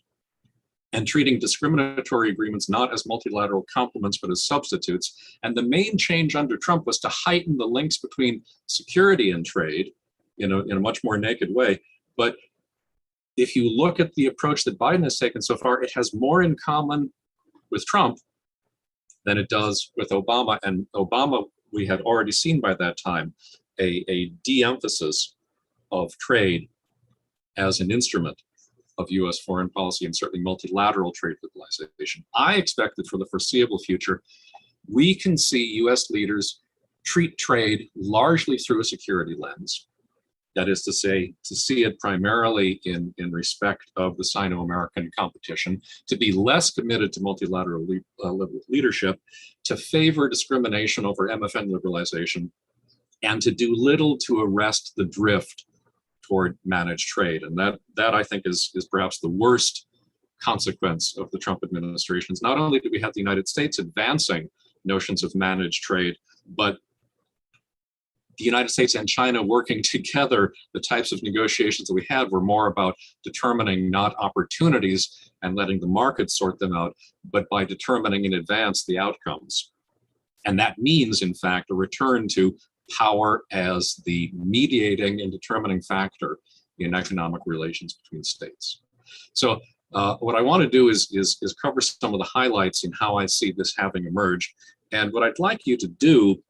N: and treating discriminatory agreements not as multilateral complements, but as substitutes. And the main change under Trump was to heighten the links between security and trade in a much more naked way. But if you look at the approach that Biden has taken so far, it has more in common with Trump than it does with Obama. And Obama, we had already seen by that time a de-emphasis of trade as an instrument of US foreign policy, and certainly multilateral trade liberalization. I expect that for the foreseeable future, we can see US leaders treat trade largely through a security lens. That is to say, to see it primarily in respect of the Sino-American competition, to be less committed to multilateral leadership, to favor discrimination over MFN liberalization, and to do little to arrest the drift toward managed trade. And that I think is perhaps the worst consequence of the Trump administration. Not only do we have the United States advancing notions of managed trade, but the United States and China working together, the types of negotiations that we had were more about determining not opportunities and letting the market sort them out, but by determining in advance the outcomes. And that means, in fact, a return to power as the mediating and determining factor in economic relations between states. So what I want to do is cover some of the highlights in how I see this having emerged. And what I'd like you to do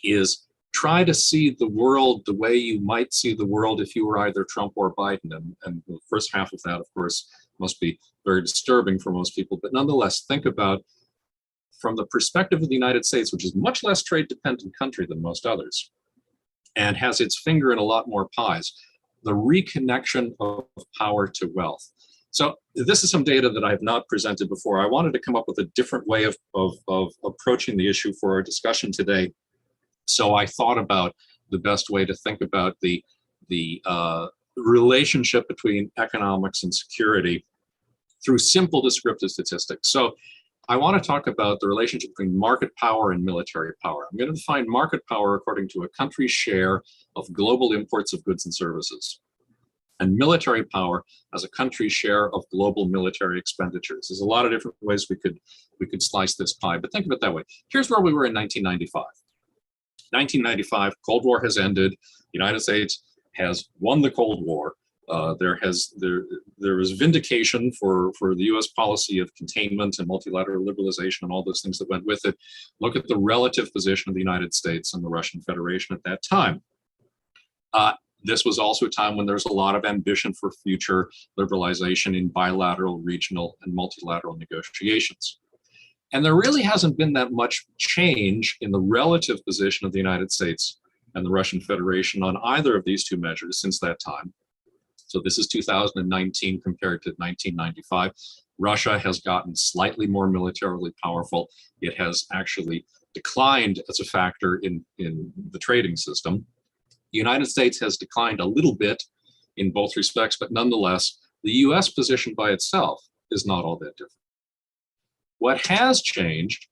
N: is try to see the world the way you might see the world if you were either Trump or Biden. And the first half of that, of course, must be very disturbing for most people. But nonetheless, think about from the perspective of the United States, which is much less trade dependent country than most others, and has its finger in a lot more pies, the reconnection of power to wealth. So this is some data that I have not presented before. I wanted to come up with a different way of approaching the issue for our discussion today. So I thought about the best way to think about the relationship between economics and security through simple descriptive statistics. So I want to talk about the relationship between market power and military power. I'm going to define market power according to a country's share of global imports of goods and services, and military power as a country's share of global military expenditures. There's a lot of different ways we could slice this pie, but think of it that way. Here's where we were in 1995. 1995, Cold War has ended. The United States has won the Cold War. There was vindication for the U.S. policy of containment and multilateral liberalization and all those things that went with it. Look at the relative position of the United States and the Russian Federation at that time. This was also a time when there was a lot of ambition for future liberalization in bilateral, regional, and multilateral negotiations. And there really hasn't been that much change in the relative position of the United States and the Russian Federation on either of these two measures since that time. So this is 2019 compared to 1995. Russia has gotten slightly more militarily powerful. It has actually declined as a factor in the trading system. The United States has declined a little bit in both respects, but nonetheless, the US position by itself is not all that different. What has changed,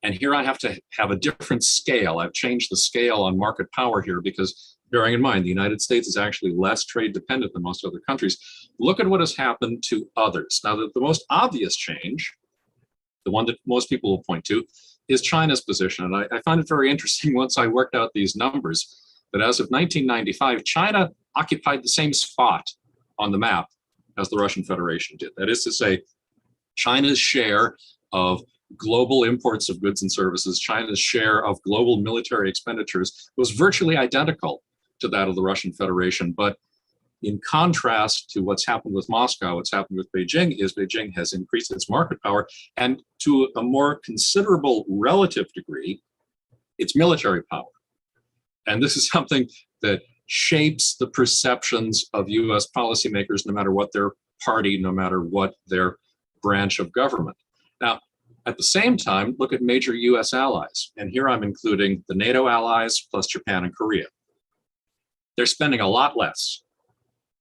N: and here I have to have a different scale. I've changed the scale on market power here because, bearing in mind, the United States is actually less trade dependent than most other countries. Look at what has happened to others. Now, the most obvious change, the one that most people will point to, is China's position. And I find it very interesting once I worked out these numbers, that as of 1995, China occupied the same spot on the map as the Russian Federation did. That is to say, China's share of global imports of goods and services, China's share of global military expenditures was virtually identical to that of the Russian Federation. But in contrast to what's happened with Moscow, what's happened with Beijing is Beijing has increased its market power, and to a more considerable relative degree, its military power. And this is something that shapes the perceptions of US policymakers, no matter what their party, no matter what their branch of government. Now, at the same time, look at major US allies. And here I'm including the NATO allies plus Japan and Korea. They're spending a lot less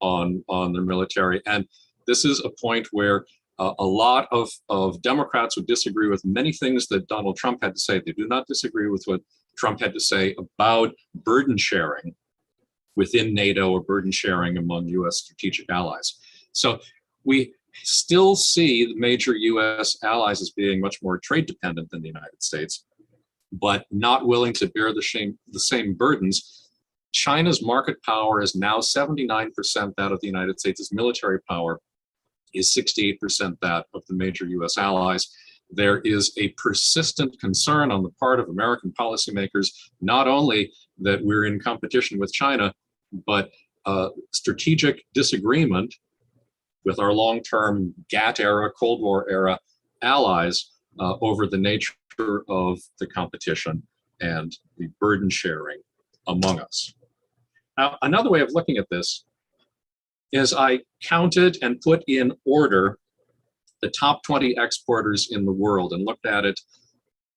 N: on their military. And this is a point where a lot of Democrats would disagree with many things that Donald Trump had to say. They do not disagree with what Trump had to say about burden sharing within NATO or burden sharing among US strategic allies. So we still see the major US allies as being much more trade dependent than the United States, but not willing to bear the same burdens. China's market power is now 79% that of the United States' military power is 68% that of the major US allies. There is a persistent concern on the part of American policymakers, not only that we're in competition with China, but strategic disagreement with our long-term GATT era, Cold War era allies over the nature of the competition and the burden sharing among us. Now, another way of looking at this is I counted and put in order the top 20 exporters in the world and looked at it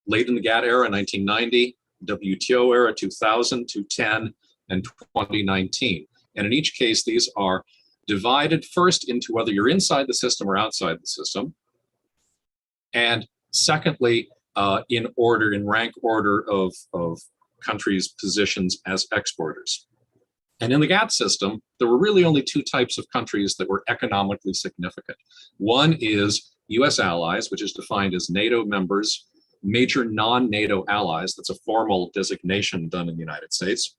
N: late in the GATT era, 1990, WTO era, 2000, 2010, and 2019. And in each case, these are divided first into whether you're inside the system or outside the system. And secondly, in rank order of countries' positions as exporters. And in the GATT system, there were really only two types of countries that were economically significant. One is US allies, which is defined as NATO members, major non-NATO allies, that's a formal designation done in the United States,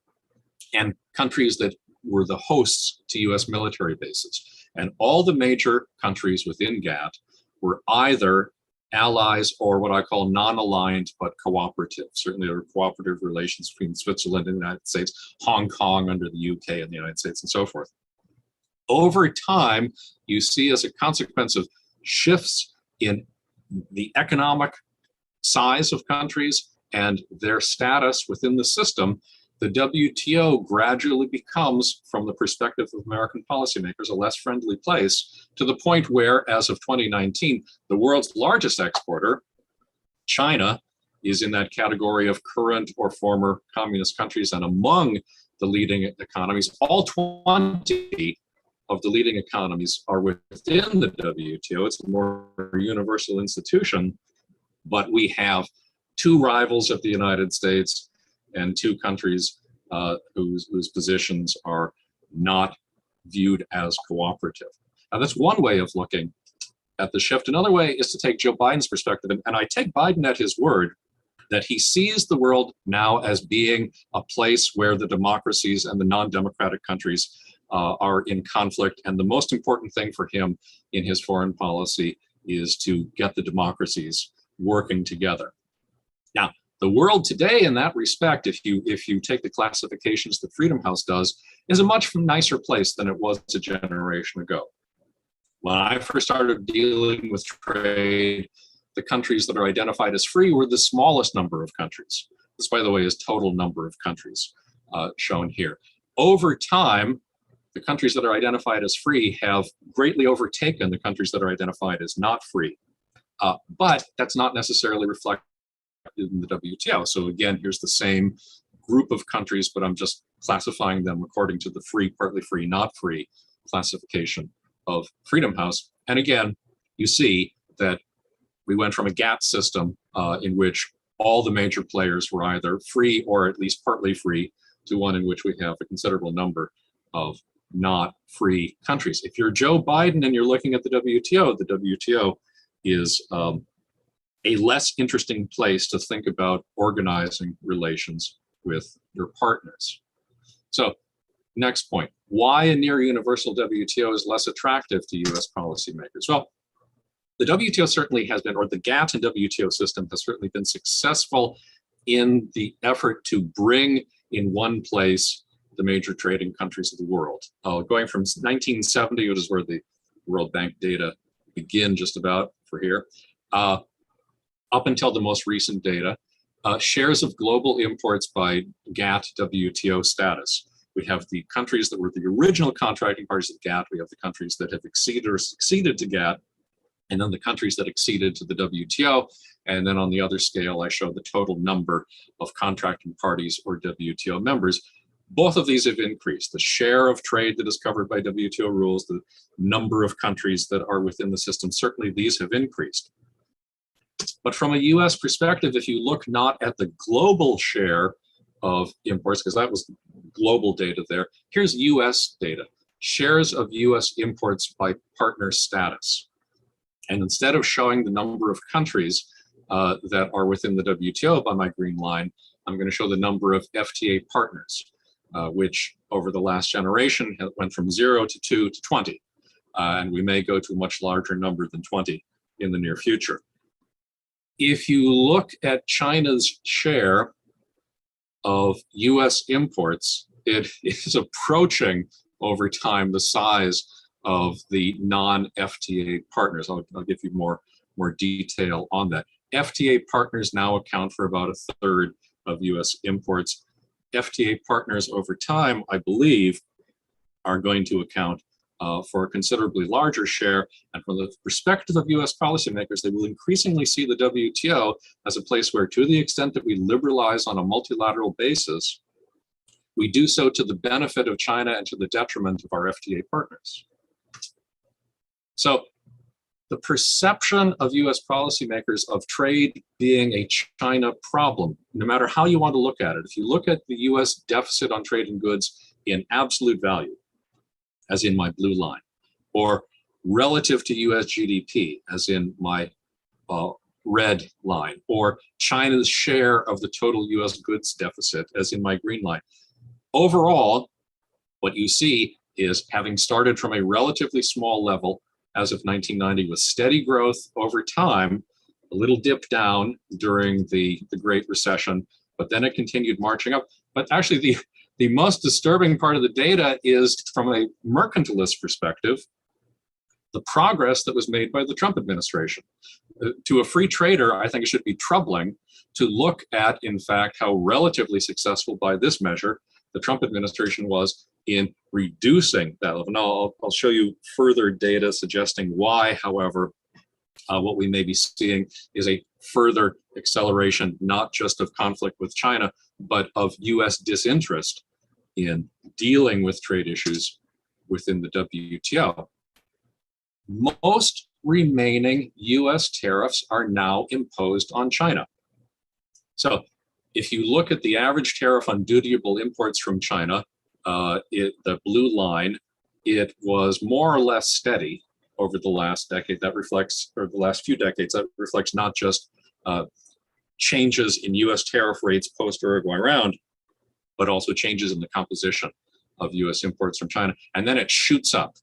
N: and countries that were the hosts to US military bases. And all the major countries within GATT were either allies or what I call non-aligned but cooperative. Certainly there were cooperative relations between Switzerland and the United States, Hong Kong under the UK and the United States, and so forth. Over time, you see as a consequence of shifts in the economic size of countries and their status within the system, the WTO gradually becomes, from the perspective of American policymakers, a less friendly place, to the point where, as of 2019, the world's largest exporter, China, is in that category of current or former communist countries. And among the leading economies, all 20 of the leading economies are within the WTO. It's a more universal institution, but we have two rivals of the United States and two countries whose positions are not viewed as cooperative. Now, that's one way of looking at the shift. Another way is to take Joe Biden's perspective, and I take Biden at his word that he sees the world now as being a place where the democracies and the non-democratic countries are in conflict, and the most important thing for him in his foreign policy is to get the democracies working together. Now, the world today, in that respect, if you take the classifications that Freedom House does, is a much nicer place than it was a generation ago. When I first started dealing with trade, the countries that are identified as free were the smallest number of countries. This, by the way, is total number of countries shown here. Over time, the countries that are identified as free have greatly overtaken the countries that are identified as not free. But that's not necessarily reflected in the WTO. So again, here's the same group of countries, but I'm just classifying them according to the free, partly free, not free classification of Freedom House. And again, you see that we went from a GATT system in which all the major players were either free or at least partly free to one in which we have a considerable number of not free countries. If you're Joe Biden and you're looking at the WTO is a less interesting place to think about organizing relations with your partners. So next point, why a near universal WTO is less attractive to US policymakers? Well, the WTO certainly has been, or the GATT and WTO system has certainly been successful in the effort to bring in one place the major trading countries of the world. Going from 1970, which is where the World Bank data begin just about for here, up until the most recent data, shares of global imports by GATT WTO status. We have the countries that were the original contracting parties of GATT. We have the countries that have exceeded or succeeded to GATT, and then the countries that exceeded to the WTO. And then on the other scale, I show the total number of contracting parties or WTO members. Both of these have increased. The share of trade that is covered by WTO rules, the number of countries that are within the system, certainly these have increased. But from a US perspective, if you look not at the global share of imports, because that was global data there, here's US data, shares of US imports by partner status. And instead of showing the number of countries that are within the WTO by my green line, I'm going to show the number of FTA partners, which over the last generation went from 0 to 2 to 20. And we may go to a much larger number than 20 in the near future. If you look at China's share of US imports, it is approaching over time the size of the non-FTA partners. I'll give you more detail on that. FTA partners now account for about a third of US imports. FTA partners over time, I believe, are going to account for a considerably larger share. And from the perspective of US policymakers, they will increasingly see the WTO as a place where, to the extent that we liberalize on a multilateral basis, we do so to the benefit of China and to the detriment of our FTA partners. So the perception of US policymakers of trade being a China problem, no matter how you want to look at it, if you look at the US deficit on trade and goods in absolute value, as in my blue line, or relative to US GDP, as in my red line, or China's share of the total US goods deficit, as in my green line. Overall, what you see is, having started from a relatively small level as of 1990 with steady growth over time, a little dip down during the Great Recession, but then it continued marching up. But actually The most disturbing part of the data is, from a mercantilist perspective, the progress that was made by the Trump administration. To a free trader, I think it should be troubling to look at, in fact, how relatively successful by this measure the Trump administration was in reducing that level. Now, I'll show you further data suggesting why, however, what we may be seeing is a further acceleration, not just of conflict with China, but of US disinterest in dealing with trade issues within the WTO. Most remaining US tariffs are now imposed on China. So if you look at the average tariff on dutiable imports from China, the blue line, it was more or less steady over the last decade. That reflects, or the last few decades, that reflects not just changes in US tariff rates post-Uruguay round, but also changes in the composition of US imports from China. And then it shoots up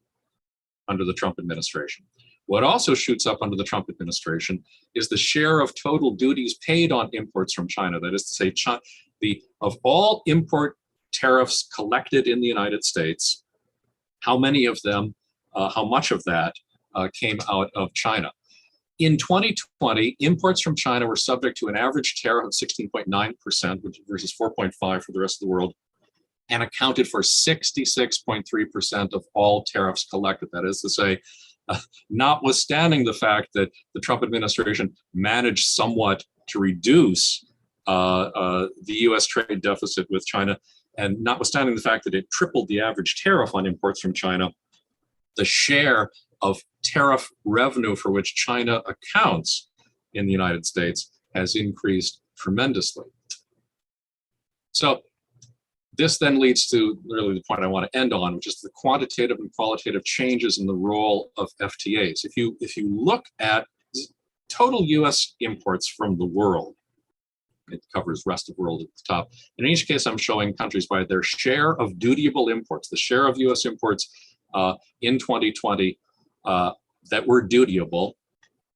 N: under the Trump administration. What also shoots up under the Trump administration is the share of total duties paid on imports from China. That is to say, of all import tariffs collected in the United States, how many of them, how much of that came out of China? In 2020, imports from China were subject to an average tariff of 16.9%, which versus 4.5% for the rest of the world, and accounted for 66.3% of all tariffs collected. That is to say, notwithstanding the fact that the Trump administration managed somewhat to reduce the US trade deficit with China, and notwithstanding the fact that it tripled the average tariff on imports from China, the share of tariff revenue for which China accounts in the United States has increased tremendously. So this then leads to really the point I want to end on, which is the quantitative and qualitative changes in the role of FTAs. If you look at total US imports from the world, it covers rest of world at the top. In each case, I'm showing countries by their share of dutiable imports, the share of US imports in 2020 that were dutiable,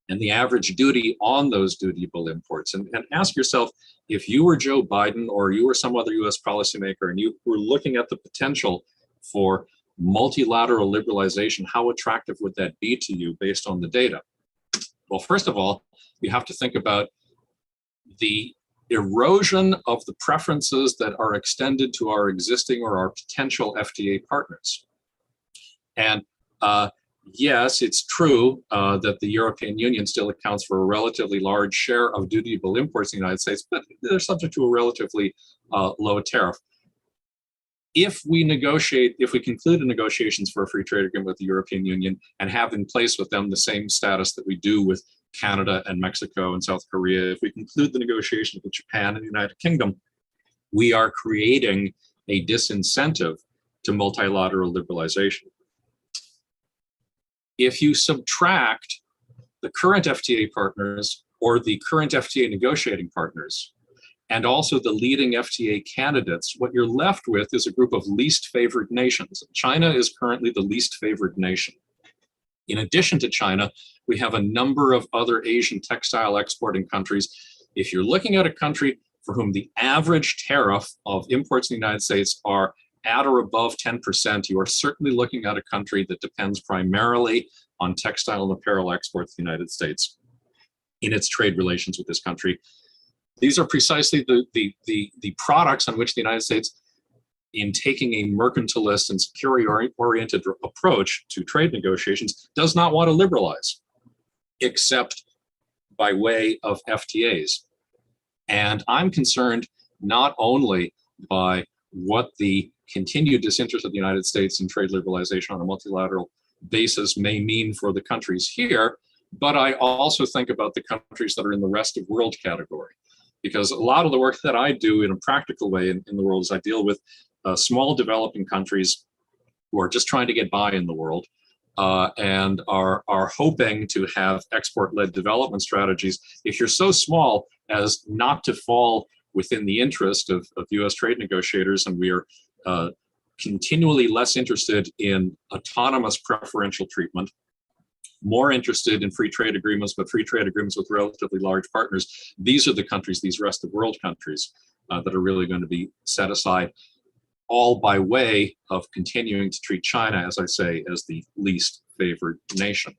N: and the average duty on those dutiable imports. And ask yourself, if you were Joe Biden or you were some other US policymaker and you were looking at the potential for multilateral liberalization, how attractive would that be to you based on the data? Well, first of all, you have to think about the erosion of the preferences that are extended to our existing or our potential FTA partners. And yes, it's true that the European Union still accounts for a relatively large share of dutiable imports in the United States, but they're subject to a relatively low tariff. If we conclude negotiations for a free trade agreement with the European Union and have in place with them the same status that we do with Canada and Mexico and South Korea, if we conclude the negotiations with Japan and the United Kingdom, we are creating a disincentive to multilateral liberalization. If you subtract the current FTA partners or the current FTA negotiating partners, and also the leading FTA candidates, what you're left with is a group of least favored nations. China is currently the least favored nation. In addition to China, we have a number of other Asian textile exporting countries. If you're looking at a country for whom the average tariff of imports in the United States are at or above 10%, you are certainly looking at a country that depends primarily on textile and apparel exports to the United States in its trade relations with this country. These are precisely the products on which the United States, in taking a mercantilist and security-oriented approach to trade negotiations, does not want to liberalize, except by way of FTAs. And I'm concerned not only by what the continued disinterest of the United States in trade liberalization on a multilateral basis may mean for the countries here, but I also think about the countries that are in the rest of world category. Because a lot of the work that I do in a practical way in the world is I deal with small developing countries who are just trying to get by in the world and are hoping to have export-led development strategies. If you're so small as not to fall within the interest of US trade negotiators, and we are continually less interested in autonomous preferential treatment, more interested in free trade agreements, but free trade agreements with relatively large partners. These are the countries, these rest of world countries, that are really going to be set aside all by way of continuing to treat China, as I say, as the least favored nation.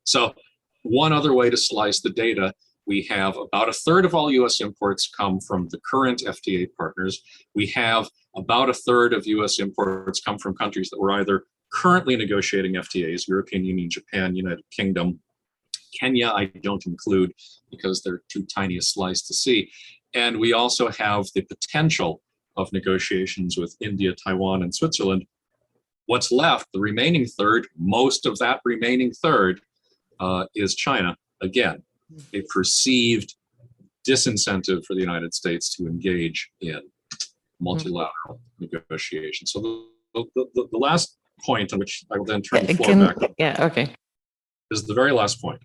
N: So one other way to slice the data, we have about a third of all US imports come from the current FTA partners. We have about a third of US imports come from countries that were either currently negotiating FTAs, European Union, Japan, United Kingdom. Kenya, I don't include because they're too tiny a slice to see. And we also have the potential of negotiations with India, Taiwan, and Switzerland. What's left, the remaining third, most of that remaining third is China. Again, a perceived disincentive for the United States to engage in multilateral negotiations. So the last point on which I will then turn the floor back is the very last point,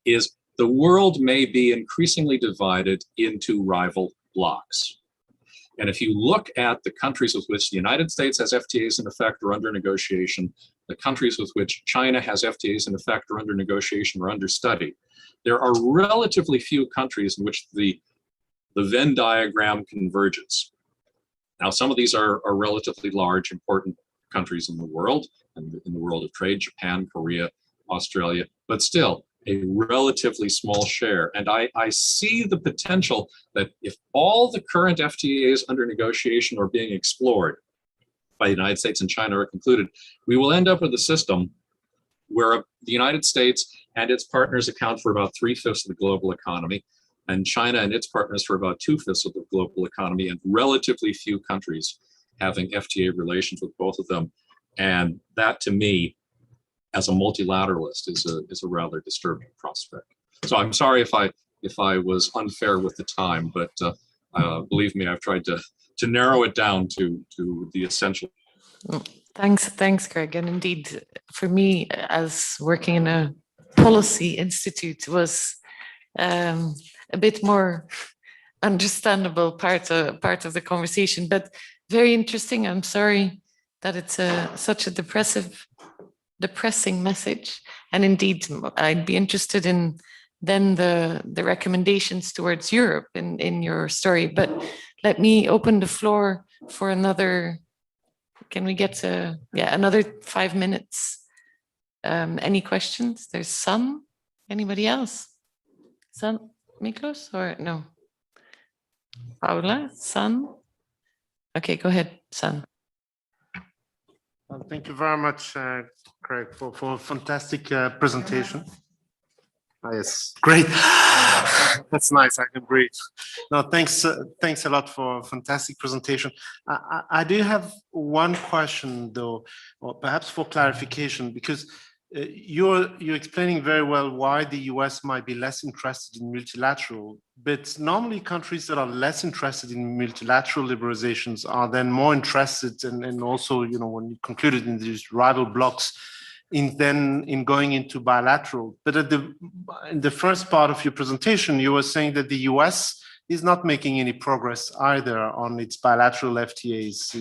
N: is the world may be increasingly divided into rival blocs. And if you look at the countries with which the United States has FTAs in effect or under negotiation, the countries with which China has FTAs in effect or under negotiation or under study, there are relatively few countries in which the Venn diagram converges. Now, some of these are relatively large, important countries in the world, and in the world of trade, Japan, Korea, Australia, but still a relatively small share. And I see the potential that if all the current FTAs under negotiation are being explored by the United States and China are concluded, we will end up with a system where the United States and its partners account for about 3/5 of the global economy, and China and its partners for about 2/5 of the global economy, and relatively few countries having FTA relations with both of them. And that, to me, as a multilateralist, is a rather disturbing prospect. So I'm sorry if I was unfair with the time, but believe me, I've tried to narrow it down to the essential.
O: Thanks, Greg. And indeed, for me, as working in a policy institute, was a bit more understandable part of the conversation, but very interesting. I'm sorry that it's such a depressing message. And indeed, I'd be interested in then the recommendations towards Europe in your story. But let me open the floor for another. Can we get to another 5 minutes? Any questions? There's some. Anybody else? Some, Miklos, or no? Paula, San? Okay, go ahead, San.
R: Thank you very much, Craig, for a fantastic presentation. Yes, great. That's nice. I can breathe. No, thanks a lot for a fantastic presentation. I do have one question, though, or perhaps for clarification, because you're explaining very well why the US might be less interested in multilateral, but normally countries that are less interested in multilateral liberalizations are then more interested, and also, you know, when you concluded in these rival blocs, in going into bilateral. But in the first part of your presentation, you were saying that the US is not making any progress either on its bilateral FTAs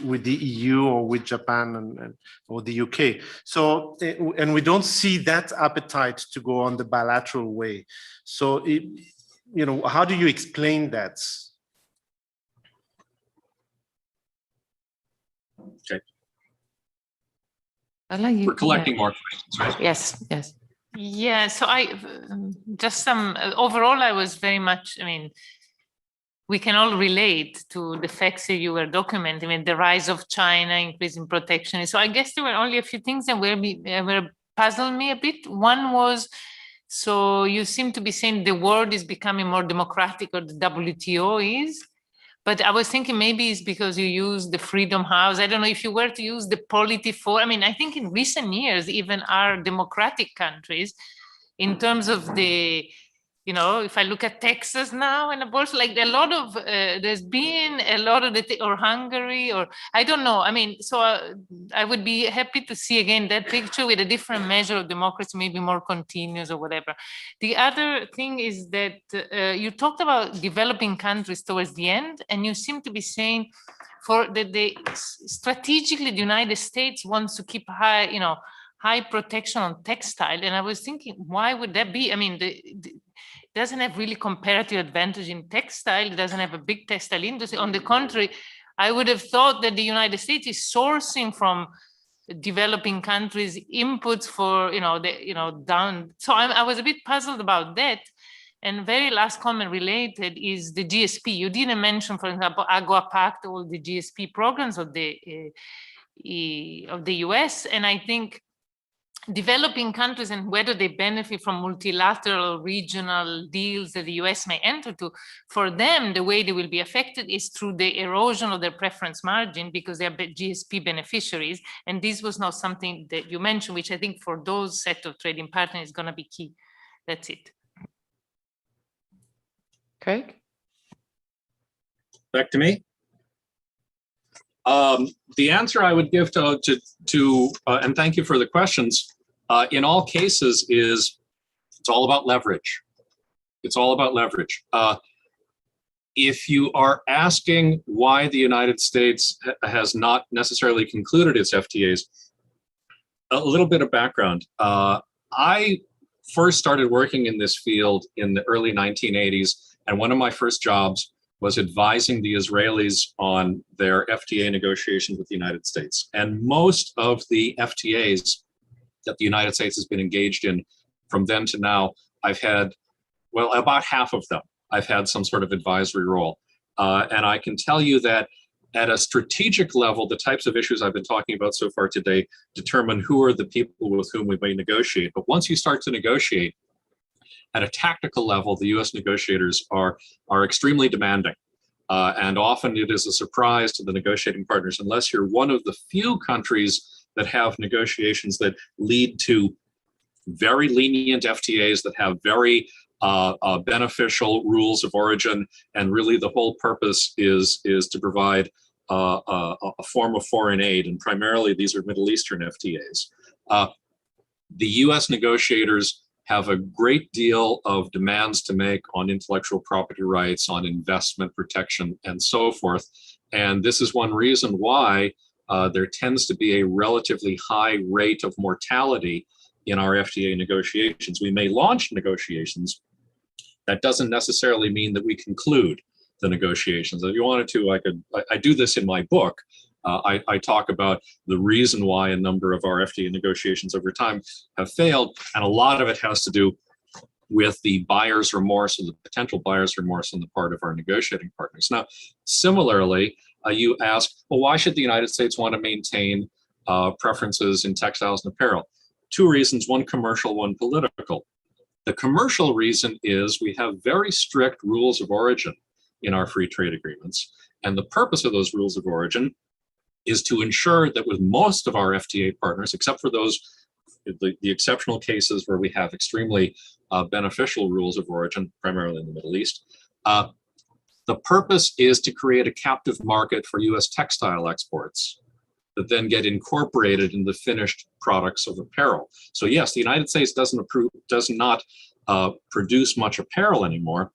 R: with the EU or with Japan or the UK. So, and we don't see that appetite to go on the bilateral way. So, you know, how do you explain that?
N: Okay.
O: We're
N: collecting more questions, right?
O: Yes.
C: Yeah, so I just overall, I was very much, I mean, we can all relate to the facts that you were documenting, I mean, the rise of China, increasing protectionism. So I guess there were only a few things that were puzzled me a bit. One was, so you seem to be saying the world is becoming more democratic, or the WTO is. But I was thinking maybe it's because you use the Freedom House. I don't know if you were to use the Polity for. I mean, I think in recent years, even our democratic countries, in terms of the, you know, if I look at Texas now and also like a lot of, there's been a lot of or Hungary, or I don't know. I mean, so I would be happy to see again that picture with a different measure of democracy, maybe more continuous or whatever. The other thing is that you talked about developing countries towards the end, and you seem to be saying for strategically the United States wants to keep high protection on textile. And I was thinking, why would that be? I mean, doesn't have really comparative advantage in textile. It doesn't have a big textile industry. On the contrary, I would have thought that the United States is sourcing from developing countries inputs for, down. So I was a bit puzzled about that. And very last comment related is the GSP. You didn't mention, for example, AGOA Pact, all the GSP programs of the US. And I think developing countries and whether they benefit from multilateral regional deals that the US may enter to, for them, the way they will be affected is through the erosion of their preference margin because they are GSP beneficiaries. And this was not something that you mentioned, which I think for those set of trading partners is going to be key. That's it.
O: Craig?
N: Back to me. The answer I would give and thank you for the questions, in all cases is it's all about leverage. It's all about leverage. If you are asking why the United States has not necessarily concluded its FTAs, a little bit of background. I first started working in this field in the early 1980s, and one of my first jobs was advising the Israelis on their FTA negotiations with the United States. And most of the FTAs that the United States has been engaged in from then to now, I've had, well, about half of them, I've had some sort of advisory role. And I can tell you that at a strategic level, the types of issues I've been talking about so far today determine who are the people with whom we may negotiate. But once you start to negotiate, at a tactical level, the US negotiators are extremely demanding. And often it is a surprise to the negotiating partners, unless you're one of the few countries that have negotiations that lead to very lenient FTAs that have very beneficial rules of origin. And really the whole purpose is to provide a form of foreign aid. And primarily these are Middle Eastern FTAs. The US negotiators have a great deal of demands to make on intellectual property rights, on investment protection, and so forth. And this is one reason why there tends to be a relatively high rate of mortality in our FTA negotiations. We may launch negotiations. That doesn't necessarily mean that we conclude the negotiations. If you wanted to, I do this in my book. I talk about the reason why a number of our FTA negotiations over time have failed, and a lot of it has to do with the buyer's remorse or the potential buyer's remorse on the part of our negotiating partners. Now, similarly, you ask, well, why should the United States want to maintain preferences in textiles and apparel? Two reasons, one commercial, one political. The commercial reason is we have very strict rules of origin in our free trade agreements, and the purpose of those rules of origin is to ensure that with most of our FTA partners, except for those, the exceptional cases where we have extremely beneficial rules of origin, primarily in the Middle East, the purpose is to create a captive market for US textile exports that then get incorporated in the finished products of apparel. So yes, the United States does not produce much apparel anymore.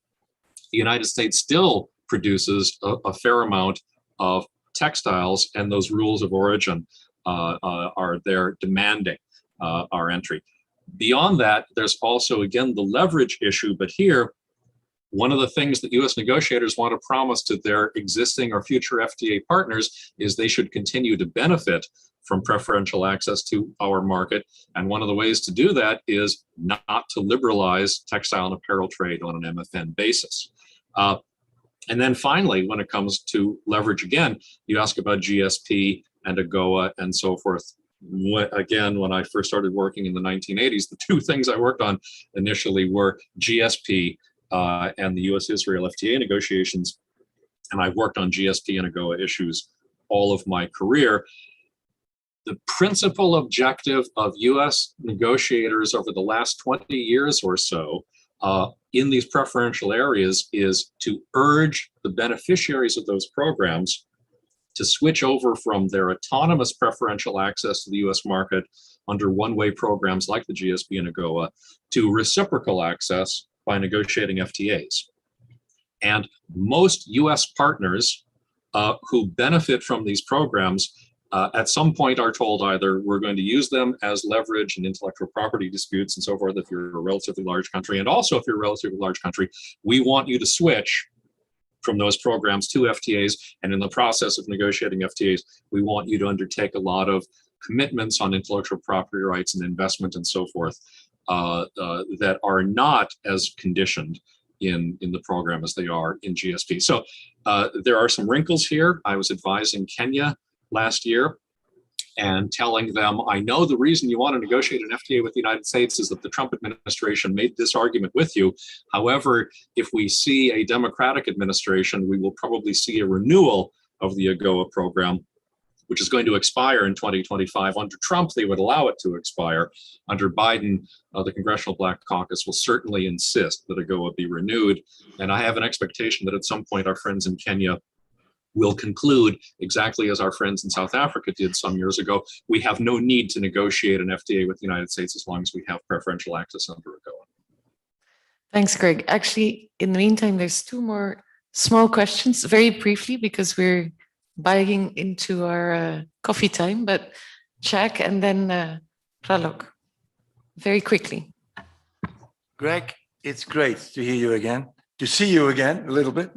N: The United States still produces a fair amount of textiles, and those rules of origin are there demanding our entry. Beyond that, there's also, again, the leverage issue, but here, one of the things that US negotiators want to promise to their existing or future FTA partners is they should continue to benefit from preferential access to our market. And one of the ways to do that is not to liberalize textile and apparel trade on an MFN basis. And then finally, when it comes to leverage, again, you ask about GSP and AGOA and so forth. Again, when I first started working in the 1980s, the two things I worked on initially were GSP and the US-Israel FTA negotiations. And I've worked on GSP and AGOA issues all of my career. The principal objective of US negotiators over the last 20 years or so in these preferential areas is to urge the beneficiaries of those programs to switch over from their autonomous preferential access to the US market under one-way programs like the GSP and AGOA to reciprocal access by negotiating FTAs. And most US partners who benefit from these programs at some point are told either we're going to use them as leverage in intellectual property disputes and so forth if you're a relatively large country, and also if you're a relatively large country, we want you to switch from those programs to FTAs, and in the process of negotiating FTAs, we want you to undertake a lot of commitments on intellectual property rights and investment and so forth that are not as conditioned in the program as they are in GSP. So there are some wrinkles here. I was advising Kenya last year and telling them, I know the reason you want to negotiate an FTA with the United States is that the Trump administration made this argument with you. However, if we see a Democratic administration, we will probably see a renewal of the AGOA program, which is going to expire in 2025. Under Trump, they would allow it to expire. Under Biden, the Congressional Black Caucus will certainly insist that AGOA be renewed. And I have an expectation that at some point our friends in Kenya will conclude, exactly as our friends in South Africa did some years ago, we have no need to negotiate an FTA with the United States as long as we have preferential access under AGOA.
O: Thanks, Greg. Actually, in the meantime, there's 2 more small questions, very briefly, because we're biting into our coffee time, but Jack and then Pralok, very quickly.
K: Greg, it's great to hear you again, to see you again a little bit.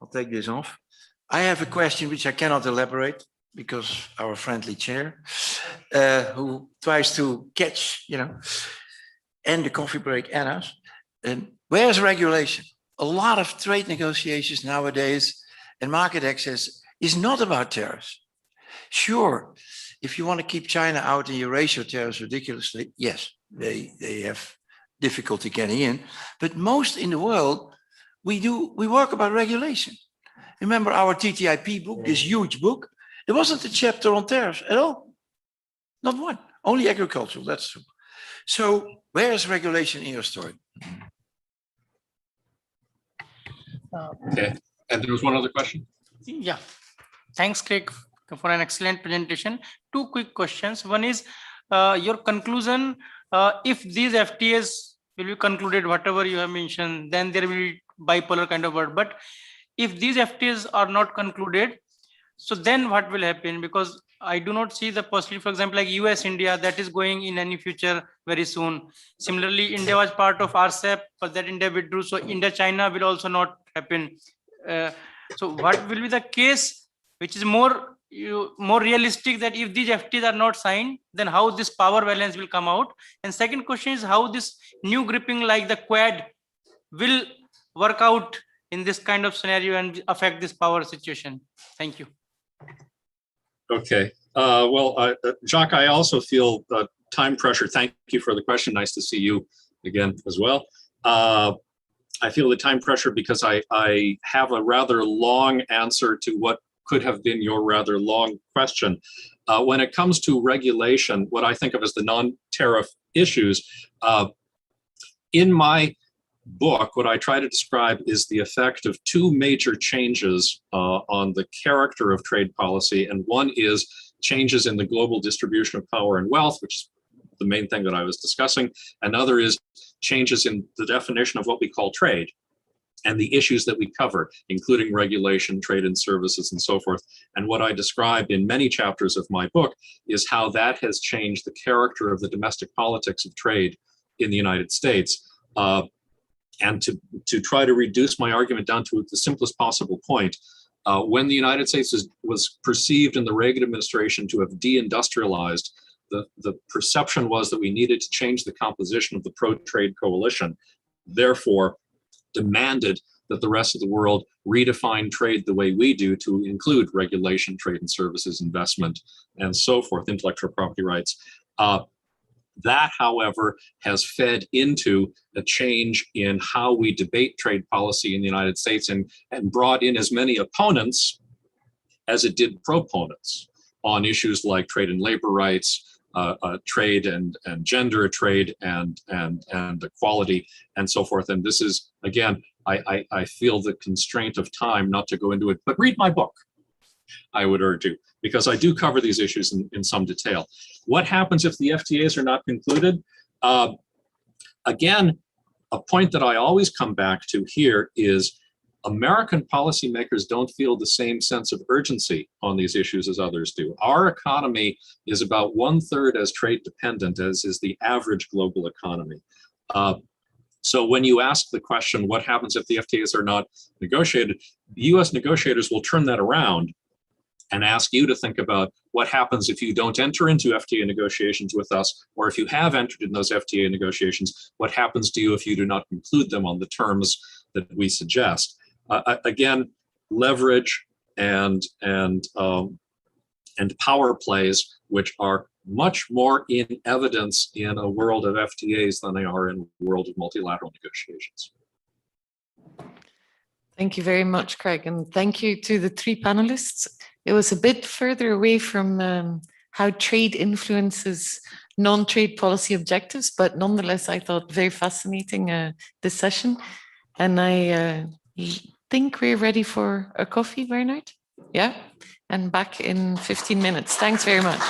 K: I'll take this off. I have a question which I cannot elaborate because our friendly chair, who tries to catch, and the coffee break and us. Where's regulation? A lot of trade negotiations nowadays and market access is not about tariffs. Sure, if you want to keep China out and you raise your tariffs ridiculously, yes, they have difficulty getting in. But most in the world, we work about regulation. Remember our TTIP book, this huge book? There wasn't a chapter on tariffs at all. Not one, only agricultural, that's true. So where is regulation in your story?
N: Okay, and there was one other question.
L: Yeah, thanks, Craig, for an excellent presentation. 2 quick questions. One is your conclusion. If these FTAs will be concluded, whatever you have mentioned, then there will be bipolar kind of world. But if these FTAs are not concluded, so then what will happen? Because I do not see the possibility, for example, like US, India, that is going in any future very soon. Similarly, India was part of RCEP, but that India withdrew. So India, China will also not happen. So what will be the case, which is more realistic, that if these FTAs are not signed, then how this power balance will come out? And second question is how this new gripping like the Quad will work out in this kind of scenario and affect this power situation. Thank you.
N: Okay. Well, Jacques, I also feel time pressure. Thank you for the question. Nice to see you again as well. I feel the time pressure because I have a rather long answer to what could have been your rather long question. When it comes to regulation, what I think of as the non-tariff issues, in my book, what I try to describe is the effect of 2 major changes on the character of trade policy. And one is changes in the global distribution of power and wealth, which is the main thing that I was discussing. Another is changes in the definition of what we call trade and the issues that we cover, including regulation, trade and services, and so forth. And what I describe in many chapters of my book is how that has changed the character of the domestic politics of trade in the United States. And to try to reduce my argument down to the simplest possible point, when the United States was perceived in the Reagan administration to have deindustrialized, the perception was that we needed to change the composition of the pro-trade coalition, therefore demanded that the rest of the world redefine trade the way we do to include regulation, trade and services, investment, and so forth, intellectual property rights. That, however, has fed into a change in how we debate trade policy in the United States and brought in as many opponents as it did proponents on issues like trade and labor rights, trade and gender, trade and equality, and so forth. And this is, again, I feel the constraint of time not to go into it, but read my book, I would urge you, because I do cover these issues in some detail. What happens if the FTAs are not concluded? Again, a point that I always come back to here is American policymakers don't feel the same sense of urgency on these issues as others do. Our economy is about 1/3 as trade dependent as is the average global economy. So when you ask the question, what happens if the FTAs are not negotiated, the US negotiators will turn that around and ask you to think about what happens if you don't enter into FTA negotiations with us, or if you have entered in those FTA negotiations, what happens to you if you do not conclude them on the terms that we suggest? Again, leverage and power plays, which are much more in evidence in a world of FTAs than they are in a world of multilateral negotiations.
O: Thank you very much, Craig, and thank you to the three panelists. It was a bit further away from how trade influences non-trade policy objectives, but nonetheless, I thought very fascinating this session. And I think we're ready for a coffee, Bernard? Yeah, and back in 15 minutes. Thanks very much.